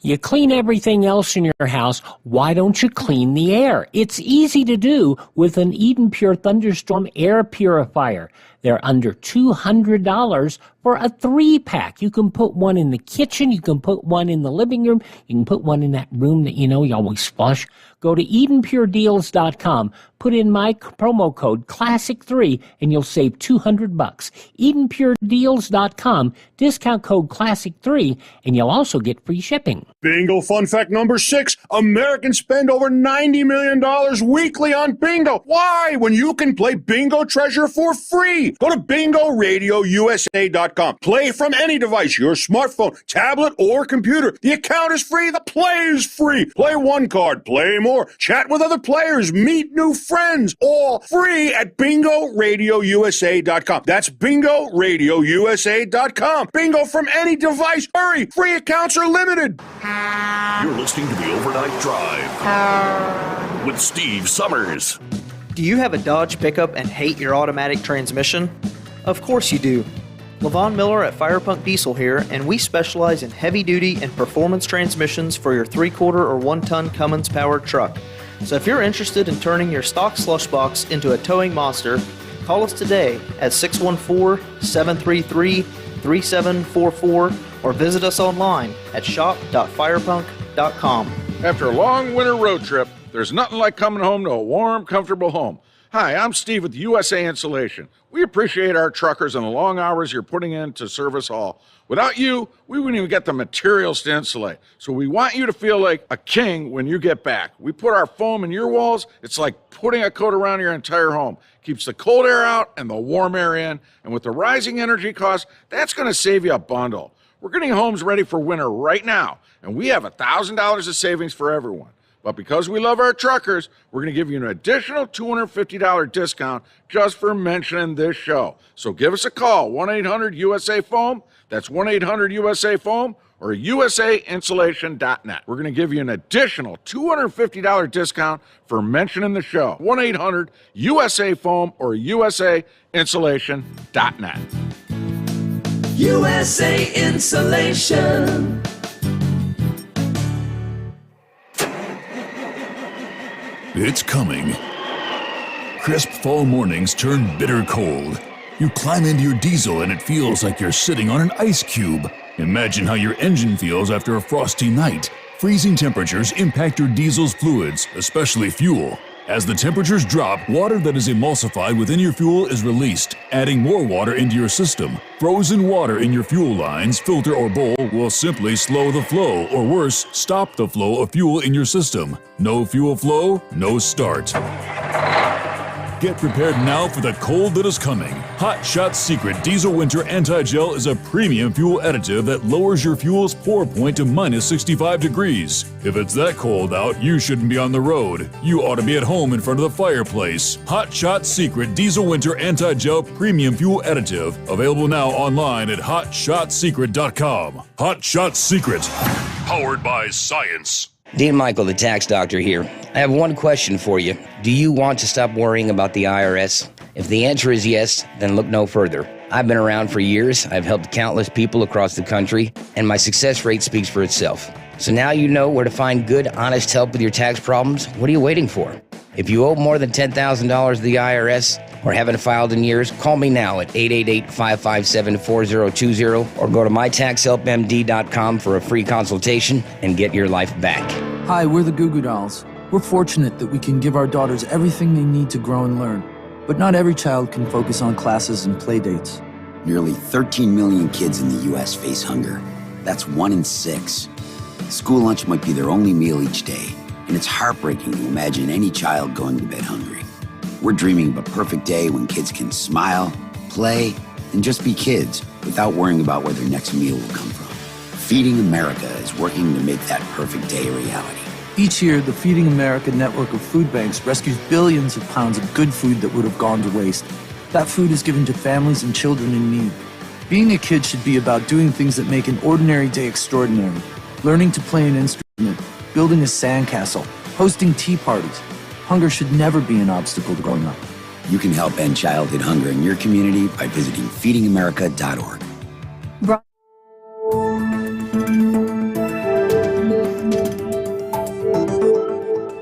You clean everything else in your house, why don't you clean the air? It's easy to do with an Eden Pure Thunderstorm air purifier. They're under $200 for a 3-pack. You can put one in the kitchen, you can put one in the living room, you can put one in that room that you always flush. Go to EdenPureDeals.com, put in my promo code CLASSIC3, and you'll save $200. EdenPureDeals.com, discount code CLASSIC3, and you'll also get free shipping. Bingo fun fact number 6. Americans spend over $90 million weekly on bingo. Why? When you can play Bingo Treasure for free. Go to BingoRadioUSA.com. Play from any device, your smartphone, tablet, or computer. The account is free. The play is free. Play one card. Play more. Chat with other players. Meet new friends. All free at BingoRadioUSA.com. That's BingoRadioUSA.com. Bingo from any device. Hurry. Free accounts are limited. You're listening to the Overnight Drive with Steve Sommers. Do you have a Dodge pickup and hate your automatic transmission? Of course you do. LaVon Miller at Firepunk Diesel here, and we specialize in heavy-duty and performance transmissions for your 3-quarter or 1-ton Cummins-powered truck. So if you're interested in turning your stock slush box into a towing monster, call us today at 614-733-3744 or visit us online at shop.firepunk.com. After a long winter road trip, there's nothing like coming home to a warm, comfortable home. Hi, I'm Steve with USA Insulation. We appreciate our truckers and the long hours you're putting in to serve us all. Without you, we wouldn't even get the materials to insulate. So we want you to feel like a king when you get back. We put our foam in your walls. It's like putting a coat around your entire home. Keeps the cold air out and the warm air in. And with the rising energy costs, that's going to save you a bundle. We're getting homes ready for winter right now, and we have $1,000 of savings for everyone. But because we love our truckers, we're going to give you an additional $250 discount just for mentioning this show. So give us a call, 1-800-USA-FOAM. That's 1-800-USA-FOAM or usainsulation.net. We're going to give you an additional $250 discount for mentioning the show, 1-800-USA-FOAM or usainsulation.net. USA Insulation. It's coming. Crisp fall mornings turn bitter cold. You climb into your diesel and it feels like you're sitting on an ice cube. Imagine how your engine feels after a frosty night. Freezing temperatures impact your diesel's fluids, especially fuel. As the temperatures drop, water that is emulsified within your fuel is released, adding more water into your system. Frozen water in your fuel lines, filter, or bowl will simply slow the flow, or worse, stop the flow of fuel in your system. No fuel flow, no start. Get prepared now for the cold that is coming. Hot Shot's Secret Diesel Winter Anti-Gel is a premium fuel additive that lowers your fuel's pour point to minus 65 degrees. If it's that cold out, you shouldn't be on the road. You ought to be at home in front of the fireplace. Hot Shot's Secret Diesel Winter Anti-Gel Premium Fuel Additive. Available now online at hotshotsecret.com. Hot Shot Secret. Powered by science. Dean Michael, the tax doctor here. I have one question for you. Do you want to stop worrying about the IRS? If the answer is yes, then look no further. I've been around for years, I've helped countless people across the country, and my success rate speaks for itself. So now you know where to find good, honest help with your tax problems. What are you waiting for? If you owe more than $10,000 to the IRS or haven't filed in years, call me now at 888-557-4020 or go to mytaxhelpmd.com for a free consultation and get your life back. Hi, we're the Goo Goo Dolls. We're fortunate that we can give our daughters everything they need to grow and learn. But not every child can focus on classes and play dates. Nearly 13 million kids in the U.S. face hunger. That's 1 in 6. School lunch might be their only meal each day, and it's heartbreaking to imagine any child going to bed hungry. We're dreaming of a perfect day when kids can smile, play, and just be kids without worrying about where their next meal will come from. Feeding America is working to make that perfect day a reality. Each year, the Feeding America network of food banks rescues billions of pounds of good food that would have gone to waste. That food is given to families and children in need. Being a kid should be about doing things that make an ordinary day extraordinary. Learning to play an instrument, building a sandcastle, hosting tea parties. Hunger should never be an obstacle to growing up. You can help end childhood hunger in your community by visiting feedingamerica.org.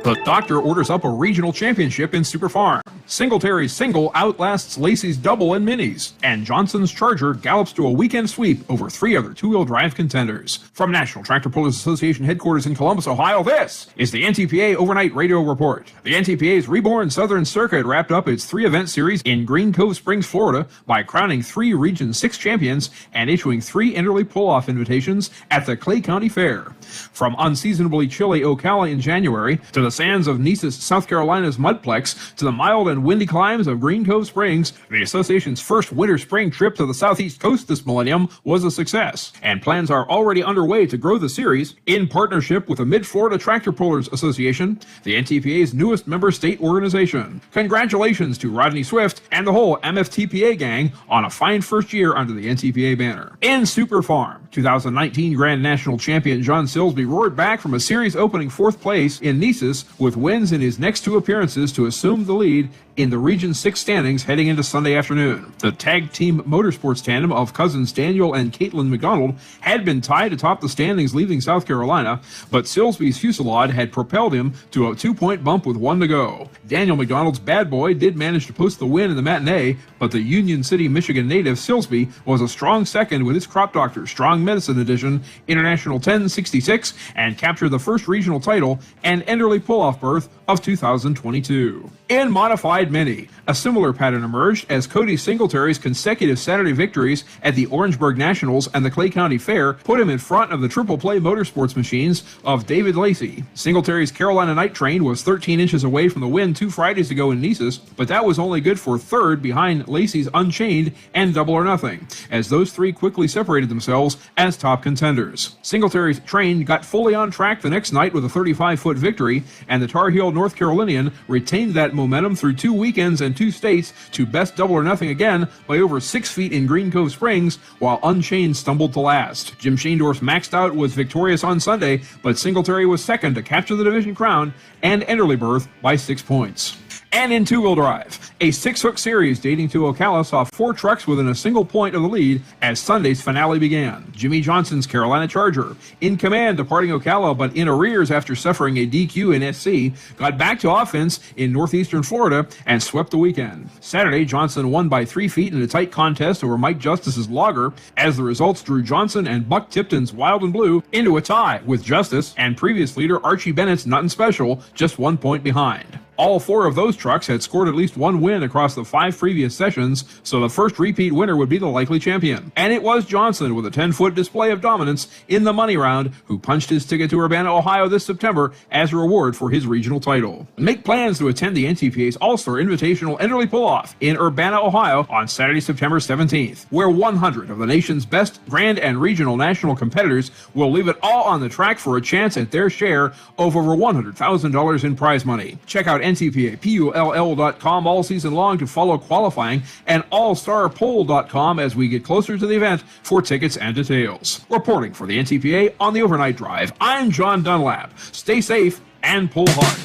The doctor orders up a regional championship in Super Farm. Singletary's single outlasts Lacey's double in minis. And Johnson's Charger gallops to a weekend sweep over 3 other two-wheel drive contenders. From National Tractor Pullers Association headquarters in Columbus, Ohio, this is the NTPA Overnight Radio Report. The NTPA's Reborn Southern Circuit wrapped up its 3-event series in Green Cove Springs, Florida, by crowning 3 Region 6 champions and issuing 3 Enderley pull-off invitations at the Clay County Fair. From unseasonably chilly Ocala in January to the sands of Nice's, South Carolina's Mudplex to the mild and windy climes of Green Cove Springs, the association's first winter-spring trip to the southeast coast this millennium was a success, and plans are already underway to grow the series in partnership with the Mid-Florida Tractor Pullers Association, the NTPA's newest member state organization. Congratulations to Rodney Swift and the whole MFTPA gang on a fine first year under the NTPA banner. In Super Farm, 2019 Grand National Champion John Silsby roared back from a series opening 4th place in Nice's with wins in his next 2 appearances to assume the lead in the Region 6 standings heading into Sunday afternoon. The tag team motorsports tandem of cousins Daniel and Caitlin McDonald had been tied atop the standings leaving South Carolina, but Silsby's fusillade had propelled him to a 2-point bump with 1 to go. Daniel McDonald's bad boy did manage to post the win in the matinee, but the Union City, Michigan native Silsby was a strong second with his Crop Doctor Strong Medicine Edition International 1066 and captured the first regional title and Enderley pull-off berth of 2022. In Modified Mini, a similar pattern emerged as Cody Singletary's consecutive Saturday victories at the Orangeburg Nationals and the Clay County Fair put him in front of the triple play motorsports machines of David Lacey. Singletary's Carolina Night Train was 13 inches away from the win 2 Fridays ago in Nice's, but that was only good for 3rd behind Lacey's Unchained and Double or Nothing, as those 3 quickly separated themselves as top contenders. Singletary's Train got fully on track the next night with a 35-foot victory, and the Tar Heel North Carolinian retained that momentum through 2 weekends and 2 states to best Double or Nothing again by over 6 feet in Green Cove Springs, while Unchained stumbled to last. Jim Shaendorf's Maxed Out was victorious on Sunday, but Singletary was second to capture the division crown and Enderley berth by 6 points. And in two-wheel drive, a 6-hook series dating to Ocala saw 4 trucks within a single point of the lead as Sunday's finale began. Jimmy Johnson's Carolina Charger, in command departing Ocala but in arrears after suffering a DQ in SC, got back to offense in northeastern Florida and swept the weekend. Saturday, Johnson won by 3 feet in a tight contest over Mike Justice's Logger, as the results drew Johnson and Buck Tipton's Wild and Blue into a tie with Justice and previous leader Archie Bennett's Nuttin' Special just 1 point behind. All 4 of those trucks had scored at least one win across the 5 previous sessions, so the first repeat winner would be the likely champion. And it was Johnson with a 10-foot display of dominance in the money round who punched his ticket to Urbana, Ohio this September as a reward for his regional title. Make plans to attend the NTPA's All-Star Invitational Enderley Pull-Off in Urbana, Ohio on Saturday, September 17th, where 100 of the nation's best grand and regional national competitors will leave it all on the track for a chance at their share of over $100,000 in prize money. Check out ntpapull.com all season long to follow qualifying and allstarpoll.com as we get closer to the event for tickets and details. Reporting for the NTPA on the Overnight Drive, I'm John Dunlap. Stay safe and pull hard.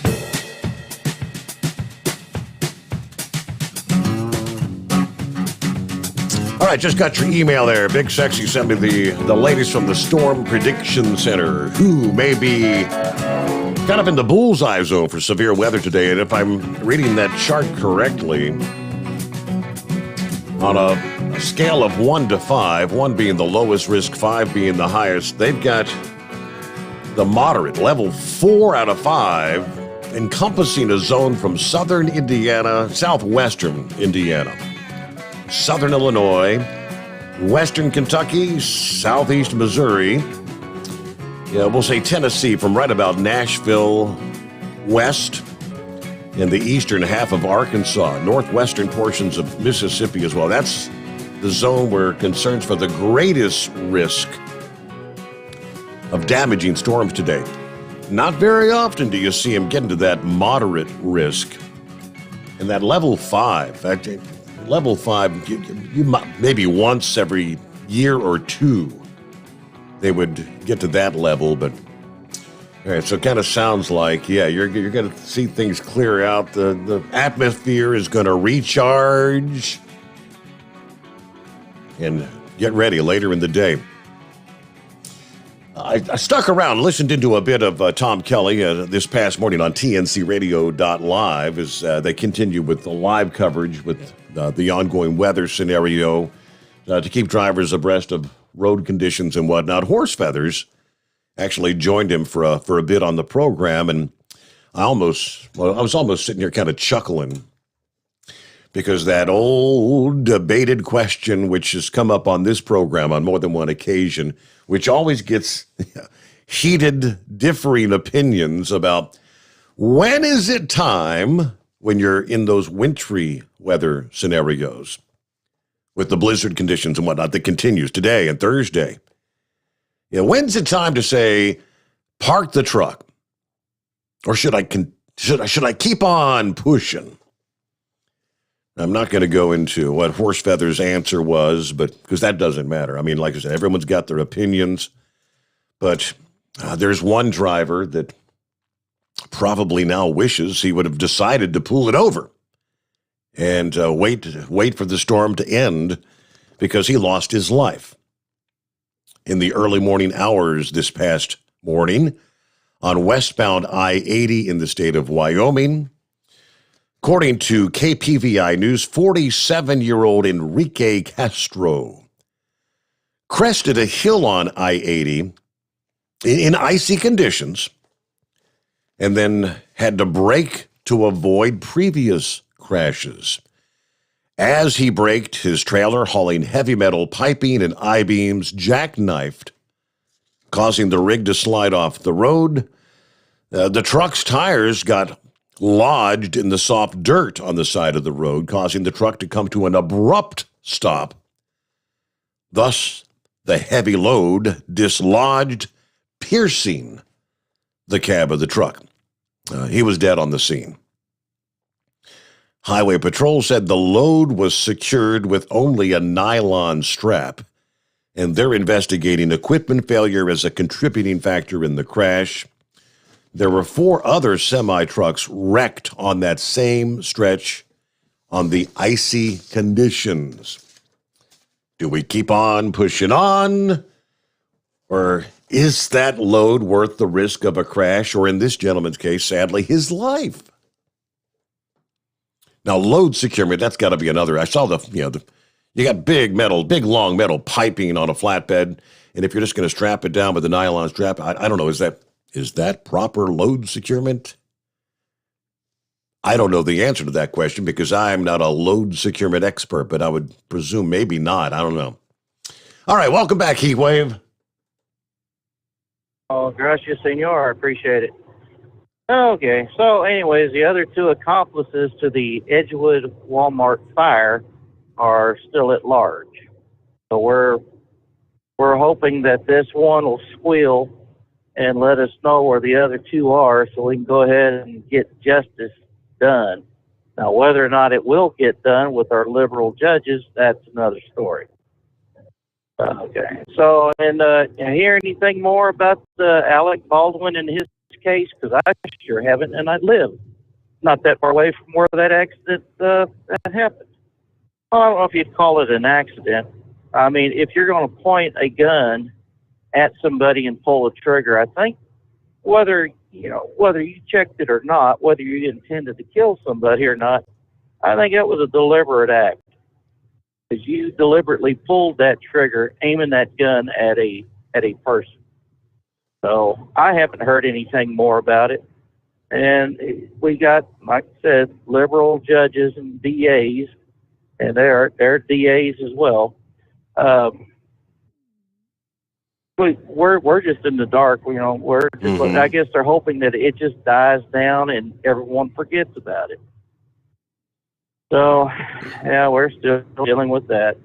All right, just got your email there. Big Sexy sent me the latest from the Storm Prediction Center, who may be kind of in the bullseye zone for severe weather today. And if I'm reading that chart correctly, on a scale of 1 to 5, 1 being the lowest risk, 5 being the highest, they've got the moderate, level 4 out of 5, encompassing a zone from southern Indiana, southwestern Indiana, southern Illinois, western Kentucky, southeast Missouri. Yeah, we'll say Tennessee from right about Nashville west, and the eastern half of Arkansas, northwestern portions of Mississippi as well. That's the zone where concerns for the greatest risk of damaging storms today. Not very often do you see them get into that moderate risk. And that level 5, level 5, you maybe once every year or two they would get to that level, but all right, so it kind of sounds like, yeah, you're going to see things clear out. The atmosphere is going to recharge, and get ready later in the day. I stuck around, listened into a bit of Tom Kelly this past morning on tncradio.live as they continue with the live coverage with the ongoing weather scenario to keep drivers abreast of road conditions and whatnot. Horse Feathers actually joined him for a bit on the program, and I was almost sitting here kind of chuckling because that old debated question, which has come up on this program on more than one occasion, which always gets heated, differing opinions about when is it time when you're in those wintry weather scenarios with the blizzard conditions and whatnot that continues today and Thursday. You know, when's it time to say, park the truck? Or should I keep on pushing? I'm not going to go into what Horse Feather's answer was, but because that doesn't matter. I mean, like I said, everyone's got their opinions, but there's one driver that probably now wishes he would have decided to pull it over and wait for the storm to end because he lost his life in the early morning hours this past morning on westbound I-80 in the state of Wyoming. According to KPVI News, 47-year-old Enrique Castro crested a hill on I-80 in icy conditions and then had to brake to avoid previous crashes. As he braked, his trailer hauling heavy metal piping and I-beams jackknifed, causing the rig to slide off the road. The truck's tires got lodged in the soft dirt on the side of the road, causing the truck to come to an abrupt stop. Thus, the heavy load dislodged, piercing the cab of the truck. He was dead on the scene. Highway Patrol said the load was secured with only a nylon strap, and they're investigating equipment failure as a contributing factor in the crash. There were 4 other semi-trucks wrecked on that same stretch on the icy conditions. Do we keep on pushing on? Or is that load worth the risk of a crash, or in this gentleman's case, sadly, his life? Now, load securement, that's got to be another. I saw you got big long metal piping on a flatbed, and if you're just going to strap it down with a nylon strap, I don't know, is that proper load securement? I don't know the answer to that question because I'm not a load securement expert, but I would presume maybe not. I don't know. All right, welcome back, Heatwave. Oh, gracias, senor. I appreciate it. Okay, so anyways, the other two accomplices to the Edgewood Walmart fire are still at large. So we're hoping that this one will squeal and let us know where the other two are so we can go ahead and get justice done. Now, whether or not it will get done with our liberal judges, that's another story. Okay. So, and hear anything more about Alec Baldwin and his case? Because I sure haven't, and I live not that far away from where that accident that happened. Well, I don't know if you'd call it an accident. I mean, if you're going to point a gun at somebody and pull a trigger, I think whether you checked it or not, whether you intended to kill somebody or not, I think it was a deliberate act. Because you deliberately pulled that trigger, aiming that gun at a person. So I haven't heard anything more about it. And we got, like I said, liberal judges and DAs, and they're DAs as well. We're just in the dark. We're just, I guess they're hoping that it just dies down and everyone forgets about it. So, yeah, we're still dealing with that.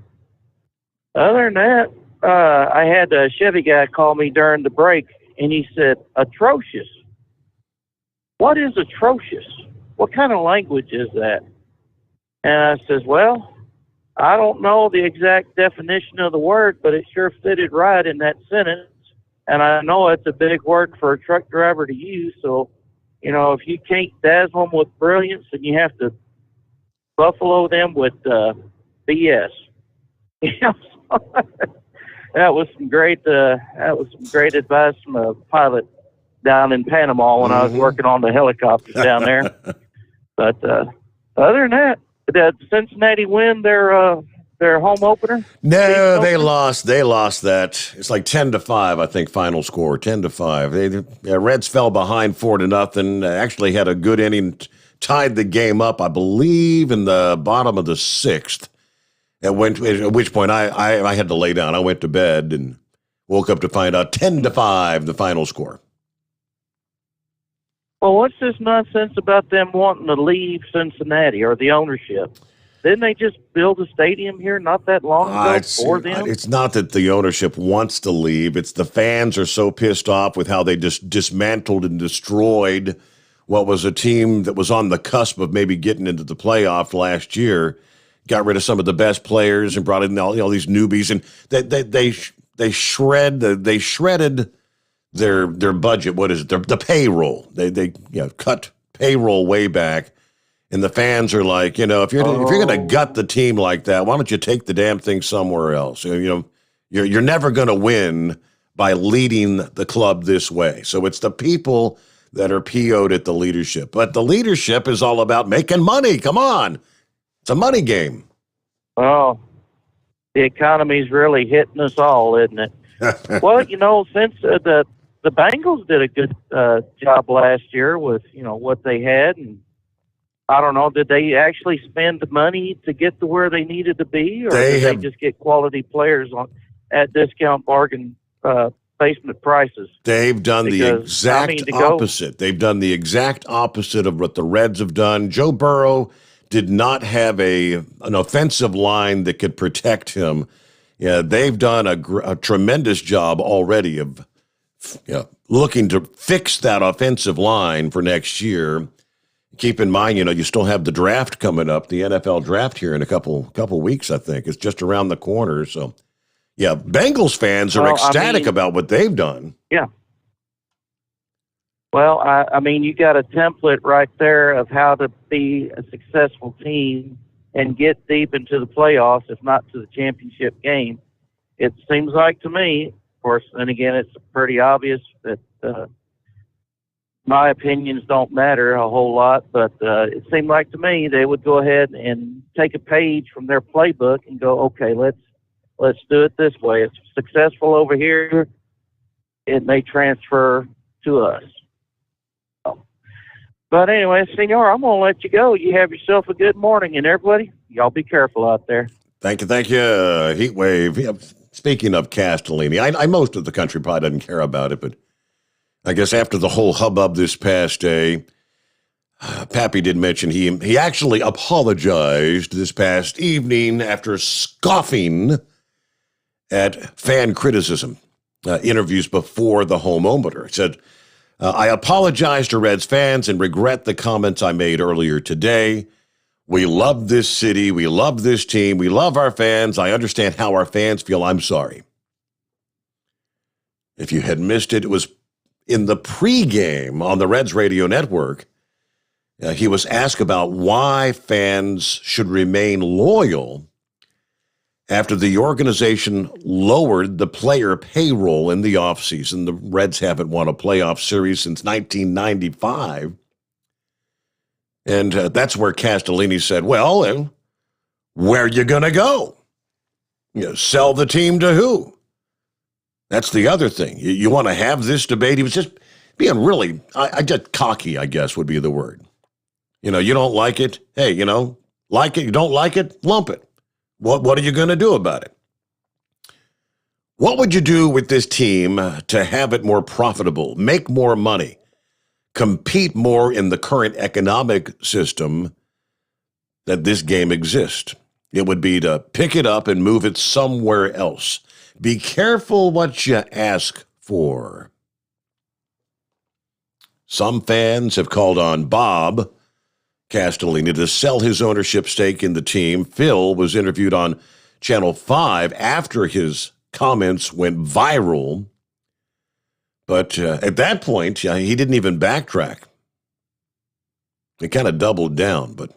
Other than that, I had a Chevy guy call me during the break, and he said, atrocious. What is atrocious? What kind of language is that? And I says, well, I don't know the exact definition of the word, but it sure fitted right in that sentence. And I know it's a big word for a truck driver to use, so, if you can't dazzle them with brilliance, then you have to buffalo them with BS. That was some great advice from a pilot down in Panama when I was working on the helicopters down there. But other than that, did Cincinnati win their home opener? No, they lost. They lost that. It's like 10-5, I think, final score. 10-5. Reds fell behind 4-0. Actually had a good inning. Tied the game up, I believe, in the bottom of the sixth. At which point I had to lay down. I went to bed and woke up to find out 10-5, the final score. Well, what's this nonsense about them wanting to leave Cincinnati or the ownership? Didn't they just build a stadium here not that long ago for them? It's not that the ownership wants to leave. It's the fans are so pissed off with how they just dismantled and destroyed what was a team that was on the cusp of maybe getting into the playoff last year, got rid of some of the best players and brought in all these newbies, and they shredded their budget. What is it? The payroll. They cut payroll way back, and the fans are like, if you're going to gut the team like that, why don't you take the damn thing somewhere else? You're never going to win by leading the club this way. So it's the people that are PO'd at the leadership. But the leadership is all about making money. Come on. It's a money game. Oh, the economy's really hitting us all, isn't it? Well, since the Bengals did a good job last year with, what they had, and I don't know, did they actually spend the money to get to where they needed to be, or did they just get quality players at discount bargain basement prices? They've done the exact opposite. They've done the exact opposite of what the Reds have done. Joe Burrow did not have an offensive line that could protect him. Yeah, they've done a tremendous job already of looking to fix that offensive line for next year. Keep in mind, you still have the draft coming up, the NFL draft here in a couple weeks, I think. It's just around the corner, so. Yeah, Bengals fans are ecstatic about what they've done. Yeah. Well, I mean, you got a template right there of how to be a successful team and get deep into the playoffs, if not to the championship game. It seems like to me, of course, and again, it's pretty obvious that my opinions don't matter a whole lot, but it seemed like to me they would go ahead and take a page from their playbook and go, okay, let's do it this way. It's successful over here. It may transfer to us. But anyway, Senor, I'm going to let you go. You have yourself a good morning, and everybody, y'all be careful out there. Thank you. Heat wave. Yeah, speaking of Castellini, I most of the country probably doesn't care about it, but I guess after the whole hubbub this past day, Pappy did mention he actually apologized this past evening after scoffing at fan criticism, interviews before the home opener. He said, I apologize to Reds fans and regret the comments I made earlier today. We love this city. We love this team. We love our fans. I understand how our fans feel. I'm sorry. If you had missed it, it was in the pregame on the Reds radio network. He was asked about why fans should remain loyal after the organization lowered the player payroll in the offseason. The Reds haven't won a playoff series since 1995. And that's where Castellini said, well, where are you going to go? Sell the team to who? That's the other thing. You want to have this debate? He was just being really, I just cocky, I guess would be the word. You don't like it? Hey, like it, you don't like it? Lump it. What are you going to do about it? What would you do with this team to have it more profitable, make more money, compete more in the current economic system that this game exists? It would be to pick it up and move it somewhere else. Be careful what you ask for. Some fans have called on Bob Castellini to sell his ownership stake in the team. Phil was interviewed on Channel 5 after his comments went viral. But at that point, he didn't even backtrack. He kind of doubled down, but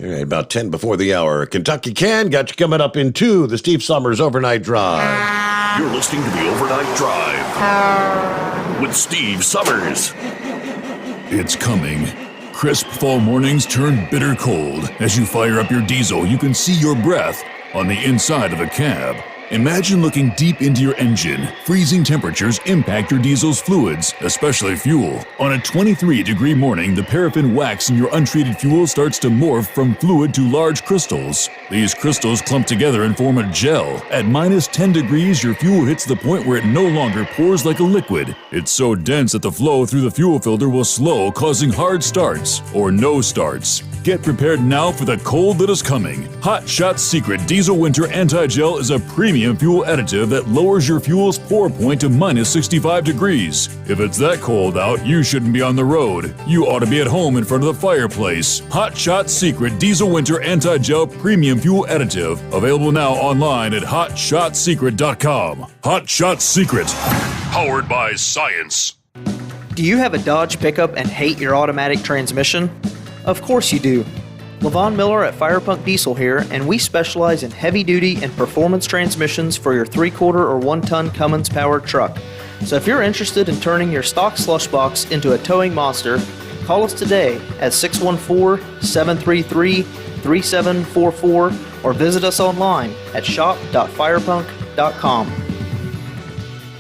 all right, about 10 before the hour. Kentucky Ken got you coming up in 2, the Steve Sommers Overnight Drive. You're listening to the Overnight Drive with Steve Sommers. It's coming. Crisp fall mornings turn bitter cold. As you fire up your diesel, you can see your breath on the inside of a cab. Imagine looking deep into your engine. Freezing temperatures impact your diesel's fluids, especially fuel. On a 23-degree morning, the paraffin wax in your untreated fuel starts to morph from fluid to large crystals. These crystals clump together and form a gel. At minus 10 degrees, your fuel hits the point where it no longer pours like a liquid. It's so dense that the flow through the fuel filter will slow, causing hard starts or no starts. Get prepared now for the cold that is coming. Hot Shot's Secret Diesel Winter Anti-Gel is a premium fuel additive that lowers your fuel's pour point to minus 65 degrees. If it's that cold out, you shouldn't be on the road. You ought to be at home in front of the fireplace. Hot Shot's Secret Diesel Winter Anti-Gel Premium Fuel Additive. Available now online at HotShotSecret.com. Hot Shot Secret. Powered by science. Do you have a Dodge pickup and hate your automatic transmission? Of course you do. Levon Miller at Firepunk Diesel here, and we specialize in heavy-duty and performance transmissions for your 3-quarter or 1-ton Cummins-powered truck. So if you're interested in turning your stock slush box into a towing monster, call us today at 614-733-3744 or visit us online at shop.firepunk.com.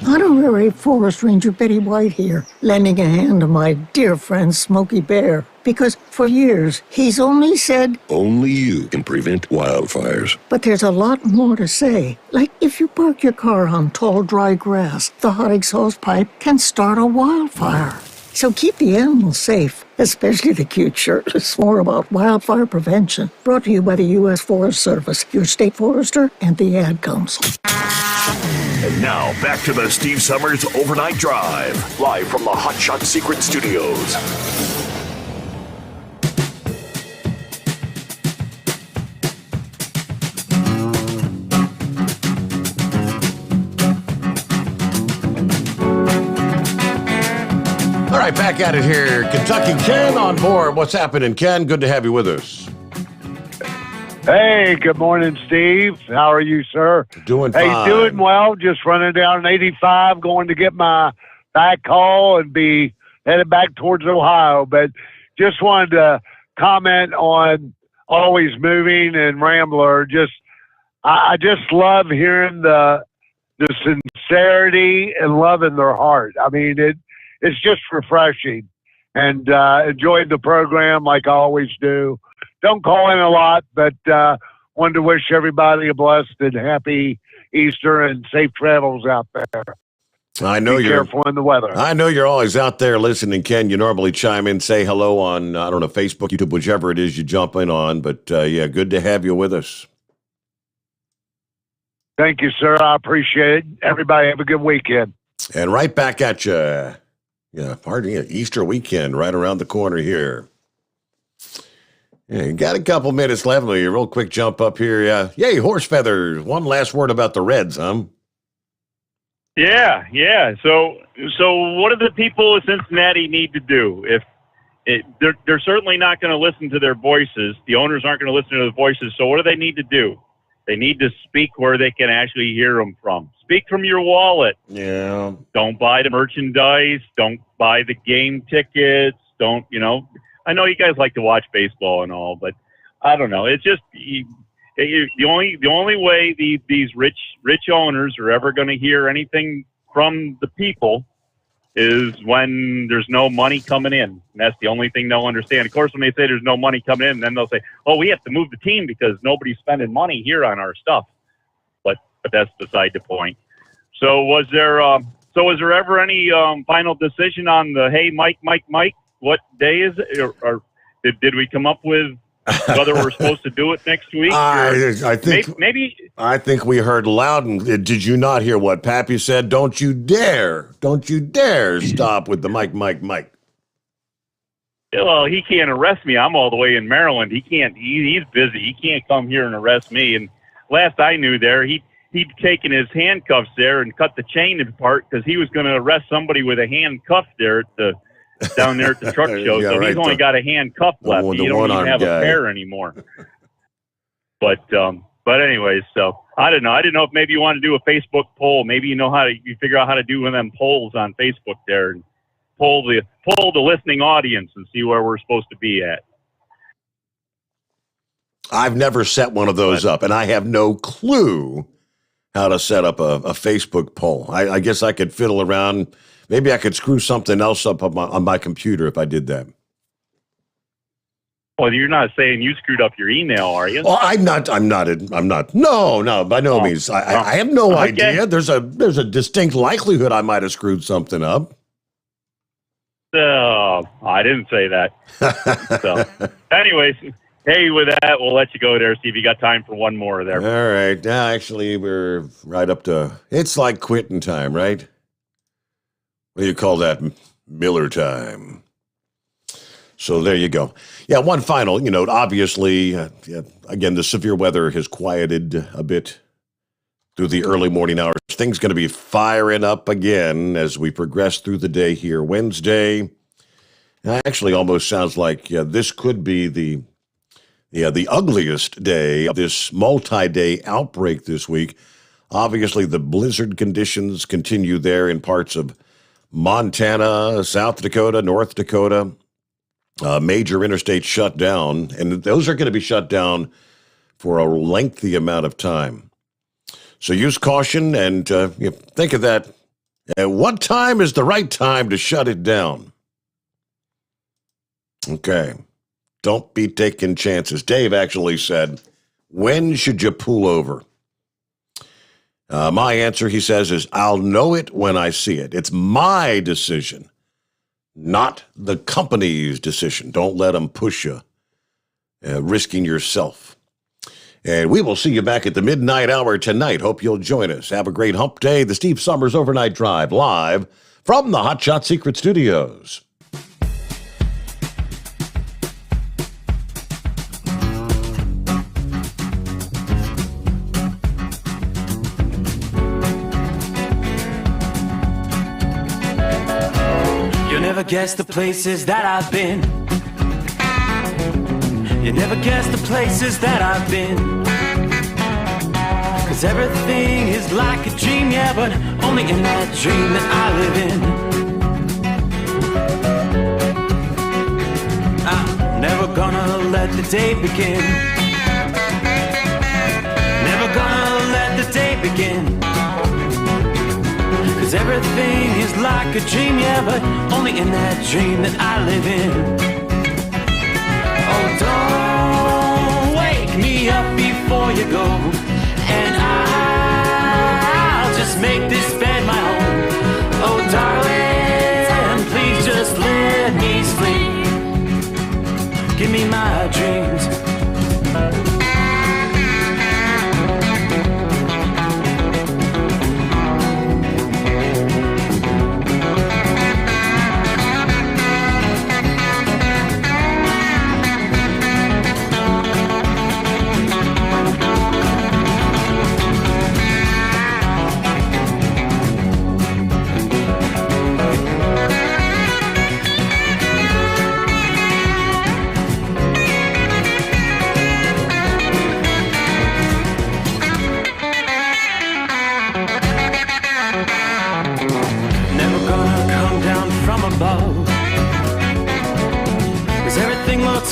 Honorary Forest Ranger Betty White here, lending a hand to my dear friend Smokey Bear, because for years he's only said, only you can prevent wildfires. But there's a lot more to say. Like if you park your car on tall, dry grass, the hot exhaust pipe can start a wildfire. So keep the animals safe, especially the cute shirtless. More about wildfire prevention. Brought to you by the U.S. Forest Service, your state forester, and the Ad Council. And now, back to the Steve Sommers Overnight Drive, live from the Hot Shot Secret Studios. All right, back at it here. Kentucky Ken on board. What's happening, Ken? Good to have you with us. Hey, good morning, Steve. How are you, sir? Doing fine. Hey, doing well. Just running down 85, going to get my back haul and be headed back towards Ohio. But just wanted to comment on Always Moving and Rambler. I just love hearing the sincerity and love in their heart. I mean, it's just refreshing. And enjoyed the program like I always do. Don't call in a lot, but wanted to wish everybody a blessed and happy Easter and safe travels out there. I know Be you're careful in the weather. I know you're always out there listening, Ken. You normally chime in, say hello on, I don't know, Facebook, YouTube, whichever it is you jump in on. But, yeah, good to have you with us. Thank you, sir. I appreciate it. Everybody have a good weekend. And right back at you. Yeah, pardon me, Easter weekend right around the corner here. Yeah, you got a couple minutes left. A real quick jump up here. Yay, horse feathers. One last word about the Reds, huh? Yeah. So what do the people of Cincinnati need to do? They're certainly not going to listen to their voices. The owners aren't going to listen to the voices. So what do they need to do? They need to speak where they can actually hear them from. Speak from your wallet. Yeah. Don't buy the merchandise. Don't buy the game tickets. Don't, I know you guys like to watch baseball and all, but I don't know. It's just the only way these rich owners are ever going to hear anything from the people is when there's no money coming in. And that's the only thing they'll understand. Of course, when they say there's no money coming in, then they'll say, "Oh, we have to move the team because nobody's spending money here on our stuff." But that's beside the point. So was there ever any final decision on the hey Mike? What day is it? Or did we come up with whether we're supposed to do it next week? I think maybe. I think we heard loud. And did you not hear what Pappy said? Don't you dare stop with the Mike. Well, he can't arrest me. I'm all the way in Maryland. He can't. He's busy. He can't come here and arrest me. And last I knew, he'd taken his handcuffs there and cut the chain apart because he was going to arrest somebody with a handcuff there down there at the truck show. Yeah, so right, he's only got a handcuff left. the He don't even have guy. a pair anymore. But anyways, so I don't know. I didn't know if maybe you want to do a Facebook poll. Maybe you figure out how to do one of them polls on Facebook there and poll the listening audience and see where we're supposed to be at. I've never set one of those up, and I have no clue how to set up a Facebook poll. I guess I could fiddle around. Maybe I could screw something else up on my computer if I did that. Well, you're not saying you screwed up your email, are you? Well, I'm not. No, by no means. I have no idea. There's a distinct likelihood I might have screwed something up. I didn't say that. So, anyways, hey, with that, we'll let you go there. See if you got time for one more there. All right. Now, actually, we're right up to. It's like quitting time, right? What do you call that? Miller time. So there you go. Yeah, one final, obviously, again, the severe weather has quieted a bit through the early morning hours. Things going to be firing up again as we progress through the day here. Wednesday, actually almost sounds like this could be the ugliest day of this multi-day outbreak this week. Obviously, the blizzard conditions continue there in parts of Montana, South Dakota, North Dakota. Major interstate shut down, and those are going to be shut down for a lengthy amount of time. So use caution and think of that. At what time is the right time to shut it down? Okay. Don't be taking chances. Dave actually said, when should you pull over? My answer, he says, is I'll know it when I see it. It's my decision, not the company's decision. Don't let them push you, risking yourself. And we will see you back at the midnight hour tonight. Hope you'll join us. Have a great hump day. The Steve Sommers Overnight Drive, live from the Hot Shot Secret Studios. Never guess the places that I've been. You never guess the places that I've been. 'Cause everything is like a dream, yeah, but only in that dream that I live in. I'm never gonna let the day begin. Never gonna let the day begin. 'Cause everything is like a dream, yeah, but only in that dream that I live in. Oh, don't wake me up before you go, and I'll just make this bed my home. Oh, darling, please just let me sleep. Give me my dreams.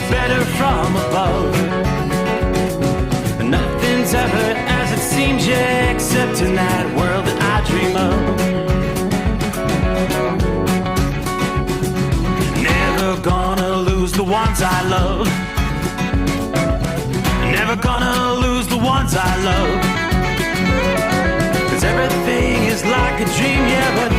Better from above. Nothing's ever as it seems, yeah, except in that world that I dream of. Never gonna lose the ones I love. Never gonna lose the ones I love. 'Cause everything is like a dream, yeah, but